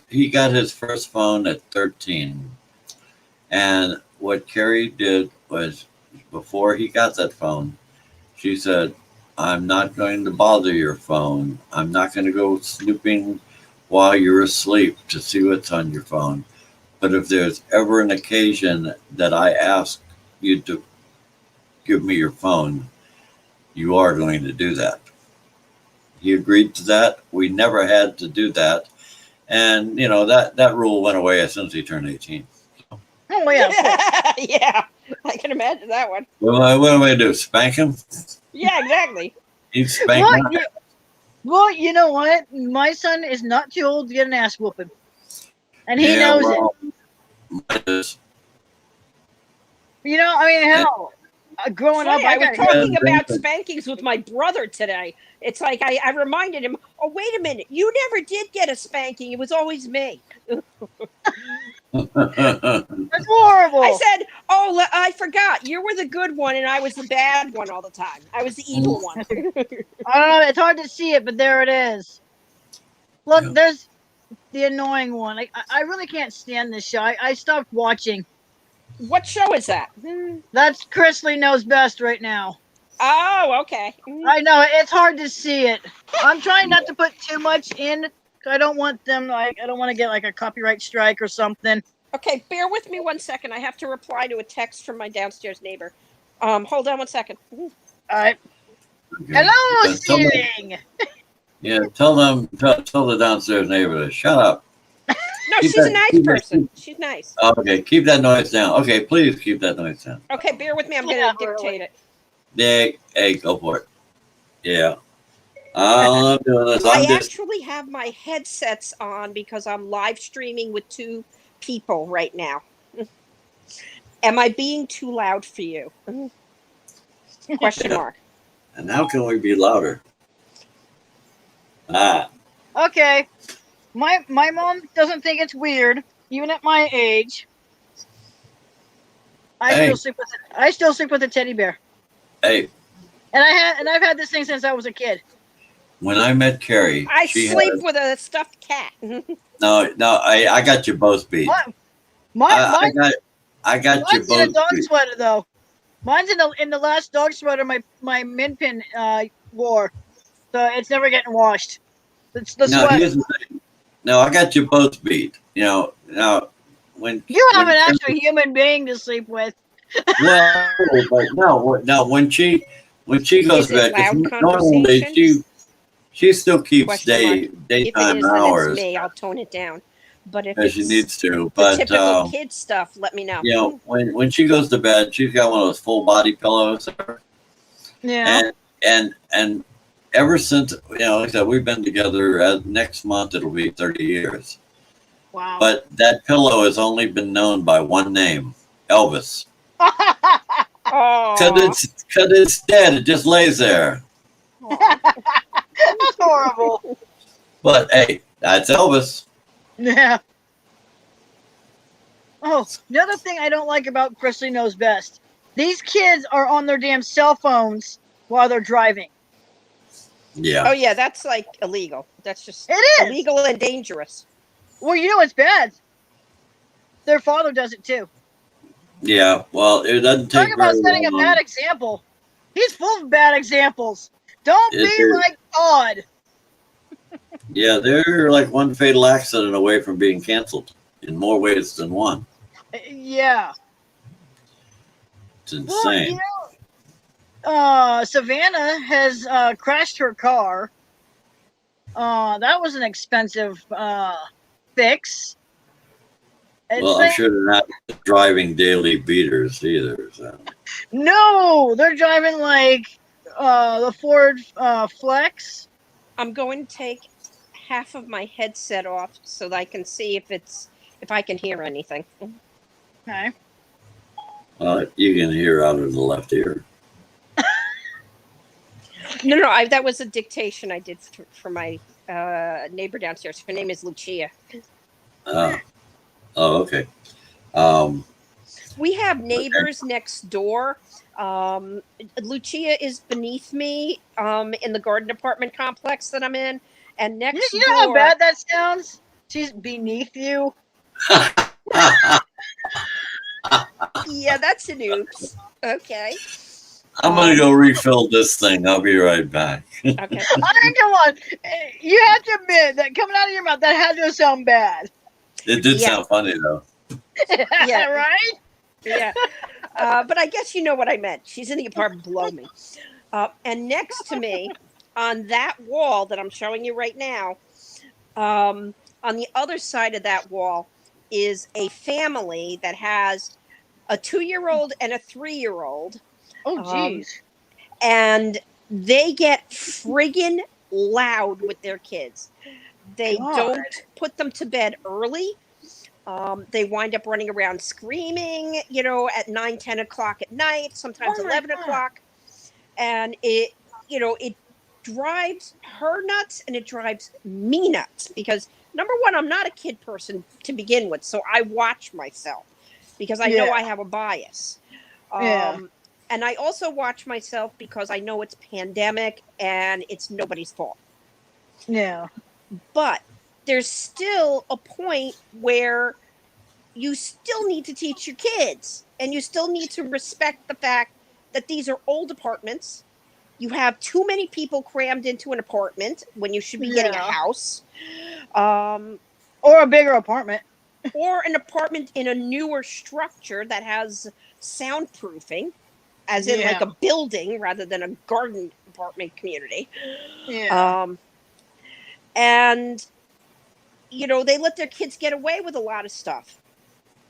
he got his first phone at 13, and what Carrie did was, before he got that phone, she said, "I'm not going to bother your phone. I'm not going to go snooping while you're asleep to see what's on your phone. But if there's ever an occasion that I ask you to give me your phone, you are going to do that." He agreed to that. We never had to do that. And, you know, that rule went away as soon as he turned 18. Oh, yeah. Yeah. I can imagine that one. Well, what am I going to do? Spank him? Yeah, exactly. He'd spank me. Well, you know what? My son is not too old to get an ass whooping. And he knows it. You know, I mean, hell, growing up, Funny, I was talking Yeah, about exactly. spankings with my brother today. It's like I reminded him, oh, wait a minute. You never did get a spanking. It was always me. That's horrible. I said, oh, I forgot. You were the good one and I was the bad one all the time. I was the evil one. I don't know. It's hard to see it, but there it is. Look, Yeah. there's the annoying one. I really can't stand this show. I stopped watching. What show is that? That's Chrisley Knows Best right now. Oh, okay. I know it's hard to see it. I'm trying not to put too much in. 'Cause I don't want them I don't want to get like a copyright strike or something. Okay, bear with me 1 second. I have to reply to a text from my downstairs neighbor. Hold on 1 second. All right. Hello, Searing. Yeah, tell the downstairs neighbor to shut up. No, Keep she's a that- nice keep that- person. She's nice. Okay, keep that noise down. Okay, please keep that noise down. Okay, bear with me. I'm Yeah, going to dictate it. Yeah, hey, go for it. Yeah. I'm doing this. I I'm just actually have my headsets on because I'm live streaming with 2 people right now. Am I being too loud for you? Question mark. and how can we be louder? Ah, Okay. My mom doesn't think it's weird, even at my age. I Hey. still sleep with a teddy bear. hey, And I've had this thing since I was a kid. when I met Carrie, I she sleep had, with a stuffed cat. no, I got you both beat. What? I got you Mine's in a both dog beat. sweater though. Mine's in the last dog sweater my min pin wore, so it's never getting washed. It's the Now, sweater. here's the thing. no, I got you both beat. Now when You have when an actual human being to sleep with. well, but no, when she goes Is to it bed, 'cause loud normally conversations? she still keeps Question mark. If it daytime is, then it's hours me. I'll tone it down. But if as she it's needs to. the But typical kid stuff, let me know. you know, when she goes to bed, she's got one of those full body pillows, Yeah. and ever since, you know, like I said, we've been together. Next month it'll be 30 years. Wow. But that pillow has only been known by one name, Elvis. Oh, Cause it's dead. It just lays there. That's horrible. But hey, that's Elvis. Yeah. Oh, the other thing I don't like about Chrisley Knows Best. These kids are on their damn cell phones while they're driving. Yeah. oh yeah, that's like illegal. That's just It is. illegal and dangerous. Well, you know it's bad. Their father does it too. Yeah. Well, it doesn't Talk take about very setting a long. bad example. He's full of bad examples. Don't It be is. like Todd. Yeah, they're like one fatal accident away from being canceled in more ways than one. Yeah. It's Well, insane. you know, Savannah has crashed her car. That was an expensive fix. It's Well, I'm sure they're not driving daily beaters either. So. No, they're driving like the Ford Flex. I'm going to take half of my headset off so that I can see if I can hear anything. Okay. You can hear out of the left ear. No, that was a dictation I did for my neighbor downstairs. Her name is Lucia. Oh, okay. We have neighbors next door. Lucia is beneath me in the garden apartment complex that I'm in, and next You know how door. bad that sounds? She's beneath you. Yeah, that's an oops. Okay. I'm gonna go refill this thing. I'll be right back. Okay. I mean, come on. You have to admit that coming out of your mouth, that had to sound bad. It did Yeah. sound funny though. Yeah. Right? Yeah. But I guess you know what I meant. She's in the apartment below me. And next to me, on that wall that I'm showing you right now, on the other side of that wall is a family that has a 2-year-old and a 3-year-old. Oh, jeez. And they get friggin' loud with their kids. They God. don't put them to bed early. They wind up running around screaming, at 9, 10 o'clock at night, sometimes Oh my 11 God. o'clock. And it drives her nuts and it drives me nuts because number one, I'm not a kid person to begin with. So I watch myself because I know Yeah. I have a bias. Yeah. And I also watch myself because I know it's pandemic and it's nobody's fault. Yeah. But there's still a point where you still need to teach your kids and you still need to respect the fact that these are old apartments. You have too many people crammed into an apartment when you should be getting a Yeah. house. Or a bigger apartment. Or an apartment in a newer structure that has soundproofing, as in like Yeah. a building rather than a garden apartment community. Yeah. And they let their kids get away with a lot of stuff.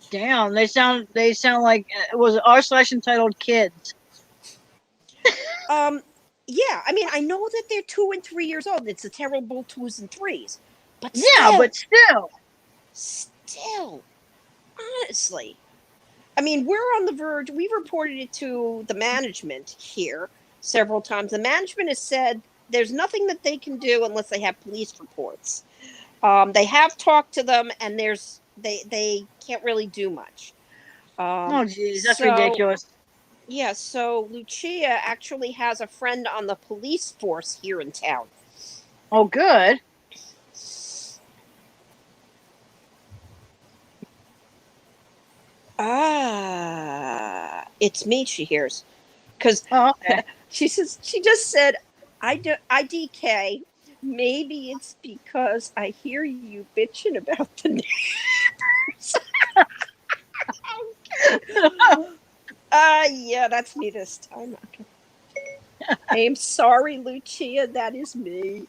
Damn, they sound like it was r/ entitled kids. Yeah, I mean, I know that they're 2 and 3 years old. It's the terrible 2s and 3s, but Yeah, but still, honestly, I mean, we're on the verge. We've reported it to the management here several times. The management has said there's nothing that they can do unless they have police reports. They have talked to them, and they can't really do much. oh, geez, that's so- ridiculous. Yeah, so Lucia actually has a friend on the police force here in town. Oh, good. It's me, she hears. Because Oh, okay. she just said, IDK, Maybe it's because I hear you bitching about the neighbors. Yeah, that's me this time. Okay. I am sorry, Lucia. That is me.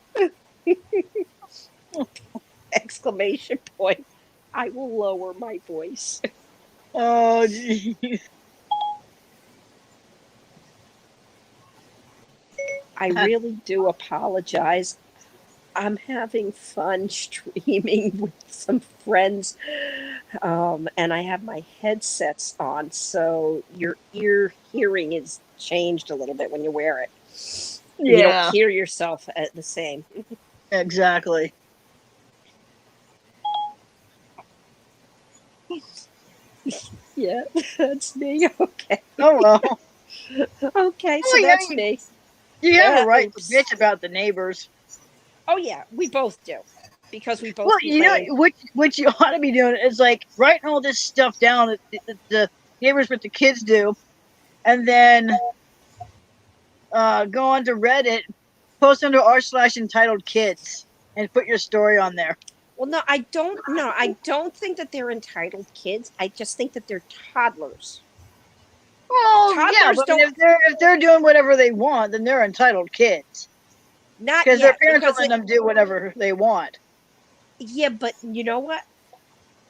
Exclamation point. I will lower my voice. Oh, geez. I really do apologize. I'm having fun streaming with some friends, and I have my headsets on, so your ear hearing is changed a little bit when you wear it. You Yeah, don't hear yourself at the same. exactly. Yeah, that's me. Okay. Oh well. Okay, so Oh, yeah, that's me. You have Yeah, a right to oops. bitch about the neighbors. Oh yeah, we both do. Because we both Well, you know complain. what you ought to be doing is like writing all this stuff down that the neighbors with the kids do, and then go on to Reddit, post under r/entitled kids, and put your story on there. Well, no, I don't. No, I don't think that they're entitled kids. I just think that they're toddlers. Well, yeah, Toddlers but don't. if they're doing whatever they want, then they're entitled kids Not because their yet, parents are because letting them do whatever they want. yeah, but you know what?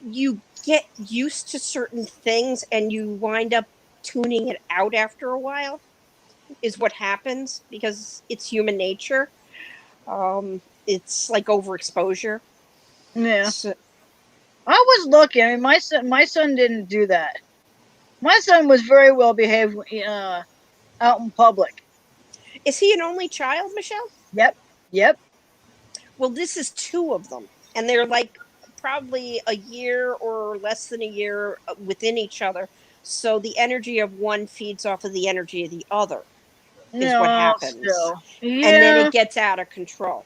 You get used to certain things, and you wind up tuning it out after a while. Is what happens because it's human nature. It's like overexposure. Yeah, So, I was lucky. I mean, my son didn't do that. My son was very well behaved out in public. is he an only child, Michelle? Yep. Well, this is two of them, and they're like probably a year or less than a year within each other. So the energy of one feeds off of the energy of the other, is what No, happens. still. And then Yeah. it gets out of control.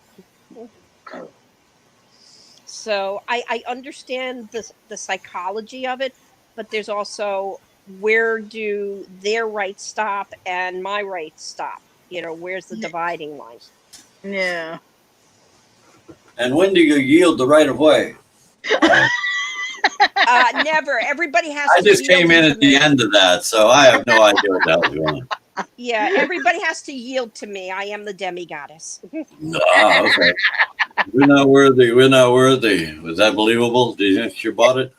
So I understand the psychology of it, but there's also where do their rights stop and my rights stop? Where's the dividing line? Yeah. And when do you yield the right of way? Never. Everybody has I to just yield came in to at the me. end of that, so I have no idea what that was going on. Yeah, everybody has to yield to me. I am the demigoddess. Okay. We're not worthy. We're not worthy. Was that believable? Do you think she bought it?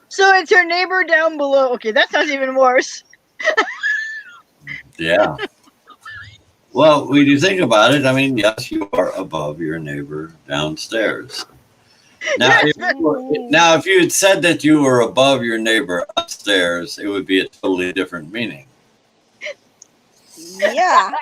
So it's her neighbor down below. Okay, that sounds even worse. Yeah. Well, when you think about it, I mean, yes, you are above your neighbor downstairs. Now, if you had said that you were above your neighbor upstairs, it would be a totally different meaning. Yeah.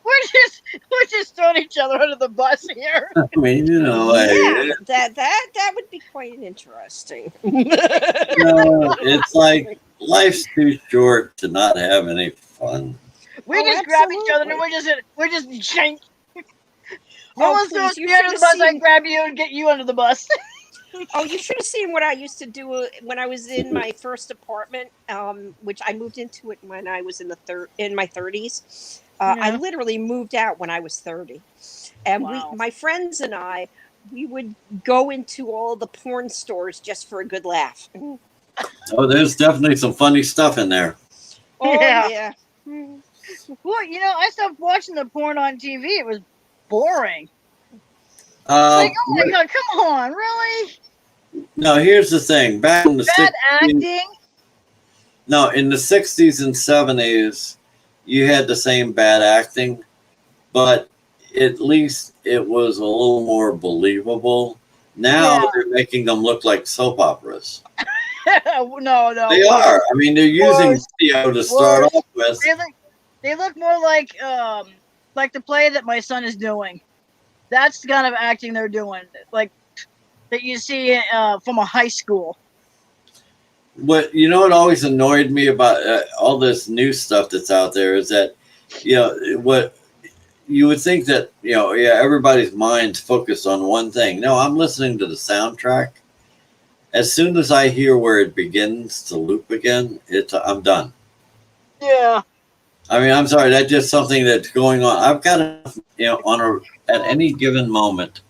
We're just throwing each other under the bus here. I mean, Yeah, that would be quite interesting. it's like life's too short to not have any fun. We Oh, just grab each other and absolutely. we're just shank. No Oh, one please, throws you me under should the have bus. I seen. grab you and get you under the bus. Oh, you should have seen what I used to do when I was in my first apartment, which I moved into it when I was in my 30s. I Yeah. literally moved out when I was 30, and Wow. my friends and we would go into all the porn stores just for a good laugh. Oh, there's definitely some funny stuff in there. Oh Yeah. yeah. Well, I stopped watching the porn on TV. It was boring. Uh, Oh my god, come on, really? no, here's the thing. Back in the Bad 60s, acting? no, in the 60s and 70s, you had the same bad acting, but at least it was a little more believable. Now Yeah. they're making them look like soap operas. No. They are. I mean, they're using Worse. video to start Worse. off with. They look more like the play that my son is doing. That's the kind of acting they're doing, like that you see from a high school. What always annoyed me about all this new stuff that's out there is that what you would think that everybody's mind's focused on one thing. No, I'm listening to the soundtrack. As soon as I hear where it begins to loop again, I'm done. Yeah. I mean, I'm sorry. That's just something that's going on. I've got at any given moment,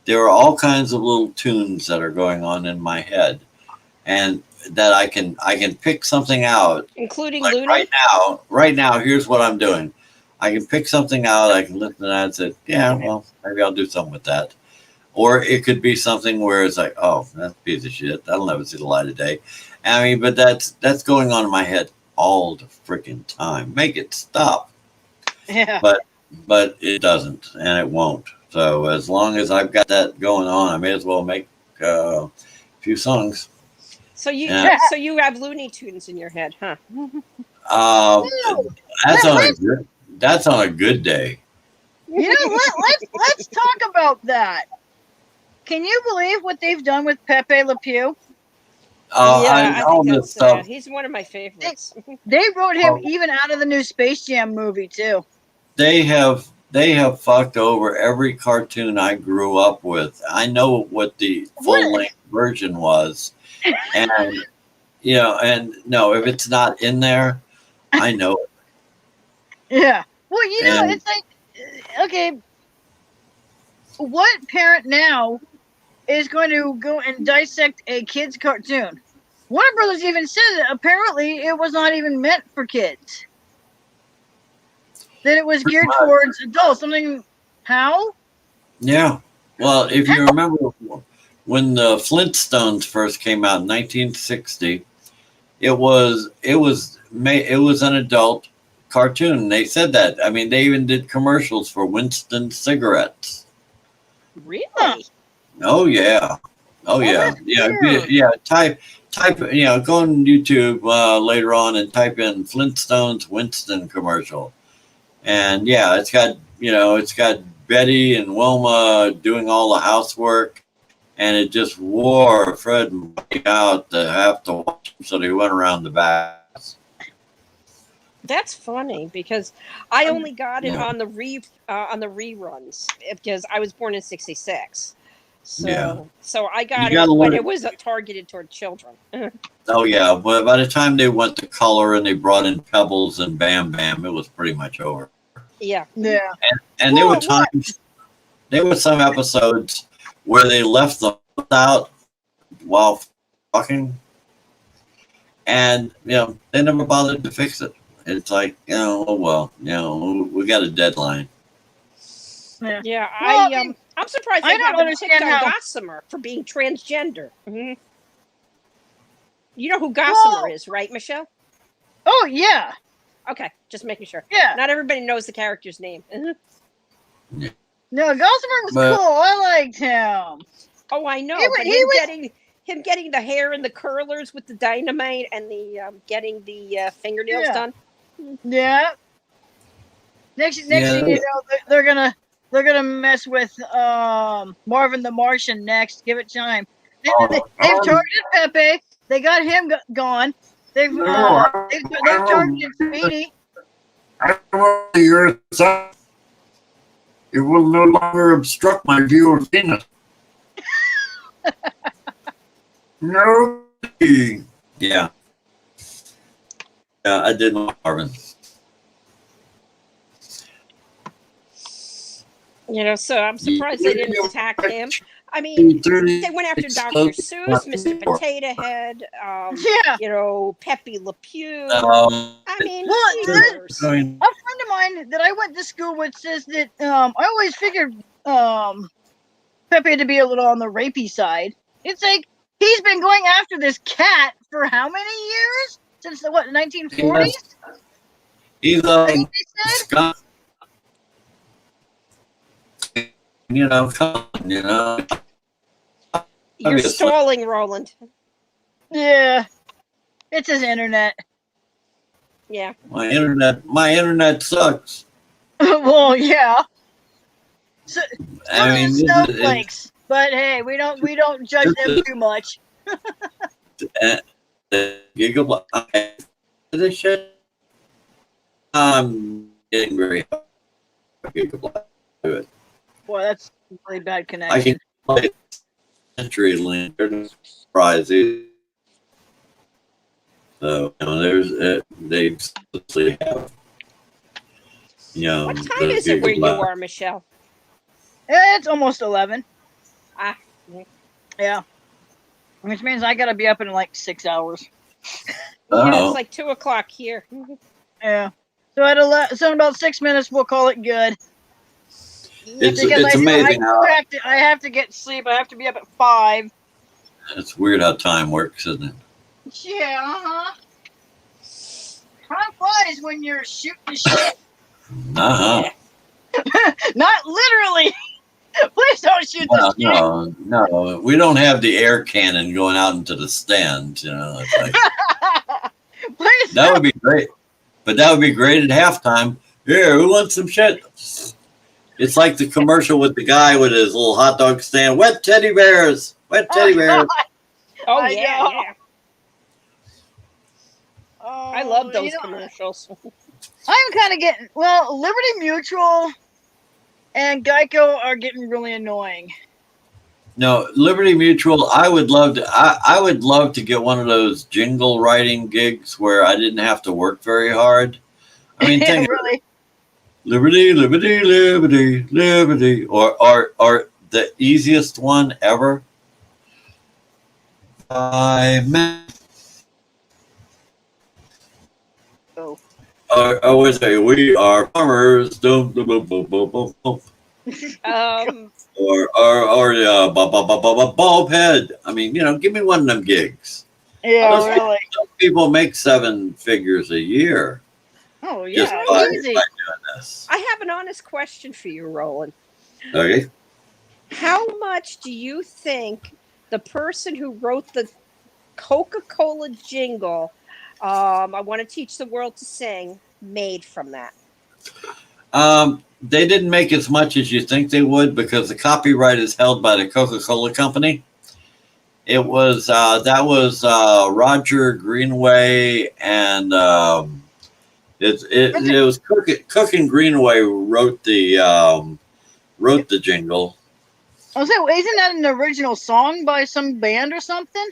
there are all kinds of little tunes that are going on in my head, and that I can pick something out. Including Like Luna. right now, here's what I'm doing. I can pick something out. I can listen to that and say, yeah, well, maybe I'll do something with that. Or it could be something where it's like, oh, that's a piece of shit. That'll never see the light of day. I mean, but that's going on in my head all the freaking time. Make it stop. Yeah. But it doesn't, and it won't. So as long as I've got that going on, I may as well make a few songs. So you Yeah. so you have Looney Tunes in your head, huh? That's on a good day. You know, let's talk about that. Can you believe what they've done with Pepe Le Pew? I all think this that's stuff. he's one of my favorites. They wrote him Oh. even out of the new Space Jam movie too. They have fucked over every cartoon I grew up with. I know what the full length version was, and and no, if it's not in there, I know it. Yeah. Well, you know, And- it's like, okay, what parent now is going to go and dissect a kid's cartoon? Warner Brothers even said that apparently it was not even meant for kids. That it was geared much. towards adults. Something, how? Yeah. Well, if you remember when the Flintstones first came out in 1960, it was an adult cartoon. They said that. I mean, they even did commercials for Winston cigarettes. Really? Oh yeah. Oh yeah. that's Yeah. weird. Yeah. Type. Go on YouTube later on and type in Flintstones Winston commercial, and yeah, it's got Betty and Wilma doing all the housework, and it just wore Fred and Buddy out to have to watch them, so they went around the back. That's funny because I only got it Yeah. on the reruns because I was born in '66. So Yeah. so I got You it gotta when learn- it was targeted toward children. Oh yeah, but by the time they went to color and they brought in Pebbles and Bam Bam, it was pretty much over. Yeah. Yeah. And there were Well, times, there were some episodes where they left them out while fucking, and they never bothered to fix it. It's like, oh well, we got a deadline. Yeah. Well, I'm surprised I they don't haven't understand picked on how- Gossamer for being transgender. Mhm. You know who Gossamer Well- is, right, Michelle? Oh yeah. Okay, just making sure. Yeah. Not everybody knows the character's name. No, Gossamer was But- cool. I liked him. Oh, I know. He wa- But he was- getting the hair and the curlers with the dynamite and the getting the fingernails Yeah. done. Yeah. Next Yeah. thing you know, they're gonna mess with Marvin the Martian next. Give it time. They've targeted Pepe. They got him gone. They've targeted Speedy. Your son, it will no longer obstruct my view of Venus. No. Yeah. Yeah, I did Marvin. So I'm surprised they didn't attack him. I mean, they went after Dr. Seuss, Mr. Potato Head, Yeah. Pepe Le Pew. Um, I mean, Well, Jesus. I mean, A friend of mine that I went to school with says that I always figured Pepe to be a little on the rapey side. It's like he's been going after this cat for how many years? Since the 1940s? he's I think they said. Scott. Come on, You're obviously. stalling, Roland. Yeah. It's his internet. Yeah. My internet sucks. Well, yeah. So, I mean, snowflakes. But hey, we don't judge them too much. Gigabyte. This shit. I'm getting very gigabyte to it. Boy, that's a really bad I connection. can play CenturyLink. They're surprising. So there's they obviously have You know, What time is it where you are, Michelle? It's almost 11. Ah, Yeah. Which means I gotta be up in like 6 hours. yeah, Oh. it's like 2:00 here. Yeah. So so in about 6 minutes we'll call it good. It's Because amazing how I have to get sleep. I have to be up at 5. it's weird how time works, isn't it? Yeah, Time flies when you're shooting shit. Uh-huh. Not literally. Please don't shoot Well, the shit. no, we don't have the air cannon going out into the stand. You know, it's like, Please. that would be great. But that would be great at halftime. Here, who wants some shit? It's like the commercial with the guy with his little hot dog stand. Wet teddy bears. Wet teddy bears. Oh I yeah, know. yeah. Oh, I love those commercials. I'm kind of getting Liberty Mutual and Geico are getting really annoying. No, Liberty Mutual. I would love to. I would love to get one of those jingle writing gigs where I didn't have to work very hard. I mean, think Really. Liberty, liberty, liberty, liberty, or the easiest one ever. Oh. I always say we are farmers. Dum, dum, dum, dum, dum, dum, dum. Or bulb head. I mean, give me one of them gigs. Yeah, Those really. people make 7 figures a year Oh, just yeah. by Easy. doing this. I have an honest question for you, Roland. Okay. How much do you think the person who wrote the Coca-Cola jingle, I Want to Teach the World to Sing, made from that? They didn't make as much as you think they would because the copyright is held by the Coca-Cola company. It was that was Roger Greenway, and it was Cook and Greenway wrote the jingle. I was saying, isn't that an original song by some band or something?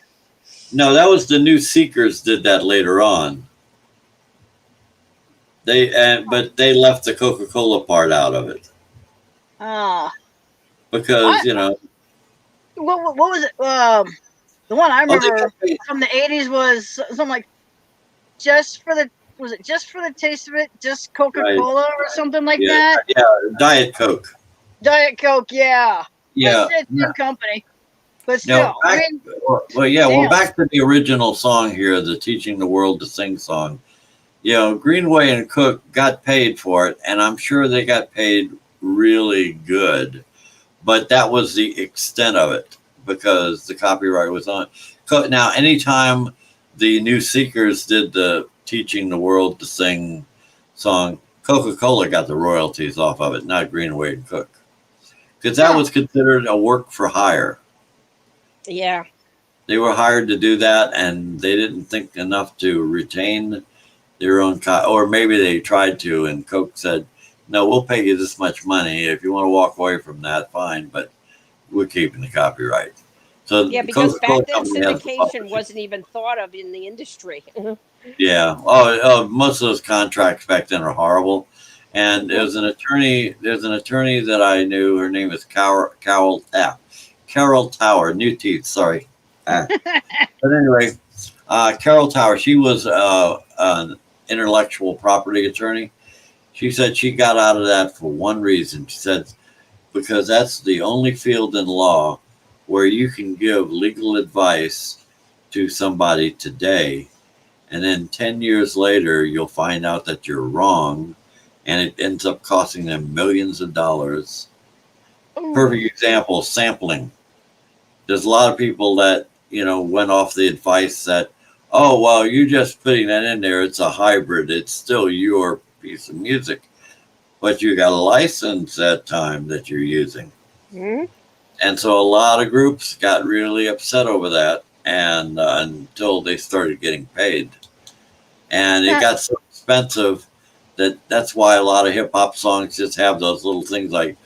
No, that was the New Seekers did that later on. But they left the Coca-Cola part out of it because What was it? The one I remember from the 80s was something like just for the taste of it, just Coca-Cola or something like that? Yeah, Diet Coke. Diet Coke, yeah. Yeah. It's new company. But still, No, back to the original song here, the Teaching the World to Sing song. Greenway and Cook got paid for it, and I'm sure they got paid really good. But that was the extent of it because the copyright was on. Now, anytime the New Seekers did the Teaching the World to Sing song, Coca-Cola got the royalties off of it, not Greenway and Cook. Because that was considered a work for hire. Yeah. They were hired to do that, and they didn't think enough to retain their own or maybe they tried to, and Coke said, no, we'll pay you this much money. If you want to walk away from that, fine, but we're keeping the copyright. So yeah, because Coca-Cola back then syndication wasn't even thought of in the industry. Yeah. Most of those contracts back then are horrible. And there's an attorney that I knew. Her name is Carol Tower, New Teeth, sorry. But anyway, Carol Tower, she was an intellectual property attorney. She said she got out of that for one reason. She said, because that's the only field in law where you can give legal advice to somebody today, and then 10 years later, you'll find out that you're wrong, and it ends up costing them millions of dollars. Perfect example, sampling. There's a lot of people that, went off the advice that, oh, well, you're just putting that in there. It's a hybrid. It's still your piece of music, but you got a license that time that you're using. Mm-hmm. And so a lot of groups got really upset over that, and until they started getting paid. And it got so expensive that's why a lot of hip hop songs just have those little things like,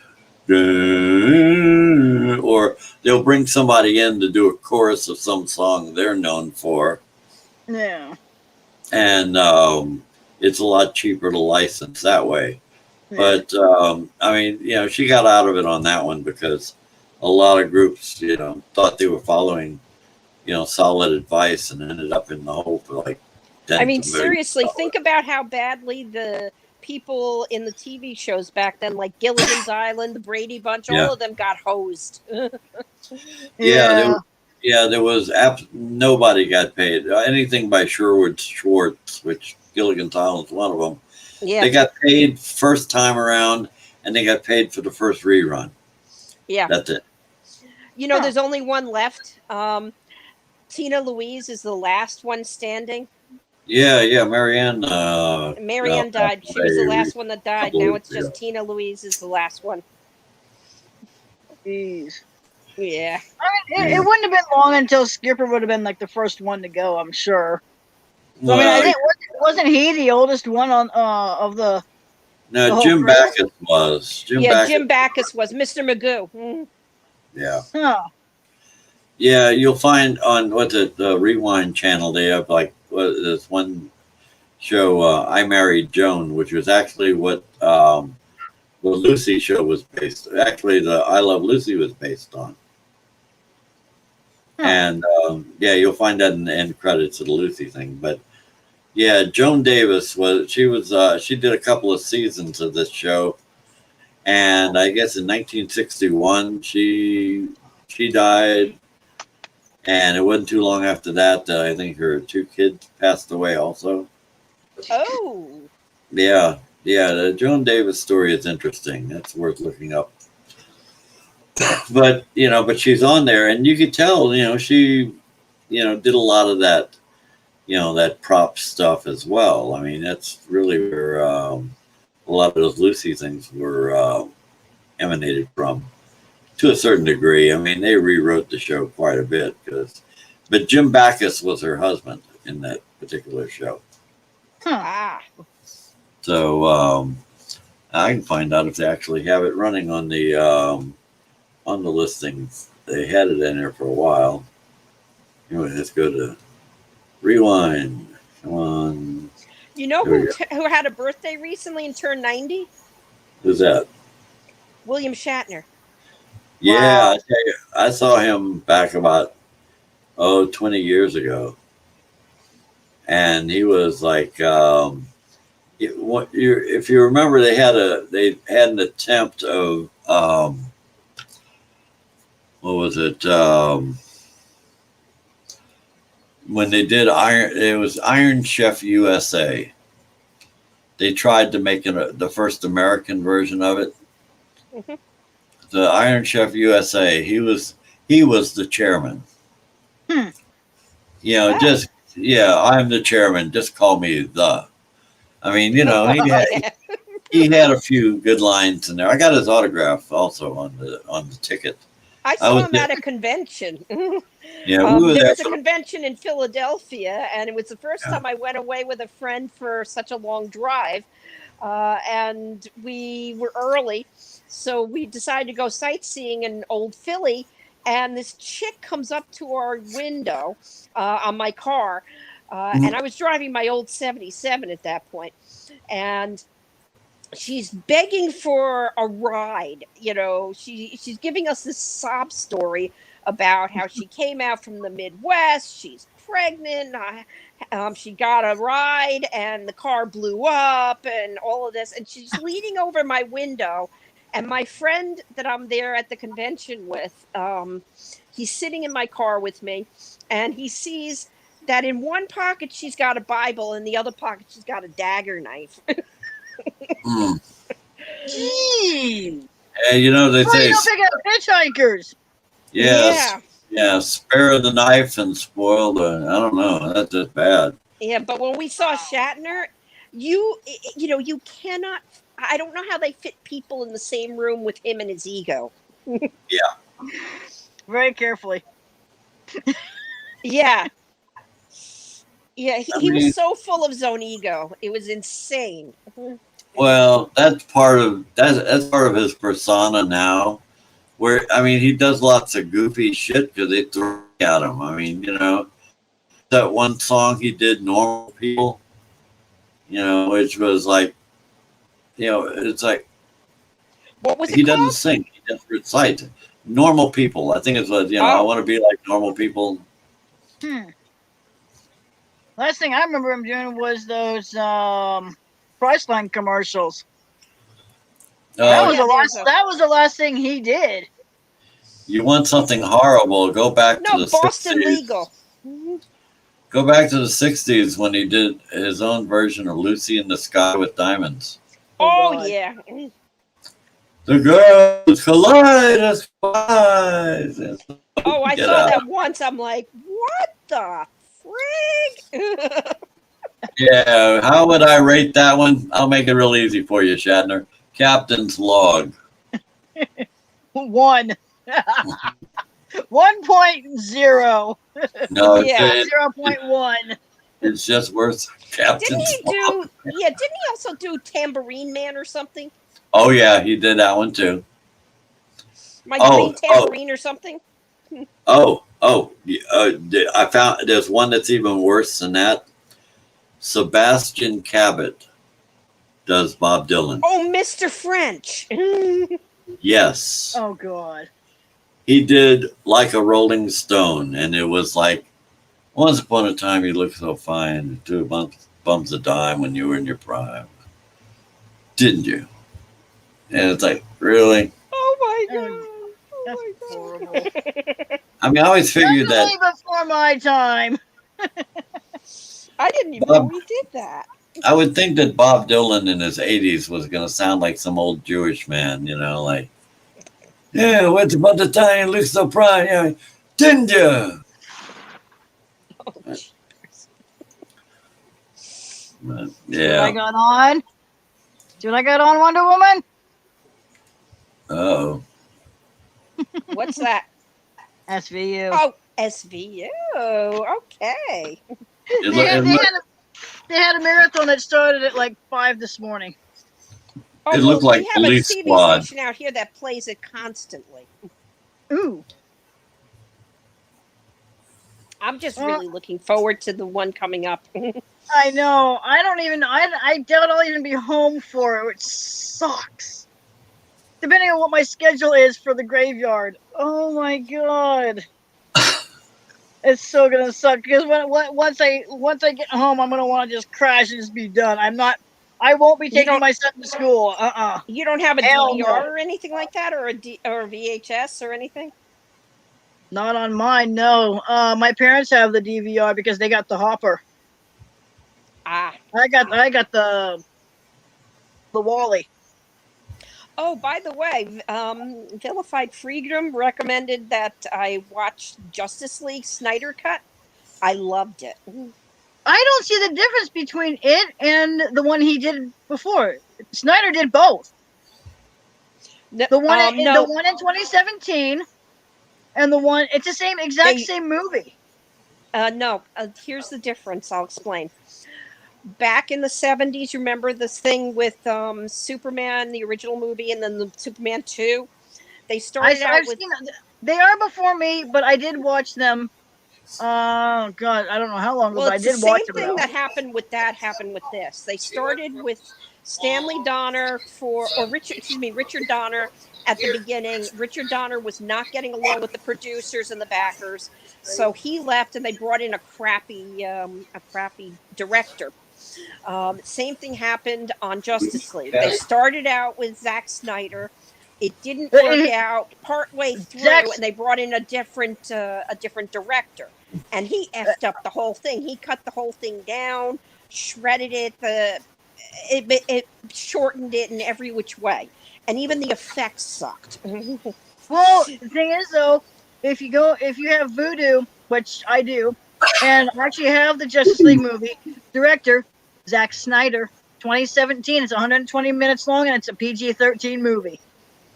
or they'll bring somebody in to do a chorus of some song they're known for. Yeah. And it's a lot cheaper to license that way. But I mean, she got out of it on that one because a lot of groups, thought they were following, solid advice and ended up in the hole for like I mean, tens of millions. seriously, think about how badly the people in the TV shows back then, like Gilligan's Island, the Brady Bunch, Yeah. all of them got hosed. There was nobody got paid. Anything by Sherwood Schwartz, which Gilligan's Island is one of them. Yeah. They got paid first time around, and they got paid for the first rerun. Yeah. That's it. There's only one left. Tina Louise is the last one standing. Yeah, Marianne. Marianne died. She was the last one that died. Now it's just Tina Louise is the last one. Jeez. Yeah. I mean, it wouldn't have been long until Skipper would have been like the first one to go, I'm sure. I mean, I think wasn't he the oldest one on of the? No, the Jim whole Backus was. Jim Backus was Mr. Magoo. Mhm. Yeah. Huh. Yeah, you'll find on the Rewind channel they have like this one show, I Married Joan, which was actually what the Lucy show was based. Actually, the I Love Lucy was based on. Huh. And you'll find that in the end credits of the Lucy thing. But yeah, Joan Davis she did a couple of seasons of this show, and I guess in 1961 she died, and it wasn't too long after that I think her two kids passed away also. Oh. Yeah, the Joan Davis story is interesting. That's worth looking up. But she's on there, and you could tell, she, did a lot of that, that prop stuff as well. I mean, that's really where a lot of those Lucy things were emanated from, to a certain degree. I mean, they rewrote the show quite a bit but Jim Backus was her husband in that particular show. Ah. So I can find out if they actually have it running on the listings. They had it in there for a while. Anyway, let's go to Rewind. Come on. You know who had a birthday recently and turned 90? Who's that? William Shatner. Yeah, Wow. I tell you, I saw him back about 20 years ago, and he was like, if you remember, they had an attempt of what was it? When they did Iron Chef USA. They tried to make the first American version of it. Mm-hmm. The Iron Chef USA. He was the chairman. Hmm. I'm the chairman. Just call me the. I mean, he had a few good lines in there. I got his autograph also on the ticket. I saw him at a convention. Yeah, we were there was there a convention in Philadelphia, and it was the first time I went away with a friend for such a long drive. And we were early, so we decided to go sightseeing in Old Philly. And this chick comes up to our window on my car, and I was driving my old 77 at that point, and she's begging for a ride. She's giving us this sob story about how she came out from the Midwest. She's pregnant. She got a ride, and the car blew up, and all of this. And she's leaning over my window. And my friend that I'm there at the convention with, he's sitting in my car with me, and he sees that in one pocket she's got a Bible, and the other pocket she's got a dagger knife. Gee. And they say, You don't pick up hitchhikers. yes, yeah, spare the knife and spoil the. I don't know. That's just bad. Yeah, but when we saw Shatner, you cannot. I don't know how they fit people in the same room with him and his ego. Yeah. Very carefully. Yeah. Yeah, he was so full of his own ego. It was insane. Well, that's part of his persona now. Where he does lots of goofy shit because they throw at him. I mean, that one song he did, "Normal People," which was like it's like What was he it doesn't called? sing; he just recites. Normal people. I think it's what I want to be like normal people. Last thing I remember him doing was those Priceline commercials. That Oh, was yeah, the last. there's a- That was the last thing he did. you want something horrible? Go back to No, the Boston 60s. Legal. Go back to the 60s when he did his own version of Lucy in the Sky with Diamonds. Oh, God. yeah. The girls collide as spies. Oh, I Get saw out. that once. I'm like, what the frig? Yeah, how would I rate that one? I'll make it real easy for you, Shatner. Captain's log. 1. 1.0. No, Yeah. it's, 0.1. it's just worse. Didn't Captain's he log. do? Yeah, didn't he also do Tambourine Man or something? Oh yeah, he did that one too. My Oh, Green Tambourine or something? I found there's one that's even worse than that. Sebastian Cabot does Bob Dylan. Oh, Mr. French. Yes. Oh God. He did Like a Rolling Stone, and it was like, once upon a time you looked so fine, 2 bumps a dime when you were in your prime. Didn't you? And it's like, really? Oh my Oh, god. That's Oh my horrible. god. I mean, I always figured that Definitely before my time. I didn't even Bob- know he did that. I would think that Bob Dylan in his 80s was going to sound like some old Jewish man, like, yeah, once upon a time you looked so fine, didn't you? Oh, jeez. But, See what I yeah. got on? See what I got on, Wonder Woman? Oh. What's that? SVU. Oh, SVU. Okay. They had a marathon that started at like 5 this morning. Oh, It looked like we have Police a TV Squad. station out here that plays it constantly. Ooh. I'm just really looking forward to the one coming up. I know. I doubt I'll even be home for it, which sucks. Depending on what my schedule is for the graveyard. Oh my god. It's so gonna suck because once I get home, I'm gonna want to just crash and just be done. I won't be taking my son to school. You don't have a Hell DVR no. or anything like that, or a VHS or anything? Not on mine. No. My parents have the DVR because they got the Hopper. Ah. I got the Wally. Oh, by the way, Vilified Freedom recommended that I watch Justice League Snyder Cut. I loved it. I don't see the difference between it and the one he did before. Snyder did both. The one in 2017 and the one it's the same same movie. No, here's the difference. I'll explain. Back in the 70s, you remember this thing with Superman, the original movie, and then the Superman 2? They started out with... They are before me, but I did watch them. Oh, God, I don't know how long ago, but I did watch them. The same thing that happened with this. They started with Stanley Donner Richard Donner at the beginning. Richard Donner was not getting along with the producers and the backers, so he left, and they brought in a crappy director. Same thing happened on Justice League. They started out with Zack Snyder. It didn't work out partway through, and they brought in a different director, and he effed up the whole thing. He cut the whole thing down, shredded it, it shortened it in every which way, and even the effects sucked. Well, the thing is, though, if you have Voodoo, which I do, and actually have the Justice League movie, director Zack Snyder, 2017. It's 120 minutes long, and it's a PG-13 movie.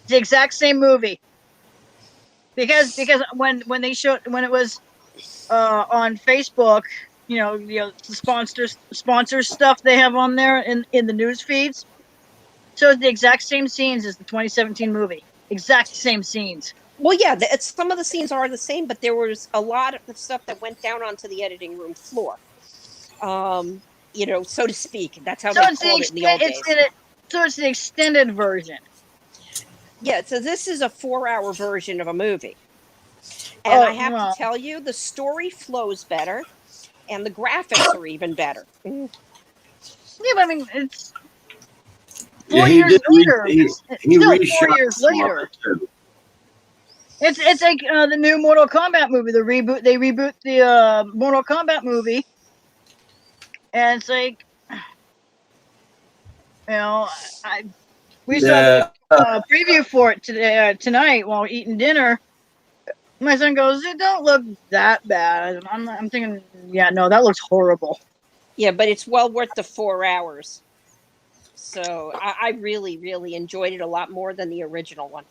It's the exact same movie. Because when it was on Facebook, the sponsors stuff they have on there in the news feeds, shows the exact same scenes as the 2017 movie. Exact same scenes. Well, yeah, some of the scenes are the same, but there was a lot of the stuff that went down onto the editing room floor. So to speak. That's how they called it in the old days. So it's the extended version. Yeah, so this is a 4-hour version of a movie. And I have well. to tell you, the story flows better and the graphics are even better. Yeah, but I mean, it's Yeah, 4 he years did. later. He It's he still 4 reshot years some of later. it too. It's like the new Mortal Kombat movie. The reboot. They reboot the Mortal Kombat movie, and it's like, we saw the Yeah, preview for it today tonight while eating dinner. My son goes, "It don't look that bad." I'm thinking, yeah, no, that looks horrible. Yeah, but it's well worth the 4 hours. So I really, really enjoyed it a lot more than the original one.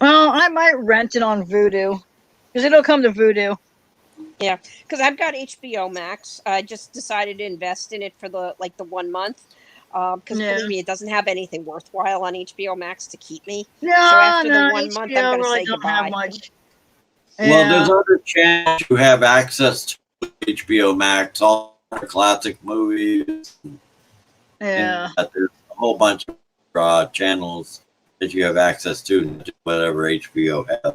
Well, I might rent it on Vudu because it'll come to Vudu. Yeah, because I've got HBO Max. I just decided to invest in it for the 1 month. Because Yeah. believe me, it doesn't have anything worthwhile on HBO Max to keep me. No, So after no, the 1 month, I'm HBO going to really say don't goodbye. have much. well, there's Yeah. other channels who have access to HBO Max, all the classic movies. Yeah. And there's a whole bunch of channels that you have access to, whatever HBO has.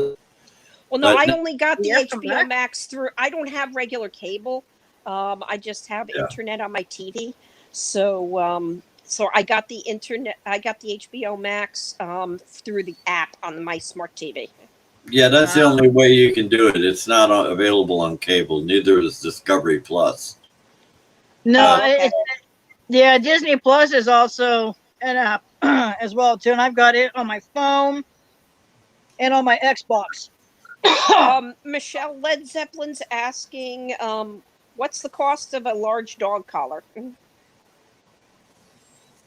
Well, no, But- I only got the Yeah, HBO Max through. I don't have regular cable. I just have Yeah. internet on my TV. So, so I got the internet. I got the HBO Max through the app on my smart TV. Yeah, that's the only way you can do it. It's not available on cable. Neither is Discovery Plus. No, Okay. yeah, Disney Plus is also an app as well too, and I've got it on my phone and on my Xbox. Michelle, Led Zeppelin's asking, what's the cost of a large dog collar?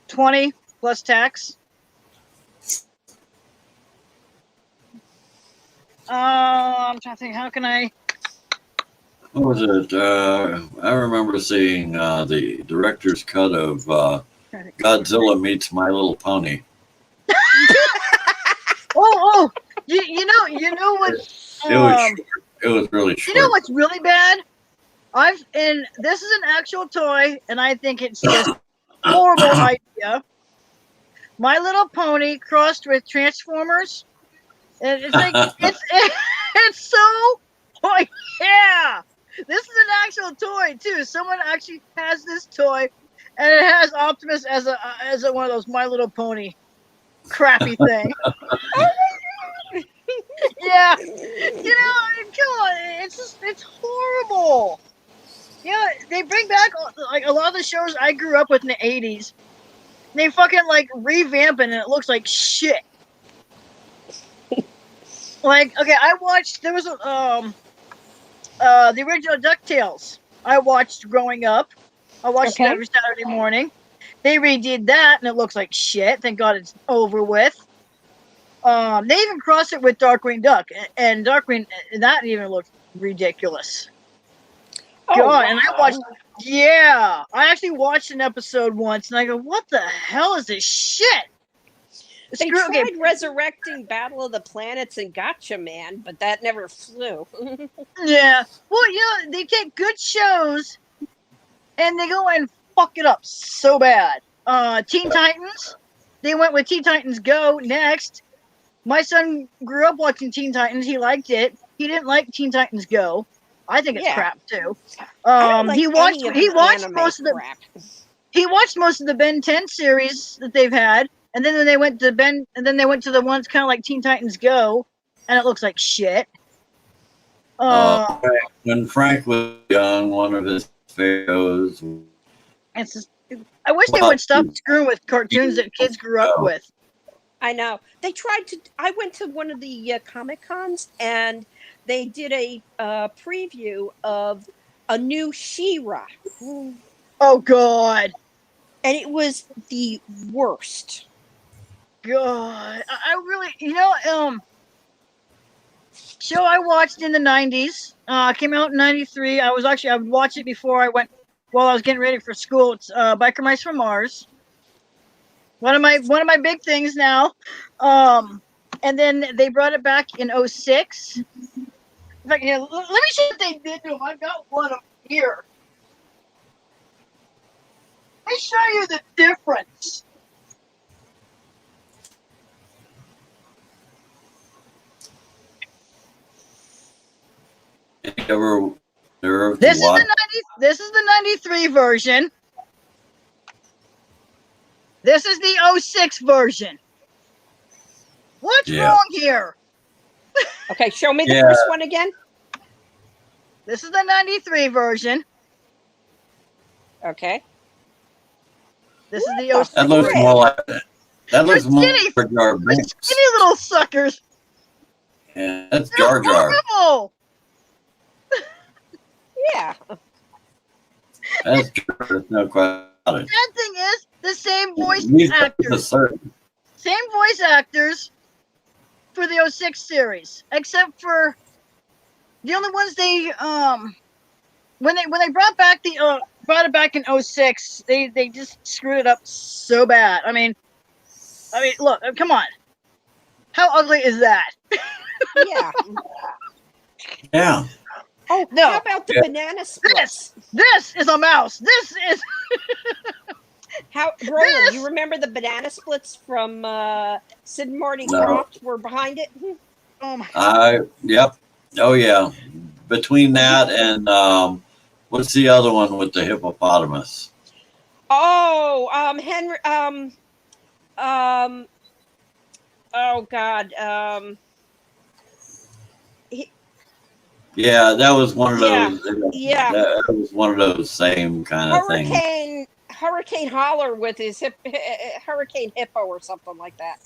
20 plus tax. I'm trying to think. How can I? What was it? I remember seeing the director's cut of Godzilla Meets My Little Pony. Oh, you know what? It was short. It was really You short. know what's really bad? And this is an actual toy, and I think it's just horrible idea. My Little Pony crossed with Transformers. And it's like it's so yeah. This is an actual toy too. Someone actually has this toy, and it has Optimus as a one of those My Little Pony crappy thing. Yeah, come on, it's horrible. They bring back like a lot of the shows I grew up with in the '80s. They fucking like revamp it, and it looks like shit. Like, okay, I watched. There was the original DuckTales. I watched growing up. I watched it every Saturday morning. They redid that, and it looks like shit. Thank God it's over with. They even crossed it with Darkwing Duck, and Darkwing that even looked ridiculous. God, wow. and I watched. Yeah, I actually watched an episode once, and I go, "What the hell is this shit?" They tried resurrecting Battle of the Planets and Gotcha Man, but that never flew. Yeah. Well, they take good shows and they go and fuck it up so bad. Teen Titans, they went with Teen Titans Go next. My son grew up watching Teen Titans. He liked it. He didn't like Teen Titans Go. I think it's crap too. He watched most of the crap. He watched most of the Ben 10 series that they've had. And then when they went to the ones kind of like Teen Titans Go, and it looks like shit. When Frank was young, one of his shows. It's just, I wish they would stop screwing with cartoons that kids grew up with. I know. They tried to. I went to one of the Comic Cons, and they did a preview of a new She-Ra. Oh God! And it was the worst. God, I really, show I watched in the 90s, came out in 93. I would watch it before I went, while I was getting ready for school. It's Biker Mice from Mars. One of my big things now. And then they brought it back in 06. In fact, let me see what they did to them. I've got one of them here. Let me show you the difference. ever nerve This to is watch? this is the 93 version. This is the 06 version. What's Yeah. wrong here? Okay, show me the Yeah. first one again. This is the 93 version. Okay. This is the What 06 the That looks frick? more like that looks more skinny. like Jar Jar Those Binks. skinny little suckers. Yeah, that's They're Jar Jar. horrible. Yeah. That's Jar Jar. There's no question about it. Bad thing is the same voice He's the actors. certain. Same voice actors for the 06 series, except for the only ones they when they brought it back in 06, they just screwed it up so bad. I mean look, come on. How ugly is that? Yeah. Yeah. Oh, No. how about the Yeah. banana splits? This is a mouse. This is How, Roland, This- you remember the banana splits from Sid and Marty No. Krofft were behind it? oh my Yep. Oh yeah. Between that and what's the other one with the hippopotamus? Oh, Henry, oh God, Yeah, that was one of Yeah. those. Yeah. That was one of those same kind of things. Hurricane Holler with his Hurricane Hippo or something like that.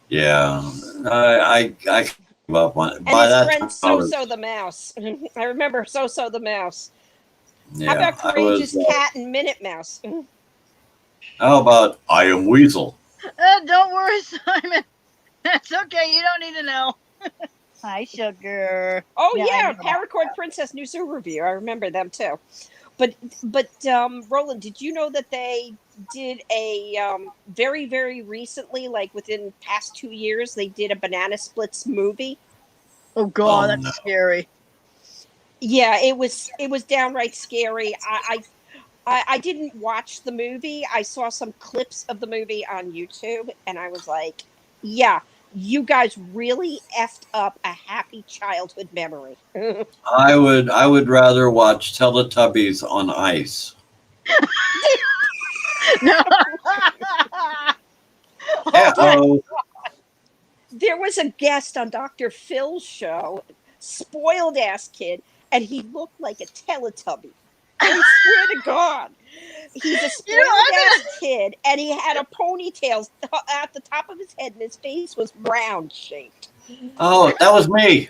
Yeah, I gave up on it. And By his that friend time, I was, So the Mouse. I remember So the Mouse. yeah, How about I Courageous was, Cat and Minute Mouse? how about I Am Weasel? don't worry, Simon. That's okay. You don't need to know. Hi, sugar. Oh Yeah, I yeah, know. Paracord Princess New Zoo Review. I remember them too. But Roland, did you know that they did a very, very recently, like within past 2 years, they did a Banana Splits movie? Oh God, Oh, that's no. scary. Yeah, it was downright scary. I didn't watch the movie. I saw some clips of the movie on YouTube, and I was like, yeah, you guys really effed up a happy childhood memory. I would rather watch Teletubbies on ice. No. Uh-oh. There was a guest on Dr. Phil's show, spoiled ass kid, and he looked like a Teletubby. I swear to God. He's a spoiled ass kid, and he had a ponytail at the top of his head, and his face was round shaped. Oh, that was me.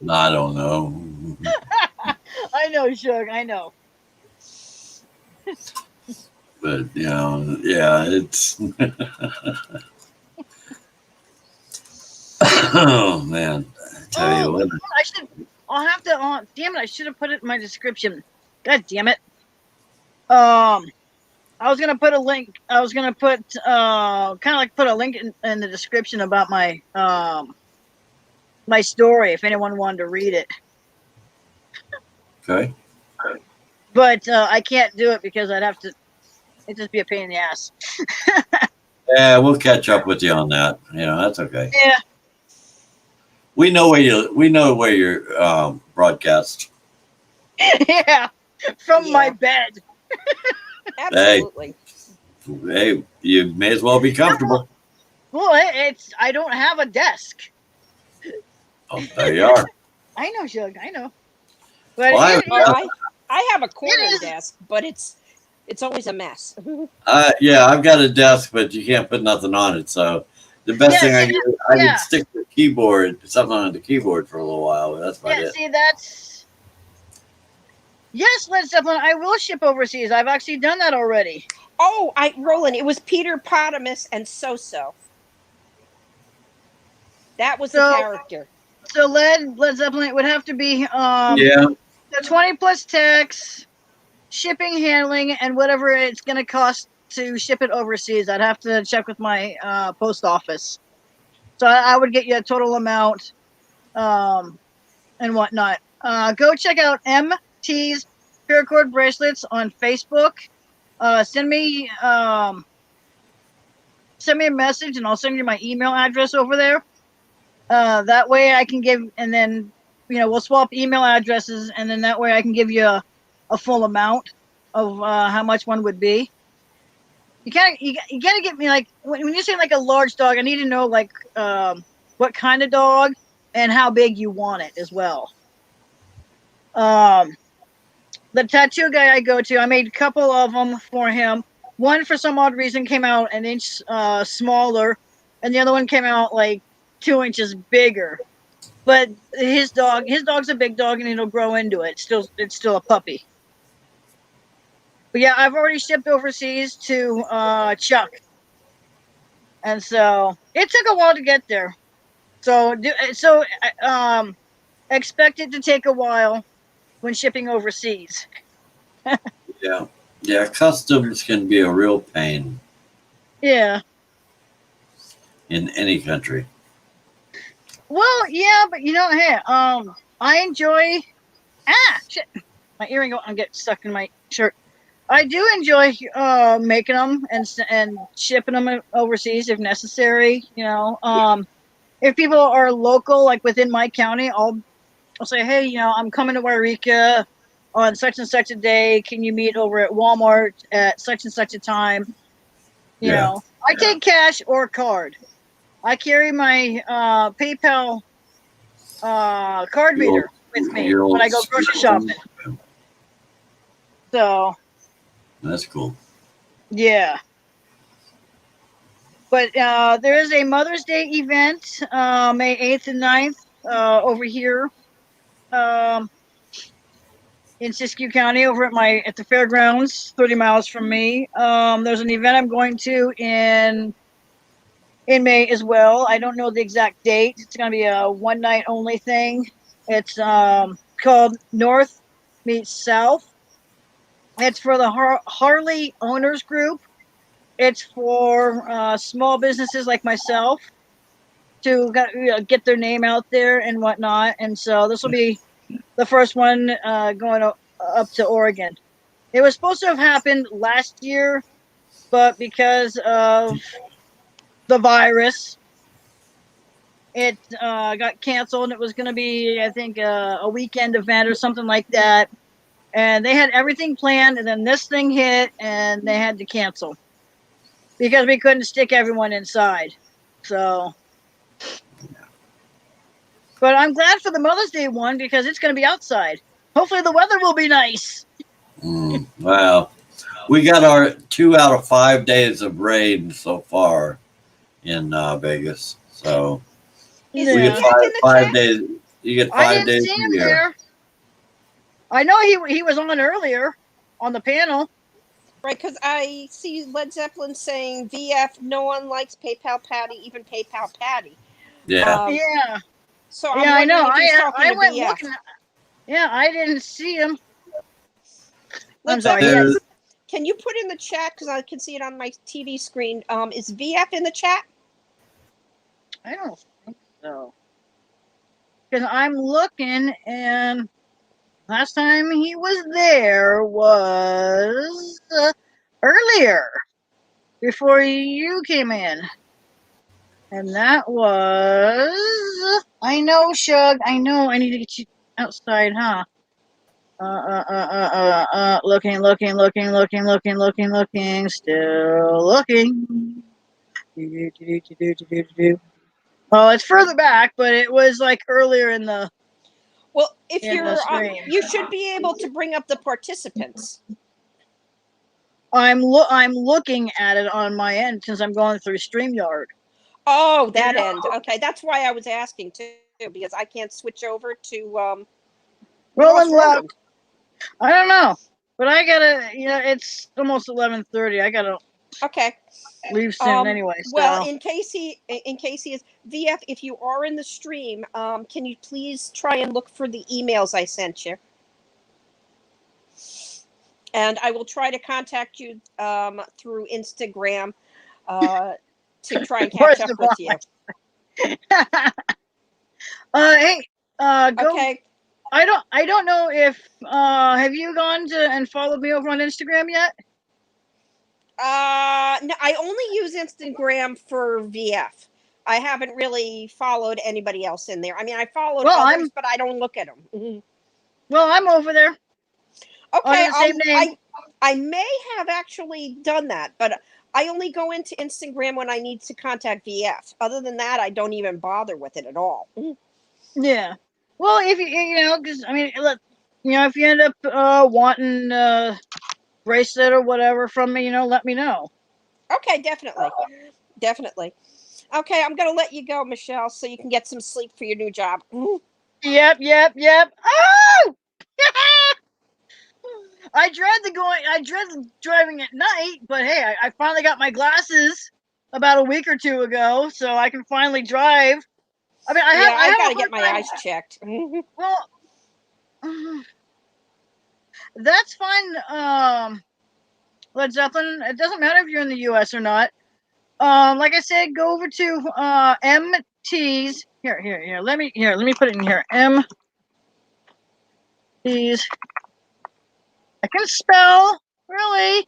No, I don't know. I know, Shug. I know. But yeah, it's. Oh man, I tell you what. I should. I'll have to. Damn it! I should have put it in my description. God damn it. I was gonna put a link. I was gonna put kind of like put a link in the description about my my story if anyone wanted to read it. Okay. But I can't do it because I'd have to. It'd just be a pain in the ass. Yeah, we'll catch up with you on that. That's okay. Yeah. We know where you're broadcast. Yeah. From Yeah. my bed. Absolutely. Hey, you may as well be comfortable. Well, it's. I don't have a desk. Oh, there you are. I know, Shug. I know. But Well, I have a corner is- desk, but it's always a mess. Yeah, I've got a desk, but you can't put nothing on it. So the best Yeah, thing I see, can do, I yeah. can stick the keyboard, something on the keyboard for a little while. But that's about yeah, it. see, that's. Yes, Led Zeppelin. I will ship overseas. I've actually done that already. Oh, Roland, it was Peter Potamus and So. That was the So- character. So Led Zeppelin it would have to be Yeah, the 20 plus tax, shipping, handling, and whatever it's going to cost to ship it overseas. I'd have to check with my post office. So I would get you a total amount and whatnot. Go check out MT's Paracord Bracelets on Facebook. Send me a message and I'll send you my email address over there. That way I can give, and then we'll swap email addresses, and then that way I can give you a full amount of how much one would be. You gotta get me, like, when you say like a large dog, I need to know like what kind of dog and how big you want it as well. The tattoo guy I go to, I made a couple of them for him. One, for some odd reason, came out an inch smaller, and the other one came out like 2 inches bigger. But his dog's a big dog, and it'll grow into it. It's still a puppy. But yeah, I've already shipped overseas to Chuck, and so it took a while to get there. So expect it to take a while when shipping overseas. Yeah. Yeah. Customs can be a real pain Yeah. in any country. Well, yeah, but hey, I enjoy. Shit, my earring will get stuck in my shirt. I do enjoy making them and shipping them overseas if necessary. If people are local, like within my county, I'll say, hey, I'm coming to Wairika on such and such a day. Can you meet over at Walmart at such and such a time? I take cash or card. I carry my PayPal card reader with me when I go grocery shopping. So that's cool. Yeah. But there is a Mother's Day event May 8th and 9th over here in Siskiyou County over at the fairgrounds, 30 miles from me. There's an event I'm going to in May as well. I don't know the exact date. It's going to be a one night only thing. It's called North Meets South. It's for the Harley Owners Group. It's for small businesses like myself to get their name out there and whatnot. And so this will be the first one going up to Oregon. It was supposed to have happened last year, but because of the virus, it got canceled. It was going to be, I think, a weekend event or something like that. And they had everything planned, and then this thing hit, and they had to cancel because we couldn't stick everyone inside. So, but I'm glad for the Mother's Day one because it's going to be outside. Hopefully the weather will be nice. Well, we got our 2 out of 5 days of rain so far in Vegas. So we get five days. You get 5 days see a him year. there. I know he was on earlier on the panel. Right, because I see Led Zeppelin saying VF, no one likes PayPal Patty, even PayPal Patty. Yeah. Yeah. So I'm I know. if he's talking I to went VF. looking. Yeah, I didn't see him. I'm Led sorry. Zeppelin, Yes. can you put in the chat, because I can see it on my TV screen, is VF in the chat? I don't think so. Because I'm looking, and last time he was there was earlier, before you came in. And that was... I know, Shug. I know. I need to get you outside, huh? Looking, still looking. Oh, it's further back, but it was like earlier in the... Well, if in you're the stream. you should be able to bring up the participants. I'm looking at it on my end since I'm going through StreamYard. Oh, that end. Okay, that's why I was asking too, because I can't switch over to Rolling Loud. I don't know, but I gotta. It's almost 11:30. I gotta leave soon anyway. So. Well, in case he is VF, if you are in the stream, can you please try and look for the emails I sent you? And I will try to contact you through Instagram to try and catch up with you. Hey, go. Okay. I don't know if have you gone to and followed me over on Instagram yet? No, I only use Instagram for VF. I haven't really followed anybody else in there. I mean, I followed Well, others, but I don't look at them. Well, I'm over there Okay, under the same name. I may have actually done that, but I only go into Instagram when I need to contact VF. Other than that, I don't even bother with it at all. Yeah. Well, if because I mean, look, if you end up wanting bracelet or whatever from me, let me know. Okay, definitely. Definitely. Okay, I'm going to let you go, Michelle, so you can get some sleep for your new job. Yep. Oh! I dread driving at night, but hey, I finally got my glasses about a week or two ago, so I can finally drive. I mean, I've got have to a get hard my time. eyes checked. Well, that's fine. Led Zeppelin. It doesn't matter if you're in the U.S. or not. Like I said, go over to MT's. Here. Let me put it in here. MT's. I can spell. Really?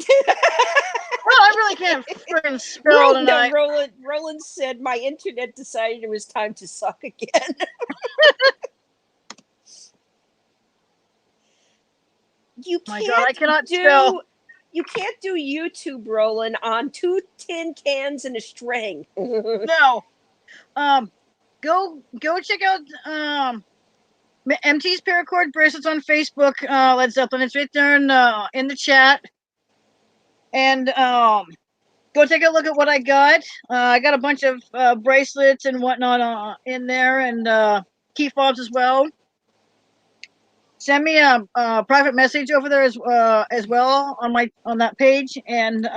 Well, I really can't freaking spell tonight. Roland said my internet decided it was time to suck again. You My can't God, I cannot spell. You can't do YouTube, Roland, on 2 tin cans and a string. No. Go check out MT's Paracord bracelets on Facebook. Led Zeppelin. It's right there in the chat. And go take a look at what I got. I got a bunch of bracelets and whatnot in there, and key fobs as well. Send me a private message over there as well on that page, and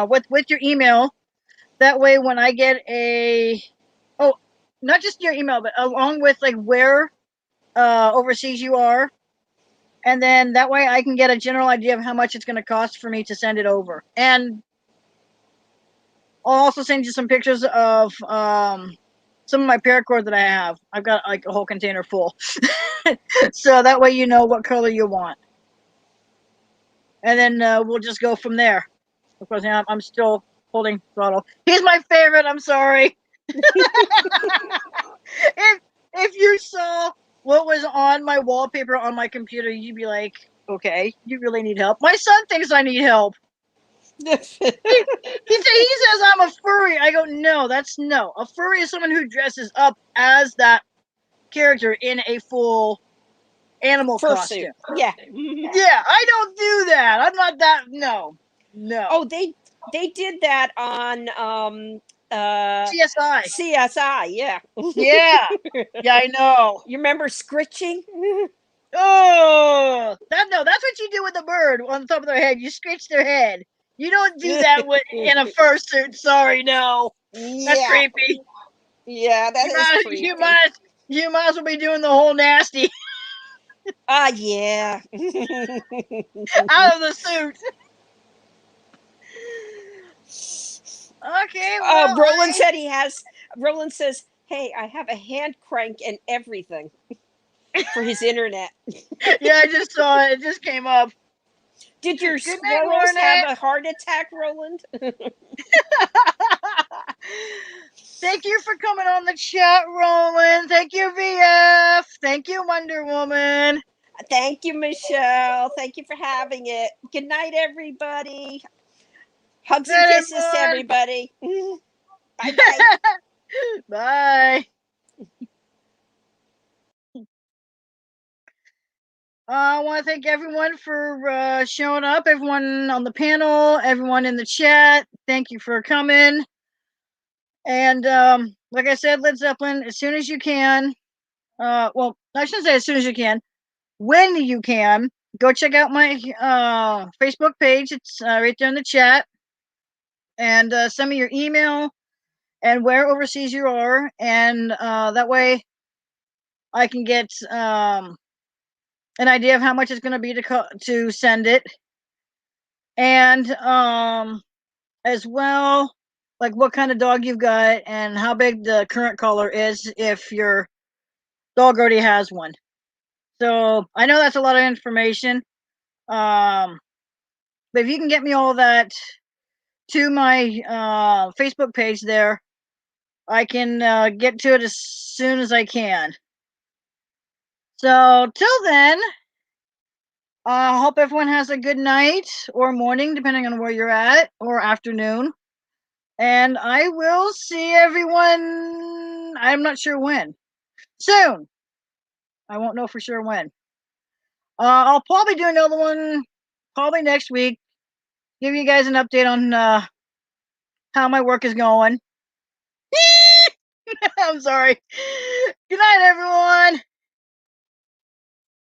with your email. That way, when I get not just your email, but along with like where overseas you are, and then that way I can get a general idea of how much it's going to cost for me to send it over. And I'll also send you some pictures of some of my paracord that I have. I've got like a whole container full. So that way you know what color you want. And then we'll just go from there. Of course, I'm still holding throttle. He's my favorite. I'm sorry. if you saw what was on my wallpaper on my computer, you'd be like, okay, you really need help. My son thinks I need help. He says I'm a furry. I go, no, no. A furry is someone who dresses up as that character in a full animal costume. Yeah. Yeah, I don't do that. I'm not that. No. Oh, they did that on CSI. CSI, yeah. Yeah, I know. You remember scritching? Oh, that's what you do with a bird on top of their head. You scratch their head. You don't do that in a fursuit. Sorry, no. That's creepy. Yeah, that is creepy. You might as well be doing the whole nasty yeah. out of the suit. Okay. Well, Roland says, "Hey, I have a hand crank and everything for his internet." Yeah, I just saw it. It just came up. Did your squirrels have a heart attack, Roland? Thank you for coming on the chat, Roland. Thank you, VF. Thank you, Wonder Woman. Thank you, Michelle. Thank you for having it. Good night, everybody. Hugs and kisses to everybody. Bye-bye. Bye. I want to thank everyone for showing up, everyone on the panel, everyone in the chat. Thank you for coming. And like I said, Led Zeppelin, as soon as you can, well, I shouldn't say as soon as you can, when you can, go check out my Facebook page. It's right there in the chat. And send me your email and where overseas you are. And that way I can get an idea of how much it's going to be to send it. And as well, like what kind of dog you've got and how big the current collar is if your dog already has one. So I know that's a lot of information. But if you can get me all that to my Facebook page there. I can get to it as soon as I can. So till then, I hope everyone has a good night or morning, depending on where you're at, or afternoon. And I will see everyone. I'm not sure when. Soon. I won't know for sure when. I'll probably do another one probably next week. Give you guys an update on how my work is going. I'm sorry. Good night, everyone.